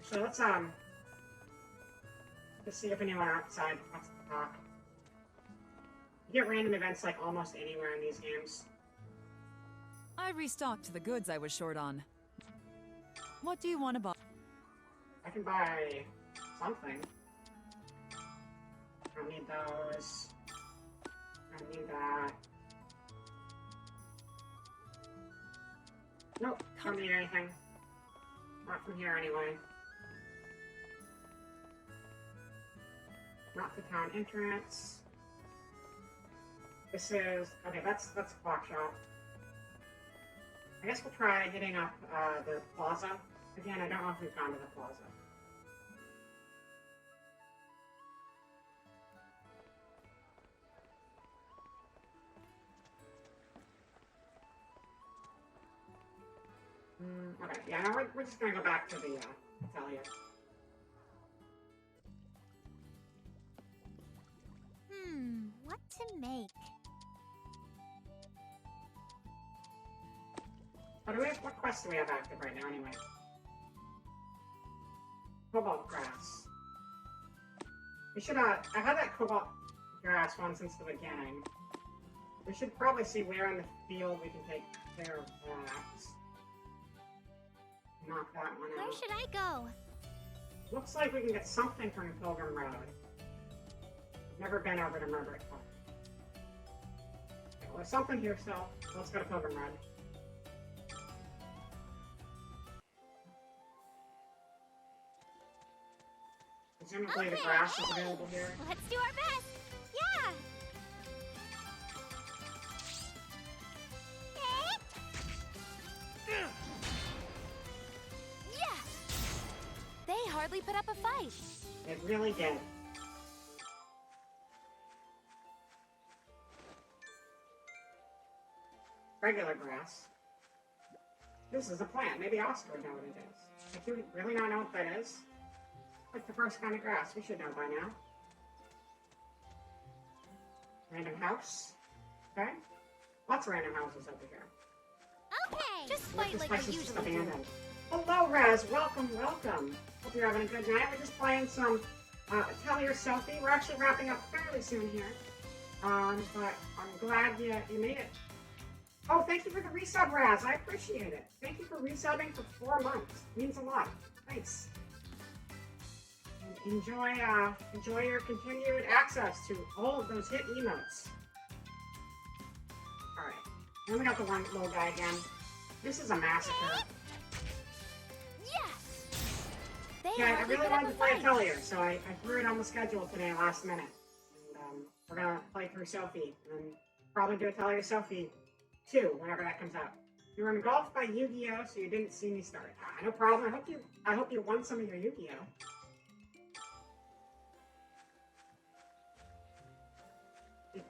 So let's see if anyone outside wants to talk. You get random events like almost anywhere in these games. I restocked the goods I was short on. What do you want to buy? I can buy something. I don't need those. I don't need that. Nope, don't need anything. Not from here anyway. Not the town entrance. This is okay. That's a clock shop. I guess we'll try hitting up the plaza again. I don't know if we've gone to the plaza. Okay, yeah, no, we're just gonna go back to the Atelier. What to make? What quest do we have active right now, anyway? Cobalt grass. We should, I've had that cobalt grass one since the beginning. We should probably see where in the field we can take care of that. Knock that one out. Where should I go? Looks like we can get something from Pilgrim Road. I've never been over to Murbrick Park. Okay, well, there's something here still. Let's go to Pilgrim Road. Presumably the grass is available here. Let's do our best! Yeah! Yeah! They hardly put up a fight. It really did. Regular grass. This is a plant. Maybe Oscar would know what it is. Do we really not know what that is? Like the first kind of grass. We should know by now. Random house. Okay. Lots of random houses over here. Okay! Just fight like This I place is just usually do. abandoned. Hello, Raz. Welcome, welcome. Hope you're having a good night. We're just playing some Atelier Sophie. We're actually wrapping up fairly soon here. But I'm glad you made it. Oh, thank you for the resub, Raz. I appreciate it. Thank you for resubbing for 4 months. It means a lot. Thanks. And enjoy your continued access to all of those hit emotes. Alright. Then we got the one little guy again. This is a massacre. Yes! They Yeah, I hardly really put up wanted a to play fight. Atelier, so I threw it on the schedule today last minute. And we're gonna play through Sophie, and probably do Atelier Sophie 2 whenever that comes out. You were engulfed by Yu-Gi-Oh, so you didn't see me start. No problem. I hope you won some of your Yu-Gi-Oh.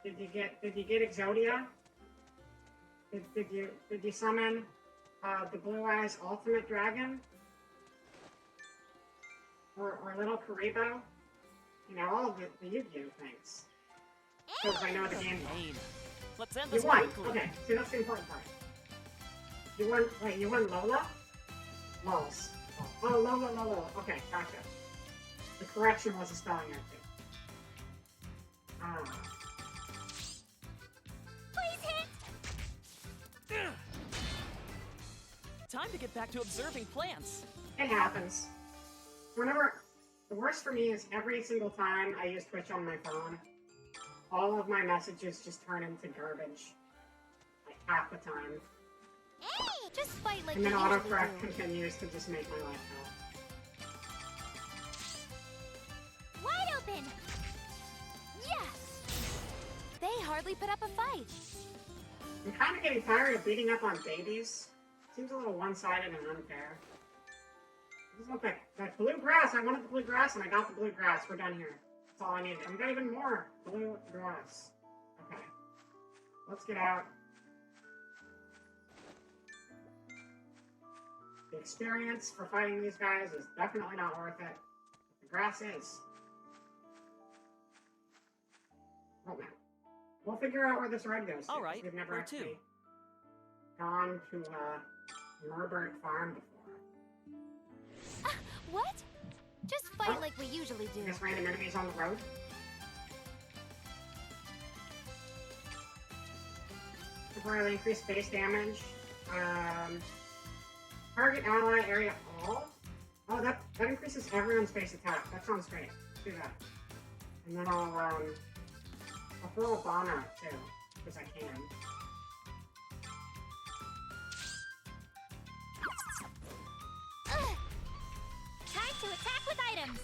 Did you get Exodia? Did you summon the Blue Eyes Ultimate Dragon? Or Little Karibo? You know, all of the Yu-Gi-Oh things. Because I know the game. Pain. Let's end You this won. quickly. Okay, see, that's the important part. You won. Wait, you won Lola? Lols. Oh, Lola. Okay, gotcha. The correction was a spelling error too. Ah. Please hit! Time to get back to observing plants. It happens. Whenever the worst for me is every single time I use Twitch on my phone, all of my messages just turn into garbage. Like half the time. Hey, just fight like And then you usually autocorrect do. continues to just make my life hell. Wide open! Yes! They hardly put up a fight. I'm kind of getting tired of beating up on babies. Seems a little one-sided and unfair. Just look at that blue grass. I wanted the blue grass and I got the blue grass. We're done here. That's all I needed. I've got even more blue grass. Okay. Let's get out. The experience for fighting these guys is definitely not worth it. The grass is. Oh man. We'll figure out where this road goes to. All right, We've never where actually to? gone to Murbert Farm before. What? Just fight like we usually do. Just random enemies on the road. Temporarily increase base damage. Target ally area all. Oh, that increases everyone's base attack. That sounds great. Let's do that. And then I'll throw a bomb out too, because I can. Time to attack with items!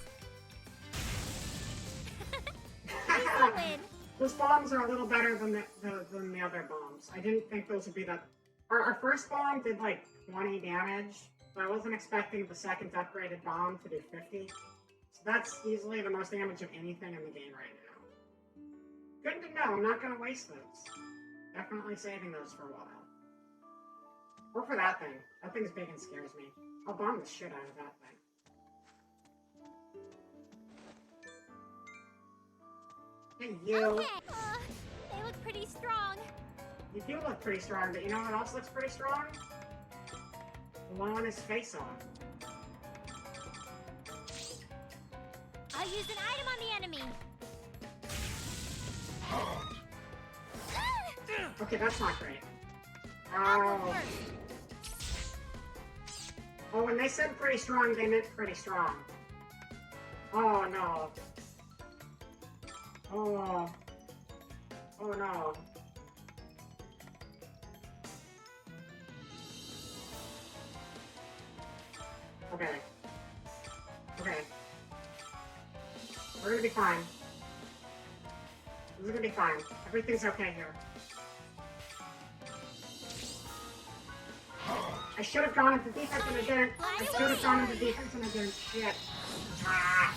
Please win! Those bombs are a little better than the other bombs. I didn't think those would be that. Our first bomb did like 20 damage, but I wasn't expecting the second upgraded bomb to do 50. So that's easily the most damage of anything in the game right now. Good to know. I'm not going to waste those. Definitely saving those for a while. Or for that thing. That thing's big and scares me. I'll bomb the shit out of that thing. Hey, you. Okay! They look pretty strong. You do look pretty strong, but you know what else looks pretty strong? Blowing his face off. I'll use an item on the enemy. Okay, that's not great. That won't Oh. work. Oh, when they said pretty strong, they meant pretty strong. Oh, no. Oh. Oh, no. Okay. Okay. We're gonna be fine. We're gonna be fine. Everything's okay here. I should have gone into defense and I didn't. I should have gone into defense and I didn't. Shit. Ah.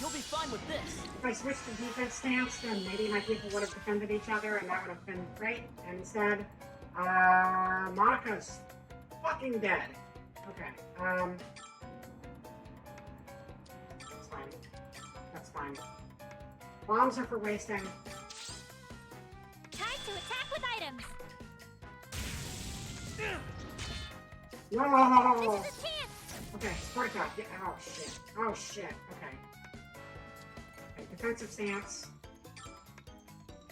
You'll be fine with this. If I switched to defense stance, then maybe my people would have defended each other and that would have been great. And instead, Monica's fucking dead. Okay, that's fine. That's fine. Bombs are for wasting. Time to attack with items. No! This is a chance. Okay, Sparta. Yeah, oh shit. Oh shit. Okay. Okay, defensive stance.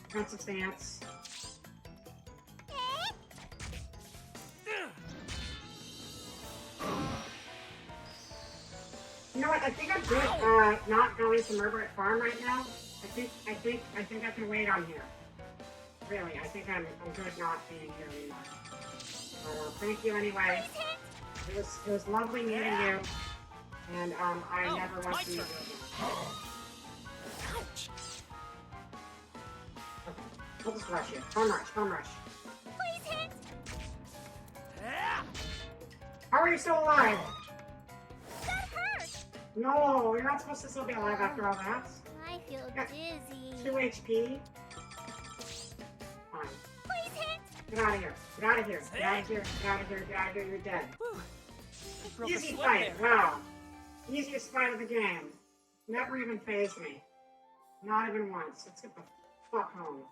Defensive stance. You know what? I think I'm good. Not going to Murbert Farm right now. I think I can wait on here. Really, I think I'm good not being here anymore. But thank you anyway. It was lovely meeting you, and I never want to see you again. Ouch! Okay, we'll just rush you. Bum rush, bum rush. Please hit! How are you still alive? That hurt! No, you're not supposed to still be alive after all that. I feel Yeah. dizzy. 2 HP. Fine. Please hit! Get out of here. Get out of here. Get out of here. Get out of here. Get out of here. You're dead. Whew. I broke a Easy sweat fight. there. Wow. Easiest fight of the game. Never even phased me. Not even once. Let's get the fuck home.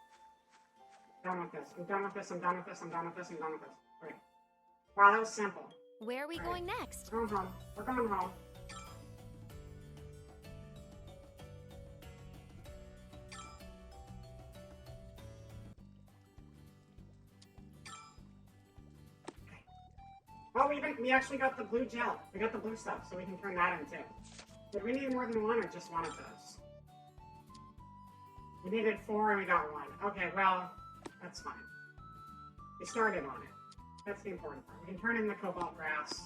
Done with this. I'm done with this. I'm done with this. I'm done with this. I'm done with this. Right. Wow, that was simple. Where are we going next? Going home. We're going home. Oh, we actually got the blue gel. We got the blue stuff, so we can turn that in too. Did we need more than one or just one of those? We needed 4 and we got 1. Okay, well, that's fine. We started on it. That's the important part. We can turn in the cobalt grass.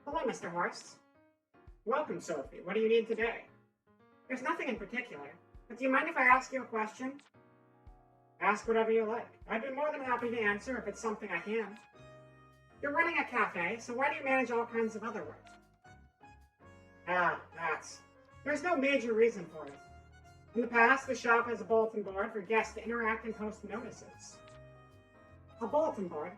Hello, Mr. Horst. Welcome, Sophie. What do you need today? There's nothing in particular, but do you mind if I ask you a question? Ask whatever you like. I'd be more than happy to answer if it's something I can. You're running a cafe, so why do you manage all kinds of other work? There's no major reason for it. In the past, the shop has a bulletin board for guests to interact and post notices. A bulletin board?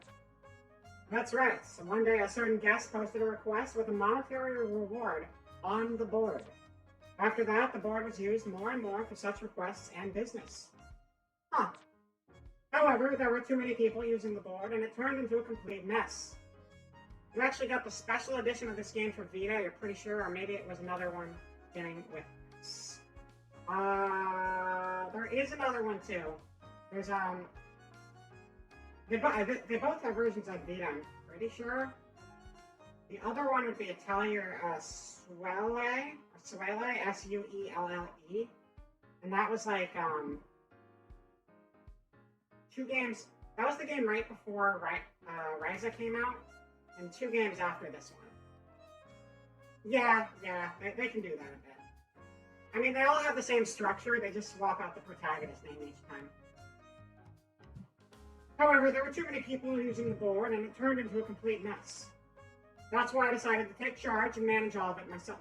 That's right. So one day, a certain guest posted a request with a monetary reward on the board. After that, the board was used more and more for such requests and business. Huh. However, there were too many people using the board, and it turned into a complete mess. You actually got the special edition of this game for Vita, you're pretty sure, or maybe it was another one beginning with S. There is another one too. There's they both have versions of Vita, I'm pretty sure. The other one would be Atelier Sophie, Suelle, and that was like 2 games. That was the game right before Ryza came out, and 2 games after this one. Yeah, they can do that a bit. I mean, they all have the same structure, they just swap out the protagonist name each time. However, there were too many people using the board, and it turned into a complete mess. That's why I decided to take charge and manage all of it myself.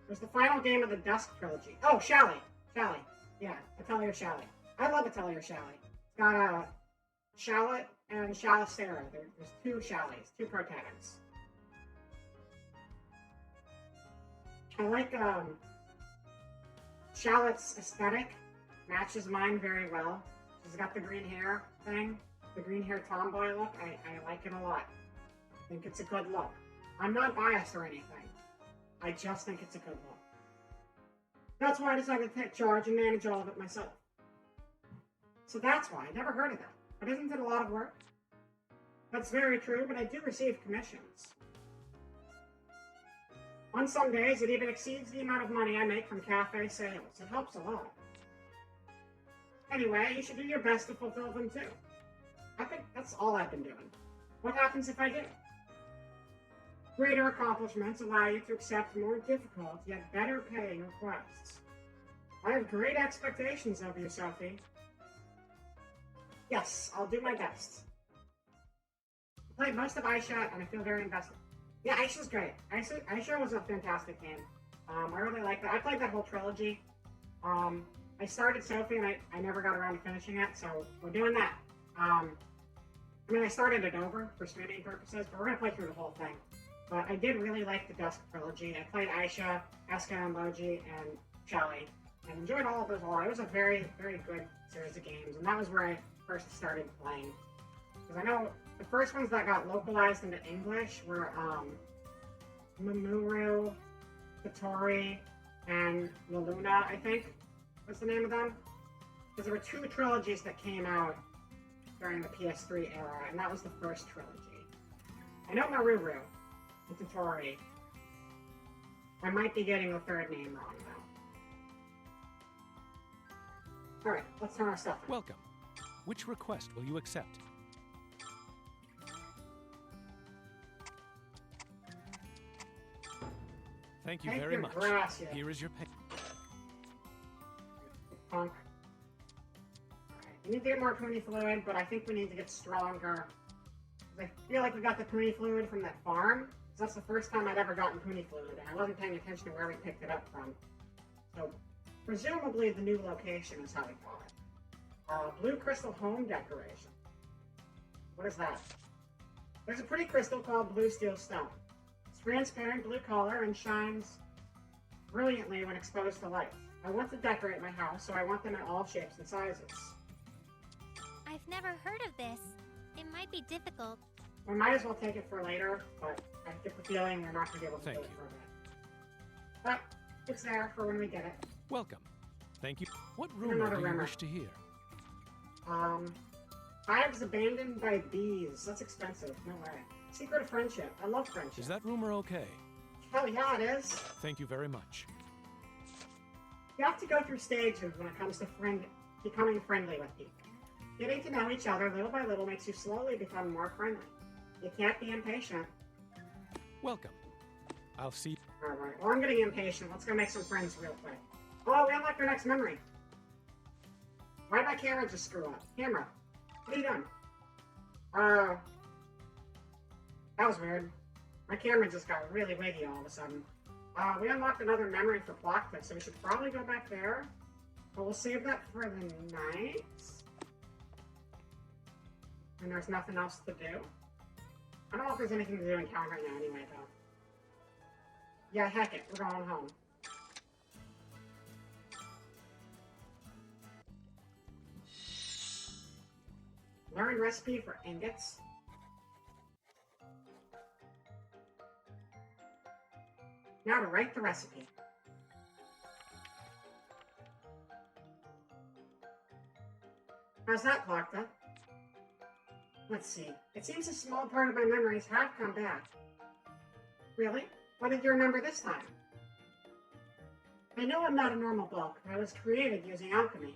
It was the final game of the Dusk trilogy. Oh, Shally. Yeah, Atelier Shally. I love Atelier Shally. It's got Shallot and Shalicera. There's 2 Shallys, 2 protagonists. I like Shallot's aesthetic. Matches mine very well. She's got the green hair thing. The green hair tomboy look. I like it a lot. I think it's a good look. I'm not biased or anything. I just think it's a good look. That's why I decided to take charge and manage all of it myself. So that's why. I never heard of that. But isn't it a lot of work? That's very true, but I do receive commissions. On some days, it even exceeds the amount of money I make from cafe sales. It helps a lot. Anyway, you should do your best to fulfill them too. I think that's all I've been doing. What happens if I do? Greater accomplishments allow you to accept more difficult, yet better paying requests. I have great expectations of you, Sophie. Yes, I'll do my best. I played most of Aisha, and I feel very invested. Yeah, Aisha's great. Aisha was a fantastic game. I really liked that. I played that whole trilogy. I started Sophie, and I never got around to finishing it, so we're doing that. I mean, I started it over for streaming purposes, but we're going to play through the whole thing. But I did really like the Dusk trilogy. I played Aisha, Eska and Logi, and Shally, and enjoyed all of those a lot. It was a very, very good series of games, and that was where I first started playing. Because I know the first ones that got localized into English were Mamoru, Katori, and Luna, I think was the name of them. Because there were 2 trilogies that came out during the PS3 era, and that was the first trilogy. I know Maruru and Totori. I might be getting the 3rd name wrong, though. Alright, let's turn our stuff in. Welcome. Which request will you accept? Thank you very much. Gracias. Here is your pay. Punk. Alright, we need to get more Puni Fluid, but I think we need to get stronger. I feel like we got the Puni Fluid from that farm. That's the first time I'd ever gotten Puni Fluid, and I wasn't paying attention to where we picked it up from. So, presumably the new location is how we got it. Blue crystal home decoration. What is that? There's a pretty crystal called blue steel stone. It's transparent blue color and shines brilliantly when exposed to light. I want to decorate my house, so I want them in all shapes and sizes. I've never heard of this. It might be difficult. We might as well take it for later, but I get the feeling we're not going to be able to do it for a bit. But it's there for when we get it. Welcome. Thank you. What rumor do you wish to hear? Hives abandoned by bees. That's expensive. No way. Secret of friendship. I love friendship. Is that rumor okay? Hell yeah, it is. Thank you very much. You have to go through stages when it comes to becoming friendly with people. Getting to know each other little by little makes you slowly become more friendly. You can't be impatient. Welcome. I'll see. Alright, well, I'm getting impatient. Let's go make some friends real quick. Oh, we unlocked our next memory. Why did my camera just screw up? Camera. What are you doing? That was weird. My camera just got really wiggy all of a sudden. We unlocked another memory for Plachta, so we should probably go back there. But we'll save that for the night. And there's nothing else to do. I don't know if there's anything to do in town right now anyway, though. Yeah, heck it. We're going home. Learn recipe for ingots. Now to write the recipe. How's that, Plachta? Let's see. It seems a small part of my memories have come back. Really? What did you remember this time? I know I'm not a normal book. I was created using alchemy.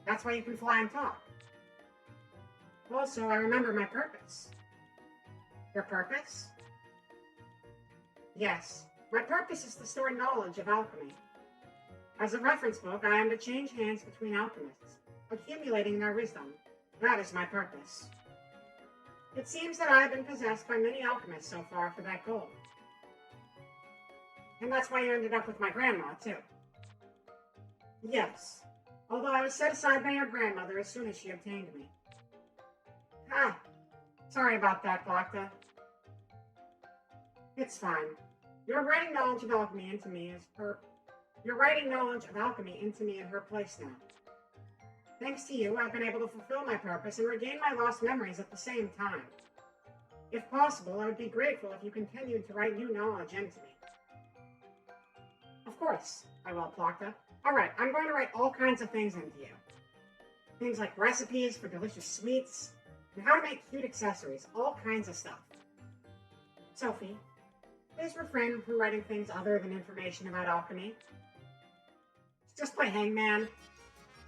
That's why you can fly and talk. Also, I remember my purpose. Your purpose? Yes. My purpose is to store knowledge of alchemy. As a reference book, I am to change hands between alchemists, accumulating their wisdom. That is my purpose. It seems that I have been possessed by many alchemists so far for that goal. And that's why you ended up with my grandma, too. Yes. Although I was set aside by your grandmother as soon as she obtained me. Sorry about that, Plachta. It's fine. You're writing knowledge of alchemy into me in her place now. Thanks to you, I've been able to fulfill my purpose and regain my lost memories at the same time. If possible, I would be grateful if you continued to write new knowledge into me. Of course, I will, Plachta. Alright, I'm going to write all kinds of things into you. Things like recipes for delicious sweets, and how to make cute accessories, all kinds of stuff. Sophie, please refrain from writing things other than information about alchemy. Just play hangman,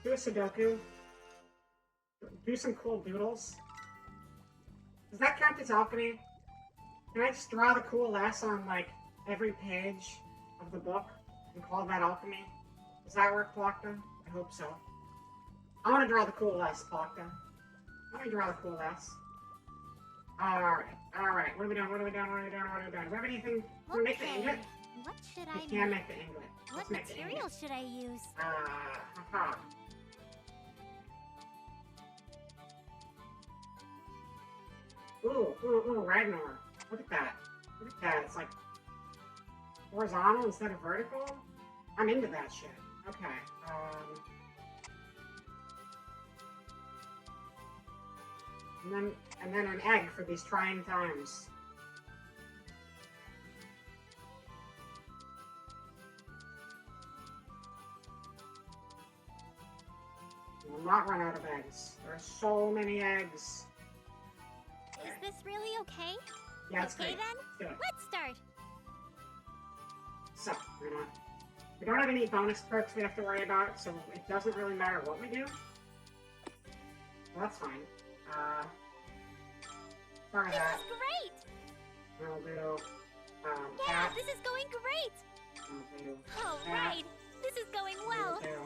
do a Sudoku, do some cool doodles. Does that count as alchemy? Can I just draw the cool S on, like, every page of the book and call that alchemy? Does that work, Plachta? I hope so. I want to draw the cool S, Plachta. Let me draw the cool S. Alright. What are we doing? Do we have anything? Can we make the ingot? What should I We can make the ingot. What material should I use? Haha. Ooh, Ragnar. Look at that. It's like horizontal instead of vertical. I'm into that shit. Okay. And then an egg for these trying times. We'll not run out of eggs. There are so many eggs. Is this really okay? Yeah, it's okay great. then? Let's do it. Let's start. So, we don't have any bonus perks we have to worry about, so it doesn't really matter what we do. Well, that's fine. Sorry This that. is great! We'll do, Yeah, cat. this is going great! We'll do All cat. right, this is going well. We'll do...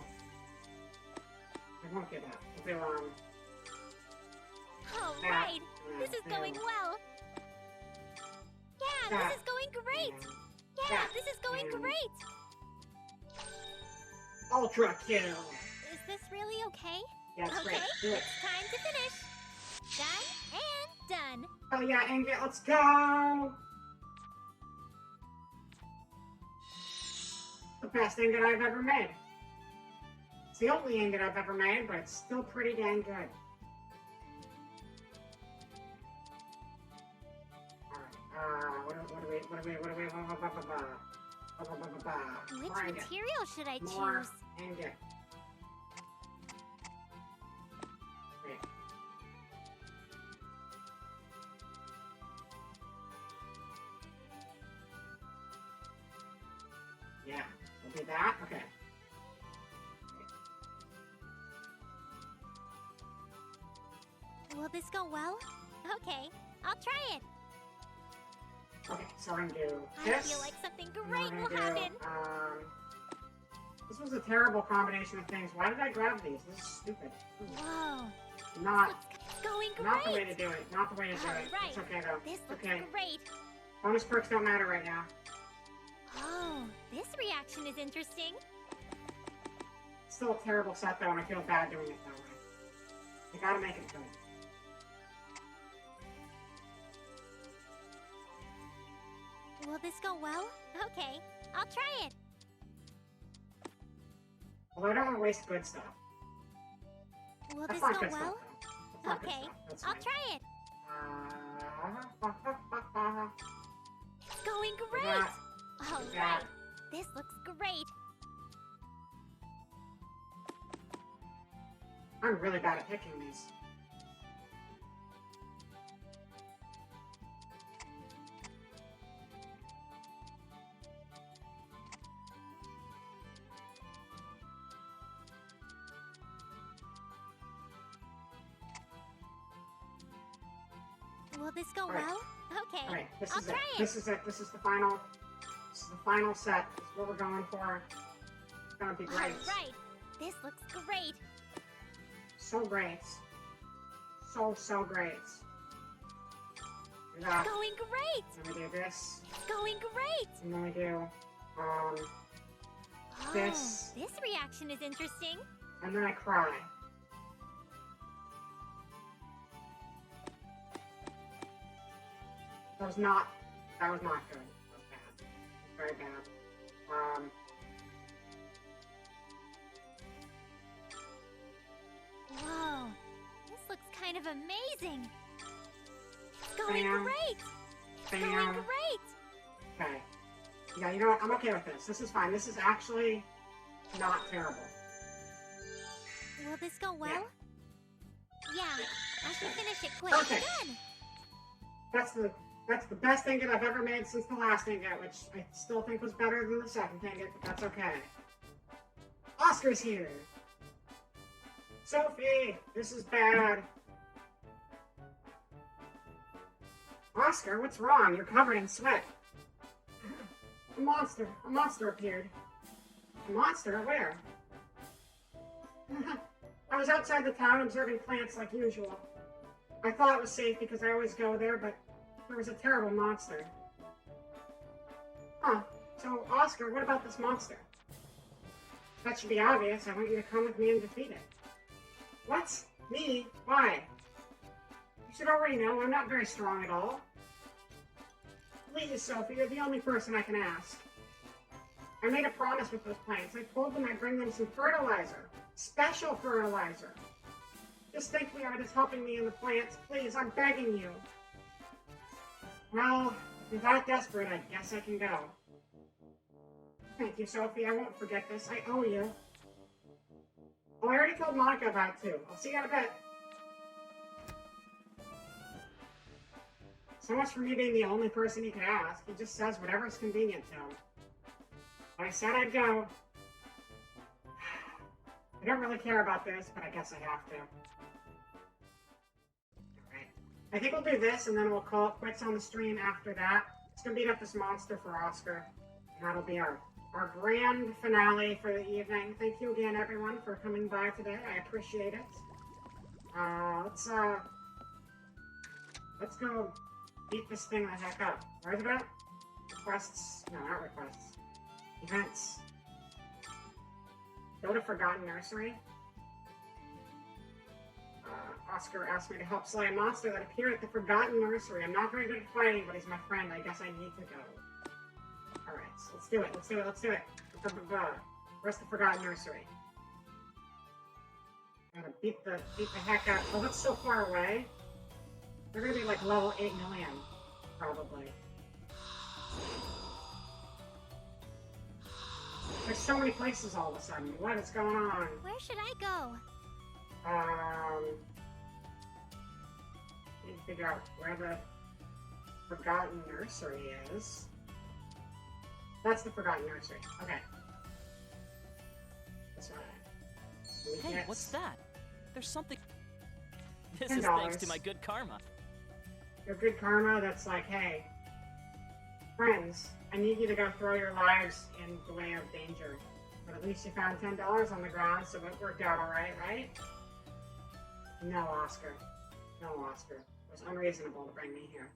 I won't do that. We'll do, All cat. right, this is We'll going do well. Yeah, cat. this is going great. Yeah, Cat. this is going And- great. Ultra kill! Is this really okay? Yeah, it's Okay, great. Do it. it's time to finish. Done and done. Oh yeah, Ingot, let's go! The best ingot I've ever made. It's the only ingot I've ever made, but it's still pretty dang good. Alright, what do we, Which More ingot. material should I More choose? ingot. Great. Yeah, we'll do that. Okay. Will this go well? Okay, I'll try it. Okay, so I'm gonna do I this. feel like something and great I'm will gonna happen. This was a terrible combination of things. Why did I grab these? This is stupid. Whoa, Not, it's going not the way to great. do it. Not the way to do it. Alright, It's okay though. This looks Okay. great. Bonus perks don't matter right now. Oh, this reaction is interesting. It's still a terrible set though, and I feel bad doing it that way. I gotta make it good. Will this go well? Okay, I'll try it. Although I don't want to waste good stuff. Will That's this not go good well? stuff though. That's not good Okay, stuff. That's I'll fine. try it. Uh, It's going great. that. All that. right, this looks great. I'm really bad at picking these. Will this go All right. well? Okay, Alright, this I'll is it. try it. This is it. This is the final set. This is what we're going for. It's gonna be All great. right, this looks great. So great. So great. Do that. Going great. Then we do this. Going great. And then we do Oh, This. this reaction is interesting. and then I cry. That was not good. That was bad. It was very bad. Whoa, this looks kind of amazing. It's going Bam. great. It's going Bam. great. Okay. Yeah, you know what? I'm okay with this. This is fine. This is actually not terrible. Will this go well? Yeah, I should finish it quick. Perfect. Done. That's the best ingot I've ever made since the last ingot, which I still think was better than the second ingot, but that's okay. Oscar's here. Sophie, this is bad. Oscar, what's wrong? You're covered in sweat. A monster appeared. A monster? Where? I was outside the town observing plants like usual. I thought it was safe because I always go there, but there was a terrible monster. Huh. So, Oscar, what about this monster? That should be obvious. I want you to come with me and defeat it. What? Me? Why? You should already know I'm not very strong at all. Please, Sophie, you're the only person I can ask. I made a promise with those plants. I told them I'd bring them some fertilizer. Special fertilizer. Just think we are just helping me and the plants. Please, I'm begging you. Well, if you're that desperate, I guess I can go. Thank you, Sophie. I won't forget this. I owe you. Oh, I already told Monica about it, too. I'll see you in a bit. So much for me being the only person he could ask. He just says whatever's convenient to him. I said I'd go. I don't really care about this, but I guess I have to. Alright. I think we'll do this, and then we'll call it quits on the stream after that. It's gonna beat up this monster for Oscar. And that'll be our grand finale for the evening. Thank you again, everyone, for coming by today. I appreciate it. Let's go beat this thing the heck up. Where's it at? Requests? No, not requests. Events. Go to Forgotten Nursery. Oscar asked me to help slay a monster that appeared at the Forgotten Nursery. I'm not very good at fighting, but he's my friend. I guess I need to go. Alright, so let's do it. Let's do it. Let's do it. Where's the Forgotten Nursery? Gotta beat the heck out. Oh, that's so far away. They're gonna be like level 8 million, probably. There's so many places all of a sudden. What is going on? Where should I go? Need to figure out where the Forgotten Nursery is. That's the Forgotten Nursery. Okay. That's right. Hey, what's that? There's something. This $10. is thanks to my good karma. Your good karma, that's like, hey, friends, I need you to go throw your lives in the way of danger. But at least you found $10 on the ground, so it worked out alright, right? No, Oscar. No, Oscar. It was unreasonable to bring me here.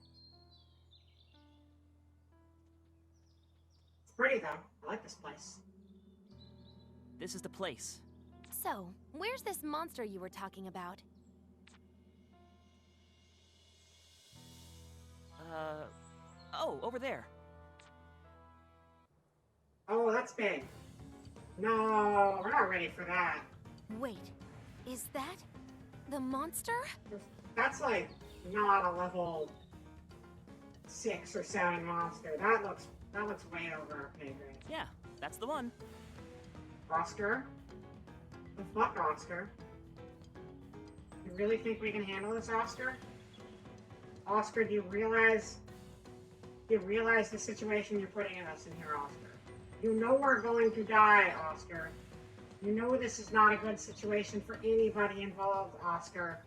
It's pretty, though. I like this place. This is the place. So, where's this monster you were talking about? Oh, over there. Oh, that's big. No, we're not ready for that. Wait, is that the monster? That's like not a level 6 or 7 monster. That looks way over our pay grade. Yeah, that's the one. Oscar? The fuck, Oscar? You really think we can handle this, Oscar? Oscar, do you realize the situation you're putting us in here, Oscar? You know we're going to die, Oscar. You know this is not a good situation for anybody involved, Oscar.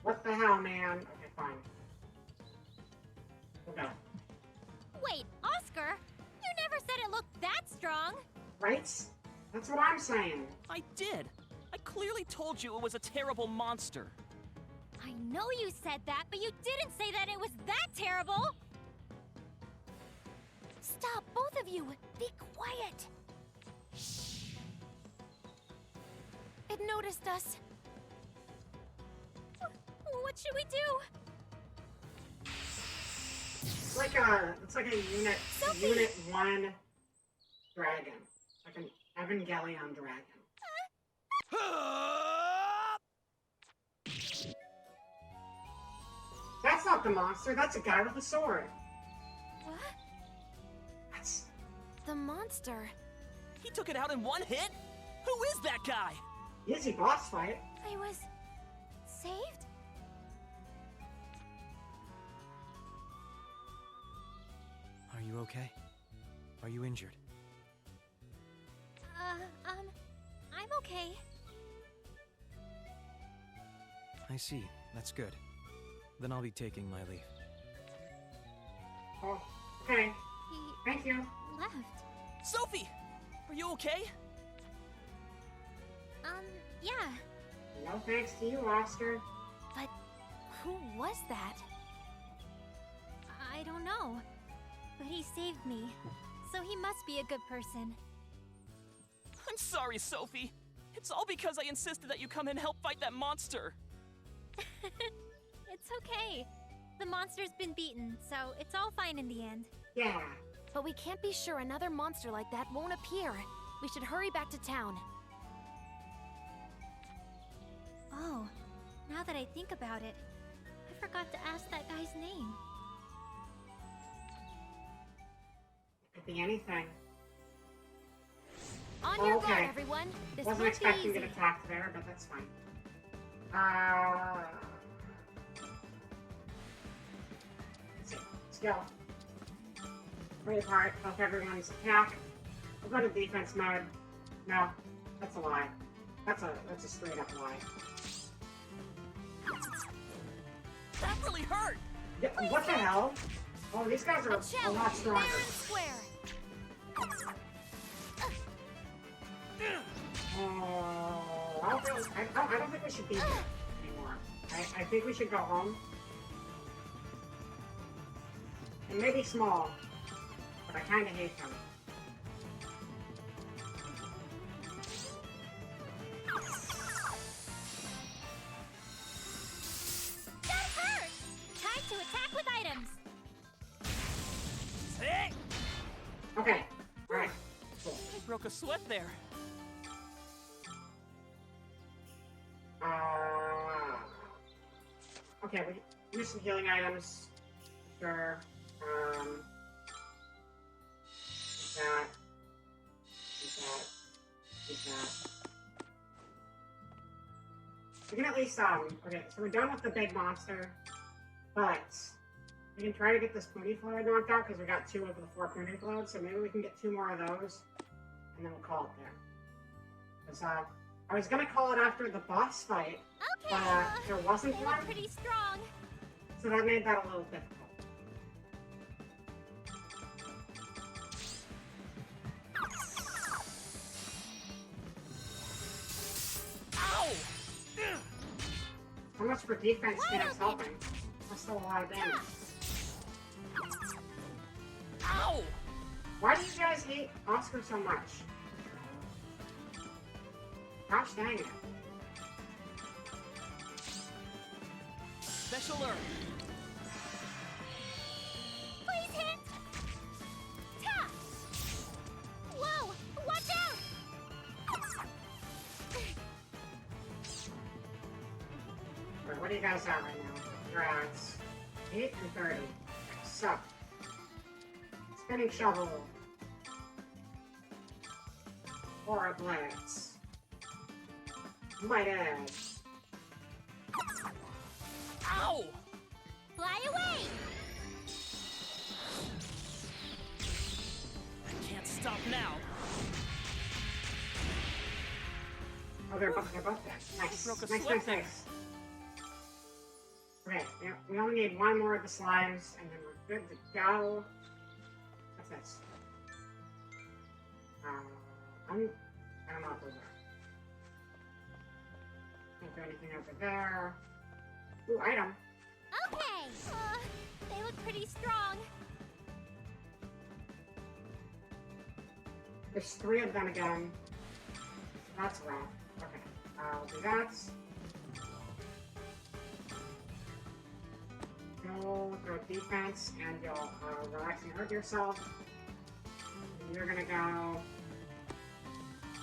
What the hell, man? Okay, fine. We'll go. Wait, Oscar? You never said it looked that strong. Right? That's what I'm saying. I did. I clearly told you it was a terrible monster. I know you said that, but you didn't say that it was that terrible! Stop, both of you! Be quiet! Shh! It noticed us. What should we do? It's like a unit Sophie! unit 1 dragon. Like an Evangelion dragon. That's not the monster, that's a guy with a sword. What? That's... The monster. He took it out in one hit? Who is that guy? Easy boss fight. I was... saved? Are you okay? Are you injured? I'm okay. I see. That's good. Then I'll be taking my leave. Oh, okay. He Thank you. left. Sophie! Are you okay? Yeah. No thanks to you, Oscar. But who was that? I don't know. But he saved me. So he must be a good person. I'm sorry, Sophie. It's all because I insisted that you come and help fight that monster. It's okay. The monster's been beaten, so it's all fine in the end. Yeah. But we can't be sure another monster like that won't appear. We should hurry back to town. Oh, now that I think about it, I forgot to ask that guy's name. Could be anything. On your Okay. guard, everyone. This Wasn't won't be expecting easy. an attack there, but that's fine. Let's see. Let's go. Free apart, help everyone's attack. We'll go to defense mode. No, that's a lie. That's a straight up lie. That really hurt! Yeah, what the hell? Oh, these guys are A a lot challenge, stronger. fair and square. I don't think we should be here anymore. I think we should go home. And maybe small, but I kind of hate them. broke a sweat there. Okay, we use some healing items. Sure. Use that. Use that. Use that. We can at least, okay, so we're done with the big monster, but we can try to get this Poonie Flood knocked out because we got 2 of the 4 Poonie Floads, so maybe we can get 2 more of those, and then we'll call it there. Because, I was gonna call it after the boss fight, Okay, but there wasn't they one, look pretty strong. so that made that a little difficult. Ow! How much for defense Phoenix helping? That's still a lot of damage. Ow! Why do you guys hate Oscar so much? Gosh dang it. Special alert. Please hit! Ta! Whoa! Watch out! Wait, what do you guys have right now? You're at 8 and 30. So, spinning shovel. Aura blitz. Light edge. Ow! Fly away! I can't stop now. Oh, they're both there. Nice. Broke a Nice, sweat nice, there. nice. Okay, yeah, we only need 1 more of the slimes, and then we're good to go. What's this? I don't know what those are. Can't do anything over there. Ooh, item. Okay, they look pretty strong. There's 3 of them again. That's rough. Okay, I'll do that. You'll go defense, and you'll relax and hurt yourself. And you're gonna go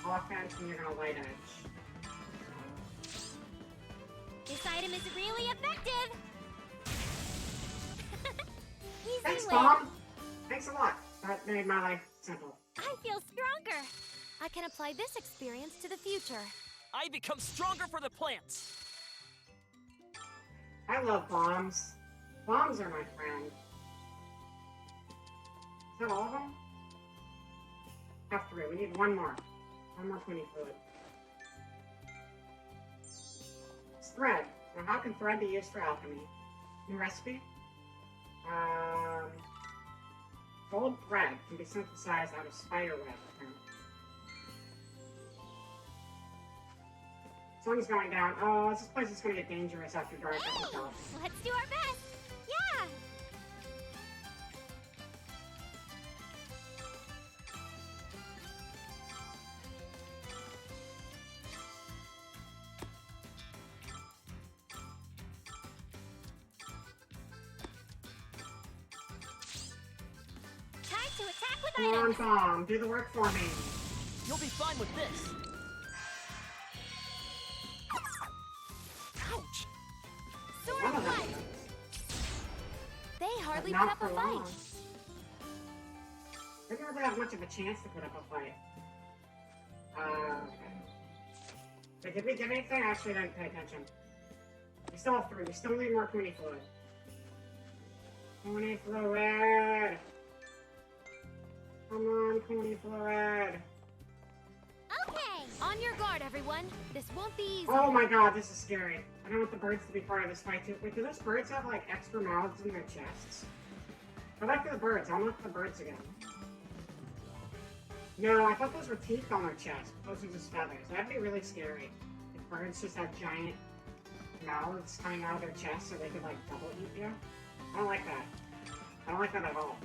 offense, and you're gonna light edge. This item is really effective. Easy Thanks, win. Bob! Thanks a lot. That made my life simple. I feel stronger. I can apply this experience to the future. I become stronger for the plants. I love bombs. Bombs are my friend. Is that all of them? Have 3. We need 1 more. 1 more Poonie Fluid. It's thread. Now, how can thread be used for alchemy? New recipe? Gold thread can be synthesized out of spider web. Sun's going down. Oh, this place is going to get dangerous after dark. I can tell. Let's do our best. Yeah. Time to attack with Come on, items. bomb. Do the work for me. You'll be fine with this. Ouch! Sword One of of them. light. They But hardly put not up a for fight. long. They didn't really have much of a chance to put up a fight. Okay. Wait, did we get anything? I actually didn't pay attention. We still have 3. We still need more Poonie Fluid. Poonie Fluid! Come on, Poonie Fluid! Okay. On your guard, everyone. This won't be easy. Oh my god, this is scary. I don't want the birds to be part of this fight too. Wait, do those birds have like extra mouths in their chests? Go back to the birds. I'll look at the birds again. No, I thought those were teeth on their chest. Those are just feathers. That'd be really scary. If birds just had giant mouths coming out of their chests so they could like double eat you. I don't like that. I don't like that at all.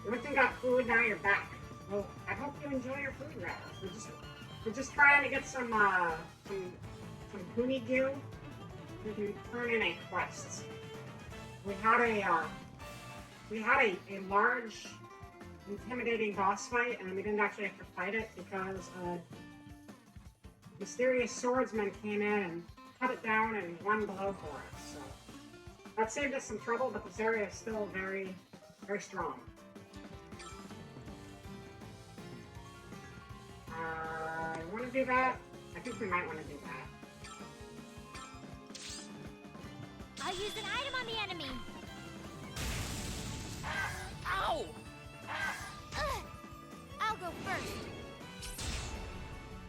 Everything got food, now you're back. Well, I hope you enjoy your food wraps. We're just trying to get some some Puni goo. We can turn in a quest. We had a large, intimidating boss fight, and we didn't actually have to fight it because a mysterious swordsman came in and cut it down in one blow for us. So that saved us some trouble, but this area is still very, very strong. Want to do that? I think we might want to do that. I'll use an item on the enemy. Ow! I'll go first.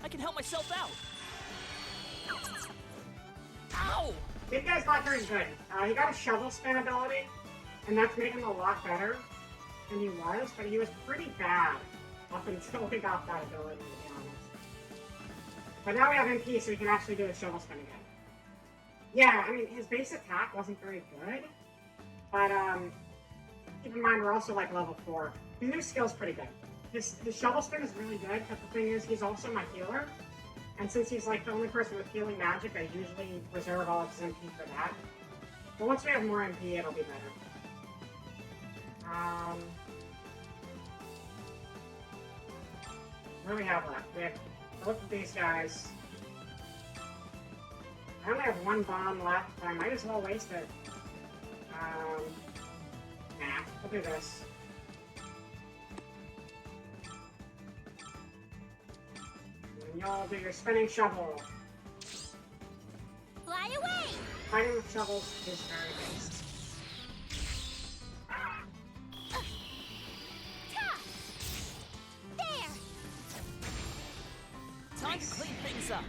I can help myself out. Ow! Big guy's not very good. He got a shovel spin ability, and that's made him a lot better than he was, but he was pretty bad up until he got that ability, to be honest. But now we have MP, so we can actually do a shovel spin again. Yeah, I mean, his base attack wasn't very good, but keep in mind we're also like level 4. His new skill's pretty good. His shovel spin is really good, but the thing is, he's also my healer. And since he's like the only person with healing magic, I usually reserve all of his MP for that. But once we have more MP, it'll be better. What do we have left? We have both of these guys. I only have one bomb left, but I might as well waste it. Nah, we'll do this. And y'all do your spinning shovel. Fly away! Fighting with shovels is very nice. There! Time to clean things up.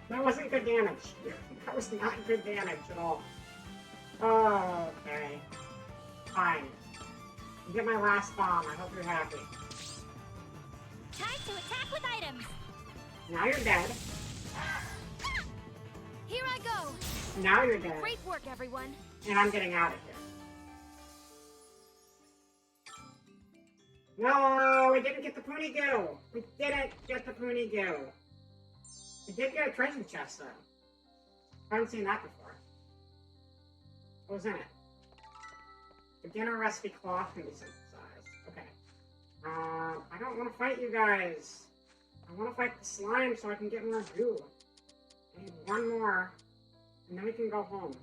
That wasn't good damage. That was not good damage at all. Oh, okay. Fine. You get my last bomb. I hope you're happy. Time to attack with items! Now you're dead. Here I go. Now you're dead. Great work, everyone. And I'm getting out of here. No, we didn't get the Puni goo. We didn't get the Puni goo. We did get a treasure chest, though. I haven't seen that before. What was in it? Beginner recipe cloth can be synthesized. Okay. I don't want to fight you guys. I want to fight the slime so I can get more goo. I need one more, and then we can go home.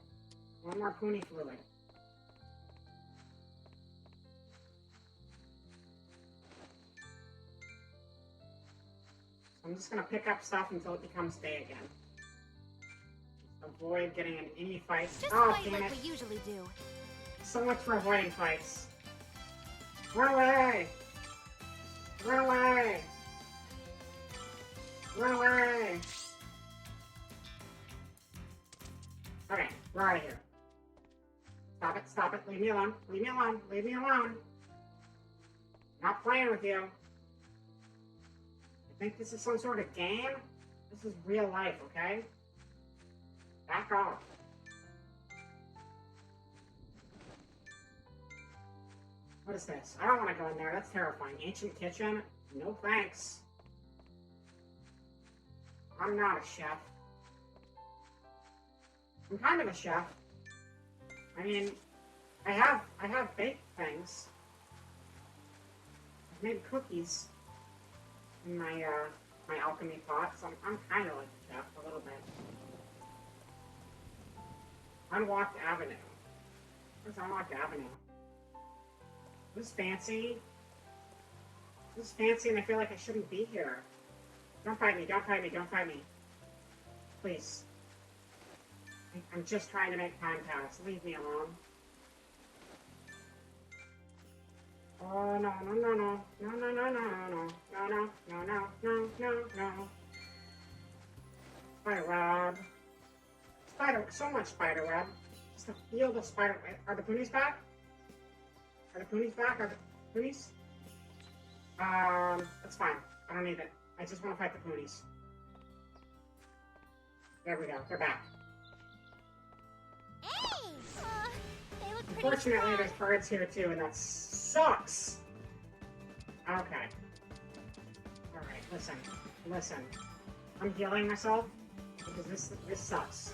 One more Puni fluid. I'm just gonna pick up stuff until it becomes day again. Avoid getting in any fights. Just Oh, fight damn like it. we usually do. So much for avoiding fights. Run away! Run away! Run away! Okay, we're out of here. Stop it, stop it. Leave me alone. Leave me alone. Leave me alone. Not playing with you. I think this is some sort of game? This is real life, okay? Back off. What is this? I don't want to go in there. That's terrifying. Ancient kitchen? No thanks. I'm not a chef. I'm kind of a chef. I mean, I have baked things. I've made cookies in my my alchemy pot, so I'm kind of like a chef a little bit. Unlocked Avenue. Where's Unlocked Avenue? This is fancy. This is fancy, and I feel like I shouldn't be here. Don't fight me, don't fight me, don't fight me. Please. I'm just trying to make time pass. Leave me alone. Oh, no, no, no, no. No, no, no, no, no, no, no, no, no, no, no, no. Spider web. So much spider web. Just a field of spider web. Are the Punis back? Are the Punis back? Are the Punis? That's fine. I don't need it. I just want to fight the Punis. There we go. They're back. Hey! They look pretty Unfortunately, strong. there's birds here too, and that sucks. Okay. Alright. Listen. I'm healing myself because this sucks.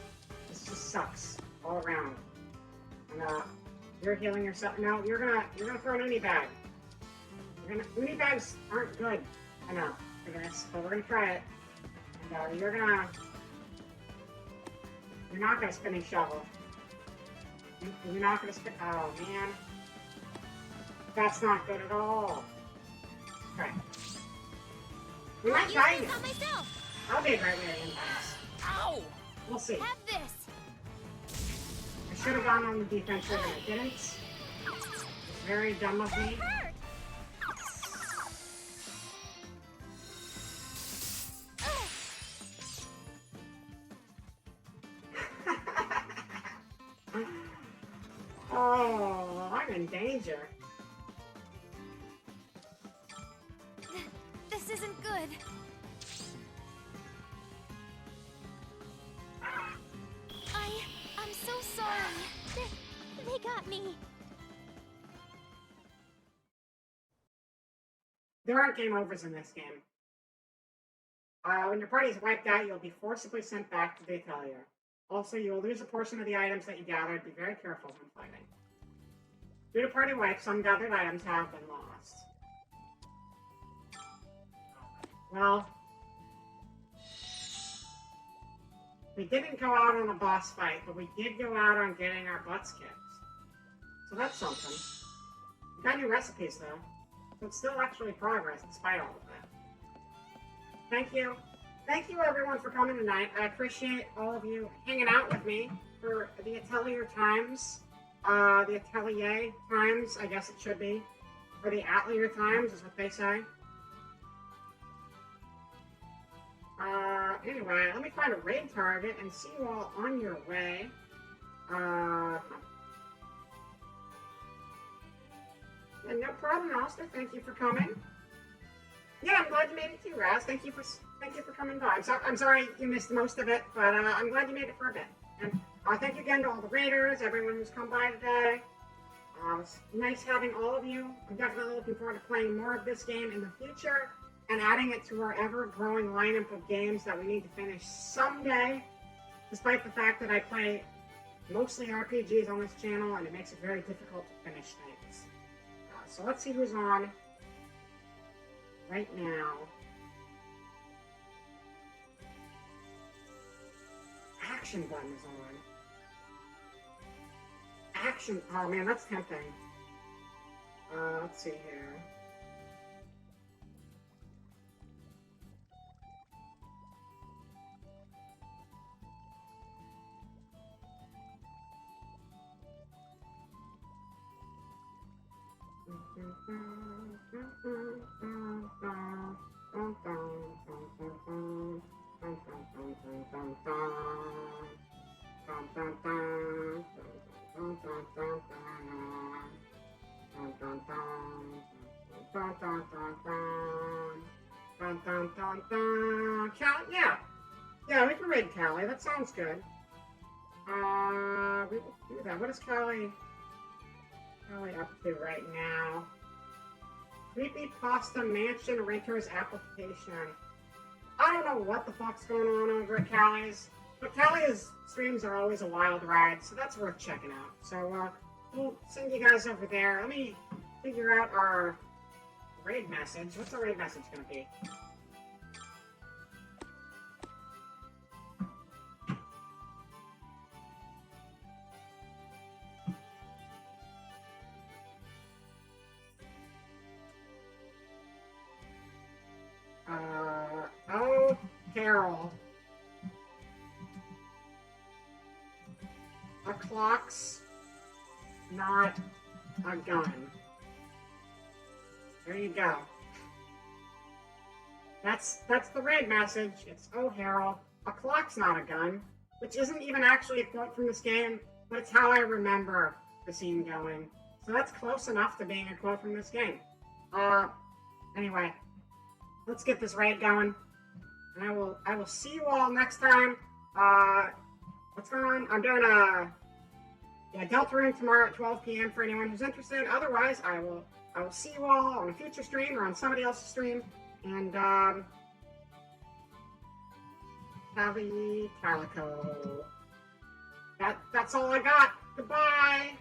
This just sucks all around. And you're healing yourself. No, you're gonna throw an uni bag. Uni bags aren't good. I know for this, but we're gonna try it. And you're not gonna spin a shovel. You're not gonna spin. Oh man, that's not good at all. Okay. We might die here. That'll be a great way to end things. Ow! We'll see. Have this. I should have gone on the defensive and I didn't. It's very dumb of me. Oh, I'm in danger. This isn't good. I'm so sorry. They got me. There aren't game overs in this game. When your party is wiped out, you'll be forcibly sent back to the Atelier. Also, you will lose a portion of the items that you gathered. Be very careful when fighting. Due to party wipe, some gathered items have been lost. Well, we didn't go out on a boss fight, but we did go out on getting our butts kicked. So that's something. We got new recipes, though. So it's still actually progress, despite all of that. Thank you. Thank you, everyone, for coming tonight. I appreciate all of you hanging out with me for the Atelier Times. The Atelier Times, I guess it should be. Or the Atelier Times is what they say. Anyway, let me find a raid target and see you all on your way. And no problem, Alistair. Thank you for coming. Yeah, I'm glad you made it too, Raz. Thank you for coming by. I'm sorry you missed most of it, but I'm glad you made it for a bit. And thank you again to all the raiders, everyone who's come by today. It's nice having all of you. I'm definitely looking forward to playing more of this game in the future and adding it to our ever-growing lineup of games that we need to finish someday, despite the fact that I play mostly RPGs on this channel, and it makes it very difficult to finish things. So let's see who's on right now. Action button is on. Action. Oh man, that's tempting. Let's see here. Yeah, we can raid Callie. That sounds good. We will do that. What is Callie up to right now? Creepy Pasta Mansion Renter's application. I don't know what the fuck's going on over at Callie's, but Callie's streams are always a wild ride, so that's worth checking out. So, we'll send you guys over there. Let me figure out our raid message. What's our raid message gonna be? Oh, Carol. A clock's not a gun. There you go. That's the raid message. It's, oh, Harold, a clock's not a gun, which isn't even actually a quote from this game, but it's how I remember the scene going. So that's close enough to being a quote from this game. Anyway, let's get this raid going, and I will see you all next time. What's going on? I'm doing a Delta Room tomorrow at 12 p.m. for anyone who's interested. Otherwise, I will see you all on a future stream or on somebody else's stream. And Tavi Calico. That's all I got. Goodbye.